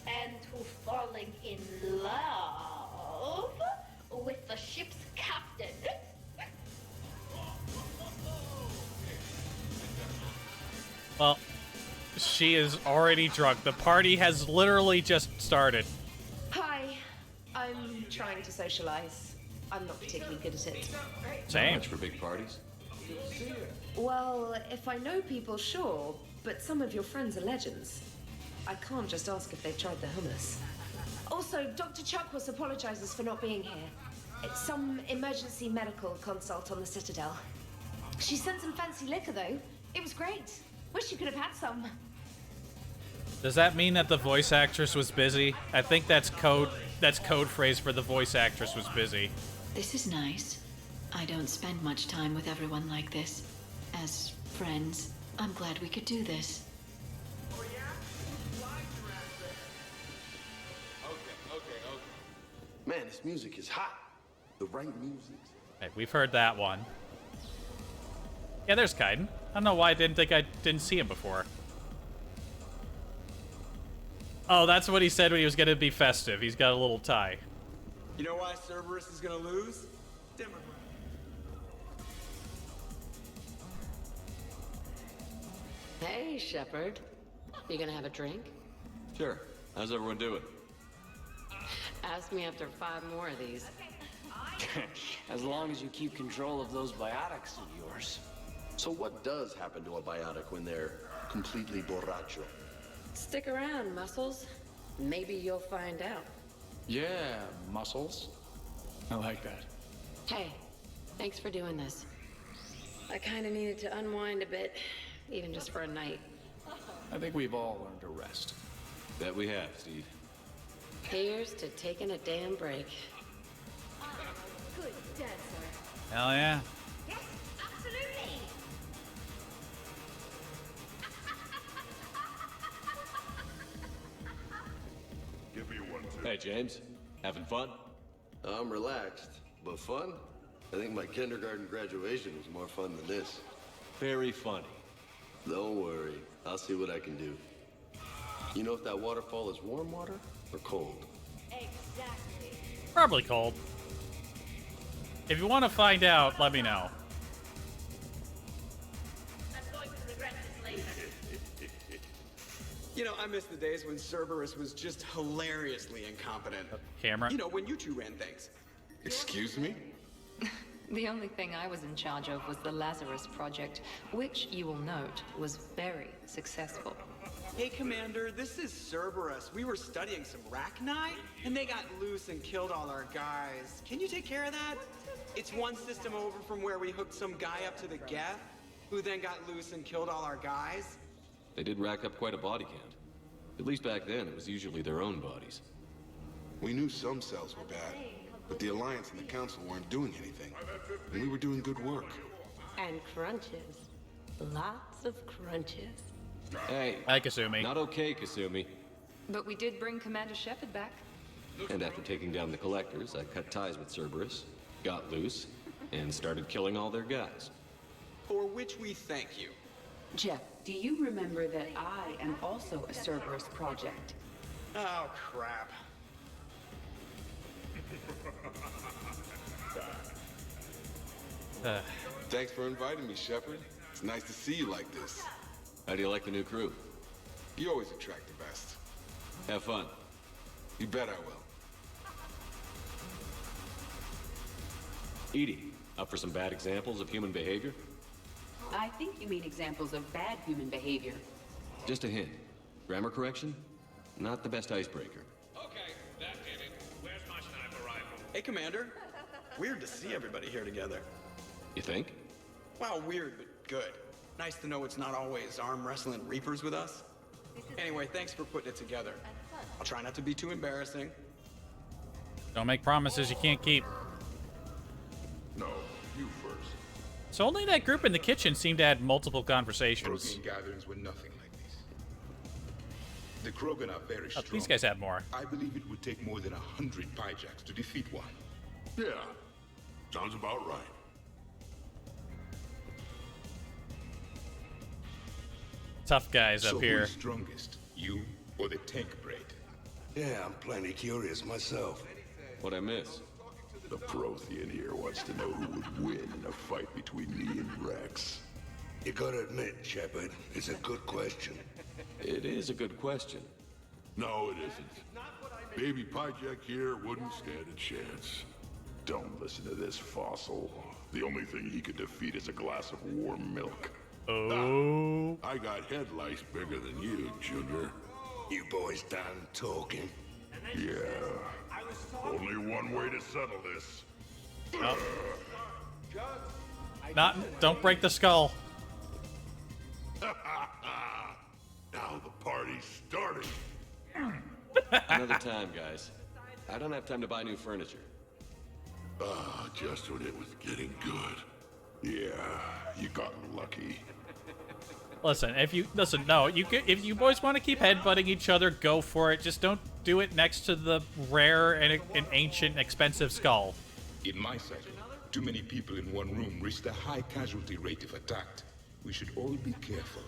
And to falling in love with the ship's captain. Well, she is already drunk. The party has literally just started. Hi. I'm trying to socialize. I'm not particularly good at it. Same. Much for big parties. Well, if I know people, sure. But some of your friends are legends. I can't just ask if they've tried the hummus. Also, Dr. Chuckwas apologizes for not being here. It's some emergency medical consult on the Citadel. She sent some fancy liquor, though. It was great. Wish you could have had some. Does that mean that the voice actress was busy? I think that's code phrase for the voice actress was busy. This is nice. I don't spend much time with everyone like this. As friends, I'm glad we could do this. Man, this This music is hot. The right music. Hey, we've heard that one. Yeah, there's Kaiden. I don't know why I didn't see him before. Oh, that's what he said when he was gonna be festive. He's got a little tie. You know why Cerberus is gonna lose? Demographics. Hey, Shepard. You gonna have a drink? Sure. How's everyone doing? Ask me after 5 more of these. As long as you keep control of those biotics of yours. So what does happen to a biotic when they're completely borracho? Stick around, Muscles. Maybe you'll find out. Yeah, muscles. I like that. Hey, thanks for doing this. I kind of needed to unwind a bit, even just for a night. I think we've all learned to rest. That we have, Steve. Here's to taking a damn break. Good dancer. Hell yeah. Yes, absolutely. Give me one, too. Hey, James. Having fun? I'm relaxed, but fun? I think my kindergarten graduation was more fun than this. Very funny. Don't worry. I'll see what I can do. You know if that waterfall is warm water or cold? Exactly. Probably cold. If you want to find out, let me know. I'm going to regret this later. You know, I miss the days when Cerberus was just hilariously incompetent. Camera. You know, when you two ran things. Excuse me? The only thing I was in charge of was the Lazarus Project, which, you will note, was very successful. Hey, Commander, this is Cerberus. We were studying some Rachni, and they got loose and killed all our guys. Can you take care of that? It's one system over from where we hooked some guy up to the Geth, who then got loose and killed all our guys. They did rack up quite a body count. At least back then, it was usually their own bodies. We knew some cells were bad, but the Alliance and the Council weren't doing anything. And we were doing good work. And crunches. Lots of crunches. Hey. Hi, Kasumi. Not okay, Kasumi. But we did bring Commander Shepard back. And after taking down the Collectors, I cut ties with Cerberus, got loose, and started killing all their guys. For which we thank you. Jeff, do you remember that I am also a Cerberus project? Oh, crap. Thanks for inviting me, Shepard. It's nice to see you like this. How do you like the new crew? You always attract the best. Have fun. You bet I will. Edie, up for some bad examples of human behavior? I think you mean examples of bad human behavior. Just a hint. Grammar correction? Not the best icebreaker. Okay, that did it. Where's my sniper rifle? Hey, Commander. Weird to see everybody here together. You think? Well, weird, but good. Nice to know it's not always arm wrestling reapers with us. Anyway, thanks for putting it together. I'll try not to be too embarrassing. Don't make promises you can't keep. No, you first. So only that group in the kitchen seemed to have multiple conversations. Protein gatherings were nothing like these. The Krogan are very strong. These guys had more. I believe it would take more than 100 Pyjaks to defeat one. Yeah, sounds about right. Tough guys up here. Who's strongest, you or the tank braid? Yeah, I'm plenty curious myself. What'd I miss? The Prothean here wants to know who would win in a fight between me and Rex. You gotta admit, Shepard, it's a good question. It is a good question. No, it isn't. Baby Pyjak here wouldn't stand a chance. Don't listen to this fossil. The only thing he could defeat is a glass of warm milk. Oh. I got head lice bigger than you, Junior. You boys done talking? Yeah. Only one way to settle this. Oh. Don't break the skull. Now the party's starting. Another time, guys. I don't have time to buy new furniture. Just when it was getting good. Yeah, you got lucky. Listen, if you boys want to keep headbutting each other, go for it. Just don't do it next to the rare and ancient, expensive skull. In my cycle, too many people in one room risk a high casualty rate if attacked. We should all be careful.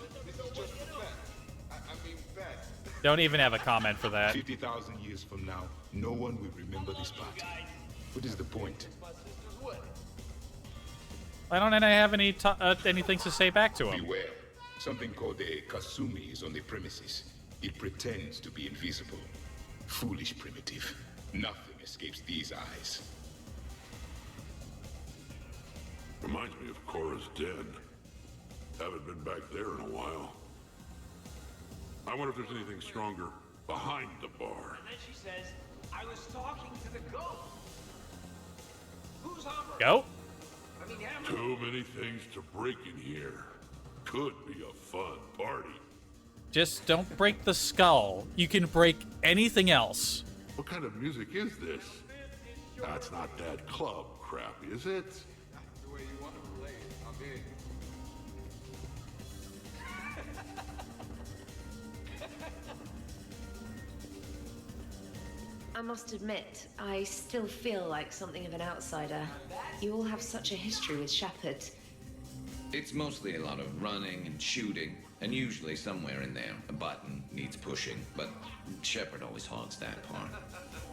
Don't even have a comment for that. 50,000 years from now, no one will remember this party. What is the point? I don't have any things to say back to him. Beware. Something called a Kasumi is on the premises. It pretends to be invisible. Foolish primitive. Nothing escapes these eyes. Reminds me of Cora's den. Haven't been back there in a while. I wonder if there's anything stronger behind the bar. And then she says, I was talking to the goat. Who's Humber? Goat? I mean, Hammer. Too many things to break in here. Could be a fun party. Just don't break the skull. You can break anything else. What kind of music is this? That's not that club crap, is it? The way you want to play it, I'm in. I must admit, I still feel like something of an outsider. You all have such a history with Shepard. It's mostly a lot of running and shooting, and usually somewhere in there, a button needs pushing, but Shepard always hogs that part.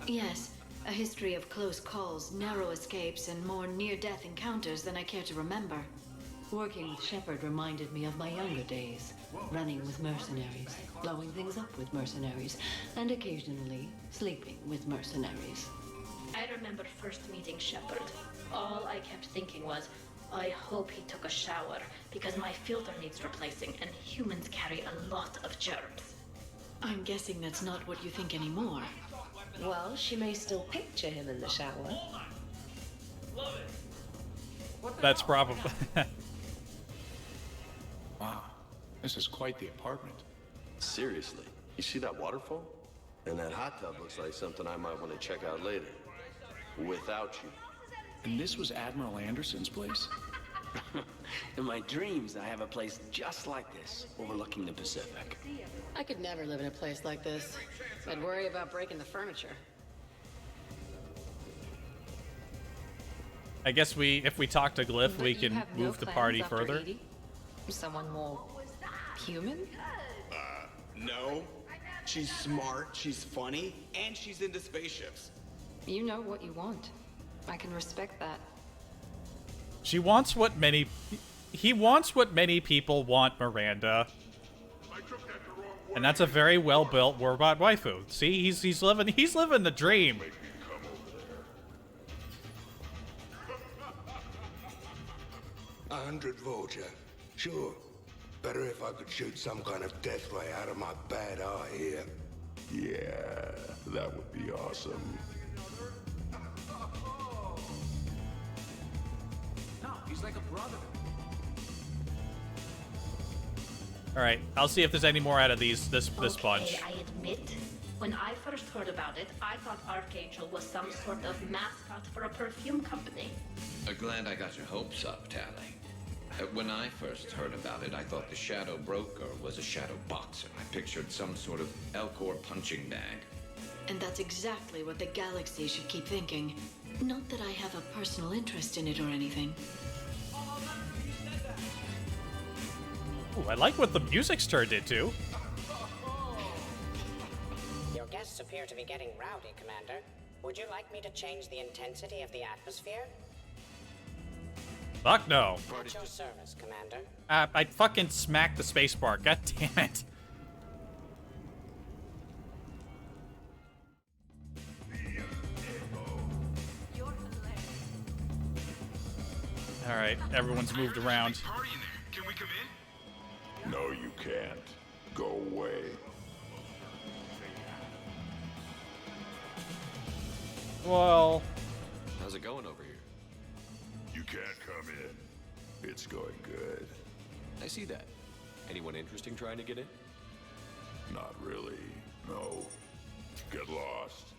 Yes, a history of close calls, narrow escapes, and more near-death encounters than I care to remember. Working with Shepard reminded me of my younger days, running with mercenaries, blowing things up with mercenaries, and occasionally sleeping with mercenaries. I remember first meeting Shepard. All I kept thinking was, I hope he took a shower, because my filter needs replacing, and humans carry a lot of germs. I'm guessing that's not what you think anymore. Well, she may still picture him in the shower. That's probably... Wow, this is quite the apartment. Seriously, you see that waterfall? And that hot tub looks like something I might want to check out later. Without you. And this was Admiral Anderson's place? In my dreams, I have a place just like this, overlooking the Pacific. I could never live in a place like this. I'd worry about breaking the furniture. I guess if we talk to Glyph, we can move the party further. Someone more human? No. She's smart, she's funny, and she's into spaceships. You know what you want. I can respect that. He wants what many people want, Miranda. And that's a very well-built robot waifu. See, he's living the dream. 100 Vulture. Sure. Better if I could shoot some kind of death ray out of my bad eye here. Yeah, that would be awesome. No, he's like a brother. All right, I'll see if there's any more out of this Okay, bunch. I admit, when I first heard about it, I thought Archangel was some sort of mascot for a perfume company. Glad I got your hopes up, Tally. When I first heard about it, I thought the Shadow Broker was a shadow boxer. I pictured some sort of Elcor punching bag. And that's exactly what the galaxy should keep thinking. Not that I have a personal interest in it or anything. Ooh, I like what the music's turned into. Your guests appear to be getting rowdy, Commander. Would you like me to change the intensity of the atmosphere? Fuck no. At your service, Commander. I fucking smacked the spacebar. God damn it. All right, everyone's moved around. Can we come in? No, you can't. Go away. Well, how's it going over here? You can't come in. It's going good. I see that. Anyone interesting trying to get in? Not really. No. Get lost.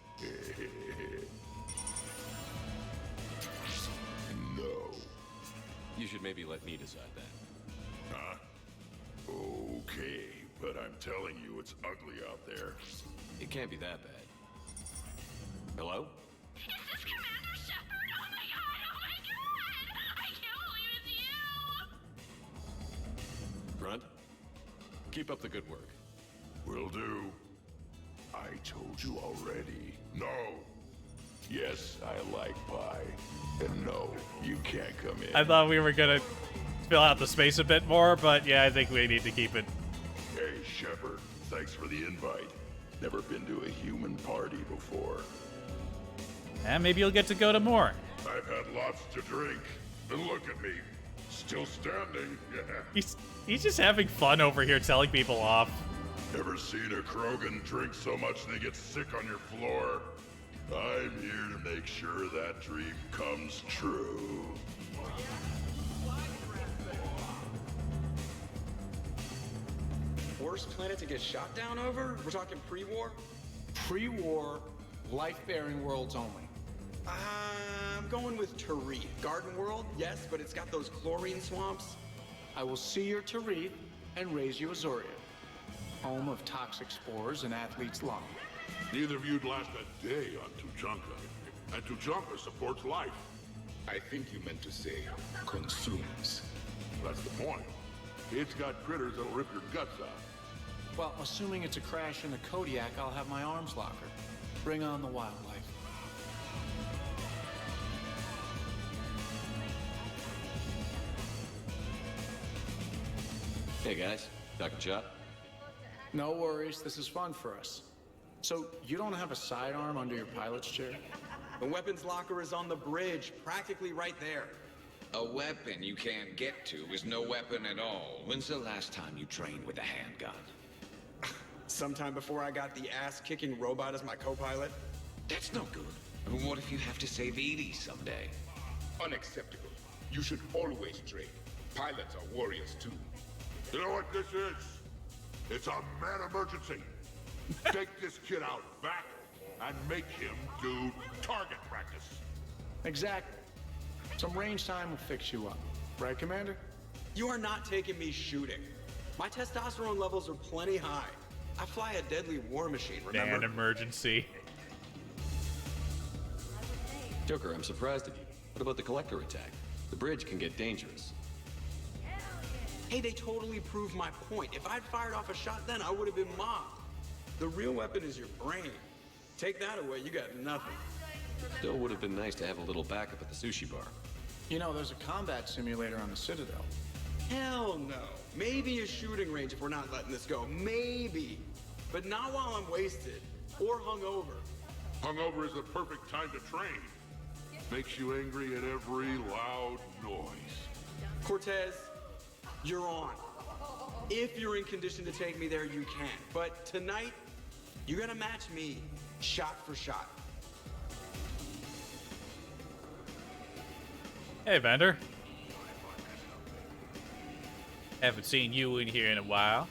No. You should maybe let me decide that. Huh? Okay, but I'm telling you, it's ugly out there. It can't be that bad. Hello? Is this Commander Shepard? Oh my god! I can't believe it's you! Grunt? Keep up the good work. Will do. I told you already. No. Yes, I like pie. And no, you can't come in. I thought we were gonna fill out the space a bit more, but yeah, I think we need to keep it. Hey, Shepard. Thanks for the invite. Never been to a human party before. And maybe you'll get to go to more. I've had lots to drink. And look at me. Still standing. He's just having fun over here telling people off. Ever seen a Krogan drink so much they get sick on your floor? I'm here to make sure that dream comes true. Worst planet to get shot down over? We're talking pre-war? Pre-war, life-bearing worlds only. I'm going with Tarith. Garden world, yes, but it's got those chlorine swamps. I will see your Tarith and raise you Azoria, home of toxic spores and athlete's lung. Neither of you'd last a day on Tuchanka. And Tuchanka supports life. I think you meant to say consumes. That's the point. It's got critters that'll rip your guts out. Well, assuming it's a crash in the Kodiak, I'll have my arms locker. Bring on the wildlife. Hey guys, Dr. Chop. No worries, this is fun for us. So, you don't have a sidearm under your pilot's chair? The weapons locker is on the bridge, practically right there. A weapon you can't get to is no weapon at all. When's the last time you trained with a handgun? Sometime before I got the ass-kicking robot as my co-pilot. That's no good. I mean, what if you have to save Edie someday? Unacceptable. You should always train. Pilots are warriors too. You know what this is? It's a mad emergency. Take this kid out back and make him do target practice. Exactly. Some range time will fix you up. Right, Commander? You are not taking me shooting. My testosterone levels are plenty high. I fly a deadly war machine, remember? An emergency. Joker, I'm surprised at you. What about the Collector attack? The bridge can get dangerous. Hey, they totally proved my point. If I'd fired off a shot then, I would have been mobbed. The real weapon is your brain. Take that away, you got nothing. Still would have been nice to have a little backup at the sushi bar. You know, there's a combat simulator on the Citadel. Hell no. Maybe a shooting range if we're not letting this go. Maybe. But not while I'm wasted. Or hungover. Hungover is the perfect time to train. Makes you angry at every loud noise. Cortez, you're on. If you're in condition to take me there, you can. But tonight, you're gonna match me, shot for shot. Hey, Bender. Haven't seen you in here in a while.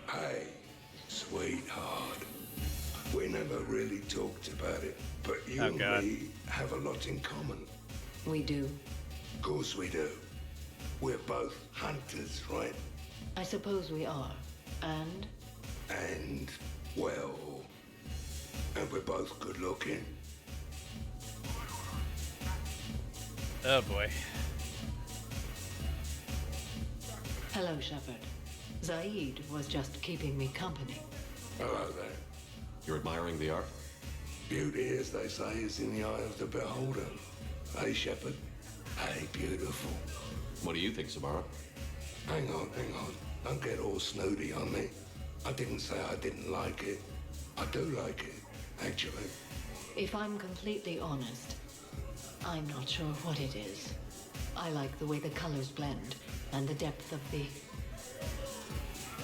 Hey, sweetheart. We never really talked about it, but you and me have a lot in common. We do. Of course we do. We're both hunters, right? I suppose we are. And? And, well... And we're both good looking. Oh boy. Hello, Shepard. Zaid was just keeping me company. Hello there. You're admiring the art? Beauty, as they say, is in the eye of the beholder. Hey, Shepard. Hey, beautiful. What do you think, Samara? Hang on. Don't get all snooty on me. I didn't say I didn't like it. I do like it, actually. If I'm completely honest, I'm not sure what it is. I like the way the colors blend and the depth of the...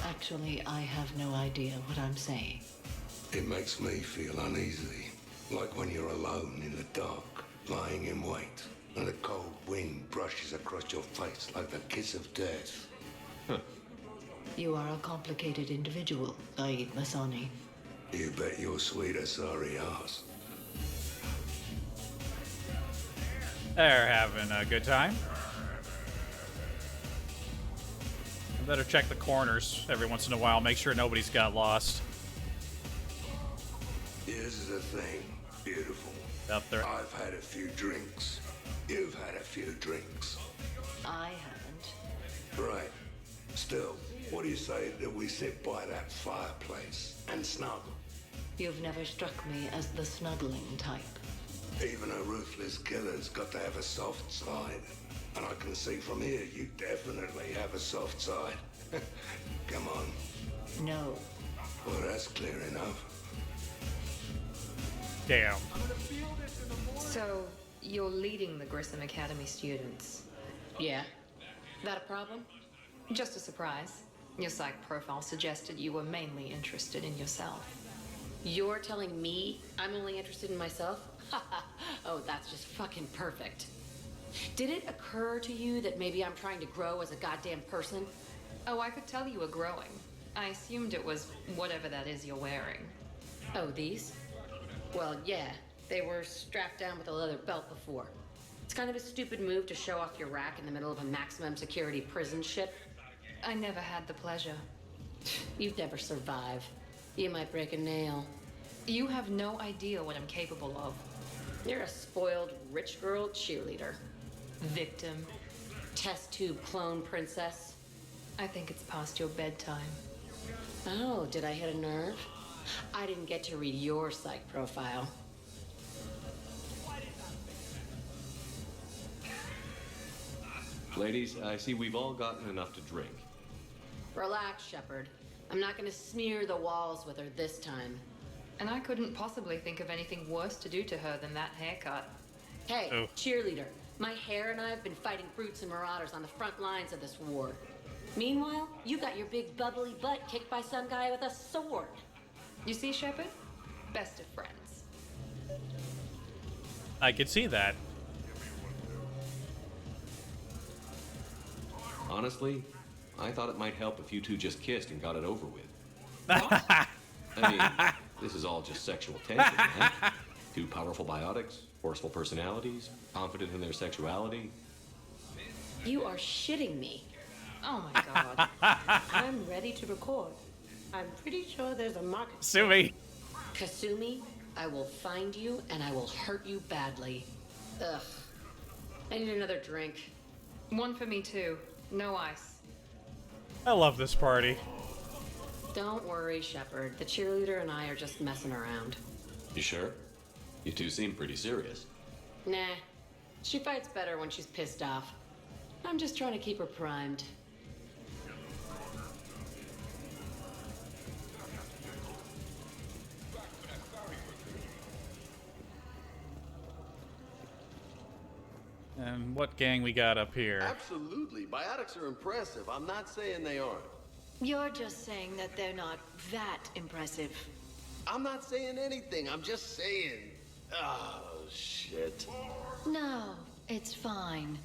Actually, I have no idea what I'm saying. It makes me feel uneasy. Like when you're alone in the dark, lying in wait, and a cold wind brushes across your face like the kiss of death. You are a complicated individual, Zaid Masani. You bet your sweet Asari ass. They're having a good time. I better check the corners every once in a while, make sure nobody's got lost. Here's the thing, beautiful. Up there. I've had a few drinks. You've had a few drinks. I haven't. Right. Still, what do you say that we sit by that fireplace and snuggle? You've never struck me as the snuggling type. Even a ruthless killer's got to have a soft side. And I can see from here you definitely have a soft side. Come on. No. Well, that's clear enough. Damn. So, you're leading the Grissom Academy students? Yeah. That a problem? Just a surprise. Your psych profile suggested you were mainly interested in yourself. You're telling me I'm only interested in myself? Oh, that's just fucking perfect. Did it occur to you that maybe I'm trying to grow as a goddamn person? Oh, I could tell you were growing. I assumed it was whatever that is you're wearing. Oh, these? Well, yeah. They were strapped down with a leather belt before. It's kind of a stupid move to show off your rack in the middle of a maximum security prison ship. I never had the pleasure. You'd never survive. You might break a nail. You have no idea what I'm capable of. You're a spoiled rich girl cheerleader. Victim. Test tube clone princess. I think it's past your bedtime. Oh, did I hit a nerve? I didn't get to read your psych profile. Ladies, I see we've all gotten enough to drink. Relax, Shepard. I'm not gonna smear the walls with her this time. And I couldn't possibly think of anything worse to do to her than that haircut. Hey, cheerleader. My hair and I have been fighting brutes and marauders on the front lines of this war. Meanwhile, you got your big bubbly butt kicked by some guy with a sword. You see, Shepard? Best of friends. I could see that. Honestly, I thought it might help if you two just kissed and got it over with. I mean, this is all just sexual tension, man. Two powerful biotics, forceful personalities, confident in their sexuality. You are shitting me. Oh my god. I'm ready to record. I'm pretty sure there's a market. Sue me. Kasumi, I will find you and I will hurt you badly. Ugh. I need another drink. One for me too. No ice. I love this party. Don't worry, Shepard. The cheerleader and I are just messing around. You sure? You two seem pretty serious. Nah. She fights better when she's pissed off. I'm just trying to keep her primed. And what gang we got up here? Absolutely. Biotics are impressive. I'm not saying they aren't. You're just saying that they're not that impressive. I'm not saying anything. I'm just saying. Oh, shit. No, it's fine.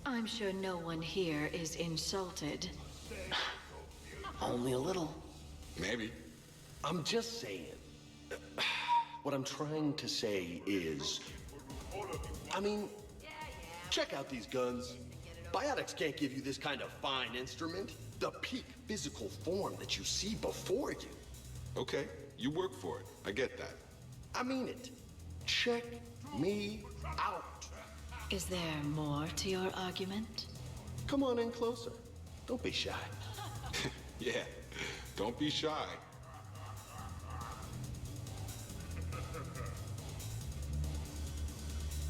I'm sure no one here is insulted. Only a little. Maybe. I'm just saying. What I'm trying to say is... I mean, check out these guns. Biotics can't give you this kind of fine instrument. The peak physical form that you see before you. Okay, you work for it. I get that. I mean it. Check me out. Is there more to your argument? Come on in closer. Don't be shy. Yeah, don't be shy.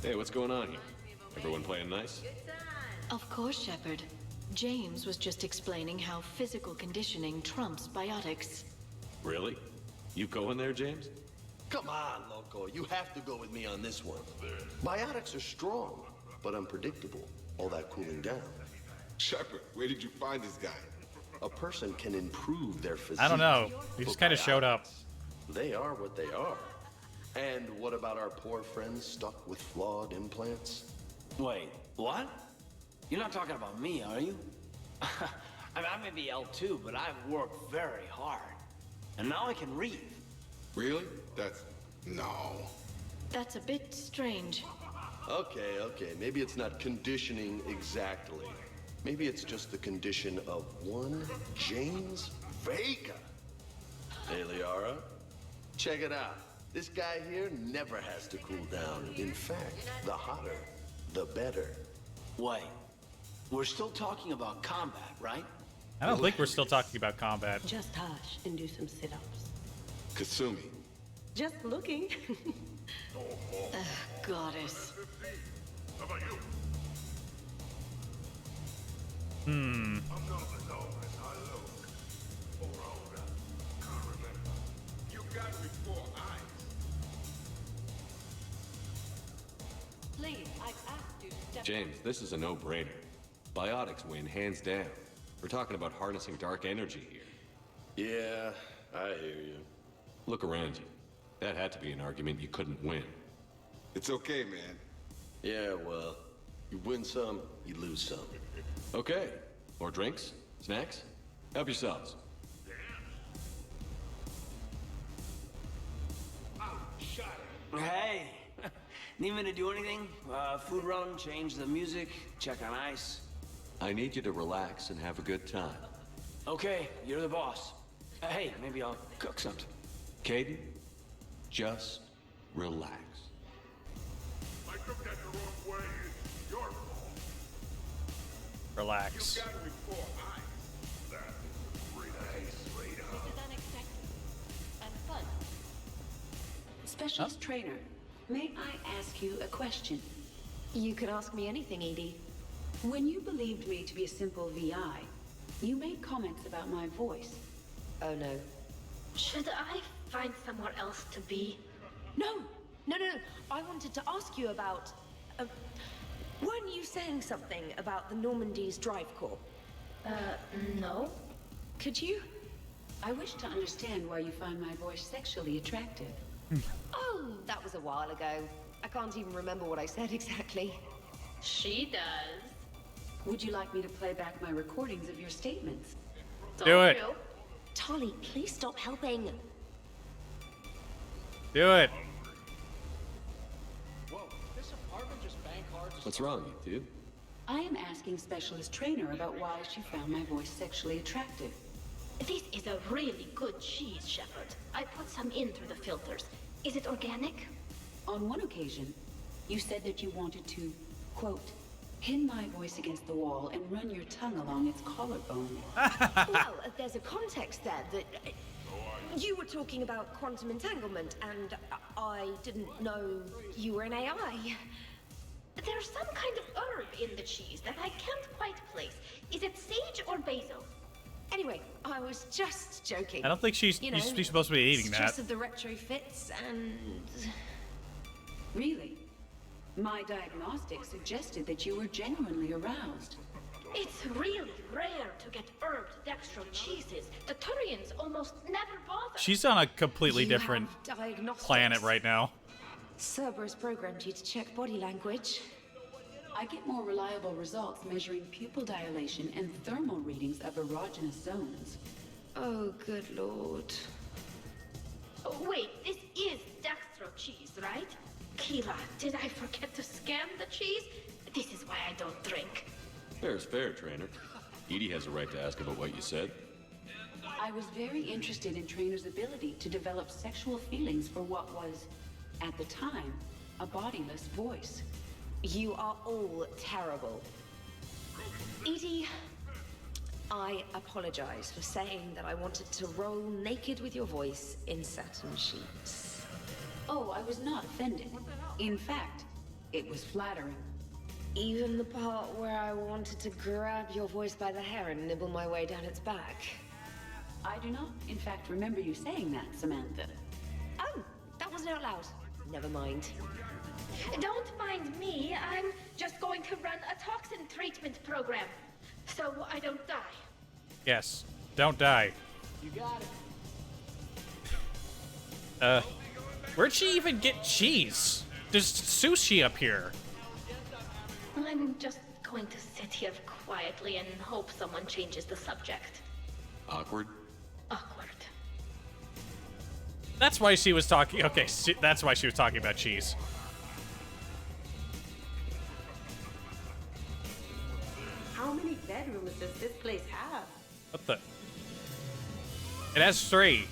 Hey, what's going on here? Everyone playing nice? Of course, Shepard. James was just explaining how physical conditioning trumps biotics. Really? You going there, James? Come on, Loco. You have to go with me on this one. Biotics are strong, but unpredictable. All that cooling down. Shepard, where did you find this guy? A person can improve their physique. I don't know. He just kind of showed up. They are what they are. And what about our poor friends stuck with flawed implants? Wait, what? You're not talking about me, are you? I mean, I may be L2, but I've worked very hard. And now I can read. Really? That's... no. That's a bit strange. Okay. Maybe it's not conditioning exactly. Maybe it's just the condition of one James Vega. Hey, Liara, check it out. This guy here never has to cool down. In fact, the hotter, the better. Wait, we're still talking about combat, right? I don't think we're still talking about combat. Just hush and do some sit-ups. Kasumi. Just looking. Goddess. How about you? Hmm. You got me 4 eyes. Please, I've asked you to step James, this is a no-brainer. Biotics win, hands down. We're talking about harnessing dark energy here. Yeah, I hear you. Look around you. That had to be an argument you couldn't win. It's okay, man. Yeah, well, you win some, you lose some. Okay. More drinks? Snacks? Help yourselves. Hey, need me to do anything? Food run, change the music, check on ice. I need you to relax and have a good time. Okay, you're the boss. Hey, maybe I'll cook something. Caden, just relax. I took that the wrong way. It's your fault. Relax. You got me 4 eyes. That is a great idea, sweetheart. This is unexpected and fun. Specialist trainer, may I ask you a question? You can ask me anything, Edie. When you believed me to be a simple VI, you made comments about my voice. Oh no. Should I find somewhere else to be? No. I wanted to ask you about. Weren't you saying something about the Normandy's drive corps? No. Could you? I wish to understand why you find my voice sexually attractive. Oh, that was a while ago. I can't even remember what I said exactly. She does. Would you like me to play back my recordings of your statements? Do it. Tolly, please stop helping. Do it. Whoa, this apartment just bank hard. What's wrong, you dude? I am asking Specialist Trainer about why she found my voice sexually attractive. This is a really good cheese, Shepard. I put some in through the filters. Is it organic? On one occasion, you said that you wanted to, quote, pin my voice against the wall and run your tongue along its collarbone. Well, there's a context there that you were talking about quantum entanglement, and I didn't know you were an AI. There's some kind of herb in the cheese that I can't quite place. Is it sage or basil? Anyway, I was just joking. I don't think she's You know, she's supposed to be eating stress that. of the retrofits and... Really? My diagnostic suggested that you were genuinely aroused. It's really rare to get herbed dextro cheeses. The Turians almost never bother. She's on a completely You different have diagnostics. planet right now. Cerberus programmed you to check body language. I get more reliable results measuring pupil dilation and thermal readings of erogenous zones. Oh, good lord. Oh, wait, this is dextro cheese, right? Kira, did I forget to scan the cheese? This is why I don't drink. Fair is fair, trainer. Edie has a right to ask about what you said. I was very interested in Trainer's ability to develop sexual feelings for what was, at the time, a bodiless voice. You are all terrible. Edie, I apologize for saying that I wanted to roll naked with your voice in satin sheets. Oh, I was not offended. In fact, it was flattering. Even the part where I wanted to grab your voice by the hair and nibble my way down its back. I do not, in fact, remember you saying that, Samantha. Oh, that wasn't out loud. Never mind. Don't mind me. I'm just going to run a toxin treatment program, so I don't die. Yes. Don't die. You got it. Where'd she even get cheese? There's sushi up here. I'm just going to sit here quietly and hope someone changes the subject. Awkward? Awkward. That's why she was talking. Okay, that's why she was talking about cheese. bedrooms does this place have? What the? It has 3.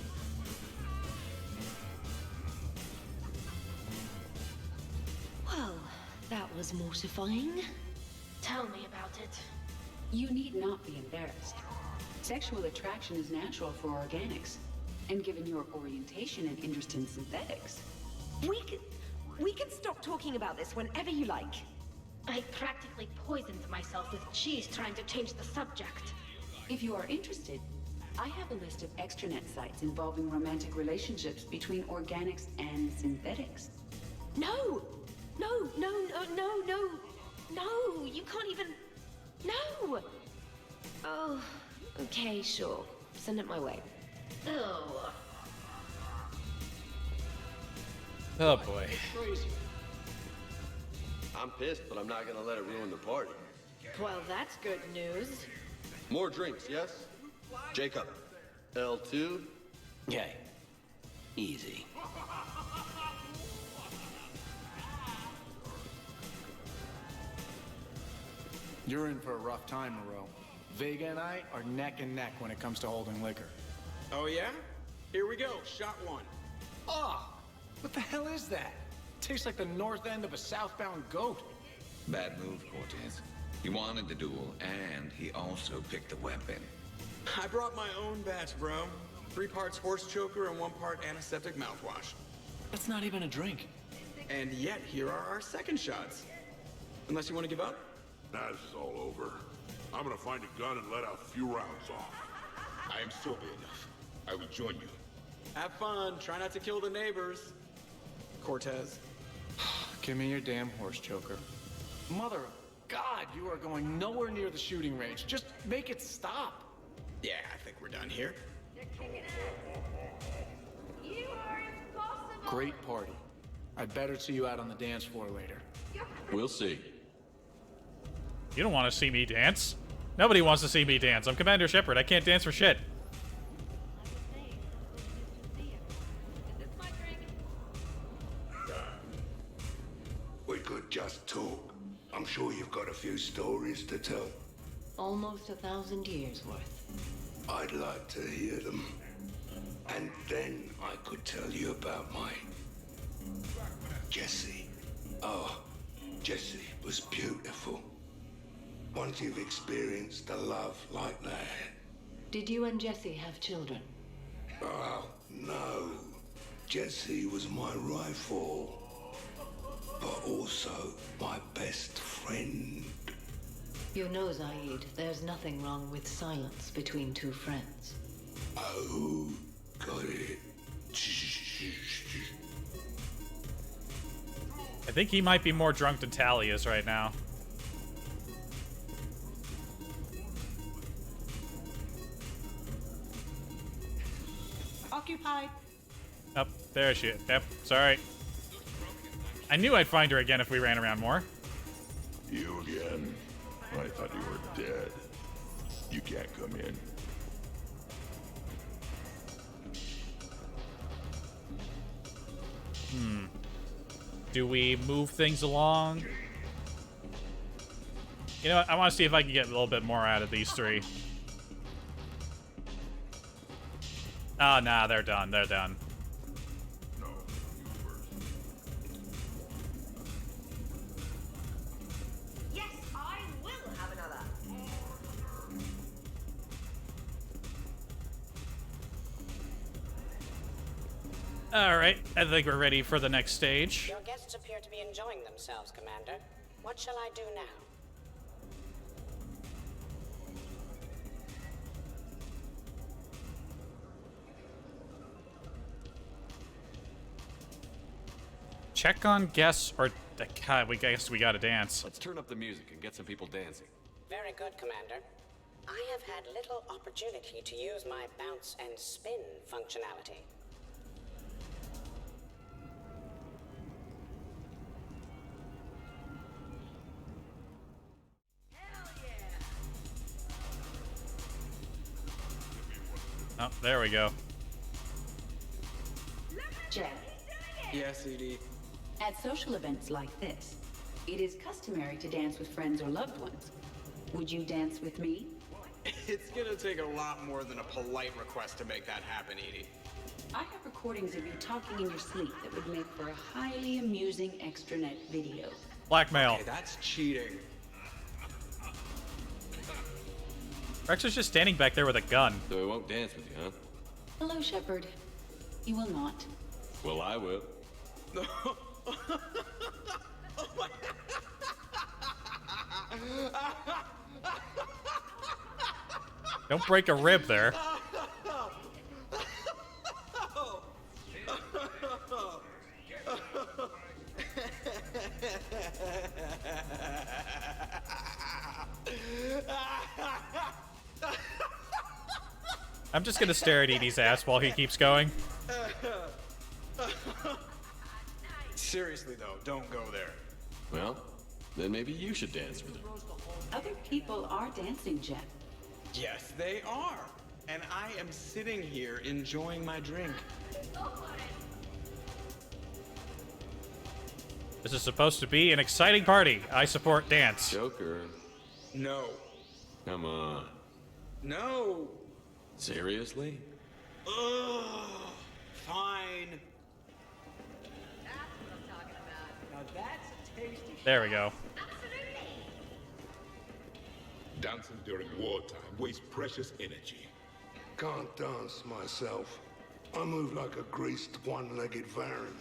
Well, that was mortifying. Tell me about it. You need not be embarrassed. Sexual attraction is natural for organics. And given your orientation and interest in synthetics, We can stop talking about this whenever you like. I practically poisoned myself with cheese trying to change the subject. if you are interested, I have a list of extranet sites involving romantic relationships between organics and synthetics. No! No, no, no, no, no! No! You can't even... No! Oh, okay, sure. Send it my way. Oh. Oh boy. Crazy. I'm pissed, but I'm not gonna let it ruin the party. Well, that's good news. More drinks, yes? Jacob, L2? Yay. Easy. You're in for a rough time, Moreau. Vega and I are neck and neck when it comes to holding liquor. Oh, yeah? Here we go. Shot 1. Oh, what the hell is that? Tastes like the north end of a southbound goat. Bad move, Cortez. He wanted the duel, and he also picked the weapon. I brought my own batch, bro. 3 parts horse choker and 1 part antiseptic mouthwash. That's not even a drink. And yet, here are our second shots. Unless you want to give up? Nah, this is all over. I'm gonna find a gun and let out a few rounds off. I am sober enough. I will join you. Have fun. Try not to kill the neighbors. Cortez. Give me your damn horse choker. Mother of God, you are going nowhere near the shooting range. Just make it stop. Yeah, I think we're done here. You are impossible. Great party. I'd better see you out on the dance floor later. We'll see. You don't want to see me dance. Nobody wants to see me dance. I'm Commander Shepard. I can't dance for shit. We could just talk. I'm sure you've got a few stories to tell. Almost 1,000 years worth. I'd like to hear them. And then I could tell you about my... Jessie. Oh, Jessie was beautiful. Once you've experienced a love like that... Did you and Jesse have children? Oh, no. Jessie was my rifle. But also my best friend. You know, Zaid, there's nothing wrong with silence between 2 friends. Oh, got it. I think he might be more drunk than Tally is right now. Occupied. Oh, there she is. Yep, sorry. I knew I'd find her again if we ran around more. You again? I thought you were dead. You can't come in. Do we move things along? You know what? I want to see if I can get a little bit more out of these 3. Oh, nah, they're done. They're done. Yes, I will have another. Alright, I think we're ready for the next stage. Your guests appear to be enjoying themselves, Commander. What shall I do now? Check on guests or... God, we guess we gotta dance. Let's turn up the music and get some people dancing. Very good, Commander. I have had little opportunity to use my bounce and spin functionality. Oh, there we go. Jay, Yes, ED. at social events like this, it is customary to dance with friends or loved ones. Would you dance with me? It's gonna take a lot more than a polite request to make that happen, Edie. I have recordings of you talking in your sleep that would make for a highly amusing extranet video. Blackmail. Okay, that's cheating. Rex is just standing back there with a gun. So he won't dance with you, huh? Hello, Shepard. You will not. Well, I will. Don't break a rib there. I'm just gonna stare at Edie's ass while he keeps going. Seriously though, don't go there. Well, then maybe you should dance with her. Other people are dancing, Jet. Yes, they are. And I am sitting here enjoying my drink. This is supposed to be an exciting party. I support dance. Joker. No. Come on. No. Seriously? Ugh. Fine. Now that's a tasty. There we go. Dancing during wartime wastes precious energy. Can't dance myself. I move like a greased one-legged Varan.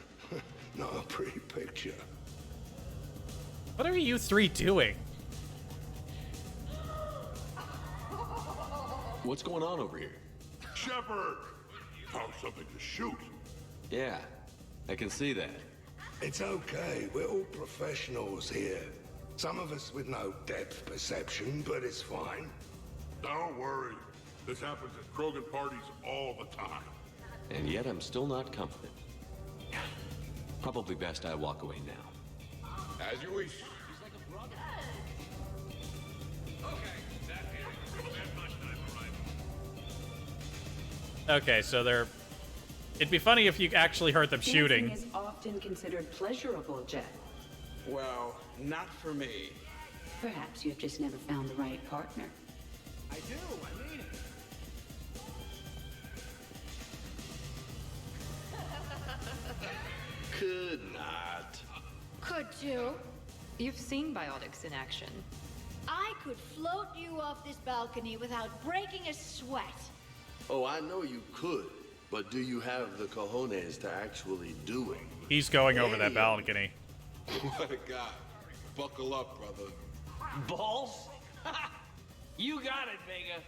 Not a pretty picture. What are you three doing? What's going on over here? Shepard! Found something to shoot. Yeah, I can see that. It's okay. We're all professionals here. Some of us with no depth perception, but it's fine. Don't worry. This happens at Krogan parties all the time. And yet I'm still not confident. Probably best I walk away now. As you wish. Okay, so they're... It'd be funny if you actually heard them shooting. Dancing is often considered pleasurable, Jet. Well, not for me. Perhaps you've just never found the right partner. I do, I mean it. Could not. Could too. You've seen biotics in action. I could float you off this balcony without breaking a sweat. Oh, I know you could, but do you have the cojones to actually do it? He's going over that balcony. What a guy. Buckle up, brother. Balls? You got it, Vega.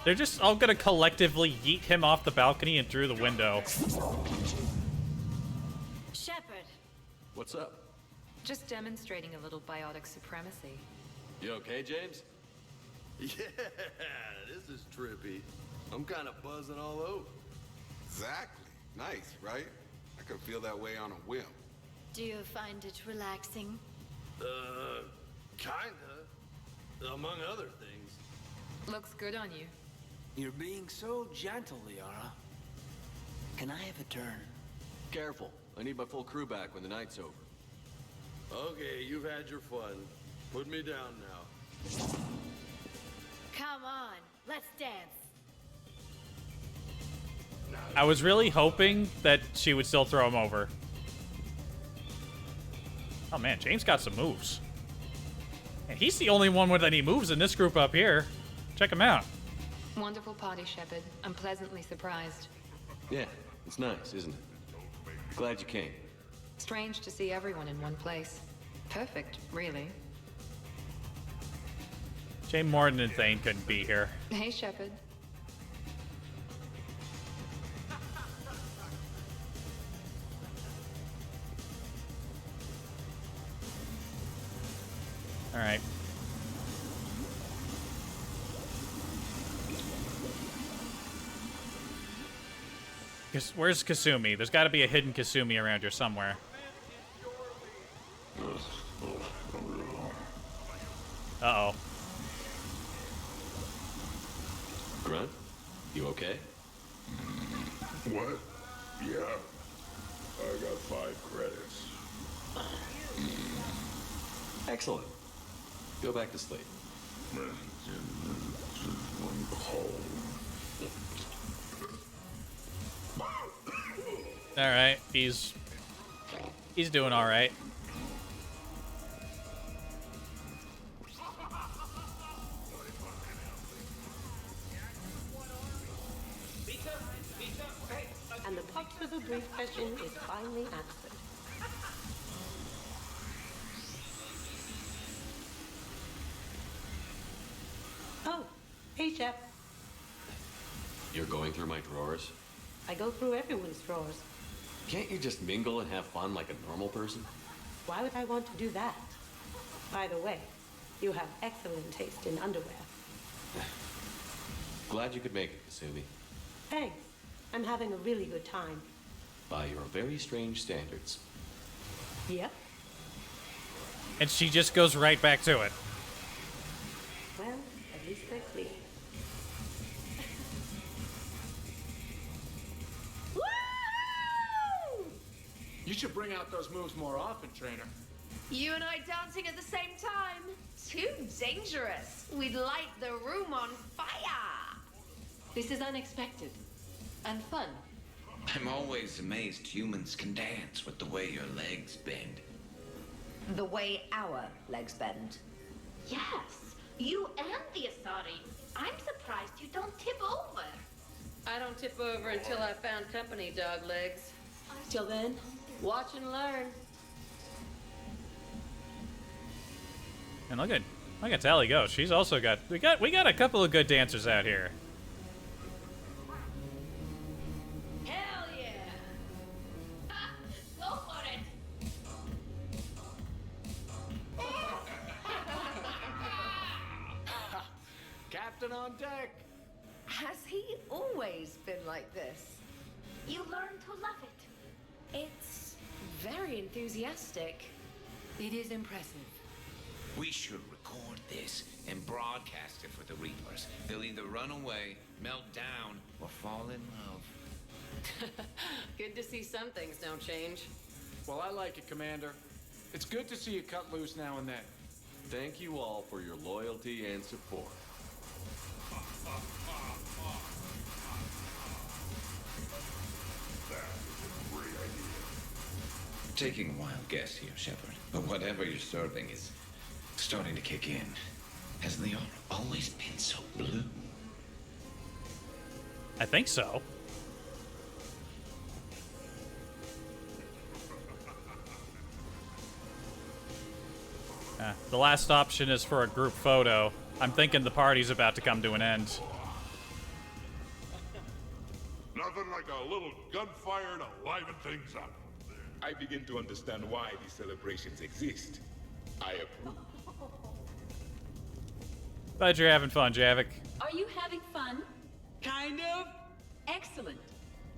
They're just all gonna collectively yeet him off the balcony and through the window. Shepard. What's up? Just demonstrating a little biotic supremacy. You okay, James? Yeah, this is trippy. I'm kind of buzzing all over. Exactly. Nice, right? I could feel that way on a whim. Do you find it relaxing? Kinda. Among other things. Looks good on you. You're being so gentle, Liara. Can I have a turn? Careful. I need my full crew back when the night's over. Okay, you've had your fun. Put me down now. Come on, let's dance. I was really hoping that she would still throw him over. Oh man, James got some moves. And he's the only one with any moves in this group up here. Check him out. Wonderful party, Shepard. I'm pleasantly surprised. Yeah, it's nice, isn't it? Glad you came. Strange to see everyone in one place. Perfect, really. Jay Morton and Thane couldn't be here. Hey, Shepard. All right. Where's Kasumi? There's got to be a hidden Kasumi around here somewhere. Uh-oh. Grunt, you okay? What? Yeah. I got 5 credits. Excellent. Go back to sleep. All right, he's doing all right. And the pop swivel brief question is finally answered. Oh, hey, Chef. You're going through my drawers? I go through everyone's drawers. Can't you just mingle and have fun like a normal person? Why would I want to do that? By the way, you have excellent taste in underwear. Glad you could make it, Kasumi. Thanks. I'm having a really good time. By your very strange standards. Yep. And she just goes right back to it. Well, at least they're clean. You should bring out those moves more often, trainer. You and I dancing at the same time? Too dangerous. We'd light the room on fire. This is unexpected. And fun. I'm always amazed humans can dance with the way your legs bend. The way our legs bend. Yes, you and the Asari. I'm surprised you don't tip over. I don't tip over until I found company, dog legs. Till then, watch and learn. And look at Tally go. She's also got we got a couple of good dancers out here. Hell yeah! Ha, go for it! Captain on deck! Has he always been like this? You learn to love it. It's very enthusiastic. It is impressive. We should record this and broadcast it for the Reapers. They'll either run away, melt down, or fall in love. Good to see some things don't change. Well, I like it, Commander. It's good to see you cut loose now and then. Thank you all for your loyalty and support. Taking a wild guess here, Shepard, but whatever you're serving is starting to kick in. Has the aura always been so blue? I think so. The last option is for a group photo. I'm thinking the party's about to come to an end. Nothing like a little gunfire to liven things up. I begin to understand why these celebrations exist. I approve. Glad you're having fun, Javik. Are you having fun? Kind of. Excellent.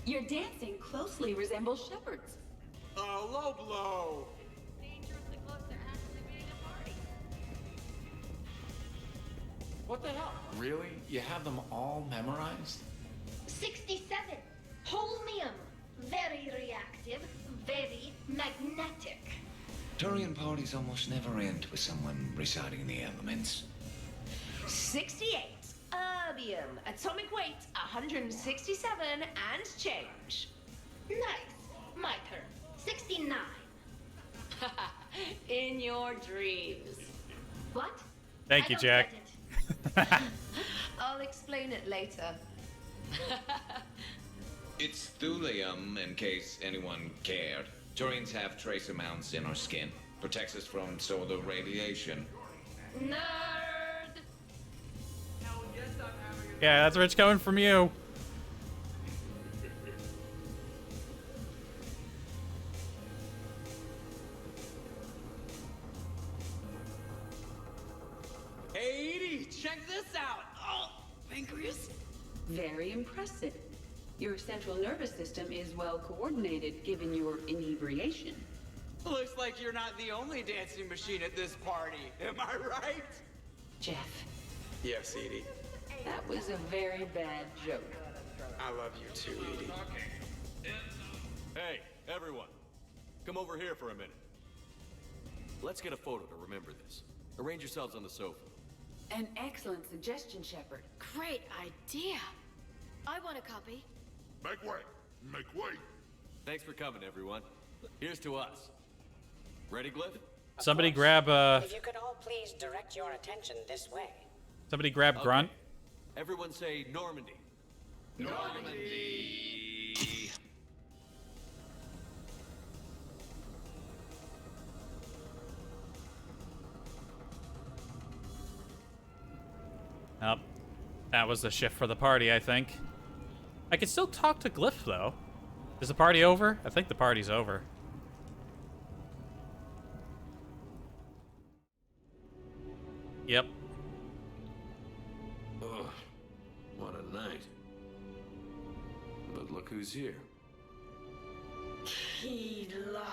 Your dancing closely resembles Shepard's. Oh, low blow. What the hell? Really? You have them all memorized? 67. Holmium. Very reactive, very magnetic. Turian parties almost never end with someone reciting the elements. 68. Erbium. Atomic weight 167 and change. Nice. My turn. 69. In your dreams. What? Thank you, Jack. I'll explain it later. It's thulium, in case anyone cared. Turians have trace amounts in our skin. Protects us from solar radiation. Nerd. Yeah, that's rich coming from you. Hey, Edie, check this out. Oh, pancreas. Very impressive. Your central nervous system is well coordinated given your inebriation. Looks like you're not the only dancing machine at this party. Am I right? Jeff, Yes, Edie. that was a very bad joke. I love you too, Edie. Hey, everyone. Come over here for a minute. Let's get a photo to remember this. Arrange yourselves on the sofa. An excellent suggestion, Shepard. Great idea. I want a copy. Make way! Make way! Thanks for coming, everyone. Here's to us. Ready, Glyph? Somebody grab If you could all please direct your attention this way. somebody grab Grunt. Everyone say Normandy. Normandy! Oh, that was the shift for the party, I think. I can still talk to Glyph, though. Is the party over? I think the party's over. Yep. Ugh, what a night. But look who's here. Hila.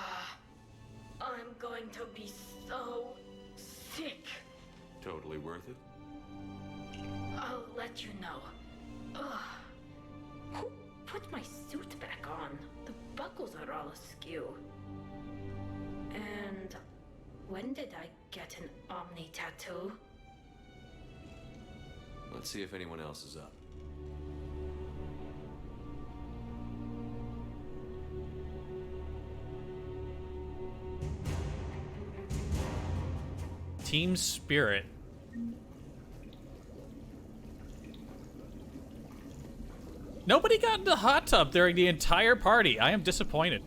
I'm going to be so sick. Totally worth it. I'll let you know. Ugh. Who put my suit back on? The buckles are all askew. And when did I get an Omni tattoo? Let's see if anyone else is up. Team Spirit. Nobody got in the hot tub during the entire party. I am disappointed.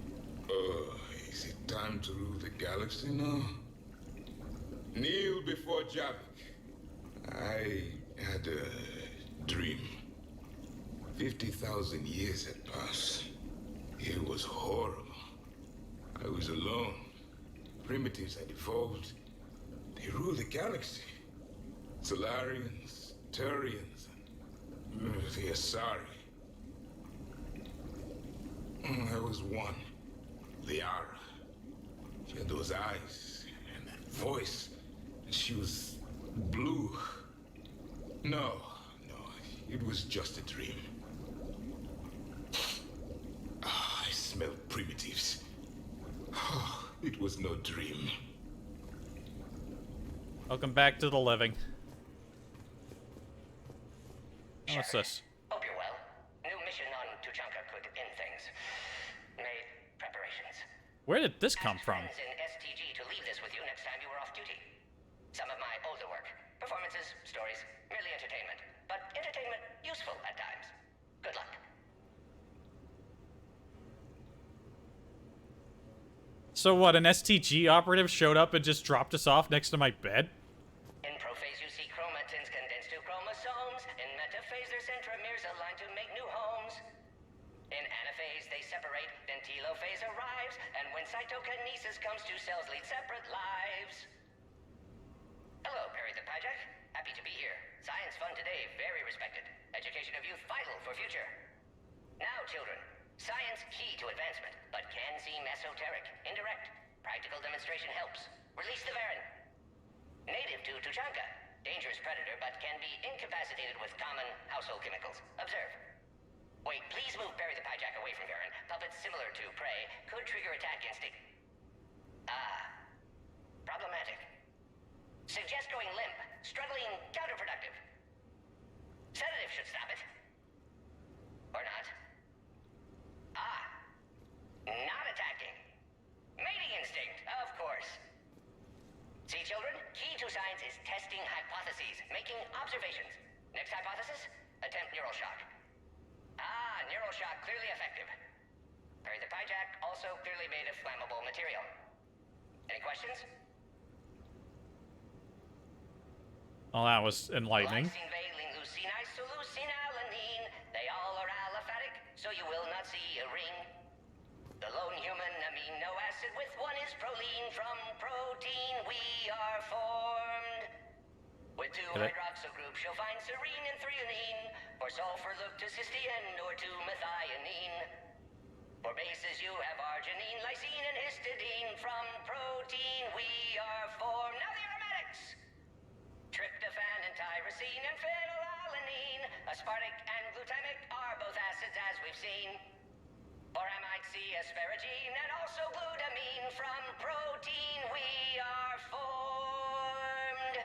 Is it time to rule the galaxy now? Kneel before Javik. I had a dream. 50,000 years had passed. It was horrible. I was alone. Primitives had evolved. They ruled the galaxy. Solarians, Turians, and the Asari. There was one, Liara. She had those eyes and that voice. And she was blue. No, it was just a dream. I smelled primitives. It was no dream. Welcome back to the living. What's this? Hope you're well. New mission on Tuchanka could end things. Made preparations. Where did this come from? Friends in STG to leave this with you next time you were off duty. Some of my older work. Performances, stories, merely entertainment. But entertainment useful at times. Good luck. So what, an STG operative showed up and just dropped us off next to my bed? In prophase you see chromatins condensed to chromosomes. In metaphase their centromeres align to make new homes. In anaphase they separate, then telophase arrives. And when cytokinesis comes, two cells lead separate lives. Hello, Perry the Pajak. Happy to be here. Science fun today, very respected. Education of youth vital for future. Now, children, science key to advancement, but can seem esoteric, indirect. Practical demonstration helps. Release the Varan. Native to Tuchanka. Dangerous predator, but can be incapacitated with common household chemicals. Observe. Wait, please move Perry the Pajak away from Varan. Puppets similar to prey could trigger attack instinct. Problematic. Suggest going limp. Struggling counterproductive. Sedative should stop it. Or not. Not attacking. Mating instinct, of course. See, children? Key to science is testing hypotheses, making observations. Next hypothesis? Attempt neural shock. Neural shock clearly effective. Perry the Pajak also clearly made of flammable material. Any questions? Well, that was enlightening. Lysine, valine, leucine, isoleucine, alanine. They all are aliphatic, so you will not see a ring. The lone human amino acid with one is proline. From protein we are formed. With two hydroxyl groups you'll find serine and threonine. For sulfur look to cysteine or to methionine. For bases you have arginine, lysine, and histidine. From protein we are formed. Now the aromatics! Tryptophan and tyrosine and phenylalanine. Aspartic and glutamic are both acids as we've seen. For amide C, asparagine, and also glutamine. From protein we are formed.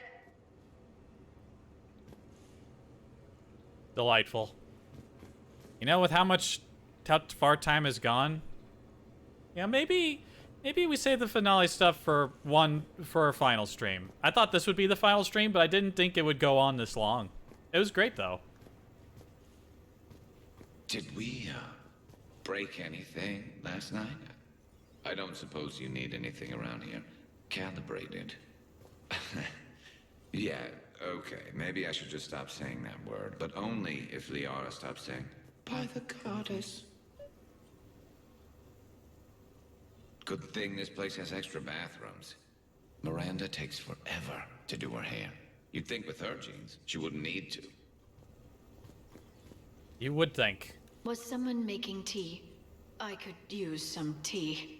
Delightful. You know, with how far time has gone, yeah, maybe we save the finale stuff for our final stream. I thought this would be the final stream, but I didn't think it would go on this long. It was great though. Did we, break anything last night? I don't suppose you need anything around here. Calibrated. Yeah, okay. Maybe I should just stop saying that word, but only if Liara stops saying, by the goddess. Good thing this place has extra bathrooms. Miranda takes forever to do her hair. You'd think with her genes, she wouldn't need to. You would think. Was someone making tea? I could use some tea.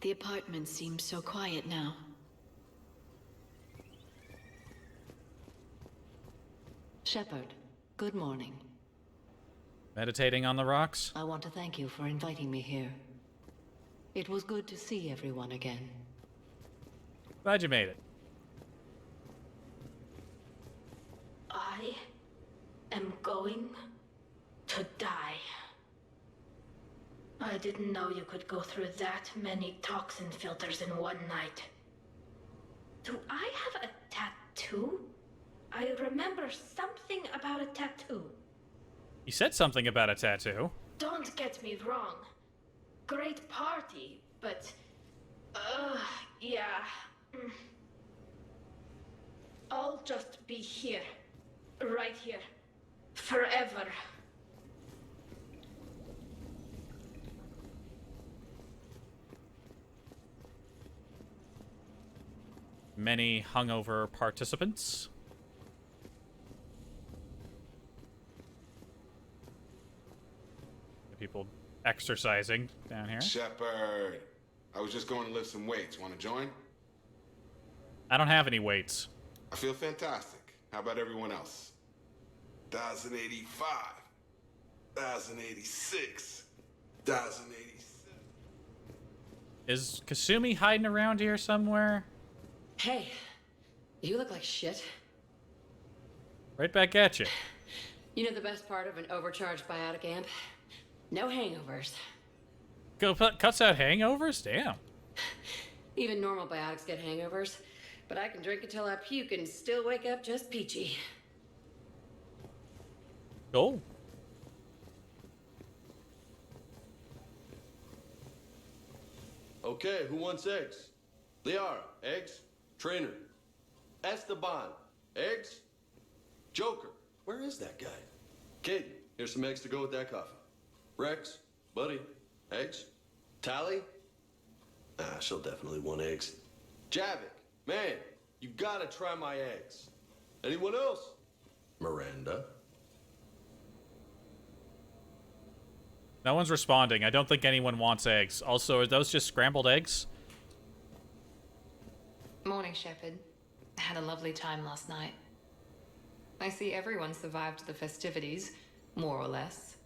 The apartment seems so quiet now. Shepard, good morning. Meditating on the rocks? I want to thank you for inviting me here. It was good to see everyone again. Glad you made it. I am going to die. I didn't know you could go through that many toxin filters in one night. Do I have a tattoo? I remember something about a tattoo. You said something about a tattoo. Don't get me wrong. Great party, but... yeah. I'll just be here. Right here. Forever. Many hungover participants. People exercising down here. Shepard, I was just going to lift some weights. Want to join? I don't have any weights. I feel fantastic. How about everyone else? 1,085, 1,086, 1,087. Is Kasumi hiding around here somewhere? Hey, you look like shit. Right back at you. You know the best part of an overcharged biotic amp? No hangovers. Cuts out hangovers? Damn. Even normal biotics get hangovers, but I can drink until I puke and still wake up just peachy. Cool. Okay, who wants eggs? Liara, eggs? Trainer. Esteban, eggs? Joker, where is that guy? Kid, here's some eggs to go with that coffee. Rex, buddy, eggs? Tally? She'll definitely want eggs. Javik, man, you gotta try my eggs. Anyone else? Miranda? No one's responding. I don't think anyone wants eggs. Also, are those just scrambled eggs? Morning, Shepard. I had a lovely time last night. I see everyone survived the festivities, more or less.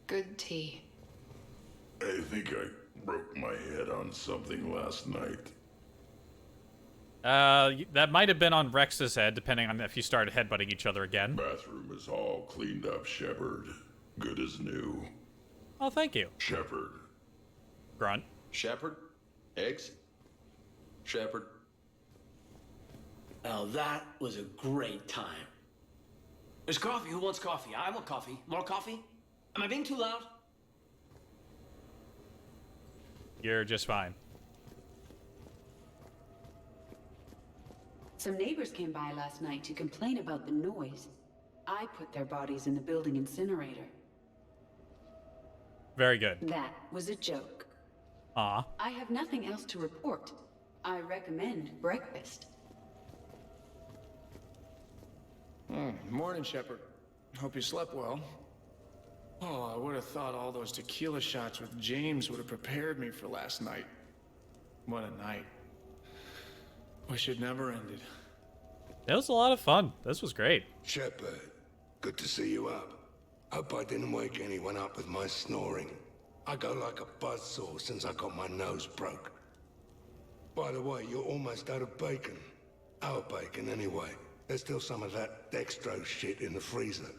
Good tea. I think I broke my head on something last night. That might have been on Rex's head, depending on if you started headbutting each other again. Bathroom is all cleaned up, Shepard. Good as new. Oh, thank you. Shepard. Grunt. Shepard? Eggs? Shepard? Now that was a great time. There's coffee. Who wants coffee? I want coffee. More coffee? Am I being too loud? You're just fine. Some neighbors came by last night to complain about the noise. I put their bodies in the building incinerator. Very good. That was a joke. Aw. I have nothing else to report. I recommend breakfast. Morning, Shepard. Hope you slept well. Oh, I would have thought all those tequila shots with James would have prepared me for last night. What a night. Wish it never ended. It was a lot of fun. This was great. Shepard, good to see you up. Hope I didn't wake anyone up with my snoring. I go like a buzzsaw since I got my nose broke. By the way, you're almost out of bacon. Our bacon, anyway. There's still some of that dextrose shit in the freezer.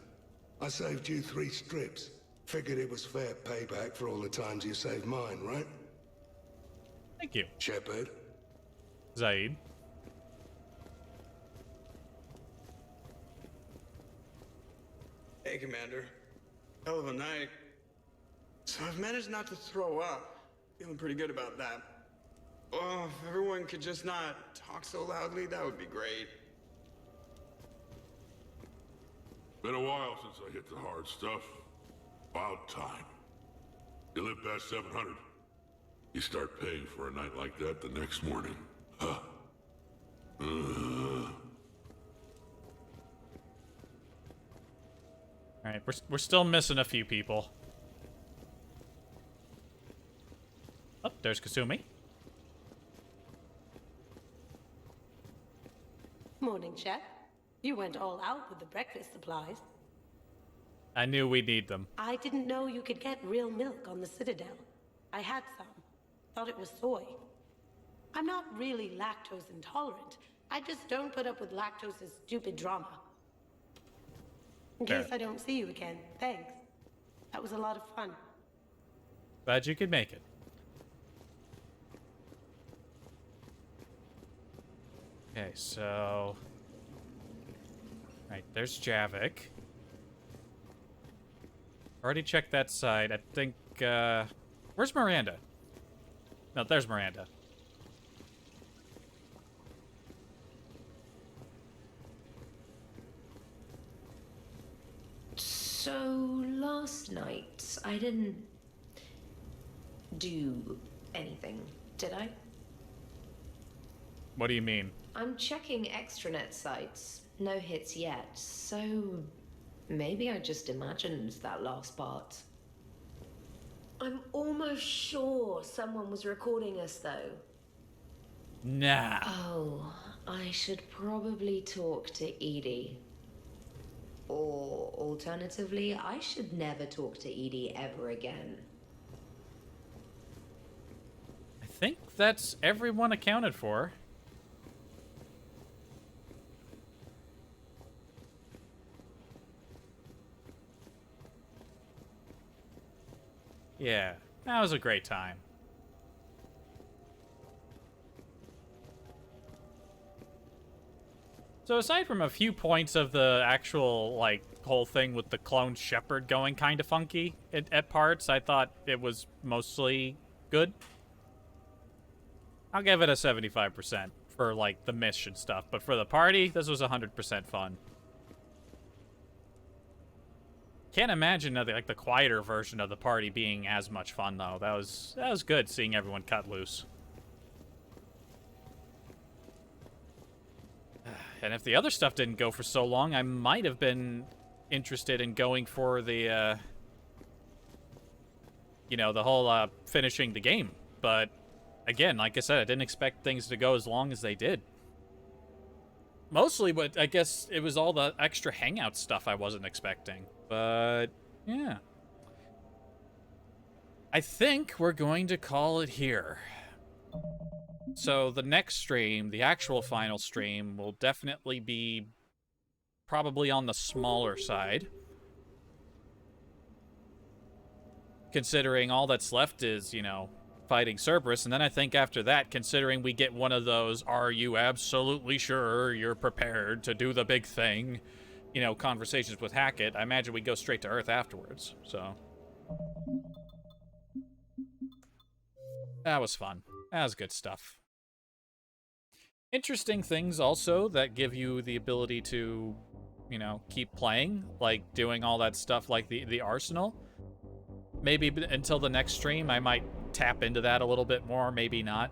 I saved you 3 strips. Figured it was fair payback for all the times you saved mine, right? Thank you. Shepard? Zaid. Hey, Commander. Hell of a night. So I've managed not to throw up. Feeling pretty good about that. Oh, if everyone could just not talk so loudly, that would be great. Been a while since I hit the hard stuff. About time. You live past 700. You start paying for a night like that the next morning. Huh. Alright, we're still missing a few people. Oh, there's Kasumi. Morning, Chef. You went all out with the breakfast supplies. I knew we'd need them. I didn't know you could get real milk on the Citadel. I had some. Thought it was soy. I'm not really lactose intolerant. I just don't put up with lactose's stupid drama. In case I don't see you again, thanks. That was a lot of fun. Glad you could make it. Okay, so... Right, there's Javik. Already checked that side. I think, where's Miranda? No, there's Miranda. So, last night, I didn't do anything, did I? What do you mean? I'm checking extranet sites. No hits yet, so maybe I just imagined that last part. I'm almost sure someone was recording us, though. Nah. Oh, I should probably talk to Edie. Or, alternatively, I should never talk to Edie ever again. I think that's everyone accounted for. Yeah, that was a great time. So aside from a few points of the actual, like, whole thing with the clone Shepard going kind of funky at parts, I thought it was mostly good. I'll give it a 75% for, like, the mission stuff. But for the party, this was 100% fun. Can't imagine like the quieter version of the party being as much fun though. That was good seeing everyone cut loose. And if the other stuff didn't go for so long, I might have been interested in going for the you know, the whole finishing the game. But again, like I said, I didn't expect things to go as long as they did. Mostly, but I guess it was all the extra hangout stuff I wasn't expecting. But, yeah. I think we're going to call it here. So the next stream, the actual final stream, will definitely be probably on the smaller side. Considering all that's left is, you know, fighting Cerberus, and then I think after that, considering we get one of those, are you absolutely sure you're prepared to do the big thing, you know, conversations with Hackett, I imagine we go straight to Earth afterwards, so. That was fun. That was good stuff. Interesting things also that give you the ability to, you know, keep playing, like doing all that stuff like the Arsenal. Maybe until the next stream, I might tap into that a little bit more, maybe not.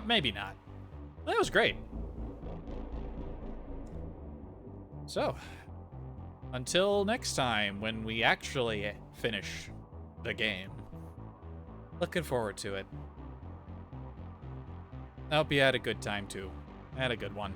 Maybe not. That was great. So, until next time, when we actually finish the game. Looking forward to it. I hope you had a good time, too. I had a good one.